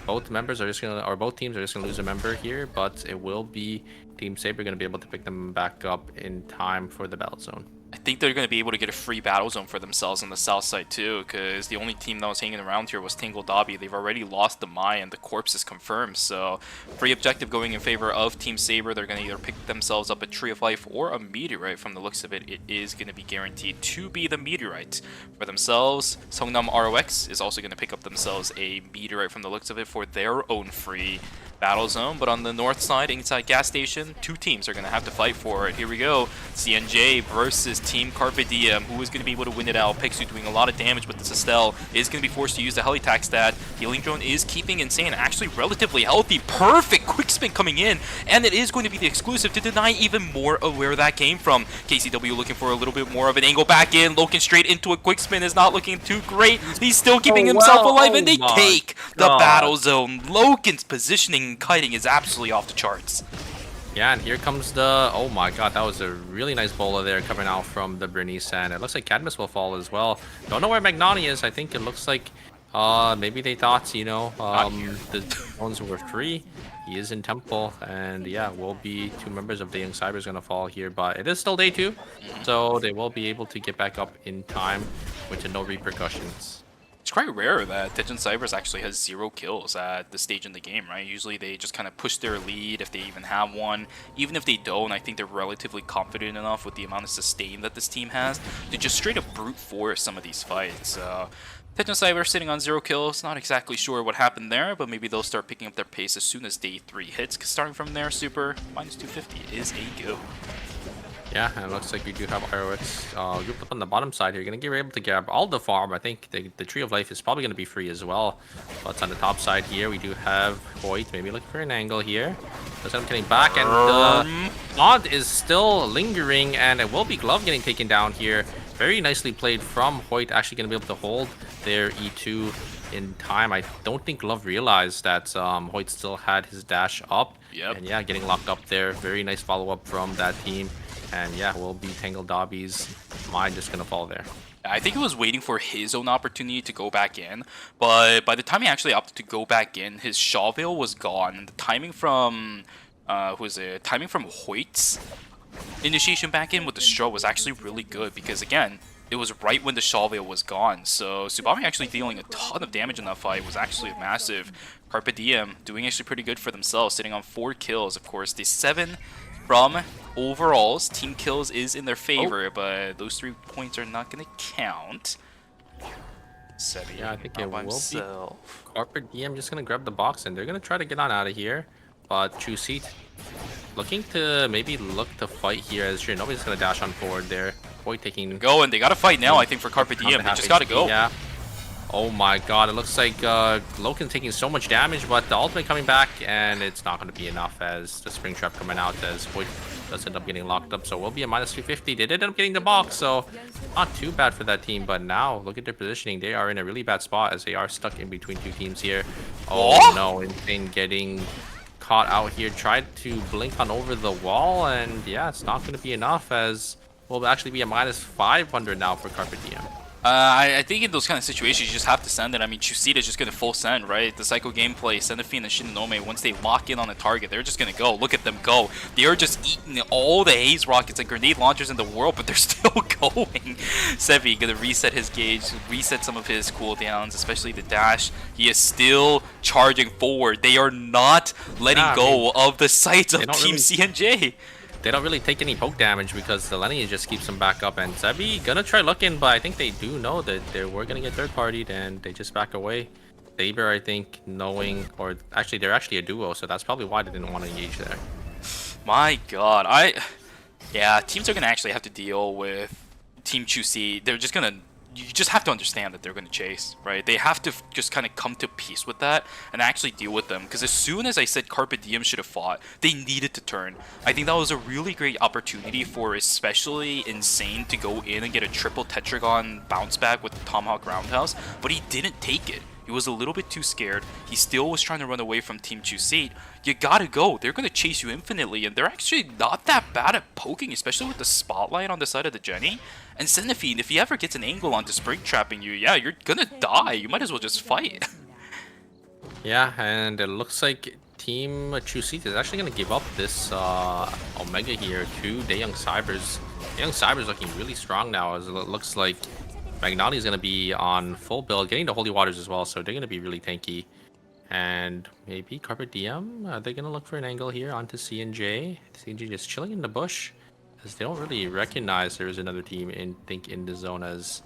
both teams are just gonna lose a member here, but it will be Team Saber gonna be able to pick them back up in time for the battle zone. I think they're going to be able to get a free battle zone for themselves on the south side too, because the only team that was hanging around here was Tingle Dobby. They've already lost the Mai, and the corpse is confirmed. So free objective going in favor of Team Saber. They're going to either pick themselves up a Tree of Life or a Meteorite. From the looks of it, it is going to be guaranteed to be the Meteorite for themselves. Songnam ROX is also going to pick up themselves a Meteorite from the looks of it for their own free battle zone. But on the north side, inside gas station, two teams are going to have to fight for it. Here we go. CNJ versus Team Carpe Diem. Who is going to be able to win it out? Pixu doing a lot of damage, but this Estelle is going to be forced to use the Helitack stat. Healing Drone is keeping Insane actually relatively healthy. Perfect quick spin coming in, and it is going to be the exclusive to deny even more of where that came from. KCW looking for a little bit more of an angle back in. Loken straight into a quick spin is not looking too great. He's still keeping himself alive, and they take the battle zone. Loken's positioning and kiting is absolutely off the charts. Yeah, and here comes the... Oh my god, that was a really nice bowler there coming out from the Bernice, and it looks like Cadmus will fall as well. Don't know where Magnani is. I think it looks like Maybe they thought, you know, the zones were free. He is in Temple, and yeah, will be 2 members of the Young Cybers gonna fall here, but it is still day 2, so they will be able to get back up in time with no repercussions. It's quite rare that Tejan Cybers actually has 0 kills at this stage in the game, right? Usually they just kind of push their lead if they even have one. Even if they don't, I think they're relatively confident enough with the amount of sustain that this team has to just straight up brute force some of these fights. Tejan Cybers sitting on 0 kills, not exactly sure what happened there, but maybe they'll start picking up their pace as soon as day 3 hits, because starting from there, Super, minus 250 is a go. Yeah, and it looks like we do have ROX grouped up on the bottom side here. Gonna get able to grab all the farm. I think the Tree of Life is probably gonna be free as well. But on the top side here, we do have Hoyt. Maybe looking for an angle here. Does end up getting back, and the taunt is still lingering, and it will be Glove getting taken down here. Very nicely played from Hoyt. Actually gonna be able to hold their E2 in time. I don't think Glove realized that Hoyt still had his dash up. Yep. And yeah, getting locked up there. Very nice follow-up from that team. And yeah, will be Tangled Dobby's mind just gonna fall there. I think he was waiting for his own opportunity to go back in, but by the time he actually opted to go back in, his Shaw Veil was gone. And the timing from timing from Hoyt's initiation back in with the Straw was actually really good, because again, it was right when the Shaw Veil was gone. So Tsubame actually dealing a ton of damage in that fight was actually massive. Carpe Diem doing actually pretty good for themselves, sitting on 4 kills. Of course, the 7 from overalls, team kills is in their favor, but those 3 points are not going to count. Sebi, yeah, I think it will himself. be Carpe Diem just gonna grab the box, and they're gonna try to get on out of here. But True Seat looking to maybe look to fight here, as sure nobody's gonna dash on forward there. Boy taking go, and they gotta fight now. I think for Carpe Diem, they just gotta go. Yeah. Oh my god, it looks like Loken's taking so much damage, but the ultimate coming back, and it's not going to be enough as the Spring Trap coming out, as Void does end up getting locked up. So we'll be a minus 350. They did end up getting the box, so not too bad for that team. But now, look at their positioning. They are in a really bad spot, as they are stuck in between 2 teams here. Oh no, Insane getting caught out here. Tried to blink on over the wall, and yeah, it's not going to be enough, as will actually be a minus 500 now for Carpe Diem. I think in those kind of situations, you just have to send it. I mean, Chusita is just going to full send, right? The Psycho gameplay, Senafine and Shinonome, once they lock in on a target, they're just going to go. Look at them go. They are just eating all the haze rockets and grenade launchers in the world, but they're still going. Sevi going to reset his gauge, reset some of his cooldowns, especially the dash. He is still charging forward. They are not letting go of the sights of Team CNJ. They don't really take any poke damage because the lineage just keeps them back up, and Sebi gonna try looking, but I think they do know that they were gonna get third-partied, and they just back away. Saber, I think, knowing, or actually they're actually a duo, so that's probably why they didn't want to engage there. My god, yeah, teams are gonna actually have to deal with Team Chusi. They're just gonna, you just have to understand that they're going to chase, right? They have to just kind of come to peace with that and actually deal with them. Because as soon as I said Carpe Diem should have fought, they needed to turn. I think that was a really great opportunity for especially Insane to go in and get a triple Tetragon bounce back with the Tomahawk Roundhouse, but he didn't take it. He was a little bit too scared. He still was trying to run away from Team Chuseat. You gotta go. They're gonna chase you infinitely, and they're actually not that bad at poking, especially with the spotlight on the side of the Jenny. And Senafine, if he ever gets an angle onto Spring Trapping you, yeah, you're gonna die. You might as well just fight. Yeah, and it looks like Team Chuseat is actually gonna give up this Omega here to Daeyoung Cybers. Daeyoung Cybers looking really strong now, as it looks like Magnani is going to be on full build, getting to Holy Waters as well, so they're going to be really tanky. And maybe Carpe Diem, they're going to look for an angle here onto CNJ. CNJ just chilling in the bush, as they don't really recognize there is another team in the zone, as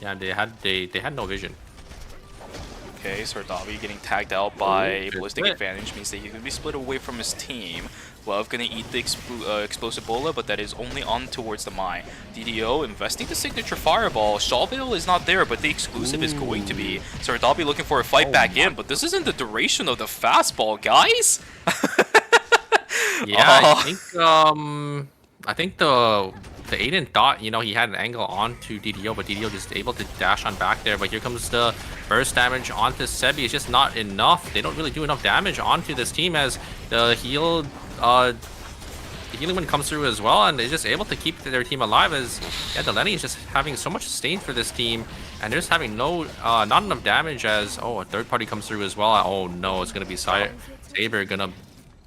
yeah, they had no vision. Okay, so Davi getting tagged out by Ballistic Advantage means that he's going to be split away from his team. Love going to eat the explosive bola, but that is only on towards the Mai. DDO investing the signature fireball. Shawville is not there, but the exclusive is going to be. So Davi looking for a fight back in, but this isn't the duration of the fastball, guys. Yeah, I think the Aiden thought, you know, he had an angle onto DDO, but DDO just able to dash on back there. But here comes the burst damage onto Sebi. It's just not enough. They don't really do enough damage onto this team, as the heal the healing wind comes through as well, and they're just able to keep their team alive. As yeah, the Lenny is just having so much sustain for this team, and they're just having not enough damage. As a third party comes through as well. Oh no, it's gonna be Saber gonna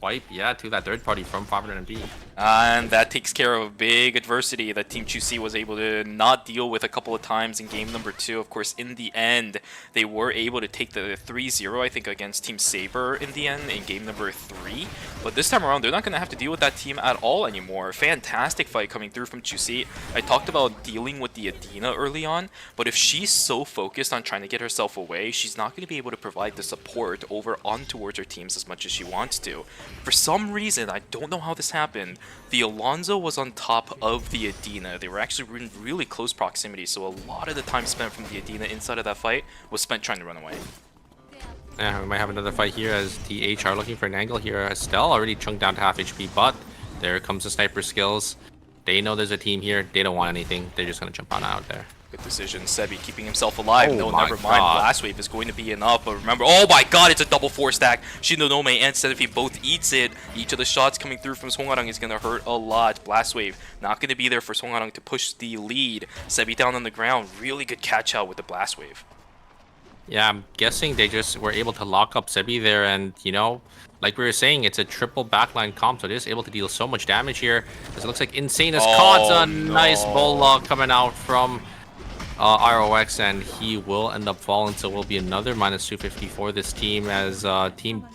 wipe to that third party from 500MD. And that takes care of a big adversity that Team 2C was able to not deal with a couple of times in game number 2. Of course, in the end, they were able to take the 3-0, I think, against Team Saber in the end in game number 3. But this time around, they're not going to have to deal with that team at all anymore. Fantastic fight coming through from 2C. I talked about dealing with the Adina early on, but if she's so focused on trying to get herself away, she's not going to be able to provide the support over on towards her teams as much as she wants to. For some reason, I don't know how this happened, the Alonzo was on top of the Adina. They were actually in really close proximity, so a lot of the time spent from the Adina inside of that fight was spent trying to run away. Yeah, we might have another fight here as TH are looking for an angle here. Estelle already chunked down to half HP, but there comes the sniper skills. They know there's a team here. They don't want anything. They're just going to jump on out there. Good decision. Sebi keeping himself alive. Oh No, my never mind. God. Blast Wave is going to be enough. But remember, oh my god, it's a double 4-stack. Shinonome and Sebi both eats it. Each of the shots coming through from Songarang is going to hurt a lot. Blast Wave not going to be there for Songarang to push the lead. Sebi down on the ground. Really good catch out with the Blast Wave. Yeah, I'm guessing they just were able to lock up Sebi there, and like we were saying, it's a triple backline comp, so they're just able to deal so much damage here. As it looks like Insane has caught a nice bull coming out from ROX, and he will end up falling, so will be another -250 for this team. As I think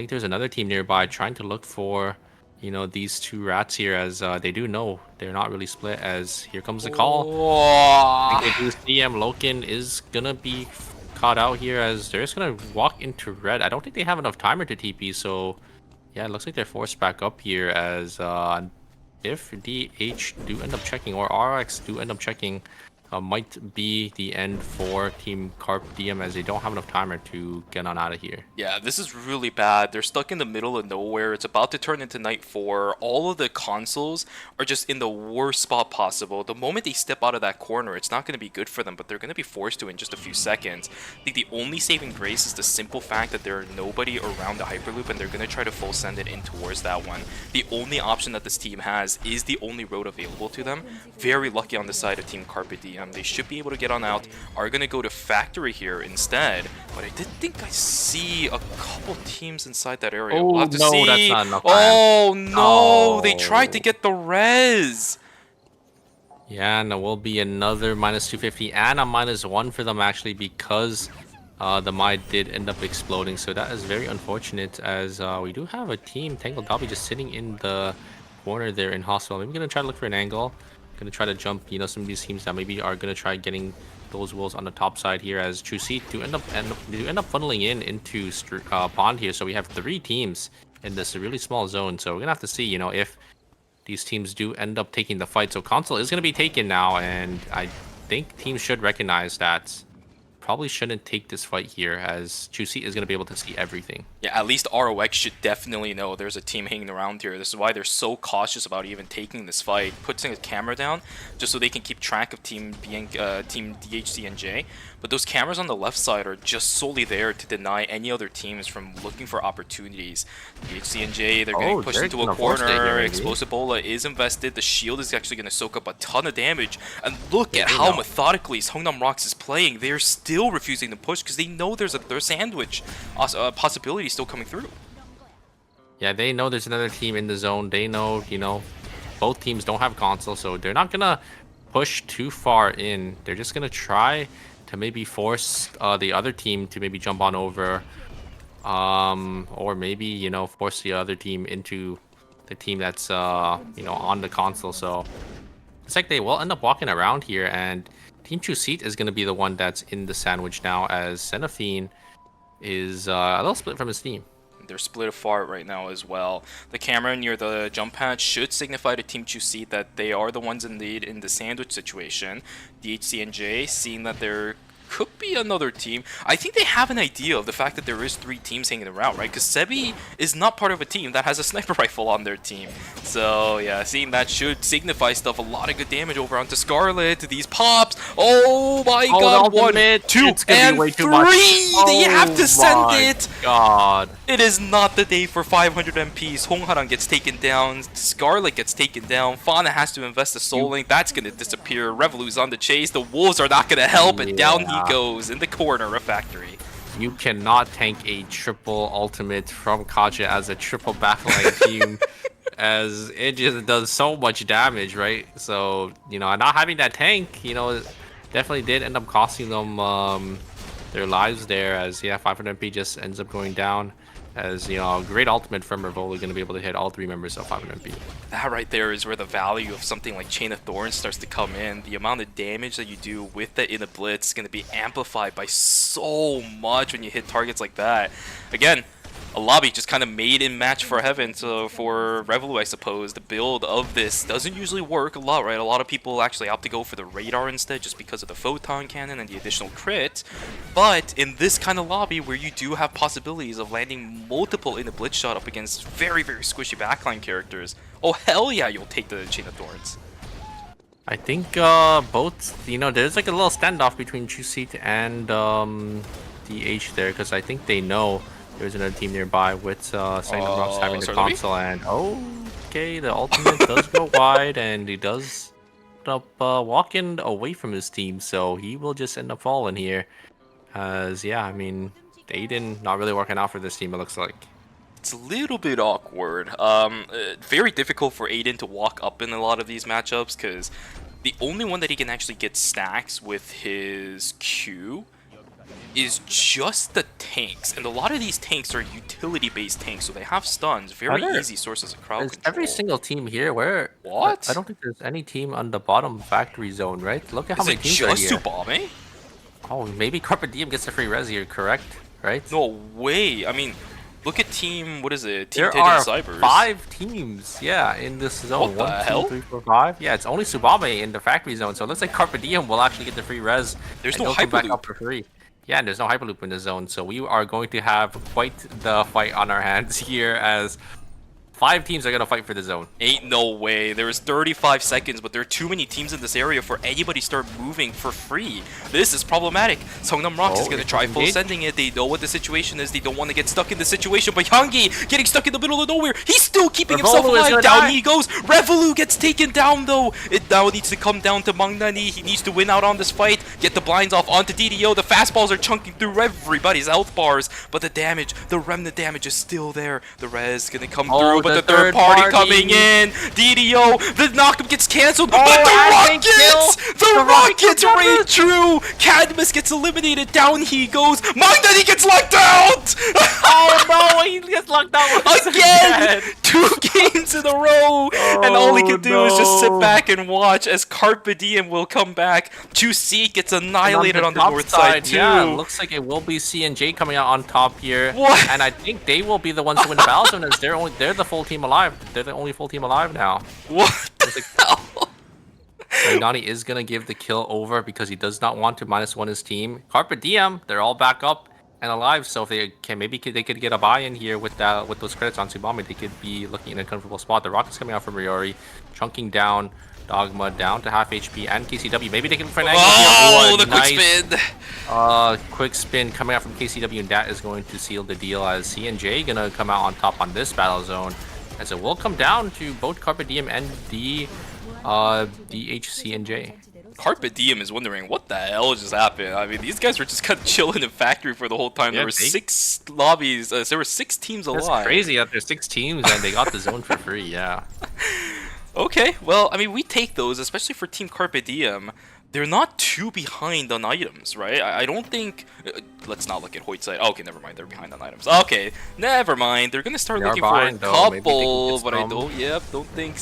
there's another team nearby trying to look for these two rats here, as they do know they're not really split. As here comes the call. I think they do see Loken is gonna be caught out here, as they're just gonna walk into red. I don't think they have enough timer to TP, so yeah, it looks like they're forced back up here. As if DH do end up checking, or RX do end up checking, might be the end for Team Carp DM, as they don't have enough timer to get on out of here. Yeah, this is really bad. They're stuck in the middle of nowhere. It's about to turn into night 4. All of the consoles are just in the worst spot possible. The moment they step out of that corner, it's not going to be good for them, but they're going to be forced to in just a few seconds. I think the only saving grace is the simple fact that there's nobody around the Hyperloop, and they're going to try to full send it in towards that one. The only option that this team has is the only road available to them. Very lucky on the side of Team Carpe Diem. They should be able to get on out. Are going to go to Factory here instead, but I did think I see a couple teams inside that area. We'll have to see. That's not enough time. Oh no, they tried to get the res. Yeah, and there will be another -250 and a -1 for them, actually, because the Mai did end up exploding. So that is very unfortunate, as we do have a team, Tangled Dobby, just sitting in the corner there in hospital. Maybe going to try to look for an angle. Going to try to jump, some of these teams that maybe are going to try getting those wolves on the top side here, as Chusi do end up funneling into pond here. So we have 3 teams in this really small zone. So we're going to have to see, if these teams do end up taking the fight. So console is going to be taken now, and I think teams should recognize that probably shouldn't take this fight here, as Chusi is going to be able to see everything. Yeah, at least ROX should definitely know there's a team hanging around here. This is why they're so cautious about even taking this fight, putting a camera down just so they can keep track of Team DHC and J. But those cameras on the left side are just solely there to deny any other teams from looking for opportunities. DHC and J, they're getting pushed into a corner. Explosive Bola is invested. The shield is actually going to soak up a ton of damage. And look at how methodically Songnam Rocks is playing. They're still refusing to push because they know there's a sandwich possibility still coming through. Yeah, they know there's another team in the zone. They know, both teams don't have console, so they're not going to push too far in. They're just going to try to maybe force the other team to maybe jump on over, or maybe, force the other team into the team that's, on the console. So it's like they will end up walking around here, and Team Chuseat is going to be the one that's in the sandwich now, as Xenophine is a little split from his team. They're split apart right now as well. The camera near the jump pad should signify to Team Chuseat that they are the ones in the sandwich situation. DHC and J, seeing that they're could be another team. I think they have an idea of the fact that there is 3 teams hanging around, right? Because Sebi is not part of a team that has a sniper rifle on their team. So yeah, seeing that should signify stuff. A lot of good damage over onto Scarlet. These pops. Oh my god, 1, 2, and 3! They have to send it! God. It is not the day for 500 MPs. Hongharan gets taken down. Scarlet gets taken down. Fauna has to invest the Soul Link. That's going to disappear. Revolu's on the chase. The Wolves are not going to help. And down he goes in the corner of Factory. You cannot tank a triple ultimate from Kaja as a triple battling team, as it just does so much damage, right? So, you know, not having that tank, you know, definitely did end up costing them their lives there, as, yeah, 500 MP just ends up going down. As, you know, great ultimate from Revoli going to be able to hit all 3 members of 500 MP. That right there is where the value of something like Chain of Thorns starts to come in. The amount of damage that you do with the in a blitz is going to be amplified by so much when you hit targets like that. Again, a lobby just kind of made in match for heaven. So for Revolu, I suppose, the build of this doesn't usually work a lot, right? A lot of people actually opt to go for the radar instead just because of the photon cannon and the additional crit. But in this kind of lobby where you do have possibilities of landing multiple in a blitz shot up against very, very squishy backline characters, oh hell yeah, you'll take the Chain of Thorns. I think both, you know, there's like a little standoff between Chuseat and DH there, because I think they know there's another team nearby with Rocks having the console, and okay, the ultimate does go wide, and he does end up walking away from his team, so he will just end up falling here. As, yeah, I mean, Aiden not really working out for this team, it looks like. It's a little bit awkward. Very difficult for Aiden to walk up in a lot of these matchups, because the only one that he can actually get stacks with his Q is just the tanks, and a lot of these tanks are utility-based tanks, so they have stuns, very easy sources of crowd control. Every single team here, where what? I don't think there's any team on the bottom factory zone, right? Look at how many teams are here. Just Tsubame? Oh, maybe Carpe Diem gets the free res here, correct? Right? No way. I mean, look at team, what is it? Team there Ted are and Cybers. 5 teams, yeah, in this zone. What the hell? 1, 2, 3, 4, 5. Yeah, it's only Tsubame in the factory zone, so it looks like Carpe Diem will actually get the free res. There's and no come back Hyperloop. up for free. Yeah, and there's no Hyperloop in the zone, so we are going to have quite the fight on our hands here, as 5 teams are going to fight for the zone. Ain't no way. There is 35 seconds, but there are too many teams in this area for anybody to start moving for free. This is problematic. Songnam Rocks is going to try full sending it. They know what the situation is. They don't want to get stuck in the situation, but Hyungi getting stuck in the middle of nowhere. He's still keeping himself alive. Down he goes. Revolu gets taken down, though. It now needs to come down to Mangnani. He needs to win out on this fight. Get the blinds off onto DDO. The fastballs are chunking through everybody's health bars, but the damage, the remnant damage is still there. The res is going to come through, but the third party coming in. DDO, the knockup gets cancelled, but the Rockets raid true. Cadmus gets eliminated. Down he goes. Magnani gets locked out. Oh no, he gets locked out again. 2 games in a row, and all he can do is just sit back and watch as Carpe Diem will come back. Chuseat gets annihilated on the north side too. Yeah, looks like it will be C&J coming out on top here. What? And I think they will be the ones to win the battle zone, as they're the full team alive. They're the only full team alive now. What the hell? Magnani is gonna give the kill over because he does not want to -1 his team. Carpe Diem, they're all back up and alive, so if they can, maybe they could get a buy-in here with those credits on Tsubame, they could be looking in a comfortable spot. The Rocket's coming out from Riori, chunking down Dogma down to half HP, and KCW. Maybe they can find an angle here. Oh, the quick spin! Quick spin coming out from KCW, and that is going to seal the deal, as C&J gonna come out on top on this battle zone, as it will come down to both Carpe Diem and the DHC and J. Carpe Diem is wondering what the hell just happened. I mean, these guys were just kind of chilling in factory for the whole time. Yeah, there were 6 lobbies. There were 6 teams alive. That's crazy that there's 6 teams and they got the zone for free. Yeah. Okay, well, I mean, we take those, especially for Team Carpe Diem. They're not too behind on items, right? I don't think... let's not look at Hoytside. Okay, never mind. They're behind on items. Okay, never mind. They're going to start looking for a couple, but I don't... Yep, don't think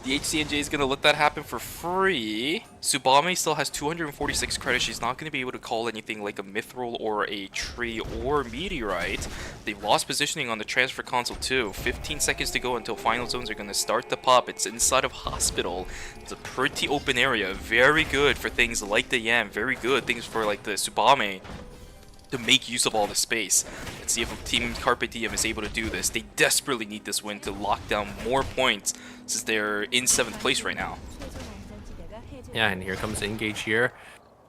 the HCNJ is going to let that happen for free. Tsubame still has 246 credits. She's not going to be able to call anything like a Mithril or a Tree or Meteorite. They lost positioning on the transfer console too. 15 seconds to go until final zones are going to start to pop. It's inside of Hospital. It's a pretty open area. Very good for things like the Yam. Very good things for like the Tsubame to make use of all the space. Let's see if Team Carpe Diem is able to do this. They desperately need this win to lock down more points since they're in 7th place right now. Yeah, and here comes Engage here.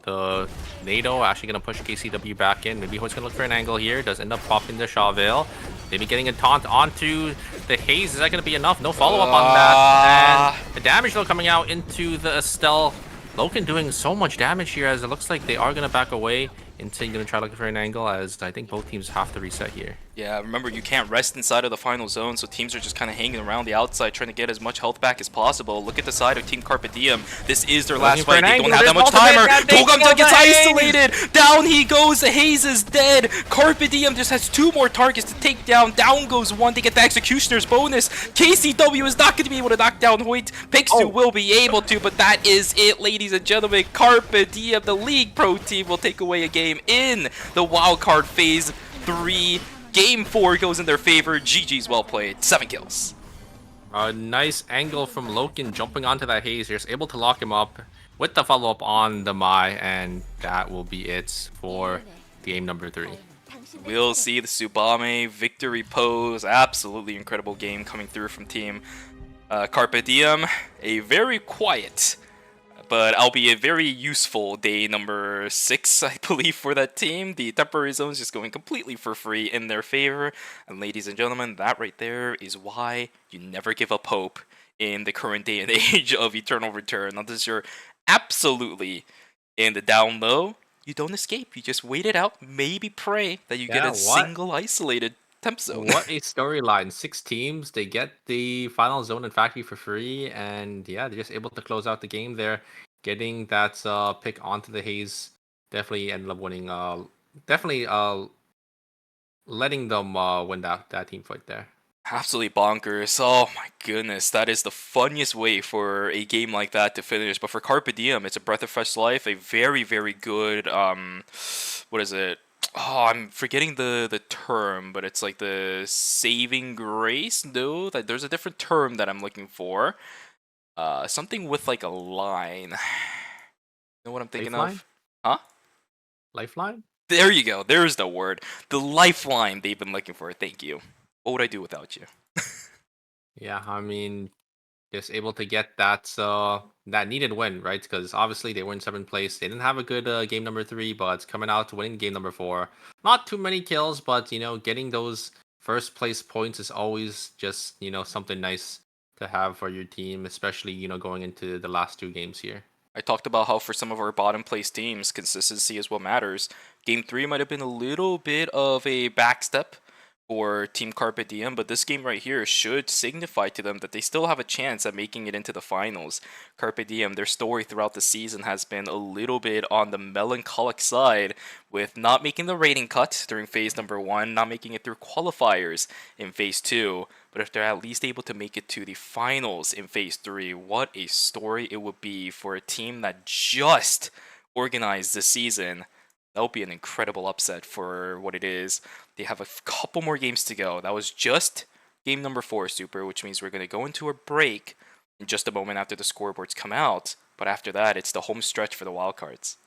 The NATO actually going to push KCW back in. Maybe Hoyt's going to look for an angle here. Does end up popping the Shawvale. Maybe getting a taunt onto the Haze. Is that going to be enough? No follow-up on that. And the damage, though, coming out into the Estelle. Loken doing so much damage here as it looks like they are going to back away. Insane going to try looking for an angle as I think both teams have to reset here. Yeah, remember you can't rest inside of the final zone, so teams are just kind of hanging around the outside trying to get as much health back as possible. Look at the side of Team Carpe Diem. This is their last fight. They don't have that much timer. Togamta gets isolated. Down he goes. The Haze is dead. Carpe Diem just has 2 more targets to take down. Down goes 1 to get the Executioner's bonus. KCW is not going to be able to knock down Hoyt. Pixu will be able to, but that is it, ladies and gentlemen. Carpe Diem, the League Pro team, will take away a game in the Wildcard Phase 3. Game 4 goes in their favor. GG's well played. 7 kills. A nice angle from Loken jumping onto that Haze. Just able to lock him up with the follow-up on the Mai, and that will be it for game number 3. We'll see the Tsubame victory pose. Absolutely incredible game coming through from Team Carpe Diem. A very quiet, but albeit very useful day number 6, I believe, for that team. The temporary zone is just going completely for free in their favor. And ladies and gentlemen, that right there is why you never give up hope in the current day and age of Eternal Return. Unless you're absolutely in the down low, you don't escape. You just wait it out, maybe pray that you get a single isolated temp zone. What a storyline. 6 teams, they get the final zone and factory for free, and yeah, they're just able to close out the game there. Getting that pick onto the Haze definitely ended up winning. Definitely letting them win that team fight there. Absolutely bonkers. Oh my goodness, that is the funniest way for a game like that to finish. But for Carpe Diem, it's a breath of fresh life. A very, very good, what is it? Oh, I'm forgetting the term, but it's like the saving grace? No, there's a different term that I'm looking for. Something with like a line. You know what I'm thinking of? Huh? Lifeline? There you go. There's the word. The lifeline they've been looking for. Thank you. What would I do without you? Yeah, I mean, just able to get that that needed win, right? Because obviously they were in 7th place. They didn't have a good game number 3, but coming out to winning game number 4. Not too many kills, but you know, getting those first place points is always just, you know, something nice to have for your team, especially, you know, going into the last 2 games here. I talked about how for some of our bottom place teams, consistency is what matters. Game 3 might have been a little bit of a backstep for Team Carpe Diem, but this game right here should signify to them that they still have a chance at making it into the finals. Carpe Diem, their story throughout the season has been a little bit on the melancholic side, with not making the rating cut during phase number 1, not making it through qualifiers in phase 2, but if they're at least able to make it to the finals in phase 3, what a story it would be for a team that just organized this season. That would be an incredible upset for what it is. They have a couple more games to go. That was just game number 4, Super, which means we're going to go into a break in just a moment after the scoreboards come out. But after that, it's the home stretch for the Wildcards.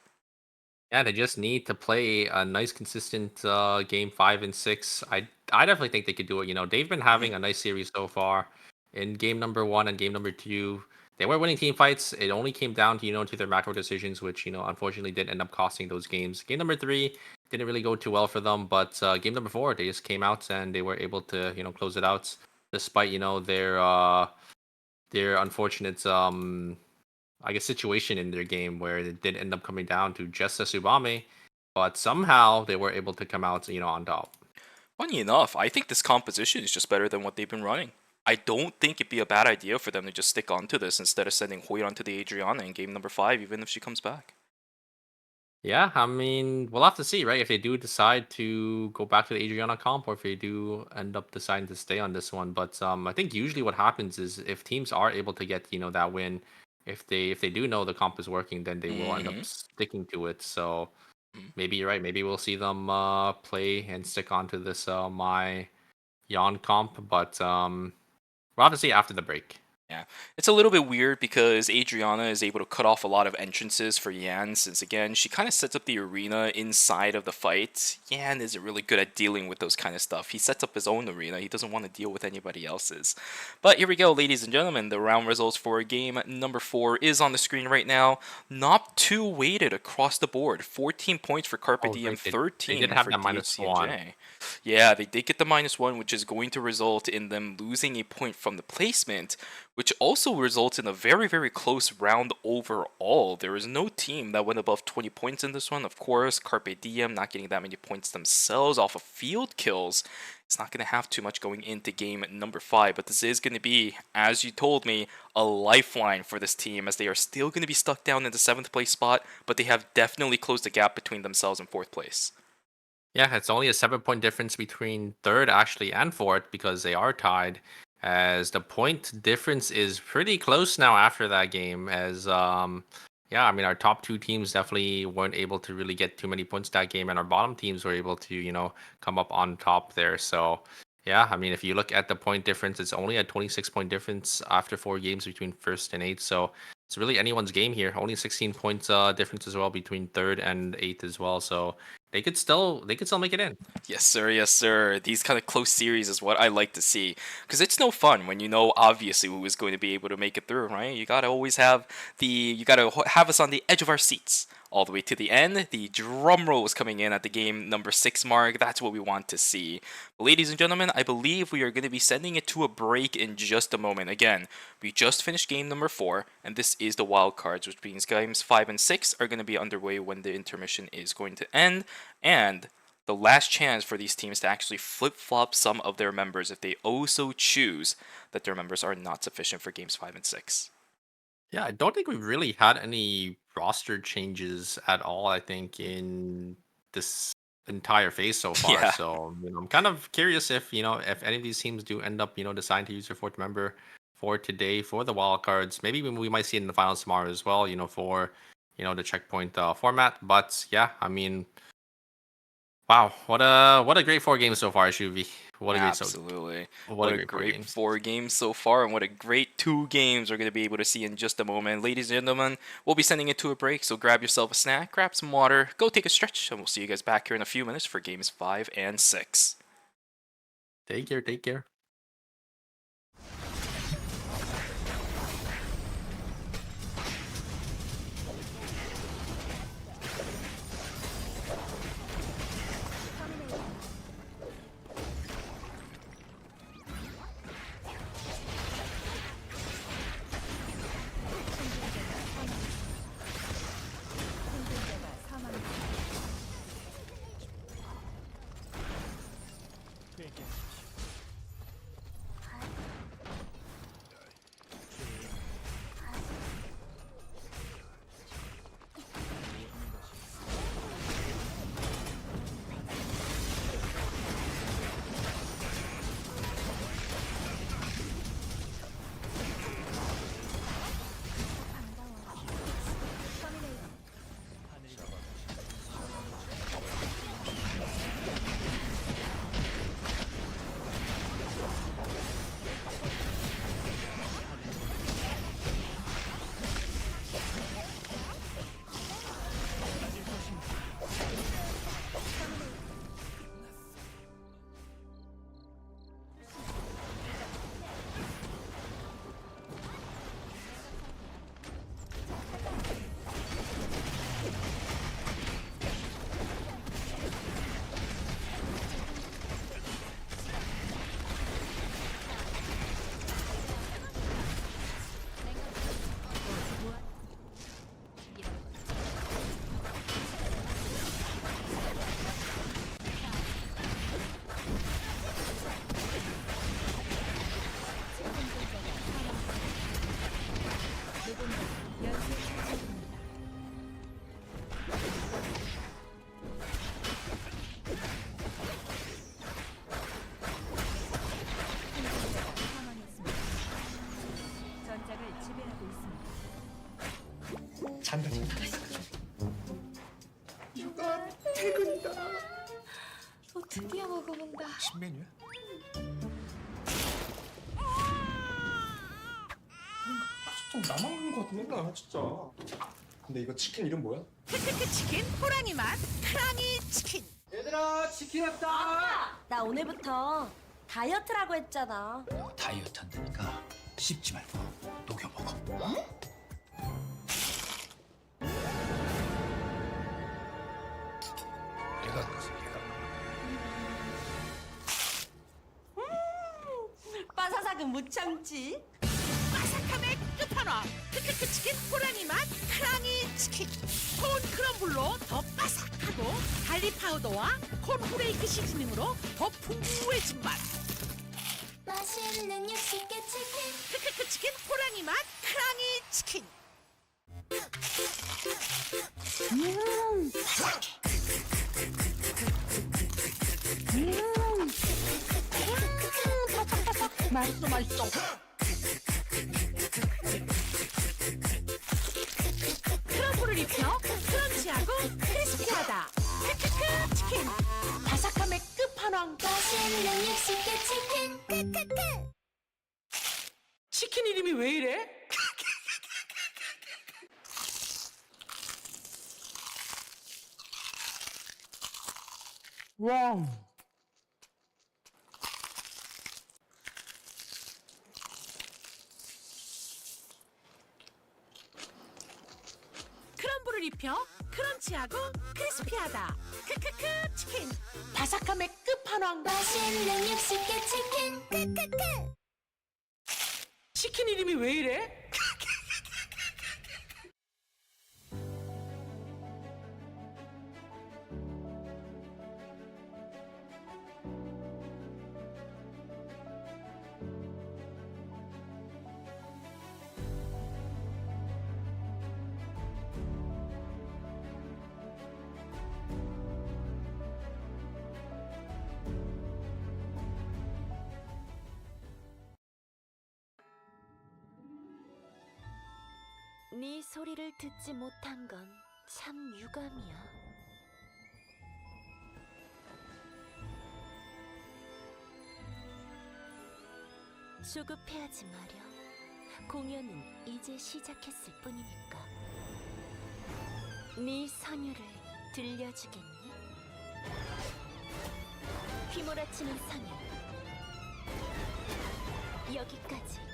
Yeah, they just need to play a nice, consistent game 5 and 6. I definitely think they could do it. You know, they've been having a nice series so far. In game number 1 and game number 2, they were winning team fights. It only came down to, you know, to their macro decisions, which, you know, unfortunately did end up costing those games. Game number 3 didn't really go too well for them, but game number 4, they just came out and they were able to, you know, close it out, despite, you know, their unfortunate, I guess, situation in their game where it did end up coming down to just a Tsubame, but somehow they were able to come out, you know, on top. Funny enough, I think this composition is just better than what they've been running. I don't think it'd be a bad idea for them to just stick onto this instead of sending Hoyt onto the Adriana in game number 5, even if she comes back. Yeah, I mean, we'll have to see, right? If they do decide to go back to the Adriana comp, or if they do end up deciding to stay on this one. But I think usually what happens is if teams are able to get, you know, that win, if they do know the comp is working, then they will end up Mhm. sticking to it. So Mhm. maybe you're right. Maybe we'll see them play and stick onto this my Yon comp, but we'll have to see after the break. Yeah, it's a little bit weird because Adriana is able to cut off a lot of entrances for Yan, since again, she kind of sets up the arena inside of the fight. Yan isn't really good at dealing with those kind of stuff. He sets up his own arena, he doesn't want to deal with anybody else's. But here we go, ladies and gentlemen, the round results for game number 4 is on the screen right now. Not too weighted across the board. 14 points for Carpe Oh, Diem, great. They 13 did have for that -1. DHCMJ. Yeah, they did get the -1, which is going to result in them losing a point from the placement, which also results in a very, very close round overall. There is no team that went above 20 points in this one. Of course, Carpe Diem not getting that many points themselves off of field kills. It's not going to have too much going into game number 5, but this is going to be, as you told me, a lifeline for this team, as they are still going to be stuck down in the 7th place spot, but they have definitely closed the gap between themselves and 4th place. Yeah, it's only a 7-point difference between 3rd actually and 4th because they are tied. As the point difference is pretty close now after that game. As yeah, I mean our top 2 teams definitely weren't able to really get too many points that game, and our bottom teams were able to come up on top there. So yeah, I mean if you look at the point difference, it's only a 26-point difference after 4 games between 1st and 8th. So it's really anyone's game here. Only 16 points difference as well between 3rd and 8th as well. So they could still make it in. Yes, sir. Yes, sir. These kind of close series is what I like to see, because it's no fun when you know obviously who is going to be able to make it through, right? You gotta always have have us on the edge of our seats all the way to the end. The drum roll is coming in at the game number 6 mark. That's what we want to see. But ladies and gentlemen, I believe we are going to be sending it to a break in just a moment. Again, we just finished game number 4, and this is the Wildcards, which means games 5 and 6 are going to be underway when the intermission is going to end, and the last chance for these teams to actually flip-flop some of their members if they also choose that their members are not sufficient for games 5 and 6. Yeah, I don't think we've really had any roster changes at all, I think, in this entire phase so far. Yeah. So, I'm kind of curious if any of these teams do end up, deciding to use their 4th member for today for the wild cards. Maybe we might see it in the finals tomorrow as well, for, the checkpoint format. But yeah, I mean, wow, what a great 4 games so far, Shuvi. What a great Absolutely. what a great 4 games. 4 games so far, and what a great 2 games we're going to be able to see in just a moment. Ladies and gentlemen, we'll be sending it to a break, so grab yourself a snack, grab some water, go take a stretch, and we'll see you guys back here in a few minutes for games 5 and 6. Take care, take care. 잔다. 육아 퇴근이다. 드디어 먹어본다. 신메뉴야? 좀 나만 그런 거 같은데 나 진짜. 근데 이거 치킨 이름 뭐야? 크크크 치킨 호랑이 맛 크랑이 치킨. 얘들아 치킨 왔다. 나 오늘부터 다이어트라고 했잖아. 다이어트 한다니까 씹지 말고 녹여 먹어. 얘가 그래서 얘가. 빠사삭은 못 참지. 바삭함의 끝판왕 크크크 치킨 호랑이 맛 크랑이 치킨. 콘 크럼블로 더 바삭하고 달리 파우더와 콘 후레이크 시즈닝으로 더 풍부해진 맛. 맛있는 육식계 치킨. 크크크 치킨 호랑이 맛 크랑이 치킨. 맛있어 맛있어. 크럼블을 입혀 크런치하고 크리스피하다. 크크크 치킨. 바삭함의 끝판왕. 맛있는 육식계 치킨. 크크크. 치킨 이름이 왜 이래? 와. 크럼블을 입혀 크런치하고 크리스피하다. 크크크 치킨. 바삭함의 끝판왕. 맛있는 육식계 치킨. 크크크. 치킨 이름이 왜 이래? 네 소리를 듣지 못한 건 참 유감이야. 조급해하지 마렴. 공연은 이제 시작했을 뿐이니까. 네 선율을 들려주겠니? 휘몰아치는 선율. 여기까지.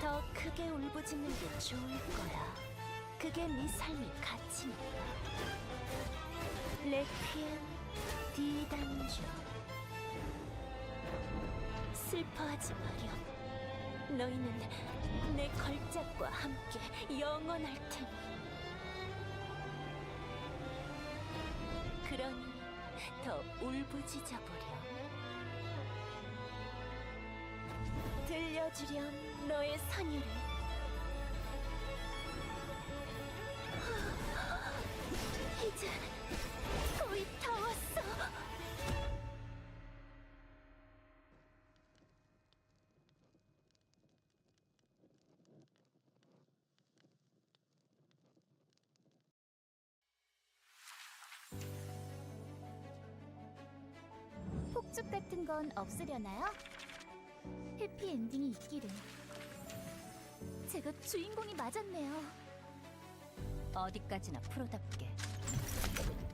더 크게 울부짖는 게 좋을 거야. 그게 네 삶의 가치니까. 레퀴엠 디단주. 슬퍼하지 마렴. 너희는 내 걸작과 함께 영원할 테니. 그러니 더 울부짖어 보렴. 들려주렴 너의 선율을. 이제 거의 다 왔어. 폭죽 같은 건 없으려나요? 해피엔딩이 있기를. 제가 주인공이 맞았네요. 어디까지나 프로답게.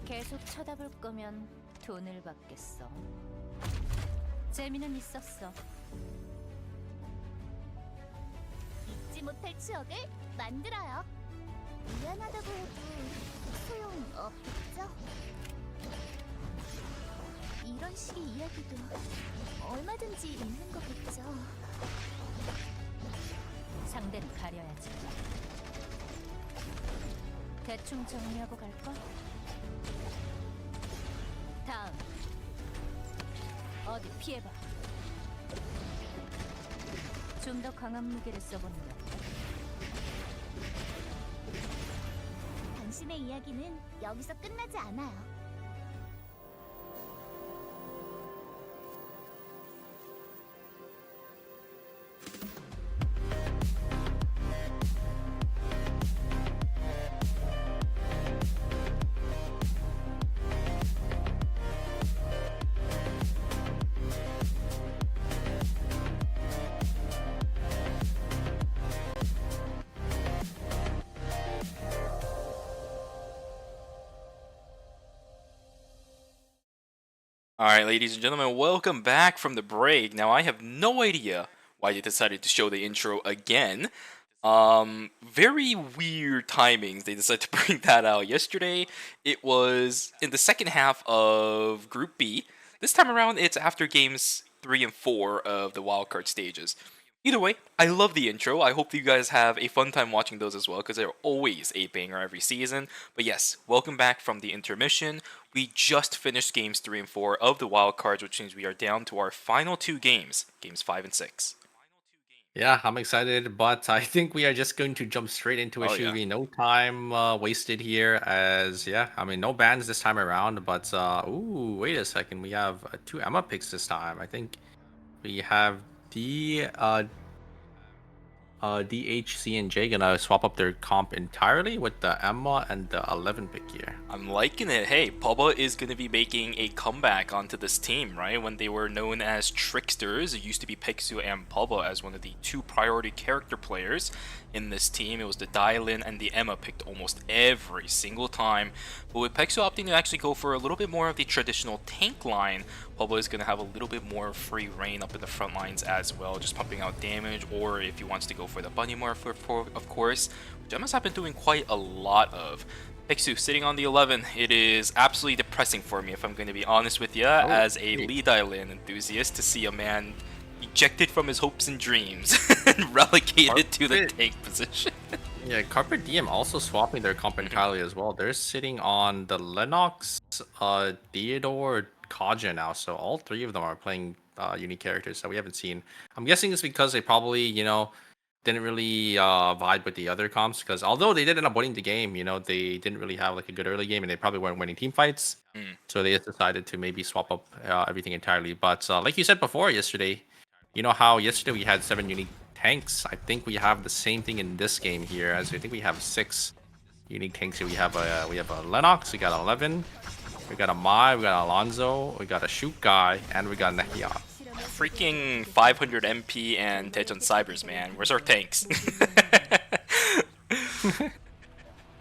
계속 쳐다볼 거면 돈을 받겠어. 재미는 있었어. 잊지 못할 추억을 만들어요. 미안하다고 해도 소용없겠죠? 이런 식의 이야기도 얼마든지 있는 거겠죠. 상대는 가려야지. 대충 정리하고 갈까? 다음. 어디 피해봐. 좀 더 강한 무기를 써보는 게 어때? 당신의 이야기는 여기서 끝나지 않아요. Alright, ladies and gentlemen, welcome back from the break. Now, I have no idea why they decided to show the intro again. Very weird timings. They decided to bring that out yesterday. It was in the second half of Group B. This time around, it's after games 3 and 4 of the wildcard stages. Either way, I love the intro. I hope you guys have a fun time watching those as well, because they're always a banger every season. But yes, welcome back from the intermission. We just finished games 3 and 4 of the wildcards, which means we are down to our final 2 games, games 5 and 6. Yeah, I'm excited, but I think we are just going to jump straight into it. Oh, Should yeah. be no time wasted here, as yeah, I mean no bans this time around. But ooh, wait a second, we have 2 Emma picks this time. I think we have the DHC and J gonna swap up their comp entirely with the Emma and the 11 pick here. I'm liking it. Hey, Pubba is going to be making a comeback onto this team, right? When they were known as Tricksters, it used to be Pixu and Pubba as one of the 2 priority character players in this team. It was the Dylan and the Emma picked almost every single time. But with Pixu opting to actually go for a little bit more of the traditional tank line, Pubba is going to have a little bit more free reign up in the front lines as well, just pumping out damage, or if he wants to go for the Bunny Morph, of course, which Emma's have been doing quite a lot of. Pixu sitting on the 11, it is absolutely depressing for me, if I'm going to be honest with you, as a Lee Dylin enthusiast, to see a man ejected from his hopes and dreams and relegated to the tank position. Yeah, Carpet Diem also swapping their comp entirely as well. They're sitting on the Lennox, Theodore, Kaja now, so all 3 of them are playing unique characters that we haven't seen. I'm guessing it's because they probably, you know, didn't really vibe with the other comps, because although they did end up winning the game, you know, they didn't really have like a good early game, and they probably weren't winning team fights. So they just decided to maybe swap up everything entirely. But like you said before yesterday, you know how yesterday we had 7 unique tanks. I think we have the same thing in this game here, as I think we have 6 unique tanks here. We have a Lennox, we got 11, we got a Mai, we got Alonzo, we got a Shoot Guy, and we got Nehia. Freaking 500 MP and Tejon Cybers, man. Where's our tanks?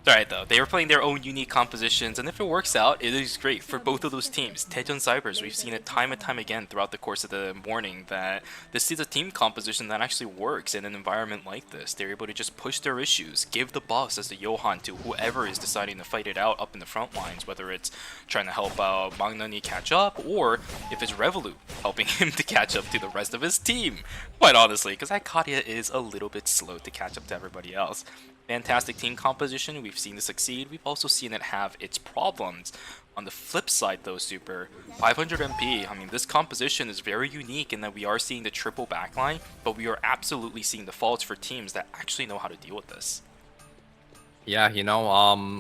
It's alright though, they were playing their own unique compositions, and if it works out, it is great for both of those teams. Tejon Cybers, we've seen it time and time again throughout the course of the morning that this is a team composition that actually works in an environment like this. They're able to just push their issues, give the boss as the Johan to whoever is deciding to fight it out up in the front lines, whether it's trying to help Magnani catch up, or if it's Revolut helping him to catch up to the rest of his team. Quite honestly, because Ikaria is a little bit slow to catch up to everybody else. Fantastic team composition, we've seen it succeed, we've also seen it have its problems. On the flip side though, Super, 500 MP, I mean this composition is very unique in that we are seeing the triple backline, but we are absolutely seeing the faults for teams that actually know how to deal with this. Yeah, you know,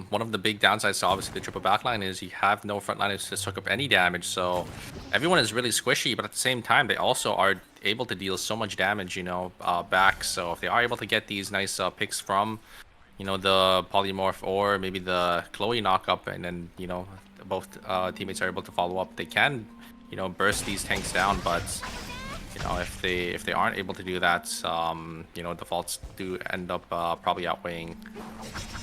one of the big downsides to obviously the triple backline is you have no frontliners to soak up any damage, so everyone is really squishy, but at the same time, they also are able to deal so much damage, you know, back. So if they are able to get these nice picks from, you know, the Polymorph or maybe the Chloe knockup, and then, you know, both teammates are able to follow up, they can, you know, burst these tanks down, but you know, if they aren't able to do that, you know, the faults do end up probably outweighing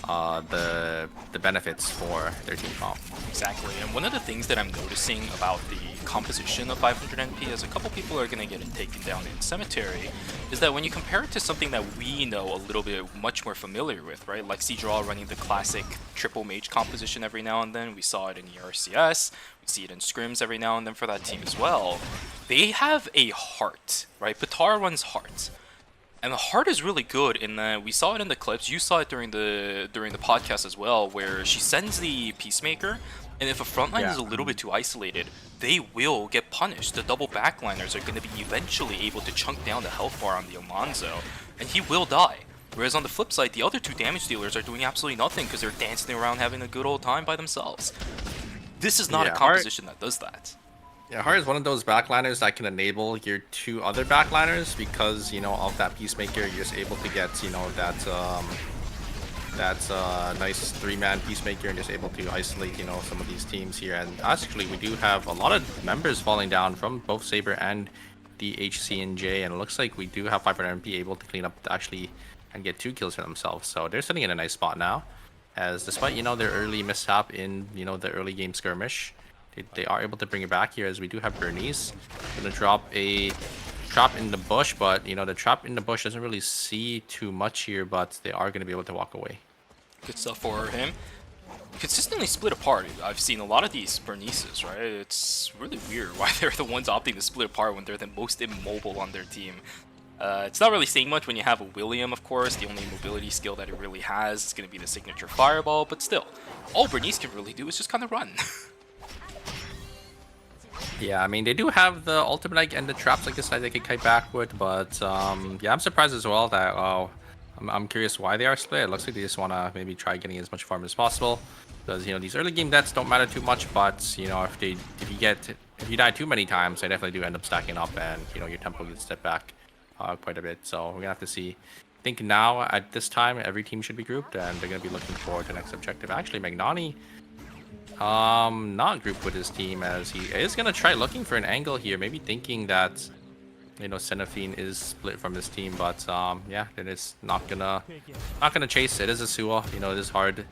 the benefits for their team comp. Exactly, and one of the things that I'm noticing about the composition of 500 NP, as a couple people are going to get it taken down in Cemetery, is that when you compare it to something that we know a little bit much more familiar with, right? Like C-Draw running the classic triple mage composition every now and then, we saw it in ERCS, we see it in scrims every now and then for that team as well. They have a heart, right? Patar runs heart. And the heart is really good in that we saw it in the clips, you saw it during the podcast as well, where she sends the Peacemaker, and if a frontline is a little bit too isolated, they will get punished. The double backliners are going to be eventually able to chunk down the health bar on the Alonzo, and he will die. Whereas on the flip side, the other 2 damage dealers are doing absolutely nothing because they're dancing around having a good old time by themselves. This is not a composition that does that. Yeah, Heart is one of those backliners that can enable your 2 other backliners, because, you know, of that Peacemaker, you're just able to get, you know, that nice 3-man Peacemaker, and just able to isolate, you know, some of these teams here. And actually, we do have a lot of members falling down from both Saber and the HC and J, and it looks like we do have 500 MP able to clean up actually and get 2 kills for themselves. So they're sitting in a nice spot now, as despite, you know, their early mishap in, you know, the early game skirmish, they are able to bring it back here, as we do have Bernice gonna drop a trap in the bush, but you know, the trap in the bush doesn't really see too much here, but they are gonna be able to walk away. Good stuff for him. Consistently split apart. I've seen a lot of these Bernices, right? It's really weird why they're the ones opting to split apart when they're the most immobile on their team. It's not really saying much when you have a William, of course. The only mobility skill that it really has is going to be the signature fireball, but still, all Bernice can really do is just kind of run. Yeah, I mean, they do have the ultimate like, and the traps like this that they can kite back with, but yeah, I'm surprised as well that I'm curious why they are split. It looks like they just want to maybe try getting as much farm as possible, because you know, these early game deaths don't matter too much, but you know, if you die too many times, they definitely do end up stacking up, and you know, your tempo gets stepped back quite a bit. So we're gonna have to see. I think now at this time every team should be grouped, and they're gonna be looking forward to the next objective. Actually, Magnani not grouped with his team, as he is gonna try looking for an angle here, maybe thinking that you know, Seraphine is split from his team, but yeah, it is not gonna chase. It is a Suwa, you know, it is hard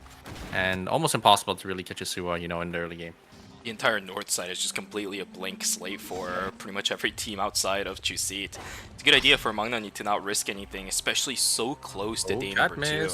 and almost impossible to really catch a Suwa, you know, in the early game. The entire north side is just completely a blank slate for pretty much every team outside of Chuseat. It's a good idea for Magnani to not risk anything, especially so close to day number 2.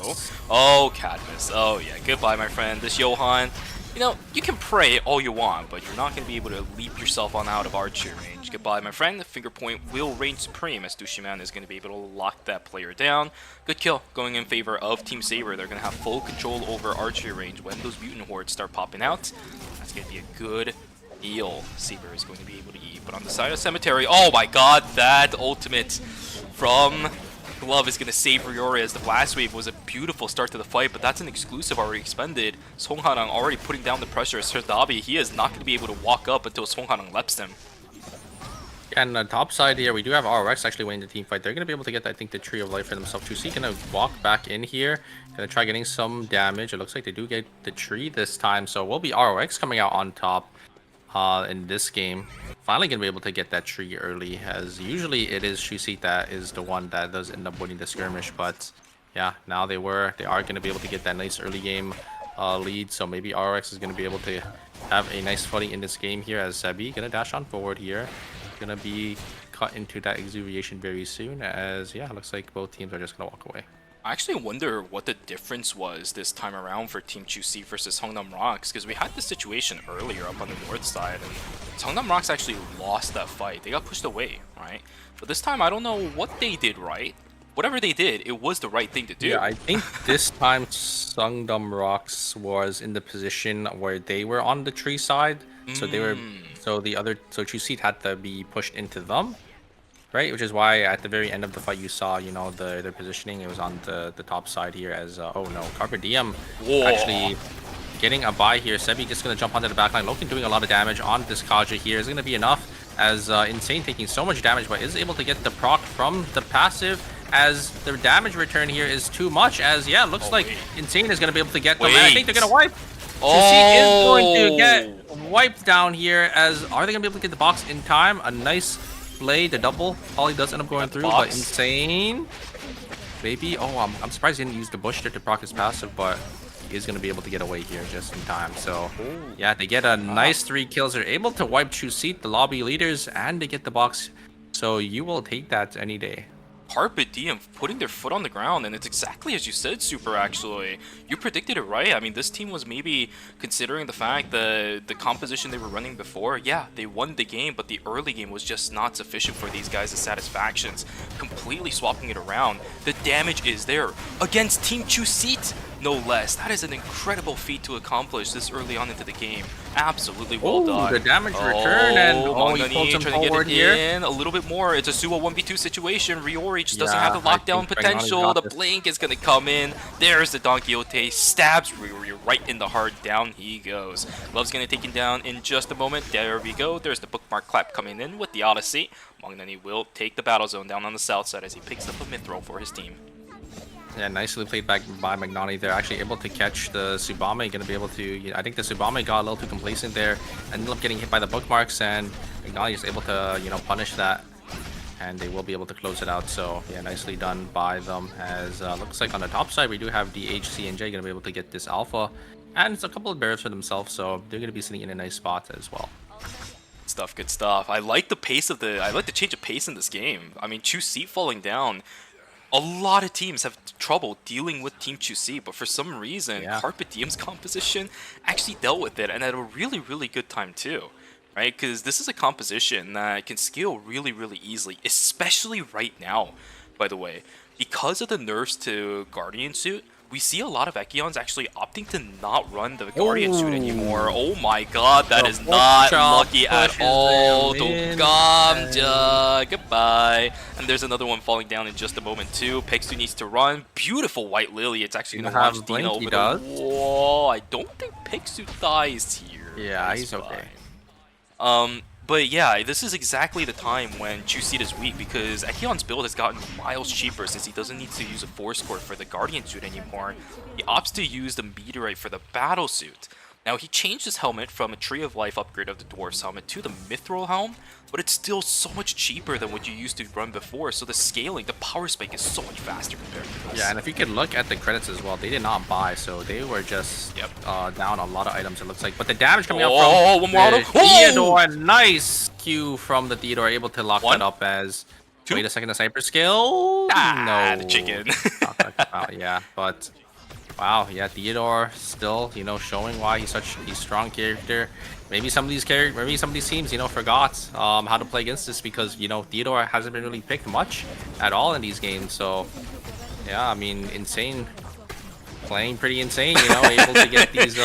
Oh, Cadmus. Oh yeah, goodbye my friend. This Johan, you know, you can pray all you want, but you're not going to be able to leap yourself on out of archery range. Goodbye my friend. The finger point will reign supreme, as Dushiman is going to be able to lock that player down. Good kill going in favor of Team Saber. They're going to have full control over archery range when those mutant hordes start popping out. That's going to be a good meal Saber is going to be able to eat. But on the side of Cemetery, oh my god, that ultimate from Glove is going to save Ryori, as the blast wave was a beautiful start to the fight, but that's an exclusive already expended. Song Hanang already putting down the pressure. Serdabi, he is not going to be able to walk up until Song Hanang leps him. Yeah, and the top side here, we do have RX actually winning the team fight. They're going to be able to get, I think, the Tree of Life for themselves too. So he's going to walk back in here, going to try getting some damage. It looks like they do get the tree this time, so will be RX coming out on top in this game. Finally going to be able to get that tree early, as usually it is Chuseat that is the one that does end up winning the skirmish. But yeah, now they are going to be able to get that nice early game lead. So maybe RX is going to be able to have a nice footing in this game here, as Sebi going to dash on forward here. Going to be cut into that exuviation very soon, as yeah, looks like both teams are just going to walk away. I actually wonder what the difference was this time around for Team Chuseat versus Hongnam Rocks, because we had this situation earlier up on the north side, and Hongnam Rocks actually lost that fight. They got pushed away, right? But this time, I don't know what they did right. Whatever they did, it was the right thing to do. Yeah, I think this time Sungdam Rocks was in the position where they were on the tree side, so they were, so Chuseat had to be pushed into them. Right, which is why at the very end of the fight you saw, you know, their positioning. It was on the top side here, as oh no, Carpe Diem actually getting a buy here. Sebi just gonna jump onto the backline. Loken doing a lot of damage on this Kaja here. Is gonna be enough, as Insane taking so much damage, but is able to get the proc from the passive, as the damage return here is too much. As yeah, looks like Insane is gonna be able to get them, and I think they're gonna wipe. Chuseat is going to get wiped down here. As are they gonna be able to get the box in time? A nice play, the double Holly does end up going through, but Insane maybe, oh, I'm surprised he didn't use the bush there to proc his passive, but he is going to be able to get away here just in time. So yeah, they get a nice 3 kills. They're able to wipe Chuseat, the lobby leaders, and they get the box, so you will take that any day. Carpe Diem putting their foot on the ground, and it's exactly as you said, Super, actually. You predicted it right. I mean, this team was maybe, considering the fact that the composition they were running before, yeah, they won the game, but the early game was just not sufficient for these guys' satisfactions. Completely swapping it around. The damage is there against Team Chuseat, no less. That is an incredible feat to accomplish this early on into the game. Absolutely well done. The damage return, and he pulls him forward here. A little bit more. It's a Suwa 1v2 situation. Ryori just doesn't have the lockdown potential. The blink is going to come in. There's the Don Quixote. Stabs Ryori right in the heart. Down he goes. Love's going to take him down in just a moment. There we go. There's the bookmark clap coming in with the Odyssey. Magnani will take the battle zone down on the south side as he picks up a mid-throw for his team. Yeah, nicely played back by Magnani. They're actually able to catch the Tsubame. Going to be able to, I think the Tsubame got a little too complacent there. Ended up getting hit by the bookmarks, and Magnani is able to, punish that. and they will be able to close it out. So yeah, nicely done by them. As looks like on the top side we do have DHCNJ gonna be able to get this alpha, and it's a couple of barriers for themselves, so they're gonna be sitting in a nice spot as well. Stuff, good stuff. I like the pace of the. I like the change of pace in this game. I mean, Chu-Si falling down. A lot of teams have trouble dealing with Team Chu-Si, but for some reason, Carpe Diem's composition actually dealt with it, and at a really, really good time too, right? Because this is a composition that can scale really, really easily, especially right now, by the way. Because of the nerfs to Guardian Suit, we see a lot of Echions actually opting to not run the Guardian Suit anymore. Oh my god, that is not lucky at all. Dogamja, goodbye. And there's another one falling down in just a moment too. Peksu needs to run. Beautiful White Lily. It's actually going to launch Dina over the wall. I don't think Peksu dies here. Yeah, he's okay. But yeah, this is exactly the time when Chu-Si is weak, because Echion's build has gotten miles cheaper since he doesn't need to use a Force Core for the Guardian Suit anymore. He opts to use the Meteorite for the Battle Suit. Now, he changed his helmet from a Tree of Life upgrade of the Dwarf's helmet to the Mithril helm, but it's still so much cheaper than what you used to run before, so the scaling, the power spike is so much faster compared to this. Yeah, and if you could look at the credits as well, they did not buy, so they were just down a lot of items, it looks like. But the damage coming out from one more auto. Theodore, nice Q from the Theodore, able to lock that up as... Wait a second, the sniper skill? No. The chicken. Yeah, but... Wow, yeah, Theodore still, you know, showing why he's such a strong character. Maybe some of these teams, you know, forgot how to play against this, because, you know, Theodore hasn't been really picked much at all in these games. So, yeah, I mean, insane, playing pretty insane, you know, able to get these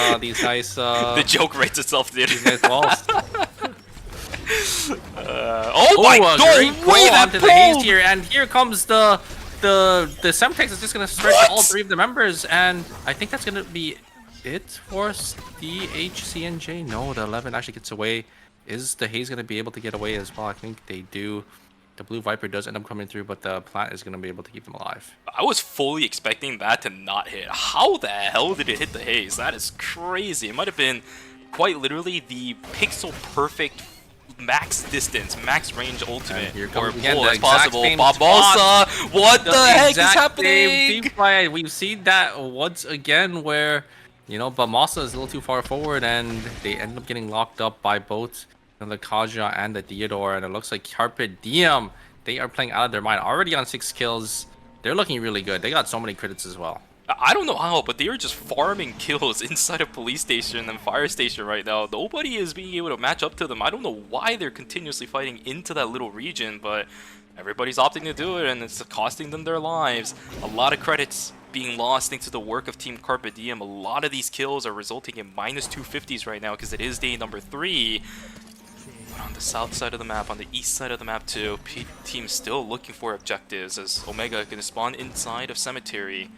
nice. The joke writes itself, dude. These nice walls. Oh my god! Great onto the haze here, and here comes the Semtex is just gonna spread to all three of the members, and I think that's gonna be it for DHCNJ. No, the 11 actually gets away. Is the haze gonna be able to get away as well? I think they do. The blue Viper does end up coming through, but the plant is gonna be able to keep them alive. I was fully expecting that to not hit. How the hell did it hit the haze? That is crazy. It might have been quite literally the pixel perfect max distance, max range ultimate, or pull as possible. Barbosa, what the heck is happening? We've seen that once again where, you know, Barbosa is a little too far forward, and they end up getting locked up by both the Kaja and the Theodore, and it looks like Carpe Diem, they are playing out of their mind. Already on 6 kills. They're looking really good. They got so many crits as well. I don't know how, but they are just farming kills inside of police station and fire station right now. Nobody is being able to match up to them. I don't know why they're continuously fighting into that little region, but everybody's opting to do it, and it's costing them their lives. A lot of credits being lost thanks to the work of Team Carpe Diem. A lot of these kills are resulting in minus 250s right now, because it is day number 3. But on the south side of the map, on the east side of the map too, team still looking for objectives, as Omega going to spawn inside of Cemetery.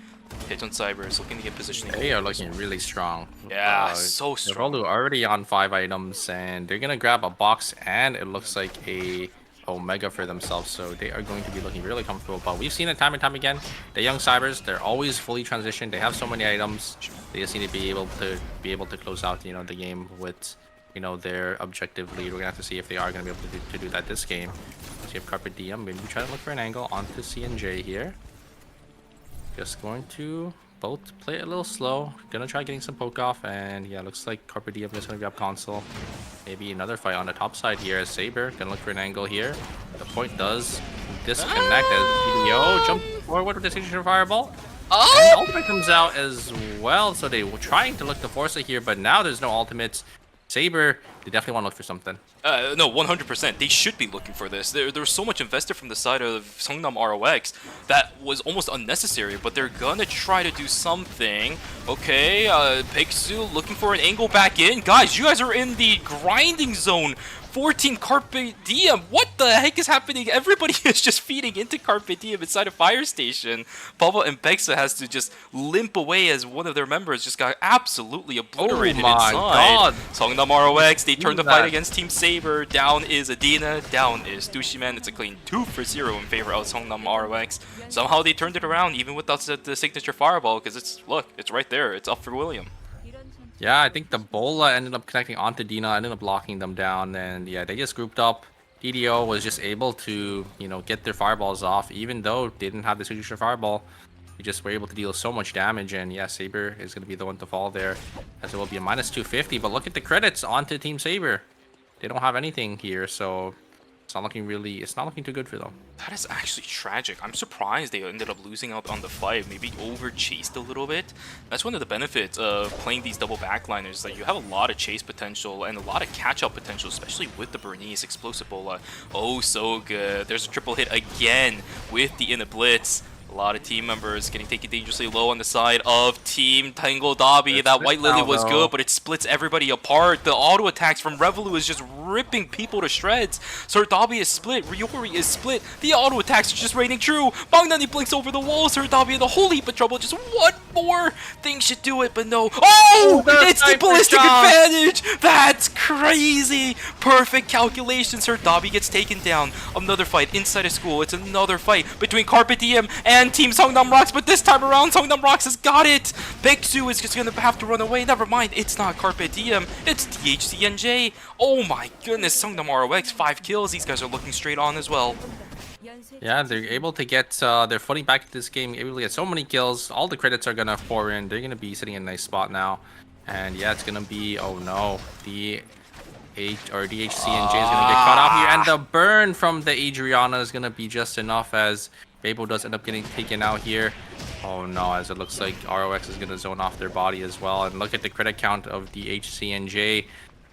Hit on Cybers, looking to get positioning. They are looking really strong. Yeah, so strong. They're already on 5 items, and they're gonna grab a box, and it looks like a Omega for themselves. So they are going to be looking really comfortable. But we've seen it time and time again. The young Cybers, they're always fully transitioned. They have so many items. They just need to be able to close out, you know, the game with, you know, their objective lead. We're gonna have to see if they are gonna be able to do that this game. So you have Carpe Diem. Maybe try to look for an angle onto CNJ here. Just going to both play it a little slow. Gonna try getting some poke off, and yeah, looks like Carpe Diem is gonna grab console. Maybe another fight on the top side here as Saber. Gonna look for an angle here. The point does disconnect as BDO jump forward with the signature fireball. And the ultimate comes out as well, so they were trying to look to force it here, but now there's no ultimates. Saber, they definitely want to look for something. No, 100%. They should be looking for this. There was so much invested from the side of Seongnam ROX that was almost unnecessary, but they're gonna try to do something. Okay, Peksu looking for an angle back in. Guys, you guys are in the grinding zone. 14 Carpe Diem. What the heck is happening? Everybody is just feeding into Carpe Diem inside a fire station. Pablo and Bexa has to just limp away as one of their members just got absolutely obliterated inside. God. Seongnam ROX, they turned the fight against Team Saber. Down is Adina, down is Dushiman. It's a clean 2-0 in favor of Seongnam ROX. Somehow they turned it around even without the signature fireball, because it's right there. It's up for William. Yeah, I think the Bola ended up connecting onto Dina, ended up locking them down, and yeah, they just grouped up. DDO was just able to, get their fireballs off, even though they didn't have the signature fireball. They just were able to deal so much damage, and yeah, Saber is going to be the one to fall there, as it will be a minus 250. But look at the credits onto Team Saber. They don't have anything here, so it's not looking too good for them. That is actually tragic. I'm surprised they ended up losing out on the fight, maybe over chased a little bit. That's one of the benefits of playing these double backliners, that you have a lot of chase potential and a lot of catch-up potential, especially with the Bernese explosive bola. Oh, so good. There's a triple hit again with the Inner Blitz. A lot of team members getting taken dangerously low on the side of Team Tango Dabi. That White Lily was good, but it splits everybody apart. The auto attacks from Revolu is just ripping people to shreds. Sir Dabi is split. Ryori is split. The auto attacks are just raining true. Bangnani blinks over the wall. Sir Dabi in a whole heap of trouble. Just one more thing should do it, but no. Oh! It's the ballistic advantage! That's crazy! Perfect calculation. Sir Dabi gets taken down. Another fight inside a school. It's another fight between Carpe Diem and Team Songnam Rocks, but this time around Songnam Rocks has got it. Baeksu is just gonna have to run away. Never mind, it's not Carpe Diem, it's DHCNJ. Oh my goodness, Songnam ROX 5 kills. These guys are looking straight on as well. Yeah, they're able to get their footing back to this game, able to get so many kills. All the credits are gonna pour in. They're gonna be sitting in a nice spot now, and yeah, it's gonna be, oh no, the DHCNJ is gonna get caught out here, and the burn from the Adriana is gonna be just enough, as Babo does end up getting taken out here. Oh no, as it looks like ROX is going to zone off their body as well. And look at the credit count of the HCNJ.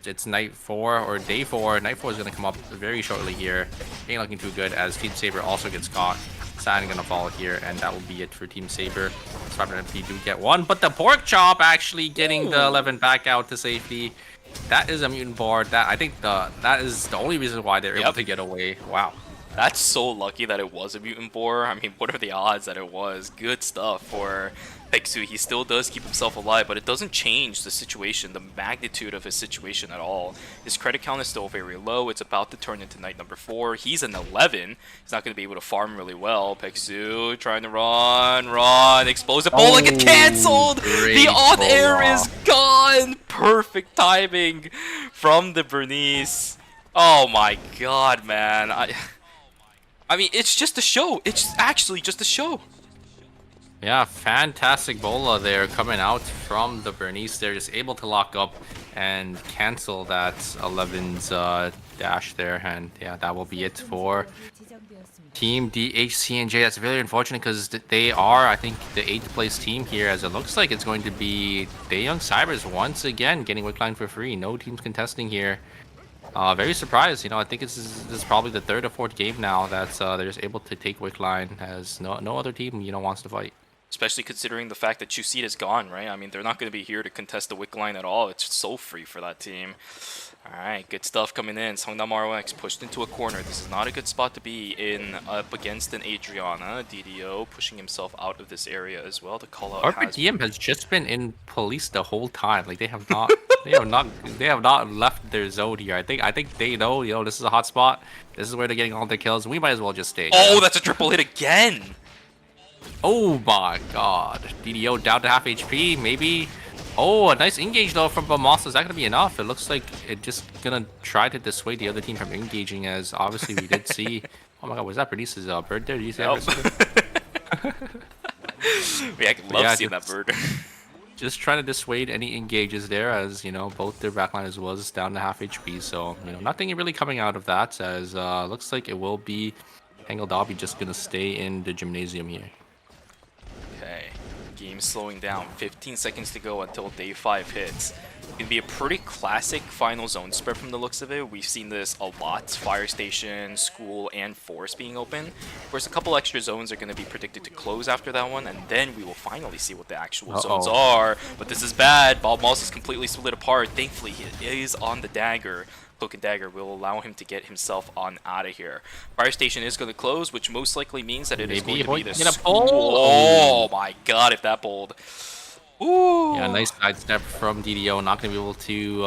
It's night 4 or day 4. Night 4 is going to come up very shortly here. Ain't looking too good, as Team Saber also gets caught. San going to fall here, and that will be it for Team Saber. Spider MP do get one, but the Pork Chop actually getting the 11 back out to safety. That is a mutant board. I think that is the only reason why they're able to get away. Wow. That's so lucky that it was a mutant boar. I mean, what are the odds that it was? Good stuff for Baeksu. He still does keep himself alive, but it doesn't change the situation, the magnitude of his situation at all. His credit count is still very low. It's about to turn into night number 4. He's an 11. He's not going to be able to farm really well. Baeksu trying to run. Explosive bola get cancelled. The on-air is gone. Perfect timing from the Bernese. Oh my god, man. I mean, it's just a show. It's actually just a show. Yeah, fantastic bola there coming out from the Bernese. They're just able to lock up and cancel that 11's dash there. And yeah, that will be it for Team DHCNJ. That's very unfortunate, because they are, I think, the 8th place team here, as it looks like it's going to be Daeyoung Cybers once again getting Wickline for free. No teams contesting here. Very surprised. I think this is probably the 3rd or 4th game now that they're just able to take Wickline, as no other team wants to fight. Especially considering the fact that Chuseed is gone, right? I mean, they're not going to be here to contest the Wickline at all. It's so free for that team. Alright, good stuff coming in. Songnam ROX pushed into a corner. This is not a good spot to be in up against an Adriana. DDO pushing himself out of this area as well. The call out has just been in police the whole time. Like, they have not they have not left their zone here. I think they know, this is a hot spot. This is where they're getting all their kills. We might as well just stay. Oh, that's a triple hit again. Oh my god. DDO down to half HP, maybe. Oh, a nice engage though from Bamos. Is that going to be enough? It looks like it's just going to try to dissuade the other team from engaging, as obviously we did see. Oh my god, was that Bernice's bird there? Did you see that? Yeah, I love seeing that bird. Just trying to dissuade any engages there, as both their backliners was down to half HP. So nothing really coming out of that, as looks like it will be Tangle Dobby just going to stay in the gymnasium here. Okay, game slowing down. 15 seconds to go until day 5 hits. It's gonna be a pretty classic final zone spread from the looks of it. We've seen this a lot. Fire station, school, and forest being open. Of course, a couple extra zones are gonna be predicted to close after that one, and then we will finally see what the actual zones are. But this is bad. Bob Moss is completely split apart. Thankfully, he is on the dagger. Cloak and Dagger will allow him to get himself on out of here. Fire station is going to close, which most likely means that it is going to be this school. Oh my god, if that bowled. Ooh. Yeah, nice sidestep from DDO. Not going to be able to,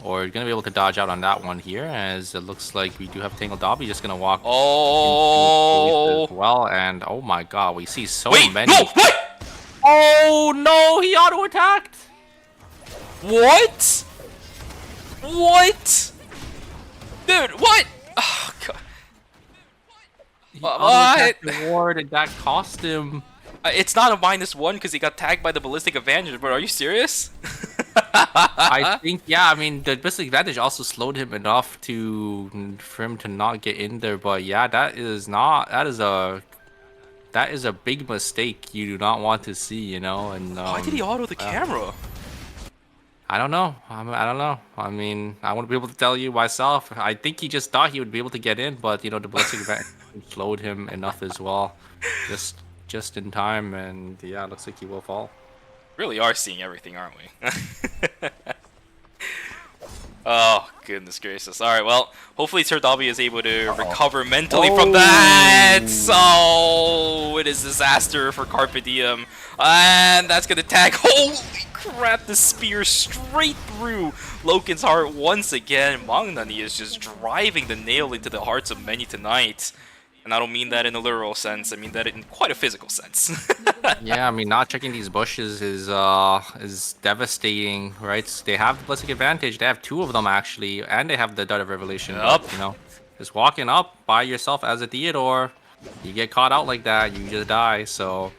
or going to be able to dodge out on that one here, as it looks like we do have Tangle Dobby just going to walk into as well. And oh my god, we see so many. No, what? Oh no, he auto-attacked. What? What? Dude, what? Oh, God. He What? auto-attacked the ward and that cost him. It's not a -1 because he got tagged by the ballistic advantage, but are you serious? I think, yeah, I mean, the ballistic advantage also slowed him enough for him to not get in there, but yeah, that is a big mistake you do not want to see, you know, and Why did he auto the camera? I don't know. I don't know. I mean, I wouldn't be able to tell you myself. I think he just thought he would be able to get in, but you know, the ballistic advantage slowed him enough as well, just in time, and yeah, it looks like he will fall. Really are seeing everything, aren't we? Oh, goodness gracious. Alright, well, hopefully Turdabi is able to recover mentally from that. So, it is disaster for Carpe Diem. And that's going to tag. Holy crap, the spear straight through Loken's heart once again. Magnani is just driving the nail into the hearts of many tonight. And I don't mean that in a literal sense, I mean that in quite a physical sense. Yeah, I mean, not checking these bushes is devastating, right? They have the ballistic advantage. They have 2 of them actually, and they have the Dart of Revelation. Yup. But, you know, just walking up by yourself as a Theodore, you get caught out like that, you just die. So,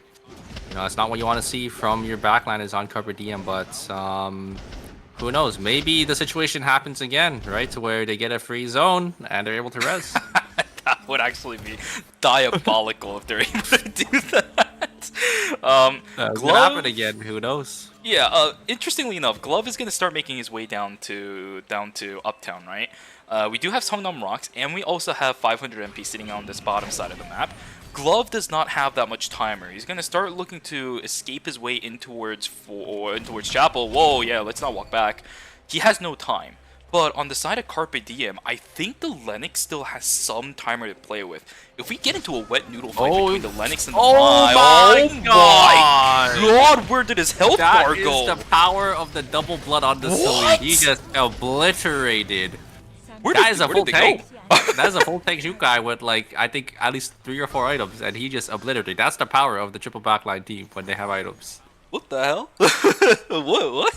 you know, that's not what you want to see from your backline is on Carpe Diem. But who knows? Maybe the situation happens again, right? To where they get a free zone and they're able to res. That would actually be diabolical if they're able to do that. Could happen again. Who knows? Yeah. Interestingly enough, Glove is gonna start making his way down to Uptown, right? We do have Songnam Rocks, and we also have 500 MP sitting on this bottom side of the map. Glove does not have that much timer. He's gonna start looking to escape his way in towards Chapel. Whoa, yeah. Let's not walk back. He has no time. But on the side of Carpe Diem, I think the Lennox still has some timer to play with. If we get into a wet noodle fight between the Lennox and the my God, where did his health bar go? That is the power of the double blood on the Celine. He just obliterated. That is a full tank. That is a full tank shoot guy with like, I think at least 3 or 4 items, and he just obliterated. That's the power of the triple backline team when they have items. What the hell? What?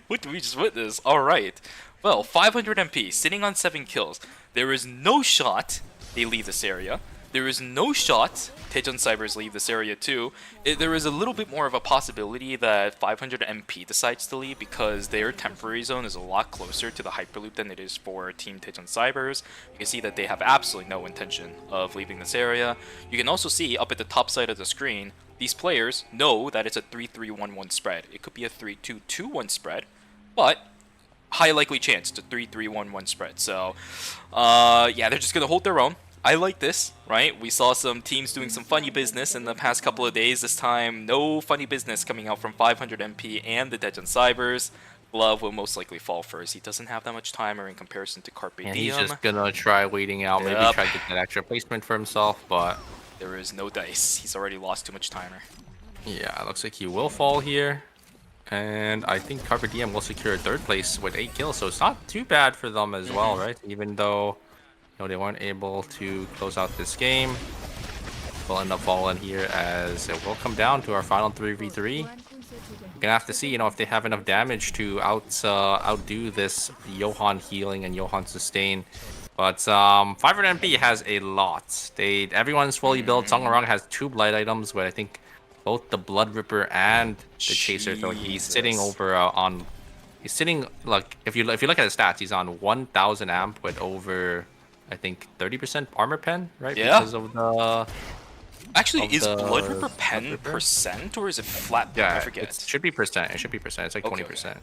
What did we just witness? Alright. Well, 500 MP, sitting on 7 kills. There is no shot they leave this area. There is no shot Taejeon Cybers leave this area too. There is a little bit more of a possibility that 500 MP decides to leave because their temporary zone is a lot closer to the Hyperloop than it is for Team Taejeon Cybers. You can see that they have absolutely no intention of leaving this area. You can also see up at the top side of the screen, these players know that it's a 3-3-1-1 spread. It could be a 3-2-2-1 spread, but high likely chance it's a 3-3-1-1 spread. So, yeah, they're just gonna hold their own. I like this, right? We saw some teams doing some funny business in the past couple of days. This time, no funny business coming out from 500 MP and the Taejeon Cybers. Glove will most likely fall first. He doesn't have that much timer in comparison to Carpe Diem. And he's just gonna try waiting out, maybe try to get that extra placement for himself, but there is no dice. He's already lost too much timer. Yeah, it looks like he will fall here. And I think Carpe Diem will secure 3rd place with 8 kills, so it's not too bad for them as well, right? Even though, you know, they weren't able to close out this game, we'll end up falling here as it will come down to our final 3v3. We're gonna have to see, you know, if they have enough damage to outdo this Johan healing and Johan sustain. But 500 MP has a lot. Everyone's fully built. Songarang has 2 blight items, but I think both the Blood Ripper and the Chaser. So he's sitting over he's sitting, like, if you look at his stats, he's on 1000 amp with over, I think, 30% armor pen, right? Yeah. Because of the... Actually, is Blood Ripper pen percent or is it flat pen? Yeah, I forget. it should be percent. It should be percent. It's like 20%. Okay.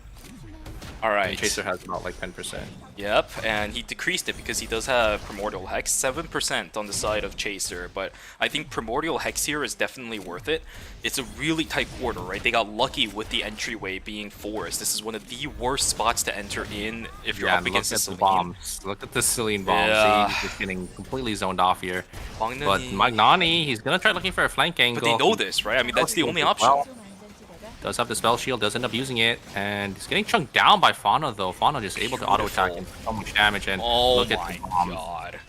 Alright. And Chaser has about like 10%. Yep, and he decreased it because he does have Primordial Hex, 7% on the side of Chaser, but I think Primordial Hex here is definitely worth it. It's a really tight quarter, right? They got lucky with the entryway being forest. This is one of the worst spots to enter in if you're up against the bombs. Look at the Celine bombs. Yeah. See, he's just getting completely zoned off here. Magnani. But Magnani, he's gonna try looking for a flank angle. But they know this, right? I mean, that's the only option. Well, does have the spell shield, does end up using it, and he's getting chunked down by Fauna though. Fauna just able to auto attack and so much damage. And look at the bombs. God.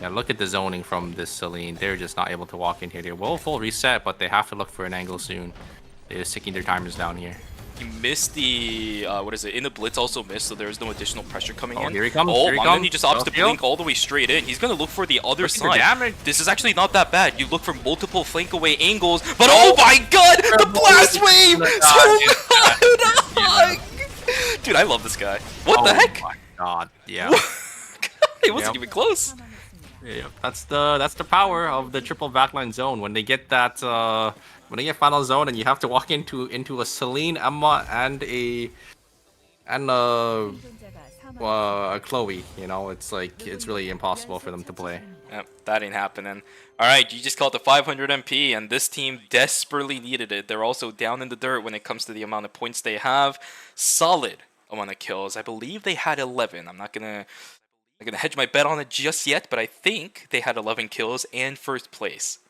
Yeah, look at the zoning from this Celine. They're just not able to walk in here. They will full reset, but they have to look for an angle soon. They're just ticking their timers down here. He missed the what is it? In the blitz also missed, so there's no additional pressure coming in. Here he comes. Oh, Here he Mangani comes. just opts to Go blink all the way straight in. He's gonna look for the other Looking for side. damage. This is actually not that bad. You look for multiple flank away angles, but oh my god, the blast wave! So dude, I love this guy. What the heck? Oh my god, yeah. It wasn't even close. Yeah, that's the power of the triple backline zone. When they get that when they get final zone and you have to walk into a Celine, Emma, and a Chloe, you know, it's like it's really impossible for them to play. Yep, that ain't happening. Alright, you just called the 500 MP, and this team desperately needed it. They're also down in the dirt when it comes to the amount of points they have. Solid amount of kills. I believe they had 11. I'm not gonna hedge my bet on it just yet, but I think they had 11 kills and first place.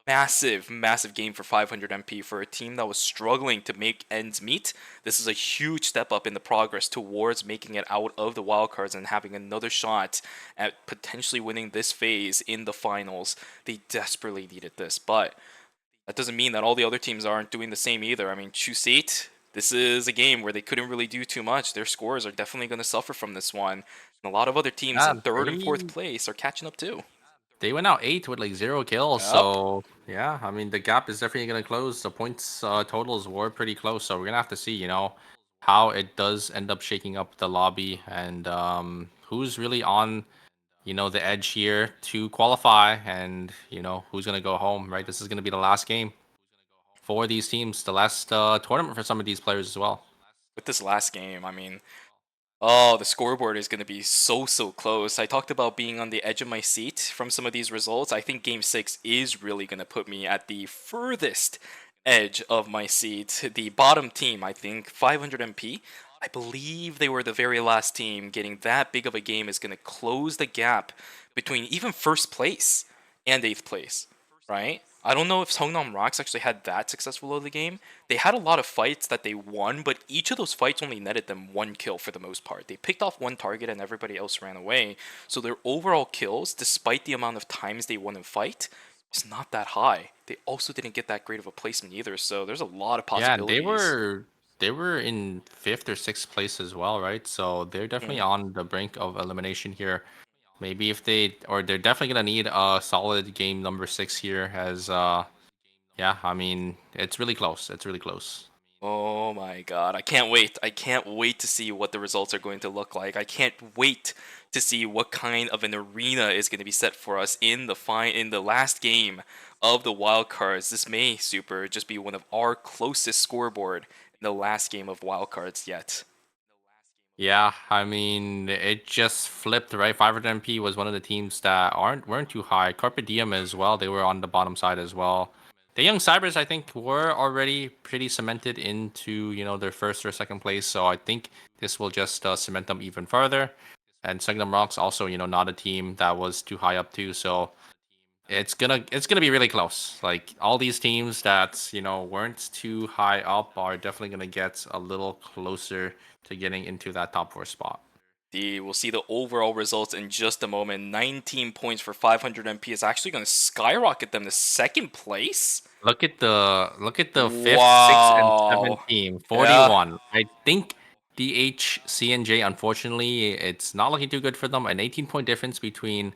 Massive game for 500 MP for a team that was struggling to make ends meet. This is a huge step up in the progress towards making it out of the wildcards and having another shot at potentially winning this phase in the finals. They desperately needed this, but that doesn't mean that all the other teams aren't doing the same either. I mean, 4ㅅPhase, this is a game where they couldn't really do too much. Their scores are definitely going to suffer from this one. And a lot of other teams in 3rd and 4th place are catching up too. They went out 8 with like 0 kills, so yeah, I mean the gap is definitely gonna close. The points totals were pretty close, so we're gonna have to see, you know, how it does end up shaking up the lobby and who's really on, you know, the edge here to qualify, and you know who's gonna go home. Right, this is gonna be the last game for these teams, the last tournament for some of these players as well. With this last game, I mean, oh, the scoreboard is going to be so close. I talked about being on the edge of my seat from some of these results. I think Game 6 is really going to put me at the furthest edge of my seat. The bottom team, I think, 500 MP, I believe they were the very last team. Getting that big of a game is going to close the gap between even 1st place and 8th place, right? I don't know if Songnam Rocks actually had that successful of the game. They had a lot of fights that they won, but each of those fights only netted them 1 kill for the most part. They picked off 1 target and everybody else ran away. So their overall kills, despite the amount of times they won in fight, is not that high. They also didn't get that great of a placement either, so there's a lot of possibilities. Yeah, they were in 5th or 6th place as well, right? So they're definitely on the brink of elimination here. Maybe if they're definitely gonna need a solid game number 6 here, as yeah, I mean it's really close. It's really close. Oh my god, I can't wait. I can't wait to see what the results are going to look like. I can't wait to see what kind of an arena is going to be set for us in the last game of the wildcards. This may just be one of our closest scoreboard in the last game of wildcards yet. Yeah, I mean, it just flipped, right? 500 MP was one of the teams that weren't too high. Carpe Diem as well, they were on the bottom side as well. The Young Cybers, I think, were already pretty cemented into, you know, their 1st or 2nd place, so I think this will just cement them even further. And Songnam Rocks also, you know, not a team that was too high up too, so it's gonna be really close. Like all these teams that, you know, weren't too high up are definitely gonna get a little closer to getting into that top 4 spot. We'll see the overall results in just a moment. 19 points for 500 MP is actually going to skyrocket them to 2nd place. Look at the 5th, 6th, and 7th team. 41. Yeah. I think DHCNJ, unfortunately, it's not looking too good for them. An 18-point difference between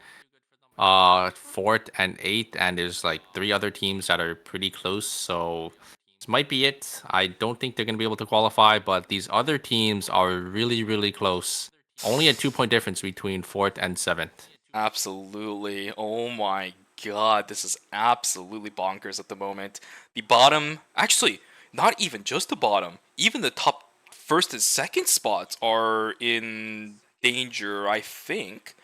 4th and 8th, and there's like 3 other teams that are pretty close, so this might be it. I don't think they're going to be able to qualify, but these other teams are really close. Only a 2-point difference between 4th and 7th. Absolutely. Oh my god, this is absolutely bonkers at the moment. The bottom, actually, not even just the bottom, even the top 1st and 2nd spots are in danger, I think.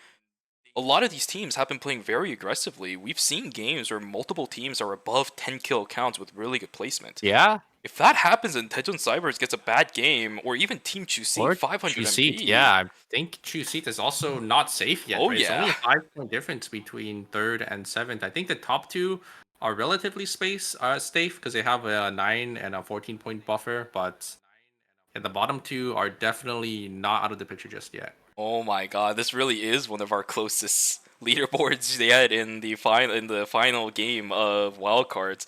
A lot of these teams have been playing very aggressively. We've seen games where multiple teams are above 10 kill counts with really good placement. Yeah. If that happens and Daejeon Cybers gets a bad game, or even Team 4ㅅPhase 500 MP. Yeah, I think 4ㅅPhase is also not safe yet. Oh, right? yeah. It's only a 5-point difference between 3rd and 7th. I think the top 2 are relatively safe because they have a 9 and a 14-point buffer, but the bottom 2 are definitely not out of the picture just yet. Oh my god, this really is one of our closest leaderboards yet in the final game of wildcards.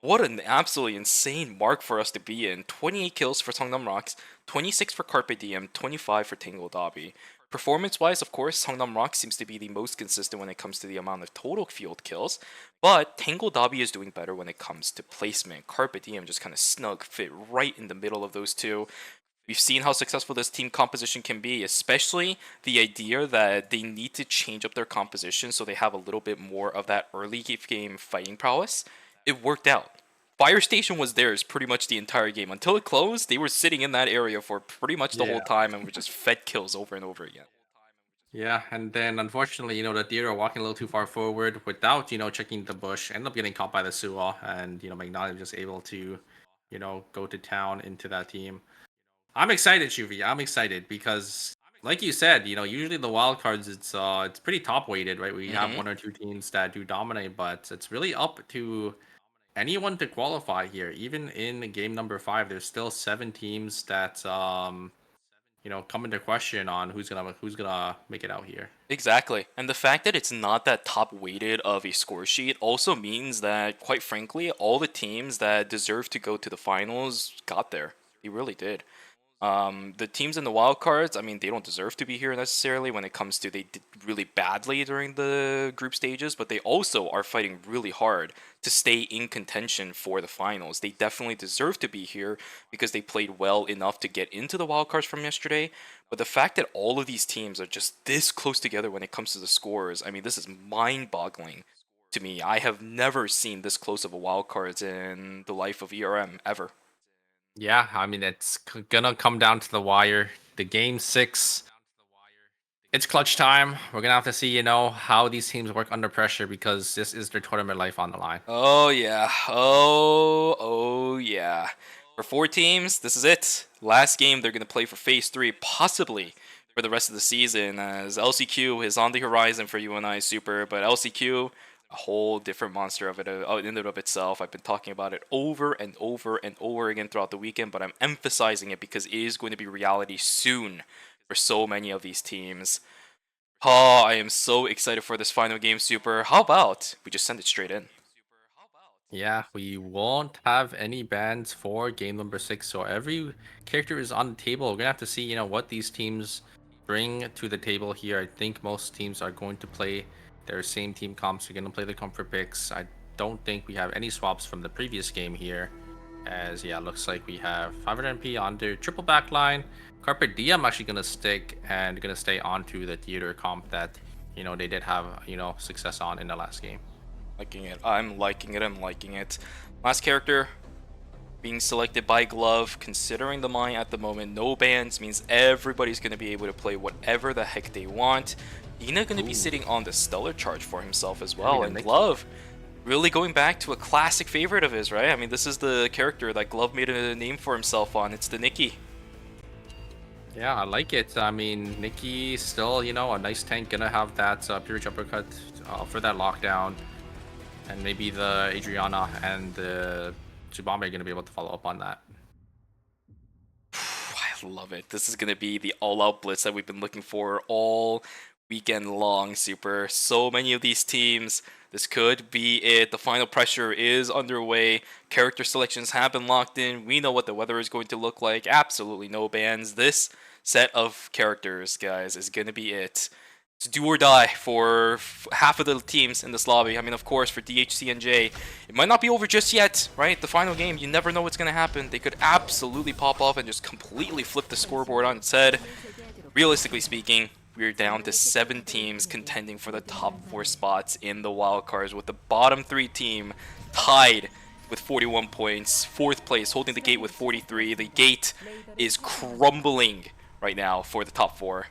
What an absolutely insane mark for us to be in. 28 kills for Songnam Rocks, 26 for Carpe Diem, 25 for Tango Dobby. Performance-wise, of course, Songnam Rocks seems to be the most consistent when it comes to the amount of total field kills, but Tango Dobby is doing better when it comes to placement. Carpe Diem just kind of snug fit right in the middle of those two. We've seen how successful this team composition can be, especially the idea that they need to change up their composition so they have a little bit more of that early game fighting prowess. It worked out. Fire Station was theirs pretty much the entire game. Until it closed, they were sitting in that area for pretty much the whole time and were just fed kills over and over again. Yeah, and then unfortunately, the deer are walking a little too far forward without, checking the bush, end up getting caught by the Suwa, and, Magnolia just able to, go to town into that team. I'm excited, Shuvi. I'm excited because, like you said, usually the wild cards, it's pretty top weighted, right? We have one or two teams that do dominate, but it's really up to anyone to qualify here. Even in game number 5, there's still 7 teams that come into question on who's gonna make it out here. Exactly. And the fact that it's not that top weighted of a score sheet also means that, quite frankly, all the teams that deserve to go to the finals got there. They really did. The teams in the wild cards, I mean, they don't deserve to be here necessarily when it comes to they did really badly during the group stages, but they also are fighting really hard to stay in contention for the finals. They definitely deserve to be here because they played well enough to get into the wild cards from yesterday. But the fact that all of these teams are just this close together when it comes to the scores, I mean, this is mind-boggling to me. I have never seen this close of a wild cards in the life of ERM ever. Yeah, I mean, it's gonna come down to the wire. The game 6, it's clutch time. We're gonna have to see, how these teams work under pressure because this is their tournament life on the line. Oh yeah. Oh yeah. For 4 teams, this is it. Last game they're gonna play for Phase 3, possibly for the rest of the season, as LCQ is on the horizon for UNI Super, but LCQ, a whole different monster of it in and of itself. I've been talking about it over and over and over again throughout the weekend, but I'm emphasizing it because it is going to be reality soon for so many of these teams. Oh, I am so excited for this final game, Super. How about we just send it straight in? Yeah, we won't have any bans for game number 6, so every character is on the table. We're gonna have to see, what these teams bring to the table here. I think most teams are going to play their same team comps. We're going to play the comfort picks. I don't think we have any swaps from the previous game here. As, yeah, looks like we have 500 MP on their triple back line. Carpe Diem actually going to stick and going to stay onto the theater comp that, they did have, success on in the last game. Liking it. I'm liking it. I'm liking it. Last character being selected by Glove. Considering the mine at the moment, no bans means everybody's going to be able to play whatever the heck they want. Ina going to be sitting on the Stellar Charge for himself as well, and Glove really going back to a classic favorite of his, right? I mean, this is the character that Glove made a name for himself on. It's the Nikki. Yeah, I like it. I mean, Nikki still, a nice tank, gonna have that pure jumper cut for that lockdown, and maybe the Adriana and the Tsubame are gonna be able to follow up on that. I love it. This is gonna be the all-out blitz that we've been looking for all weekend long, Super. So many of these teams, this could be it. The final pressure is underway. Character selections have been locked in. We know what the weather is going to look like. Absolutely no bans. This set of characters, guys, is going to be it. It's do or die for half of the teams in this lobby. I mean, of course, for DHC and J, it might not be over just yet, right? The final game, you never know what's going to happen. They could absolutely pop off and just completely flip the scoreboard on its head. Realistically speaking, we're down to 7 teams contending for the top 4 spots in the wildcards, with the bottom 3 team tied with 41 points. 4th place holding the gate with 43. The gate is crumbling right now for the top 4.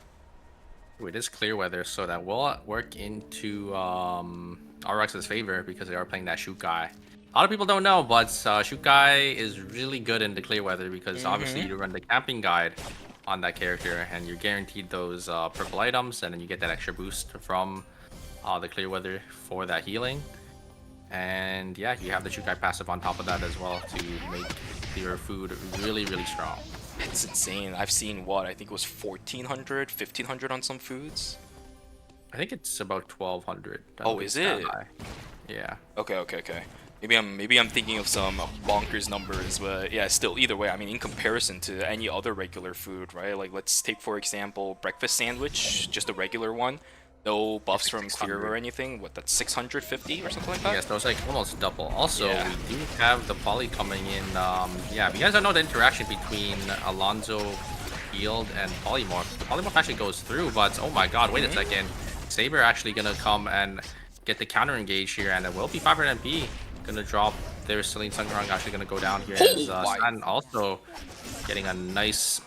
It is clear weather, so that will work into RX's favor because they are playing that shoot guy. A lot of people don't know, but shoot guy is really good in the clear weather because obviously you run the camping guide on that character and you're guaranteed those purple items, and then you get that extra boost from the clear weather for that healing. And yeah, you have the shoot guy passive on top of that as well to make your food really, really strong. It's insane. I've seen what I think it was 1400, 1500 on some foods. I think it's about 1200. Oh, is it? Yeah. Okay. Maybe I'm thinking of some bonkers numbers, but yeah, still either way. I mean, in comparison to any other regular food, right? Like let's take for example breakfast sandwich, just a regular one, no buffs from fear or anything. What, that's 650 or something like that? Yes, that was like almost double. Also, Yeah. we do have the poly coming in. Yeah, if you guys don't know the interaction between Alonzo, Field, and Polymorph, the Polymorph actually goes through, but oh my god, wait a second. Saber actually gonna come and get the counter engage here, and it will be 500 MP. Gonna drop their Celine Sungrung, actually gonna go down here. As Stan also getting a nice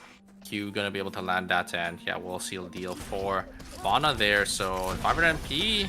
Q, gonna be able to land that, and yeah, we'll seal the deal for Fauna there. So 500 MP,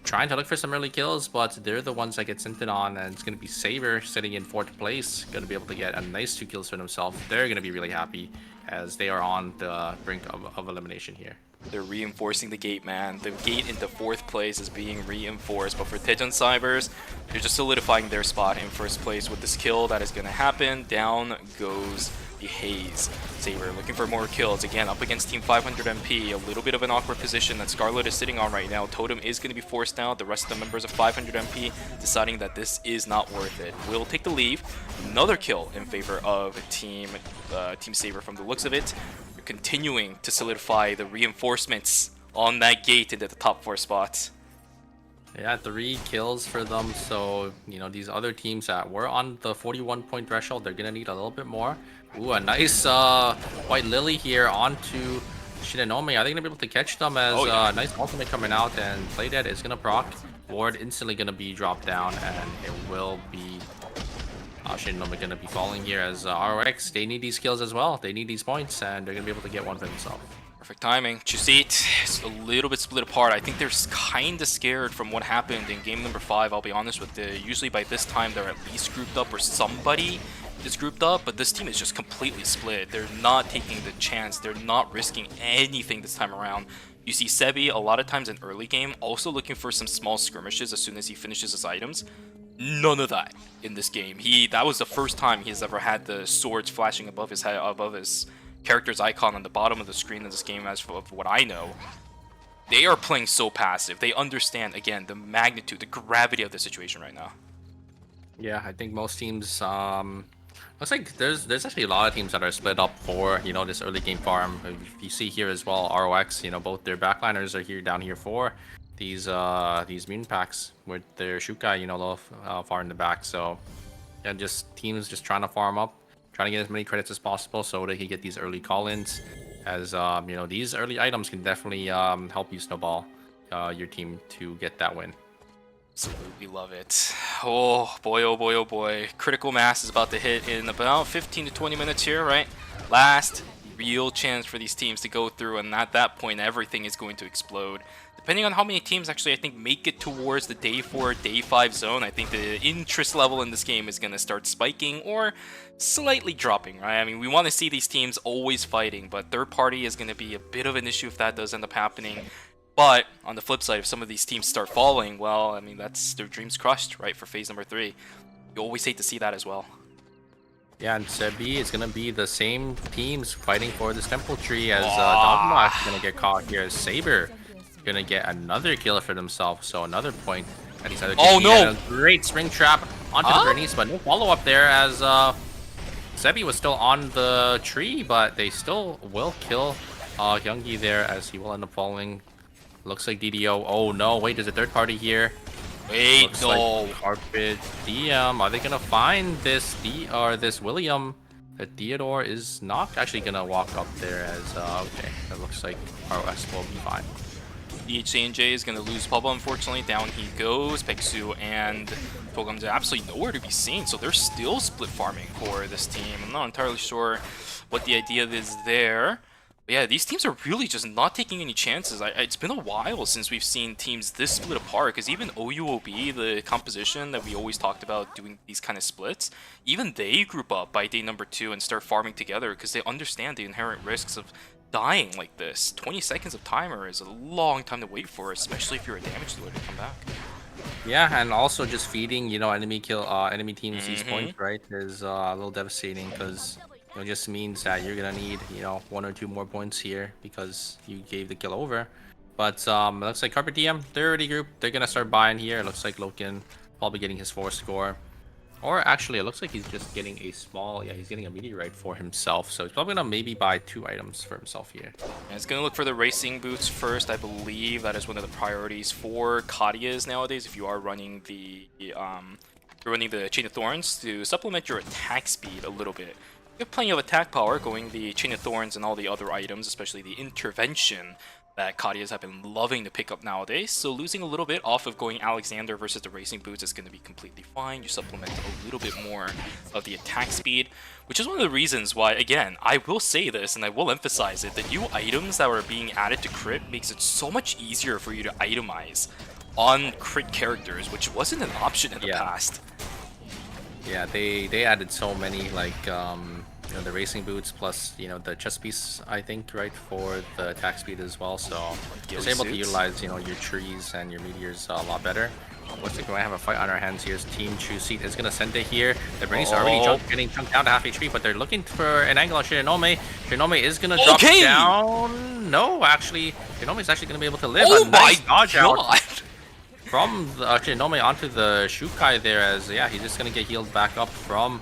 trying to look for some early kills, but they're the ones that get sent it on, and it's gonna be Saber sitting in 4th place, gonna be able to get a nice 2 kills for themselves. They're gonna be really happy as they are on the brink of elimination here. They're reinforcing the gate, man. The gate into 4th place is being reinforced, but for Tejon Cybers, they're just solidifying their spot in 1st place with this kill that is going to happen. Down goes the Haze. Saber looking for more kills, again up against Team 500 MP, a little bit of an awkward position that Scarlet is sitting on right now. Totem is going to be forced out, the rest of the members of 500 MP deciding that this is not worth it. Will take the leave, another kill in favor of Team Saber from the looks of it. Continuing to solidify the reinforcements on that gate into the top 4 spots. Yeah, 3 kills for them. So, you know, these other teams that were on the 41 point threshold, they're gonna need a little bit more. Ooh, a nice White Lily here onto Shinonome. Are they gonna be able to catch them as nice ultimate coming out, and Play Dead is gonna proc. Ward instantly gonna be dropped down, and it will be Shinonome gonna be falling here as ROX. They need these kills as well. They need these points, and they're gonna be able to get one for themselves. Perfect timing. Chuseat is a little bit split apart. I think they're kind of scared from what happened in game number 5. I'll be honest with you. Usually by this time they're at least grouped up, or somebody is grouped up, but this team is just completely split. They're not taking the chance. They're not risking anything this time around. You see Sebi a lot of times in early game also looking for some small skirmishes as soon as he finishes his items. None of that in this game. That was the first time he's ever had the swords flashing above his head, above his character's icon on the bottom of the screen in this game, as of what I know. They are playing so passive. They understand, again, the magnitude, the gravity of the situation right now. Yeah, I think most teams, looks like there's actually a lot of teams that are split up for, you know, this early game farm. You see here as well, ROX, you know, both their backliners are here, down here for these mutant packs with their Shukai, you know, far in the back. So yeah, just teams just trying to farm up, trying to get as many credits as possible so they can get these early call-ins, as you know, these early items can definitely help you snowball your team to get that win. Absolutely love it. Oh boy, oh boy, oh boy. Critical mass is about to hit in about 15 to 20 minutes here, right? Last real chance for these teams to go through, and at that point everything is going to explode. Depending on how many teams actually, I think, make it towards the day 4, day 5 zone, I think the interest level in this game is going to start spiking or slightly dropping, right? I mean, we want to see these teams always fighting, but third party is going to be a bit of an issue if that does end up happening. But on the flip side, if some of these teams start falling, well, I mean, that's their dreams crushed, right, for phase number 3. You always hate to see that as well. Yeah, and Sebi is gonna be the same teams fighting for this temple tree, as Dogma is gonna get caught here. As Saber gonna get another kill for themselves, so another point at these other teams. Oh no! A great spring trap onto the Bernice, but no follow up there, as Sebi was still on the tree, but they still will kill Hyungi there, as he will end up falling. Looks like DDO. Oh no, wait, there's a third party here. Wait, Looks no. like Carpet DM. Are they gonna find this this William? That Theodore is not actually gonna walk up there, as okay, that looks like ROS will be fine. EHJ is going to lose Pubba, unfortunately. Down he goes. Peksu and Togam's absolutely nowhere to be seen, so they're still split farming for this team. I'm not entirely sure what the idea is there. But yeah, these teams are really just not taking any chances. It's been a while since we've seen teams this split apart, because even OUOB, the composition that we always talked about doing these kind of splits, even they group up by day number 2 and start farming together because they understand the inherent risks of dying like this. 20 seconds of timer is a long time to wait for, especially if you're a damage dealer to come back. Yeah, and also just feeding, you know, enemy teams these points, right, is a little devastating, because it just means that you're gonna need, you know, 1 or 2 more points here because you gave the kill over. But it looks like Carpet DM, they're already grouped. They're gonna start buying here. It looks like Loken Probably getting his 4th score. Or actually, it looks like he's just getting a small... Yeah, he's getting a meteorite for himself. So he's probably going to maybe buy 2 items for himself here. And it's going to look for the racing boots first. I believe that is one of the priorities for Kadias nowadays. If you are running the Chain of Thorns to supplement your attack speed a little bit. You have plenty of attack power going the Chain of Thorns and all the other items, especially the intervention that Kadias have been loving to pick up nowadays. So losing a little bit off of going Alexander versus the racing boots is going to be completely fine. You supplement a little bit more of the attack speed, which is one of the reasons why, again, I will say this and I will emphasize it, the new items that are being added to crit makes it so much easier for you to itemize on crit characters, which wasn't an option in the past. Yeah, they added so many, like, you know, the racing boots plus, you know, the chest piece, I think, right, for the attack speed as well. So it's able to utilize, you know, your trees and your meteors a lot better. Looks like we might have a fight on our hands here. Team Chu Seat is going to send it here. The Bernie's already getting chunked down to half HP, but they're looking for an angle on Shinonome. Shinonome is going to drop down. No, actually, Shinonome is actually going to be able to live. Oh a nice my dodge god! out from the Shinonome onto the Shukai there, as, yeah, he's just going to get healed back up from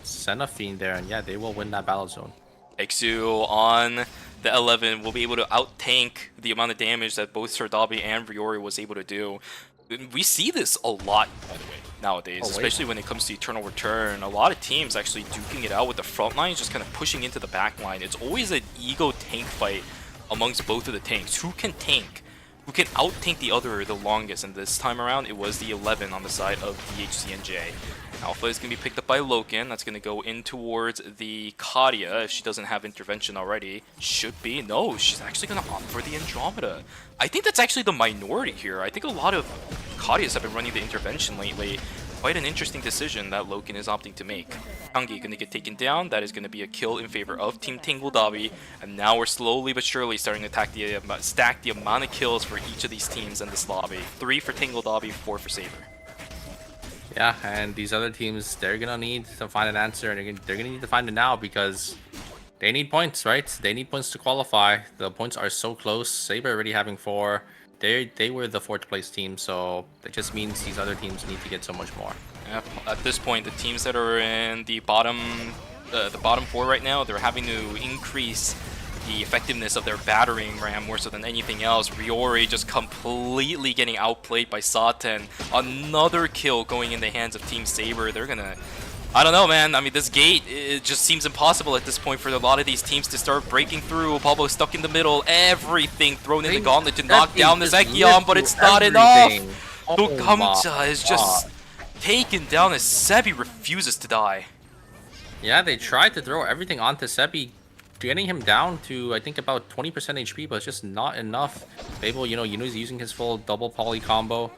Seraphine there, and yeah, they will win that battle zone. Exu on the 11 will be able to out-tank the amount of damage that both Sardabi and Riori was able to do. We see this a lot, by the way, nowadays, especially when it comes to Eternal Return. A lot of teams actually duking it out with the front lines, just kind of pushing into the back line. It's always an ego tank fight amongst both of the tanks. Who can tank? Who can out-tank the other the longest? And this time around, it was the 11 on the side of DHCNJ. Alpha is going to be picked up by Loken. That's going to go in towards the Kadia if she doesn't have intervention already. Should be. No, she's actually going to opt for the Andromeda. I think that's actually the minority here. I think a lot of Kadias have been running the intervention lately. Quite an interesting decision that Loken is opting to make. Kangi going to get taken down. That is going to be a kill in favor of Team Tingle Dabi. And now we're slowly but surely starting to stack the amount of kills for each of these teams in this lobby. 3 for Tingle Dabi, 4 for Saber. Yeah, and these other teams, they're gonna need to find an answer, and they're gonna need to find it now because they need points, right? They need points to qualify. The points are so close. Saber already having 4. They were the 4th place team, so it just means these other teams need to get so much more. Yeah, at this point, the teams that are in the bottom 4 right now, they're having to increase the effectiveness of their battering ram more so than anything else. Riori just completely getting outplayed by Saten. Another kill going in the hands of Team Saber. They're gonna... I don't know, man. I mean, this gate, it just seems impossible at this point for a lot of these teams to start breaking through. Pablo stuck in the middle. Everything thrown in the gauntlet to knock down the Zekion, but it's not enough. Dokamcha is just taken down as Sebi refuses to die. Yeah, they tried to throw everything onto Sebi, getting him down to, I think, about 20% HP, but it's just not enough. Babel, you know, Yunu's using his full double poly combo.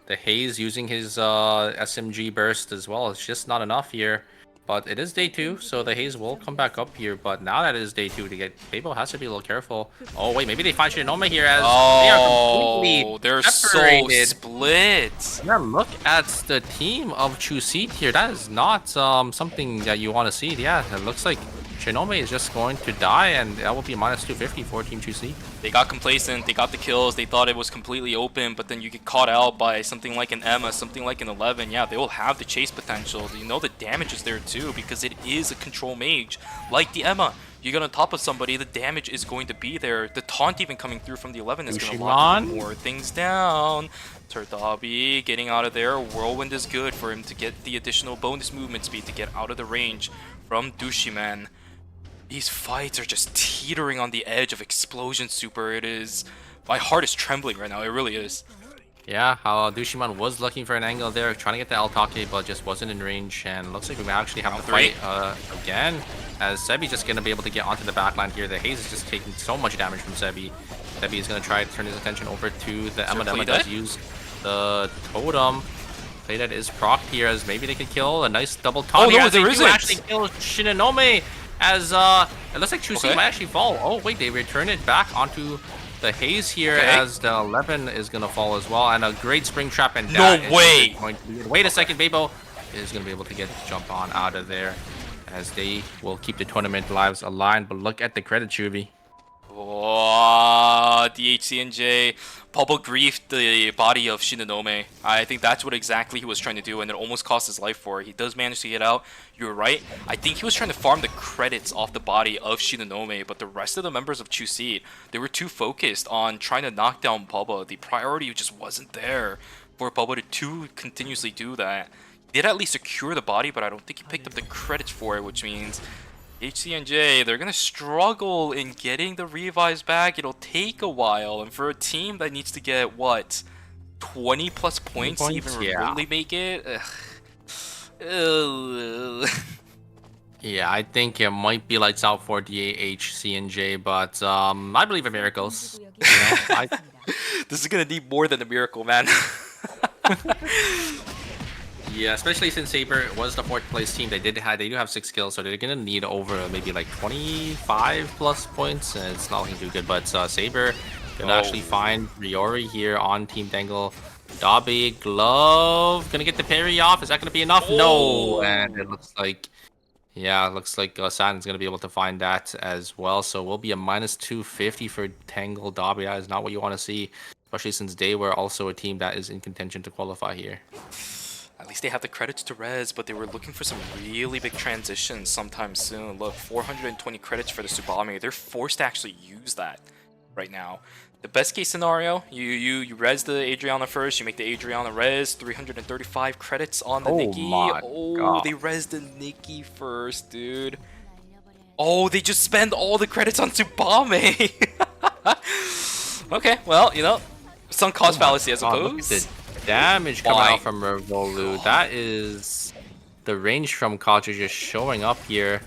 The Haze using his SMG burst as well. It's just not enough here. But it is day 2, so the Haze will come back up here. But now that it is day 2, to get Babel has to be a little careful. Oh wait, maybe they find Shinonome here as they are completely they're separated. so split. Yeah, look at the team of Chu Seat here. That is not something that you want to see. Yeah, it looks like Shinonome is just going to die, and that will be minus 250 for Team Chu Seat. They got complacent, they got the kills, they thought it was completely open, but then you get caught out by something like an Emma, something like an 11. Yeah, they will have the chase potential. You know the damage is there too, because it is a control mage. Like the Emma, you get on top of somebody, the damage is going to be there. The taunt even coming through from the 11 is going to lock more things down. Turdabi getting out of there. Whirlwind is good for him to get the additional bonus movement speed to get out of the range from Dushiman. These fights are just teetering on the edge of explosion super. It is... My heart is trembling right now. It really is. Yeah, Dushiman was looking for an angle there, trying to get the Altake, but just wasn't in range. And looks like we might actually have to fight again, as Sebi just going to be able to get onto the backline here. The Haze is just taking so much damage from Sebi. Sebi is going to try to turn his attention over to the Emma. Emma does use the totem. Playdead is procced here, as maybe they could kill a nice double taunt. Oh no, there isn't! Actually kill Shinonome, as it looks like Chu Seat might actually fall. Oh wait, they return it back onto the Haze here, as the 11 is gonna fall as well, and a great spring trap. And no way! Wait a second, Babo is gonna be able to get jump on out of there, as they will keep the tournament lives aligned. But look at the credit, Chuvi. Oh, DHCNJ Bubble griefed the body of Shinonome. I think that's what exactly he was trying to do, and it almost cost his life for it. He does manage to get out. You're right. I think he was trying to farm the credits off the body of Shinonome, but the rest of the members of Chuseed, they were too focused on trying to knock down Bubba. The priority just wasn't there for Bubba to continuously do that. He did at least secure the body, but I don't think he picked up the credits for it, which means HCNJ, they're going to struggle in getting the revives back. It'll take a while, and for a team that needs to get, what, 20 plus points to even remotely make it? Yeah, I think it might be lights out for DHCNJ, but I believe in miracles. You know, This is going to need more than a miracle, man. Yeah, especially since Saber was the 4th place team. They do have 6 kills, so they're gonna need over maybe like 25 plus points, and it's not looking too good. But Saber gonna actually find Riori here on Team Dangle. Dobby glove gonna get the parry off. Is that gonna be enough? No, and it looks like Satin's gonna be able to find that as well. So we'll be a minus 250 for Tangle Dobby. That is not what you want to see, especially since they were also a team that is in contention to qualify here. At least they have the credits to res, but they were looking for some really big transitions sometime soon. Look, 420 credits for the Tsubame. They're forced to actually use that right now. The best case scenario, you res the Adriana first, you make the Adriana res, 335 credits on the Nikki. God. They res the Nikki first, dude. Oh, they just spend all the credits on Tsubame. Okay, well, you know, some cost fallacy, I suppose. Damage coming out from Revolu. That is the range from Kaja just showing up here.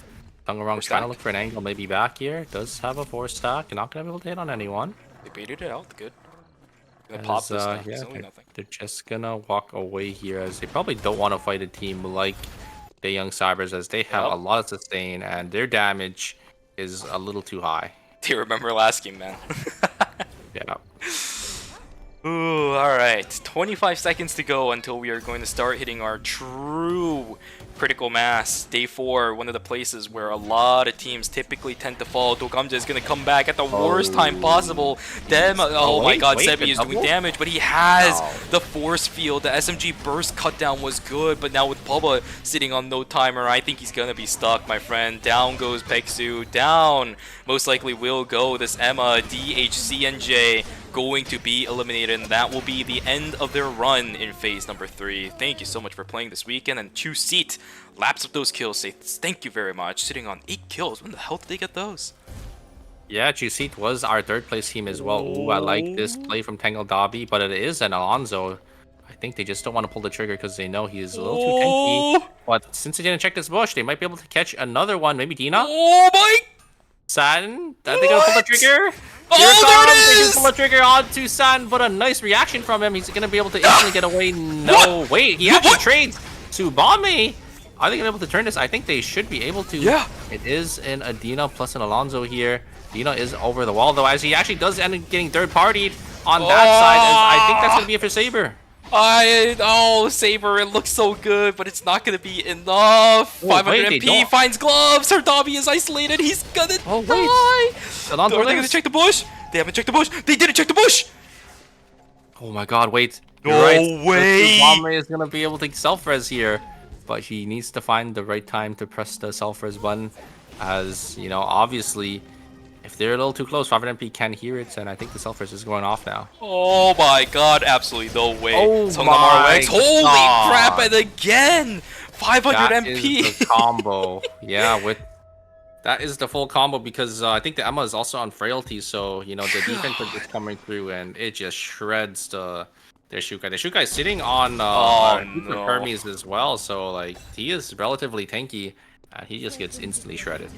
Dungarong trying to look for an angle, maybe back here. Does have a 4 stack. Not gonna be able to hit on anyone. They baited it out. Good. Gonna pop this stuff. Yeah, nothing. they're just gonna walk away here, as they probably don't want to fight a team like the Young Cybers, as they have a lot of sustain and their damage is a little too high. Do you remember last game, man? Yeah. Ooh, alright. 25 seconds to go until we are going to start hitting our true critical mass. Day 4, one of the places where a lot of teams typically tend to fall. Dogamja is going to come back at the worst time possible. My god, Sebi is doing damage, but he has the force field. The SMG burst cutdown was good, but now with Bubba sitting on no timer, I think he's going to be stuck, my friend. Down goes Peksu. Down most likely will go this Emma. DHCNJ going to be eliminated, and that will be the end of their run in phase number 3. Thank you so much for playing this weekend, and Chuseed laps up those kills. Say thank you very much. Sitting on 8 kills. When the hell did they get those? Yeah, Chuseed was our 3rd place team as well. Ooh, I like this play from Tangle Dobby, but it is an Alonzo. I think they just don't want to pull the trigger because they know he's a little too tanky. But since they didn't check this bush, they might be able to catch another one. Maybe Dina? Oh my! Satin? Are they gonna pull the trigger? Oh, there it is! They just pull the trigger onto Satin, but a nice reaction from him. He's gonna be able to instantly get away. No, wait, he actually trades Tsubame. Are they gonna be able to turn this? I think they should be able to. Yeah. It is an Adina plus an Alonzo here. Dina is over the wall though, as he actually does end up getting third-partied on that side. As I think that's gonna be it for Saber. Saber, it looks so good, but it's not gonna be enough. 500 MP finds gloves. Her Dobby is isolated. He's gonna die. Are they gonna check the bush? They haven't checked the bush. They didn't check the bush. Oh my god, wait. No way. Tsubame is gonna be able to self-res here, but he needs to find the right time to press the self-res button, as, you know, obviously, if they're a little too close, 500 MP can hear it, and I think the self-res is going off now. Oh my god, absolutely no way. Oh my god. Holy crap, and again! 500 that MP! Is the combo. Yeah, that is the full combo, because I think the Emma is also on frailty, so, you know, the defense is just coming through, and it just shreds their Shukai. The Shukai is sitting on Hermes as well, so, like, he is relatively tanky, and he just gets instantly shredded.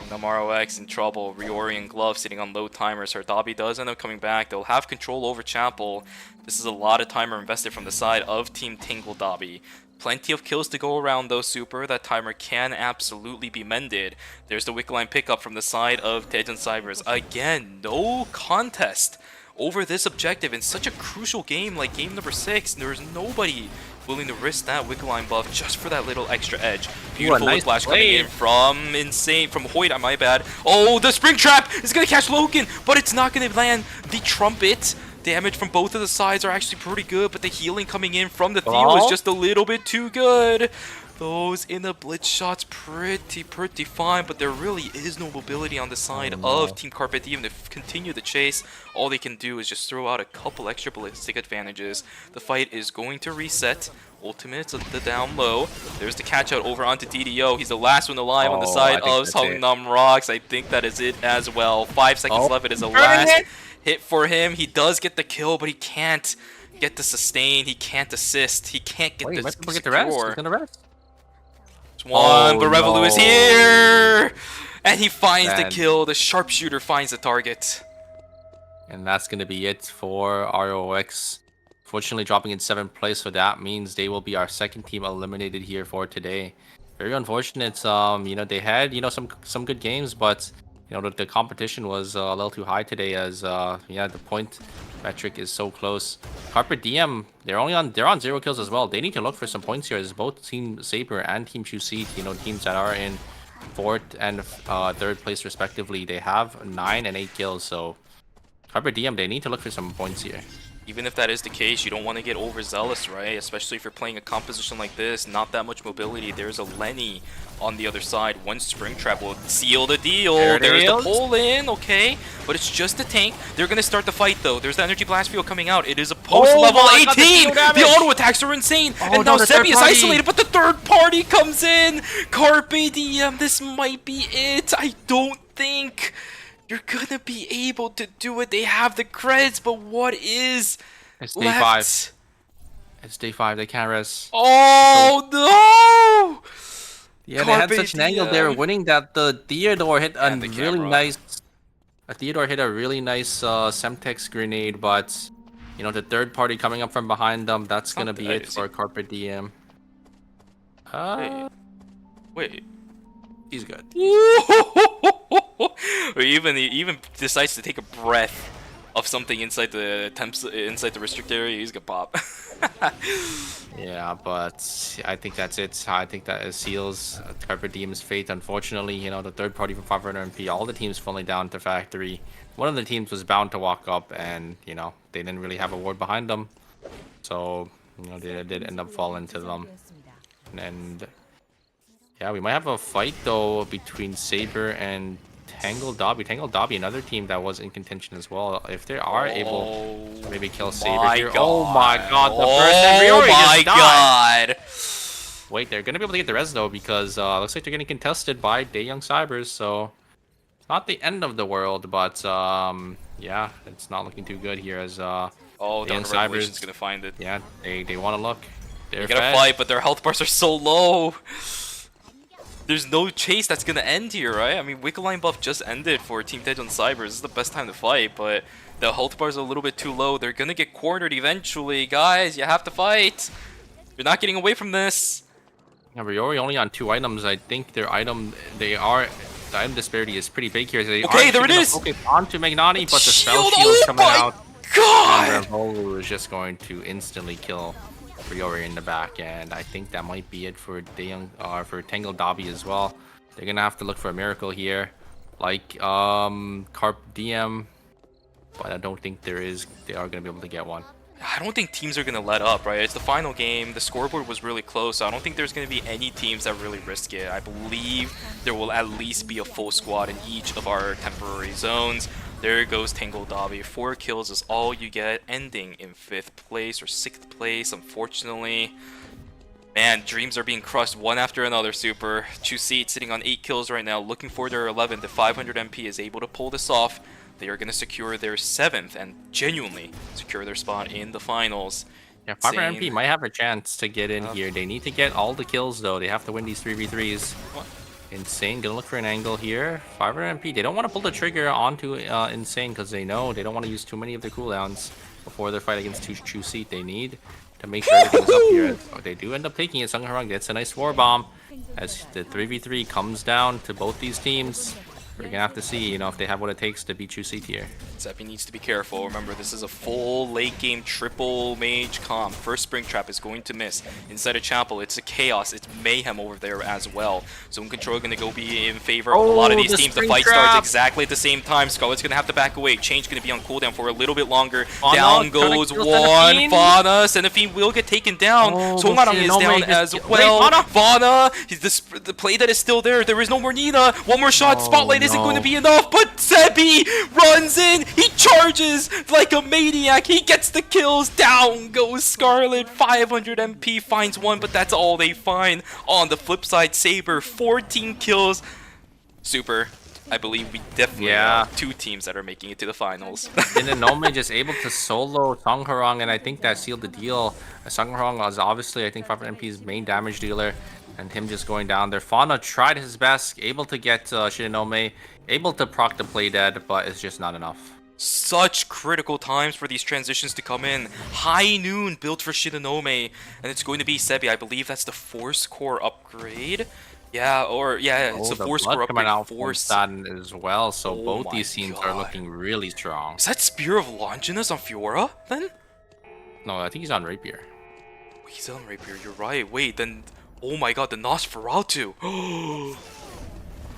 Namaro X in trouble. Riori and Glove sitting on low timers. Her Dobby does end up coming back. They'll have control over Chapel. This is a lot of timer invested from the side of Team Tingle Dobby. Plenty of kills to go around though, Super. That timer can absolutely be mended. There's the Wickline pickup from the side of Tejan Cybers. Again, no contest over this objective in such a crucial game like game number 6. There's nobody willing to risk that Wicked Line buff just for that little extra edge. Beautiful nice whiplash coming play. in from Insane, from Hoyt, my bad. Oh, the Spring Trap is going to catch Logan, but it's not going to land the Trumpet. Damage from both of the sides are actually pretty good, but the healing coming in from the Theo is just a little bit too good. Those in the blitz shots pretty fine, but there really is no mobility on the side of Team Carpe Diem to continue the chase. All they can do is just throw out a couple extra ballistic advantages. The fight is going to reset. Ultimate's the down low. There's the catch out over onto DDO. He's the last one alive on the side of Songnam Rocks. I think that is it as well. 5 seconds left. It is the last hit for him. He does get the kill, but he can't get the sustain. He can't assist. He can't get the secure. Get the rest. He's gonna rest. One, but Revolu is here! And he finds the kill. The sharpshooter finds the target. And that's going to be it for ROX. Fortunately, dropping in 7th place, so that means they will be our second team eliminated here for today. Very unfortunate. You know, they had, you know, some good games, but you know, the competition was a little too high today, as yeah, the point metric is so close. Carpe Diem, they're on 0 kills as well. They need to look for some points here, as both Team Saber and Team Chuseed, you know, teams that are in 4th and 3rd place respectively, they have 9 and 8 kills. So Carpe Diem, they need to look for some points here. Even if that is the case, you don't want to get overzealous, right? Especially if you're playing a composition like this, not that much mobility. There's a Lenny on the other side. One Springtrap will seal the deal. There's the pull in, okay. But it's just a tank. They're going to start the fight, though. There's the Energy Blast Field coming out. It is a post-level 18! The auto attacks are insane! And now Sebi is isolated, but the third party comes in! Carpe Diem, this might be it. I don't think you're gonna be able to do it. They have the creds, but what is It's day 5. It's day 5. They can't rest. Oh no! Yeah, they had such an angle. They were winning that the Theodore hit a really nice. Theodore hit a really nice Semtex grenade, but you know, the third party coming up from behind them. That's gonna be it for Carpe Diem. Wait. He's good. Or even decides to take a breath of something inside the restrict area. He's gonna pop. Yeah, but I think that's it. I think that seals Carpe Diem's fate. Unfortunately, you know, the third party from 500MP, all the teams falling down to factory. One of the teams was bound to walk up, and you know, they didn't really have a ward behind them, so you know, they did end up falling to them. And yeah, we might have a fight though between Saber and Tangled Dobby. Tangled Dobby, another team that was in contention as well. If they are able to maybe kill Saber here. Oh my god, the first Embriori just died. Wait, they're gonna be able to get the res though, because looks like they're getting contested by Daeyoung Cybers, so it's not the end of the world, but yeah, it's not looking too good here, as Daeyoung Cybers is gonna find it. Yeah, they want to look. They're gonna fight, but their health bars are so low. There's no chase that's gonna end here, right? I mean, Wicked Line buff just ended for Team Daeyoung Cybers. This is the best time to fight, but the health bars are a little bit too low. They're gonna get cornered eventually. Guys, you have to fight. You're not getting away from this. Yeah, Riori only on 2 items. I think their item, the item disparity is pretty big here. They okay, there it is. Okay, onto Magnani, but the spell shield is coming out. God! And Revolu is just going to instantly kill Riori in the back, and I think that might be it for for Tangled Dobby as well. They're gonna have to look for a miracle here, like Carpe Diem, but I don't think they are gonna be able to get one. I don't think teams are going to let up, right? It's the final game. The scoreboard was really close, so I don't think there's going to be any teams that really risk it. I believe there will at least be a full squad in each of our temporary zones. There goes Tangled Dobby. 4 kills is all you get, ending in 5th place or 6th place, unfortunately. Man, dreams are being crushed one after another, Super. Chuseed sitting on 8 kills right now, looking for their 11th. If 500 MP is able to pull this off, they are going to secure their 7th and genuinely secure their spot in the finals. Yeah, 500 MP might have a chance to get in here. They need to get all the kills, though. They have to win these 3v3s. What? Insane, gonna look for an angle here. 500 MP, they don't want to pull the trigger onto Insane, because they know they don't want to use too many of their cooldowns before their fight against Chuseed. They need to make sure everything's up here. Oh, they do end up taking it. Sung Harung gets a nice war bomb as the 3v3 comes down to both these teams. we're gonna have to see, you know, if they have what it takes to beat Chu tier. Seppi needs to be careful. Remember, this is a full late game triple mage comp. First Spring Trap is going to miss. Inside of Chapel, it's a chaos. It's mayhem over there as well. Zone control going to go be in favor of a lot of these teams. The fight starts exactly at the same time. Scarlet's going to have to back away. Change going to be on cooldown for a little bit longer. Down goes one. Fauna. Senefine will get taken down. Songarang is down as well. Fauna. The play that is still there. There is no more Nina. One more shot. Spotlight isn't going to be enough, but Seppi runs in. He charges like a maniac. He gets the kills. Down goes Scarlet. 500 MP finds one, but that's all they find. On the flip side, Saber 14 kills. Super. I believe we definitely have two teams that are making it to the finals. Nome just able to solo Songharang, and I think that sealed the deal. Songharang was obviously, I think, 500 MP's main damage dealer, and him just going down there. Fauna tried his best, able to get Shinonome, able to proc the play dead, but it's just not enough. Such critical times for these transitions to come in. High Noon built for Shinonome, and it's going to be Sebi. I believe that's the Force Core upgrade. Yeah, it's a Force Core upgrade for Saturn as well, so both these teams are looking really strong. Is that Spear of Longinus on Fiora, then? No, I think he's on Rapier. Oh, he's on Rapier, you're right. Wait, then... Oh my god, the Nosferatu!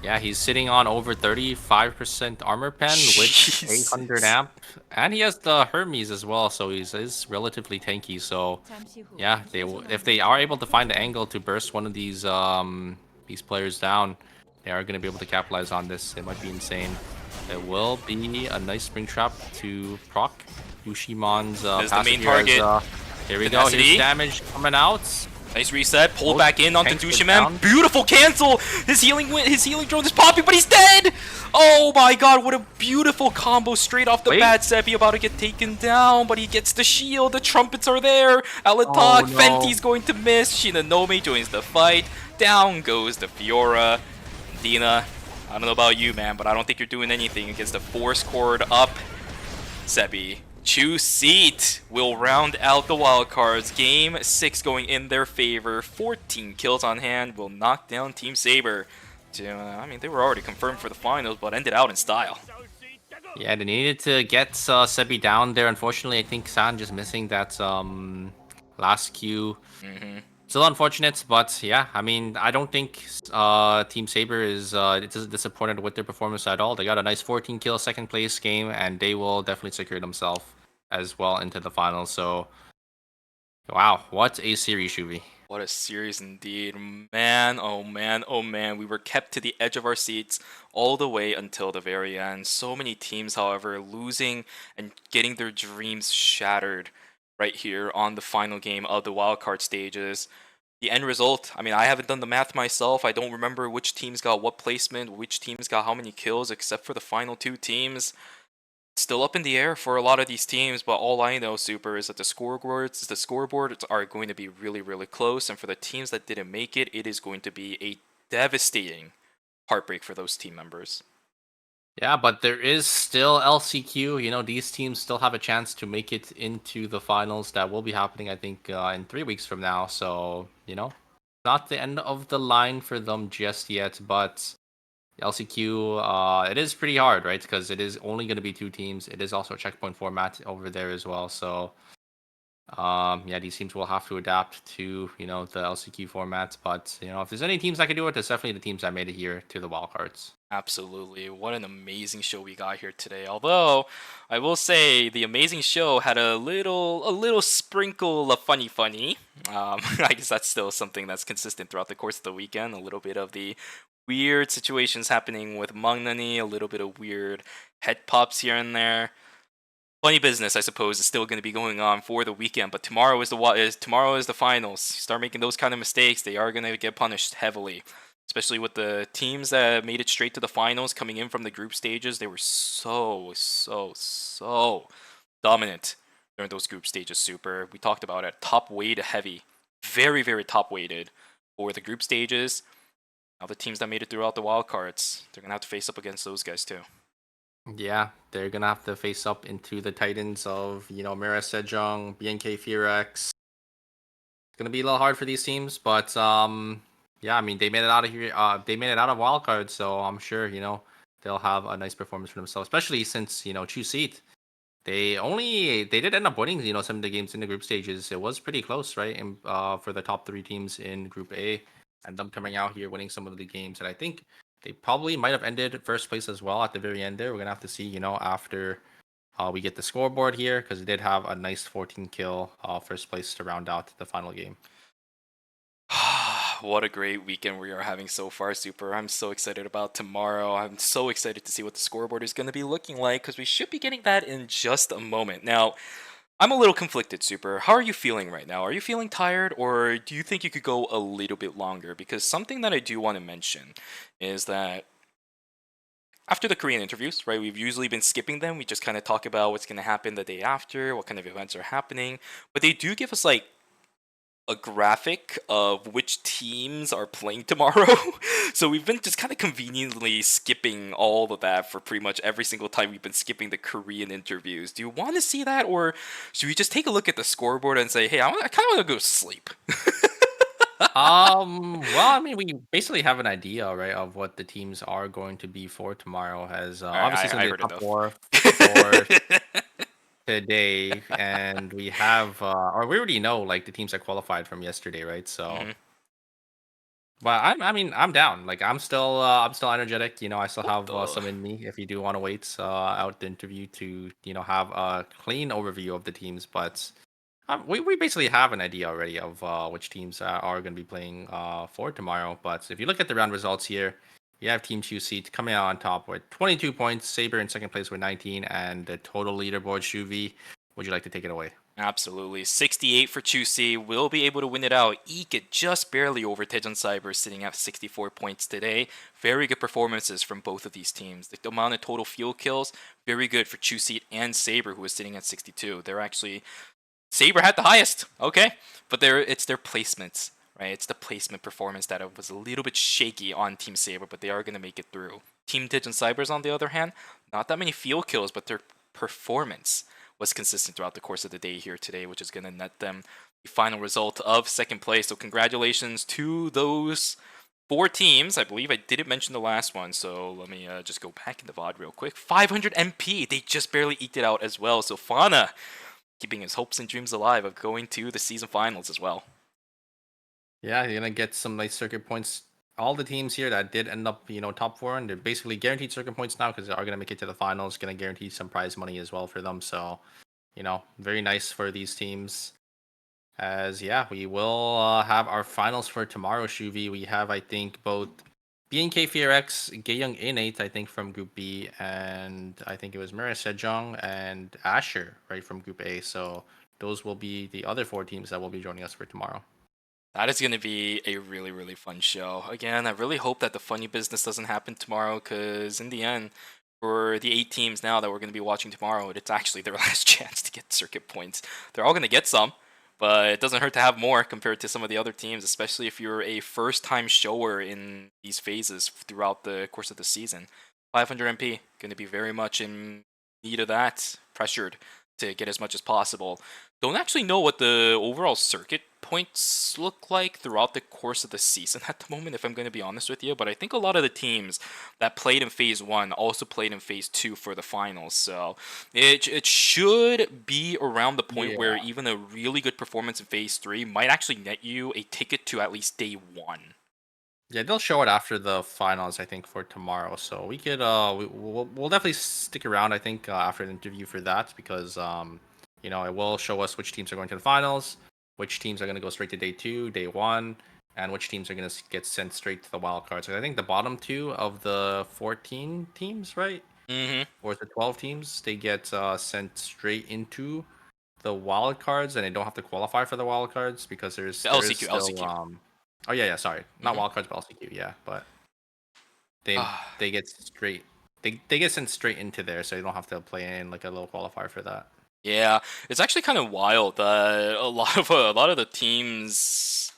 Yeah, he's sitting on over 35% armor pen with 800 amp, and he has the Hermes as well, so he's relatively tanky. So yeah, if they are able to find the angle to burst one of these players down, they are going to be able to capitalize on this. It might be insane. It will be a nice spring trap to proc Yushimon's passive the main target. Here we go. His damage coming out. Nice reset, pull back in onto Dushiman. Beautiful cancel! His healing drone is popping, but he's dead! Oh my god, what a beautiful combo straight off the bat. Seppi about to get taken down, but he gets the shield. The trumpets are there. Alatak, Fenty's going to miss. Shinonome joins the fight. Down goes the Fiora. Dina, I don't know about you, man, but I don't think you're doing anything against the Force Cord up. Seppi. Chu Seat will round out the wildcards. Game 6 going in their favor. 14 kills on hand will knock down Team Saber. I mean, they were already confirmed for the finals, but ended out in style. Yeah, they needed to get Sebi down there. Unfortunately, I think San just missing that last Q. Still unfortunate, but yeah, I mean, I don't think Team Saber is disappointed with their performance at all. They got a nice 14 kill second place game, and they will definitely secure themselves as well into the finals. So, wow, what a series, Shuvi. What a series indeed. Man, oh man, oh man. We were kept to the edge of our seats all the way until the very end. So many teams, however, losing and getting their dreams shattered right here on the final game of the wildcard stages. The end result, I mean, I haven't done the math myself. I don't remember which teams got what placement, which teams got how many kills, except for the final two teams. It's still up in the air for a lot of these teams, but all I know, Super, is that the scoreboards are going to be really, really close, and for the teams that didn't make it, it is going to be a devastating heartbreak for those team members. Yeah, but there is still LCQ. You know, these teams still have a chance to make it into the finals. That will be happening, I think, in 3 weeks from now. So, you know, not the end of the line for them just yet. But LCQ, it is pretty hard, right? Because it is only going to be 2 teams. It is also a checkpoint format over there as well. So, yeah, these teams will have to adapt to, you know, the LCQ format. But, you know, if there's any teams that can do it, it's definitely the teams that made it here to the wildcards. Absolutely. What an amazing show we got here today. Although, I will say the amazing show had a little sprinkle of funny. I guess that's still something that's consistent throughout the course of the weekend. A little bit of the weird situations happening with Magnani, a little bit of weird head pops here and there. Funny business, I suppose, is still going to be going on for the weekend, but tomorrow is the finals. You start making those kind of mistakes, they are going to get punished heavily. Especially with the teams that made it straight to the finals coming in from the group stages. They were so dominant during those group stages, Super. We talked about it. Top weighted heavy. Very, very top weighted for the group stages. Now the teams that made it throughout the wildcards, they're going to have to face up against those guys too. Yeah, they're going to have to face up into the titans of, you know, Mira Sejong, BNK Furex. It's going to be a little hard for these teams, but yeah, I mean, they made it out of here. They made it out of wildcards, so I'm sure, you know, they'll have a nice performance for themselves, especially since, Chu Seat, they did end up winning, some of the games in the group stages. It was pretty close, right? And for the top 3 teams in Group A, and them coming out here winning some of the games. And I think they probably might have ended first place as well at the very end there. We're gonna have to see, after we get the scoreboard here, because it did have a nice 14 kill first place to round out the final game. What a great weekend we are having so far, Super. I'm so excited about tomorrow. I'm so excited to see what the scoreboard is going to be looking like, because we should be getting that in just a moment. Now, I'm a little conflicted, Super. How are you feeling right now? Are you feeling tired, or do you think you could go a little bit longer? Because something that I do want to mention is that after the Korean interviews, right, we've usually been skipping them. We just kind of talk about what's going to happen the day after, what kind of events are happening. But they do give us, like, a graphic of which teams are playing tomorrow. So we've been just kind of conveniently skipping all of that for pretty much every single time we've been skipping the Korean interviews. Do you want to see that, or should we just take a look at the scoreboard and say, hey, I kind of want to go sleep? Well, I mean, we basically have an idea, right, of what the teams are going to be for tomorrow. As obviously, I some of the heard top enough. four for today, and we have, or we already know, like, the teams that qualified from yesterday, right? So, Mhm. but I'm down. Like, I'm still energetic. I still have some in me. If you do want to wait out the interview to, have a clean overview of the teams, but. We basically have an idea already of which teams are going to be playing for tomorrow. But if you look at the round results here, we have Team Seat coming out on top with 22 points, Saber in second place with 19, and the total leaderboard, Shuvi. Would you like to take it away? Absolutely. 68 for Chusi. Will be able to win it out. Eke it just barely over Tejan Cyber, sitting at 64 points today. Very good performances from both of these teams. The amount of total field kills, very good for Chusi and Saber, who is sitting at 62. They're actually... Saber had the highest, okay? But it's their placements, right? It's the placement performance that was a little bit shaky on Team Saber, but they are going to make it through. Team Tejan Cybers, on the other hand, not that many field kills, but their performance was consistent throughout the course of the day here today, which is going to net them the final result of second place. So congratulations to those 4 teams. I believe I didn't mention the last one, so let me just go back in the VOD real quick. 500 MP, they just barely eked it out as well. So Fauna keeping his hopes and dreams alive of going to the season finals as well. Yeah, you're gonna get some nice circuit points. All the teams here that did end up, top 4, and they're basically guaranteed circuit points now because they are gonna make it to the finals. Gonna guarantee some prize money as well for them. So, very nice for these teams. As yeah, we will have our finals for tomorrow, Shuvi. We have, I think, both BNK FearX, Gaeyoung Innate, I think, from Group B, and I think it was Mira Sejong and Asher, right, from Group A. So those will be the other 4 teams that will be joining us for tomorrow. That is going to be a really, really fun show. Again, I really hope that the funny business doesn't happen tomorrow, because in the end, for the 8 teams now that we're going to be watching tomorrow, it's actually their last chance to get circuit points. They're all going to get some, but it doesn't hurt to have more compared to some of the other teams, especially if you're a first-time shower in these phases throughout the course of the season. 500 MP, going to be very much in need of that, pressured to get as much as possible. Don't actually know what the overall circuit points look like throughout the course of the season at the moment, if I'm going to be honest with you, but I think a lot of the teams that played in Phase 1 also played in Phase 2 for the finals, so it should be around the point where even a really good performance in Phase 3 might actually net you a ticket to at least Day 1. Yeah, they'll show it after the finals, I think, for tomorrow. So we could, we'll definitely stick around, I think, after the interview for that, because, it will show us which teams are going to the finals, which teams are going to go straight to Day 2, Day 1, and which teams are going to get sent straight to the wildcards. So I think the bottom 2 of the 14 teams, right? Mm-hmm. Or the 12 teams, they get sent straight into the wildcards, and they don't have to qualify for the wildcards because there is still LCQ. Oh yeah, sorry, not wildcards, but LCQ. Yeah, but they get straight they get sent straight into there, so you don't have to play in like a little qualifier for that. Yeah, it's actually kind of wild that a lot of the teams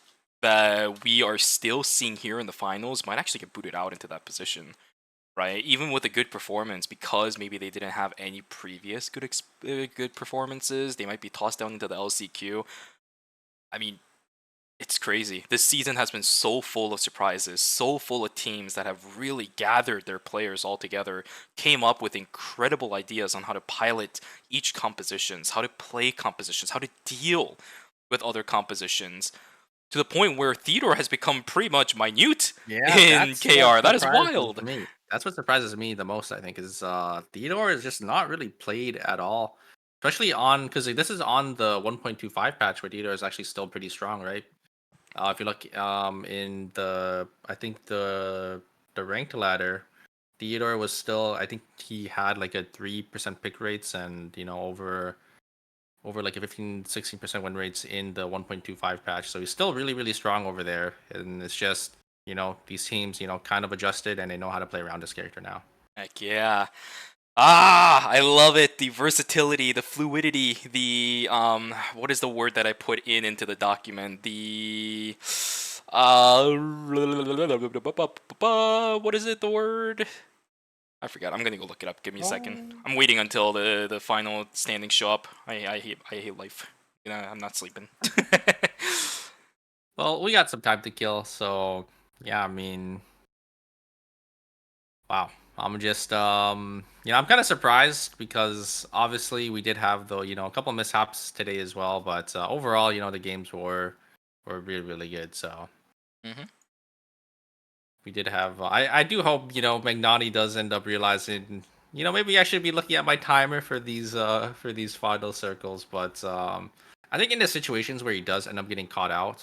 that we are still seeing here in the finals might actually get booted out into that position, right? Even with a good performance, because maybe they didn't have any previous good performances, they might be tossed down into the LCQ. I mean, It's crazy. This season has been so full of surprises, so full of teams that have really gathered their players all together, came up with incredible ideas on how to pilot each compositions, how to play compositions, how to deal with other compositions, to the point where Theodore has become pretty much minute Yeah, in that's what KR. That is surprises wild. me. That's what surprises me the most, I think, is Theodore is just not really played at all. Especially on because this is on the 1.25 patch where Theodore is actually still pretty strong, right? If you look in the I think the ranked ladder, Theodore was still I think he had like a 3% pick rates and over like a 15-16% win rates in the 1.25 patch. So he's still really, really strong over there. And it's just, these teams, kind of adjusted and they know how to play around this character now. Heck yeah. Ah, I love it. The versatility, the fluidity, the what is the word that I put into the document? The what is it? The word? I forgot. I'm gonna go look it up. Give me a second. I'm waiting until the final standings show up. I hate life. I'm not sleeping. Well, we got some time to kill, so yeah, I mean, wow. I'm just I'm kind of surprised because obviously we did have a couple mishaps today as well, but overall, the games were really, really good. So we did have. I do hope Magnani does end up realizing maybe I should be looking at my timer for these final circles. But I think in the situations where he does end up getting caught out,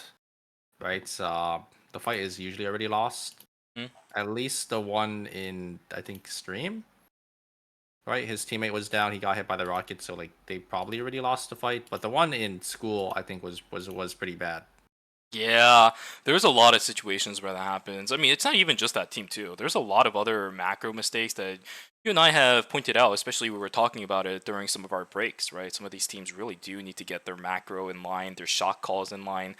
right? The fight is usually already lost. At least the one in I think stream, right? His teammate was down. He got hit by the rocket, so like they probably already lost the fight. But the one in school, I think was pretty bad. Yeah, there's a lot of situations where that happens. I mean, it's not even just that team too. There's a lot of other macro mistakes that you and I have pointed out, especially we were talking about it during some of our breaks, right? Some of these teams really do need to get their macro in line, their shot calls in line.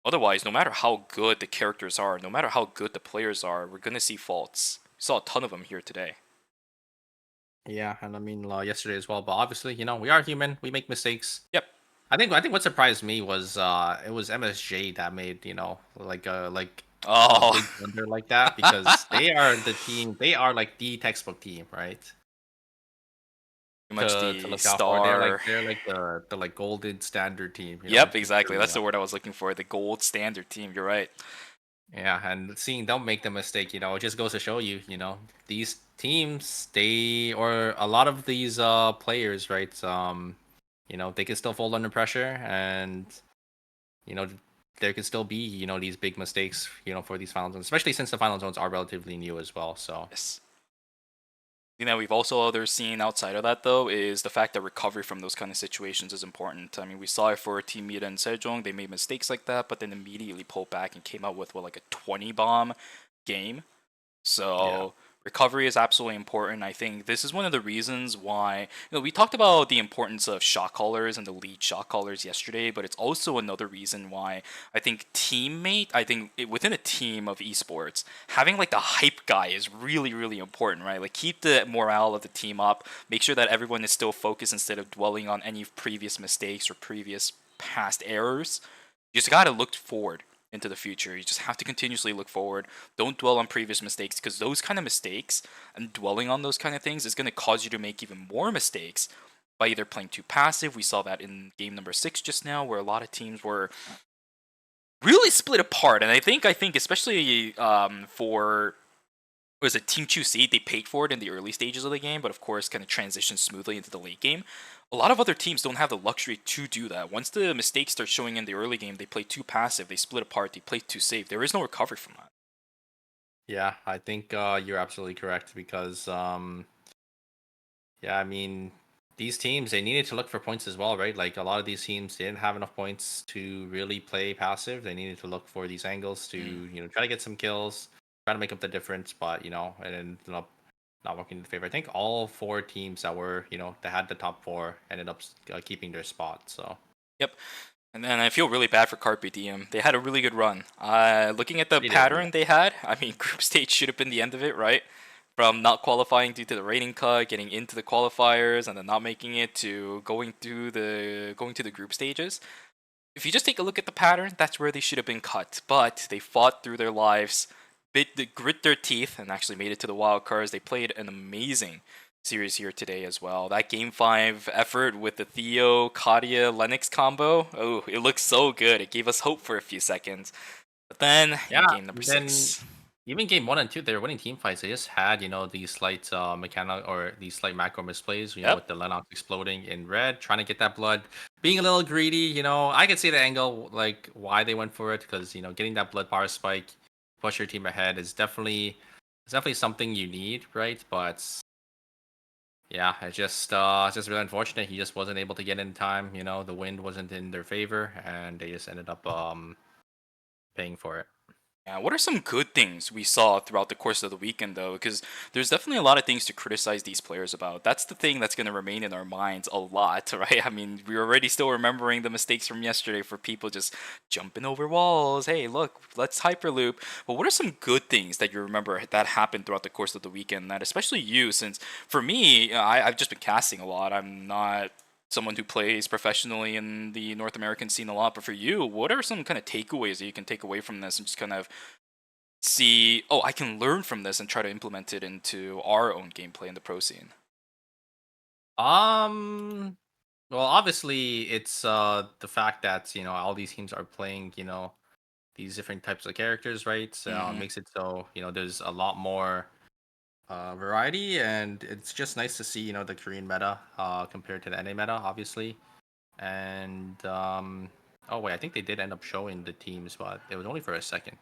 Otherwise, no matter how good the characters are, no matter how good the players are, we're going to see faults. We saw a ton of them here today. Yeah, and I mean yesterday as well. But obviously, we are human. We make mistakes. Yep. I think what surprised me was it was MSJ that made like a big blunder like that because they are the team. They are like the textbook team, right? Pretty much To the look out for. star. They're like the like golden standard team. Yep, exactly. That's the word I was looking for. The gold standard team. You're right. Yeah, and seeing them make the mistake, it just goes to show you, these teams, or a lot of these players, right? They can still fold under pressure, and you know there can still be these big mistakes, for these final zones, especially since the final zones are relatively new as well. So yes. We've also seen outside of that though is the fact that recovery from those kind of situations is important. I mean, we saw it for Team Mira and Sejong. They made mistakes like that, but then immediately pulled back and came out with like a 20 bomb game. So recovery is absolutely important. I think this is one of the reasons why we talked about the importance of shot callers and the lead shot callers yesterday, but it's also another reason why I think within a team of esports, having like the hype guy is really, really important, right? Like keep the morale of the team up, make sure that everyone is still focused instead of dwelling on any previous mistakes or previous past errors. You just gotta look forward into the future. You just have to continuously look forward. Don't dwell on previous mistakes, because those kind of mistakes and dwelling on those kind of things is going to cause you to make even more mistakes by either playing too passive. We saw that in game number 6 just now, where a lot of teams were really split apart. And I think especially for was it Team 2C, they paid for it in the early stages of the game, but of course kind of transitioned smoothly into the late game. A lot of other teams don't have the luxury to do that. Once the mistakes start showing in the early game, they play too passive, they split apart, they play too safe. There is no recovery from that. Yeah, I think you're absolutely correct because, I mean, these teams, they needed to look for points as well, right? Like a lot of these teams didn't have enough points to really play passive. They needed to look for these angles to, try to get some kills, try to make up the difference, but, it ended up not working in favor. I think all 4 teams that were, that had the top 4 ended up keeping their spot. So. Yep. And then I feel really bad for Carpe Diem. They had a really good run. Looking at the pattern they had, I mean, group stage should have been the end of it, right? From not qualifying due to the rating cut, getting into the qualifiers, and then not making it to going to the group stages. If you just take a look at the pattern, that's where they should have been cut. But they fought through their lives, grit their teeth, and actually made it to the wild cards. They played an amazing series here today as well. That Game 5 effort with the Theo, Kadia, Lennox combo, oh, it looks so good. It gave us hope for a few seconds. But then, in game number then 6... even game 1 and 2, they were winning team fights. They just had, these slight mechanic or these slight macro misplays, Yep. with the Lennox exploding in red, trying to get that blood, being a little greedy, I could see the angle, like, why they went for it, because, getting that blood power spike, push your team ahead is definitely something you need, right? But yeah, it's just really unfortunate. He just wasn't able to get in time. The wind wasn't in their favor, and they just ended up paying for it. Yeah, what are some good things we saw throughout the course of the weekend, though? Because there's definitely a lot of things to criticize these players about. That's the thing that's going to remain in our minds a lot, right? I mean, we're already still remembering the mistakes from yesterday for people just jumping over walls. Hey, look, let's hyperloop. But what are some good things that you remember that happened throughout the course of the weekend? That especially you, since for me, I've just been casting a lot. I'm not someone who plays professionally in the North American scene a lot, but for you, what are some kind of takeaways that you can take away from this and just kind of see, oh, I can learn from this and try to implement it into our own gameplay in the pro scene? Well, obviously, it's the fact that all these teams are playing these different types of characters, right? So it makes it so there's a lot more variety, and it's just nice to see the Korean meta compared to the NA meta, obviously. And oh wait, I think they did end up showing the teams, but it was only for a second.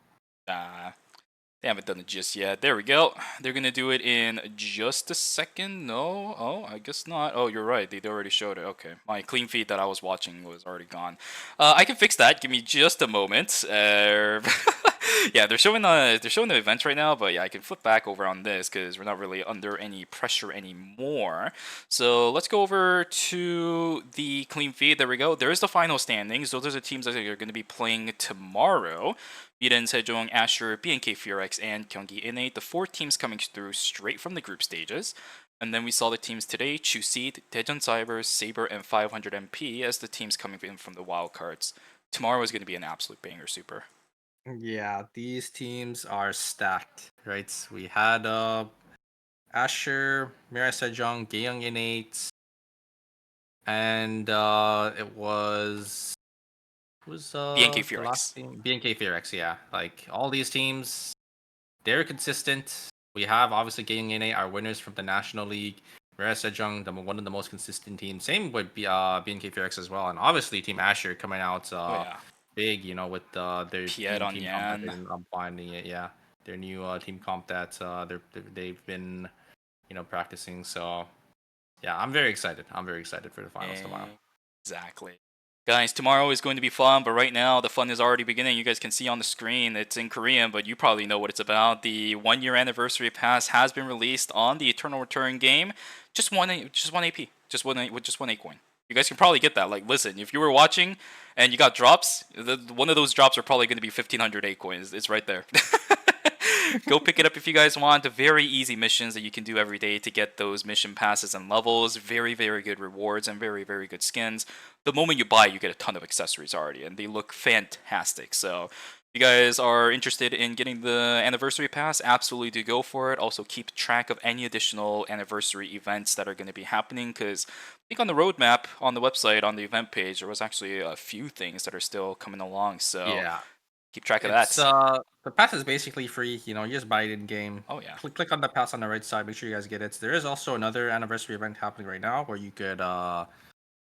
They haven't done it just yet. There we go. They're gonna do it in just a second. No, oh, I guess not. Oh, you're right. They already showed it. Okay, my clean feed that I was watching was already gone. I can fix that. Give me just a moment. Yeah, they're showing the events right now, but yeah, I can flip back over on this because we're not really under any pressure anymore. So let's go over to the clean feed. There we go. There's the final standings. Those are the teams that are going to be playing tomorrow. Eden, Sejong, Asher, BNK Furex, and Gyeonggi Innate, the 4 teams coming through straight from the group stages. And then we saw the teams today, Chuseed, Daejeon Cyber, Saber, and 500 MP as the teams coming in from the wildcards. Tomorrow is going to be an absolute banger, Super. Yeah, these teams are stacked, right? We had Asher, Mira Sejong, Gyeong Innate, and it was BNK the last Furex. team? BNK Furex, yeah. Like all these teams, they're consistent. We have obviously Gyeong Innate, our winners from the National League. Mira Sejong, one of the most consistent teams. Same with BNK Furex as well, and obviously Team Asher coming out big, with their Piet on team comp that I'm finding it. Yeah, their new team comp that they've been practicing. So yeah, I'm very excited. I'm very excited for the finals tomorrow. Exactly. Guys, tomorrow is going to be fun, but right now the fun is already beginning. You guys can see on the screen, it's in Korean, but you probably know what it's about. The 1-year anniversary pass has been released on the Eternal Return game. Just one AP, just one A coin. You guys can probably get that. Like, listen, if you were watching and you got drops, one of those drops are probably going to be 1,500 A coins. It's right there. Go pick it up if you guys want. Very easy missions that you can do every day to get those mission passes and levels. Very, very good rewards and very, very good skins. The moment you buy, you get a ton of accessories already, and they look fantastic. So if you guys are interested in getting the anniversary pass, absolutely do go for it. Also keep track of any additional anniversary events that are going to be happening, because I think on the roadmap on the website, on the event page, there was actually a few things that are still coming along. So yeah, keep track of that. The pass is basically free. You just buy it in game. Oh yeah. Click on the pass on the right side. Make sure you guys get it. There is also another anniversary event happening right now where you could,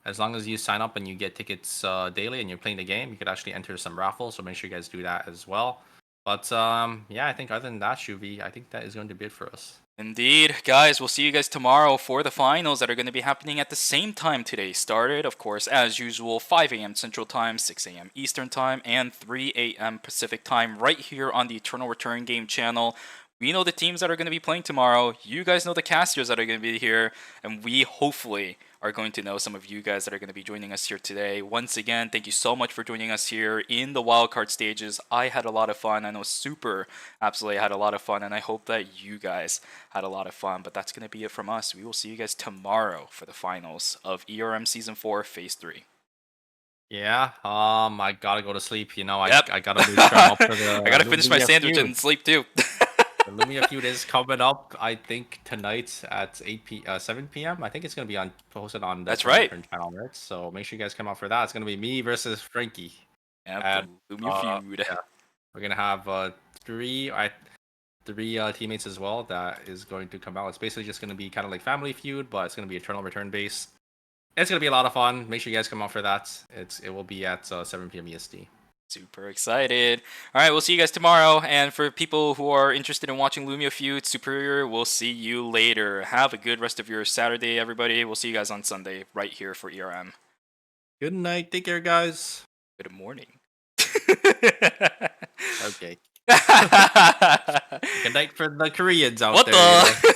as long as you sign up and you get tickets daily and you're playing the game, you could actually enter some raffles. So make sure you guys do that as well. But yeah, I think other than that, Shuvi, I think that is going to be it for us. Indeed. Guys, we'll see you guys tomorrow for the finals that are going to be happening at the same time today started. Of course, as usual, 5 a.m. Central Time, 6 a.m. Eastern Time, and 3 a.m. Pacific Time right here on the Eternal Return Game channel. We know the teams that are going to be playing tomorrow. You guys know the casters that are going to be here. And we hopefully are going to know some of you guys that are going to be joining us here today. Once again, thank you so much for joining us here in the wildcard stages. I had a lot of fun. I know Super absolutely had a lot of fun, and I hope that you guys had a lot of fun. But that's going to be it from us. We will see you guys tomorrow for the finals of ERM Season 4 Phase 3. Yeah. I gotta go to sleep. You know, I Yep. I gotta move strong up for the. I gotta finish my Lumia sandwich feud. and sleep too. The Lumia feud is coming up. I think tonight at 7 p.m. I think it's gonna be posted on the That's Tournament right. Return channel, right? So make sure you guys come out for that. It's gonna be me versus Frankie. Yeah, And, the Lumia feud. yeah, we're gonna have three teammates as well that is going to come out. It's basically just gonna be kind of like Family Feud, but it's gonna be Eternal Return based. It's gonna be a lot of fun. Make sure you guys come out for that. It will be at 7 p.m. EST. Super excited. All right, we'll see you guys tomorrow. And for people who are interested in watching Lumia Feud Superior, we'll see you later. Have a good rest of your Saturday, everybody. We'll see you guys on Sunday right here for ERM. Good night. Take care, guys. Good morning. Okay. Good night for the Koreans out What there. the?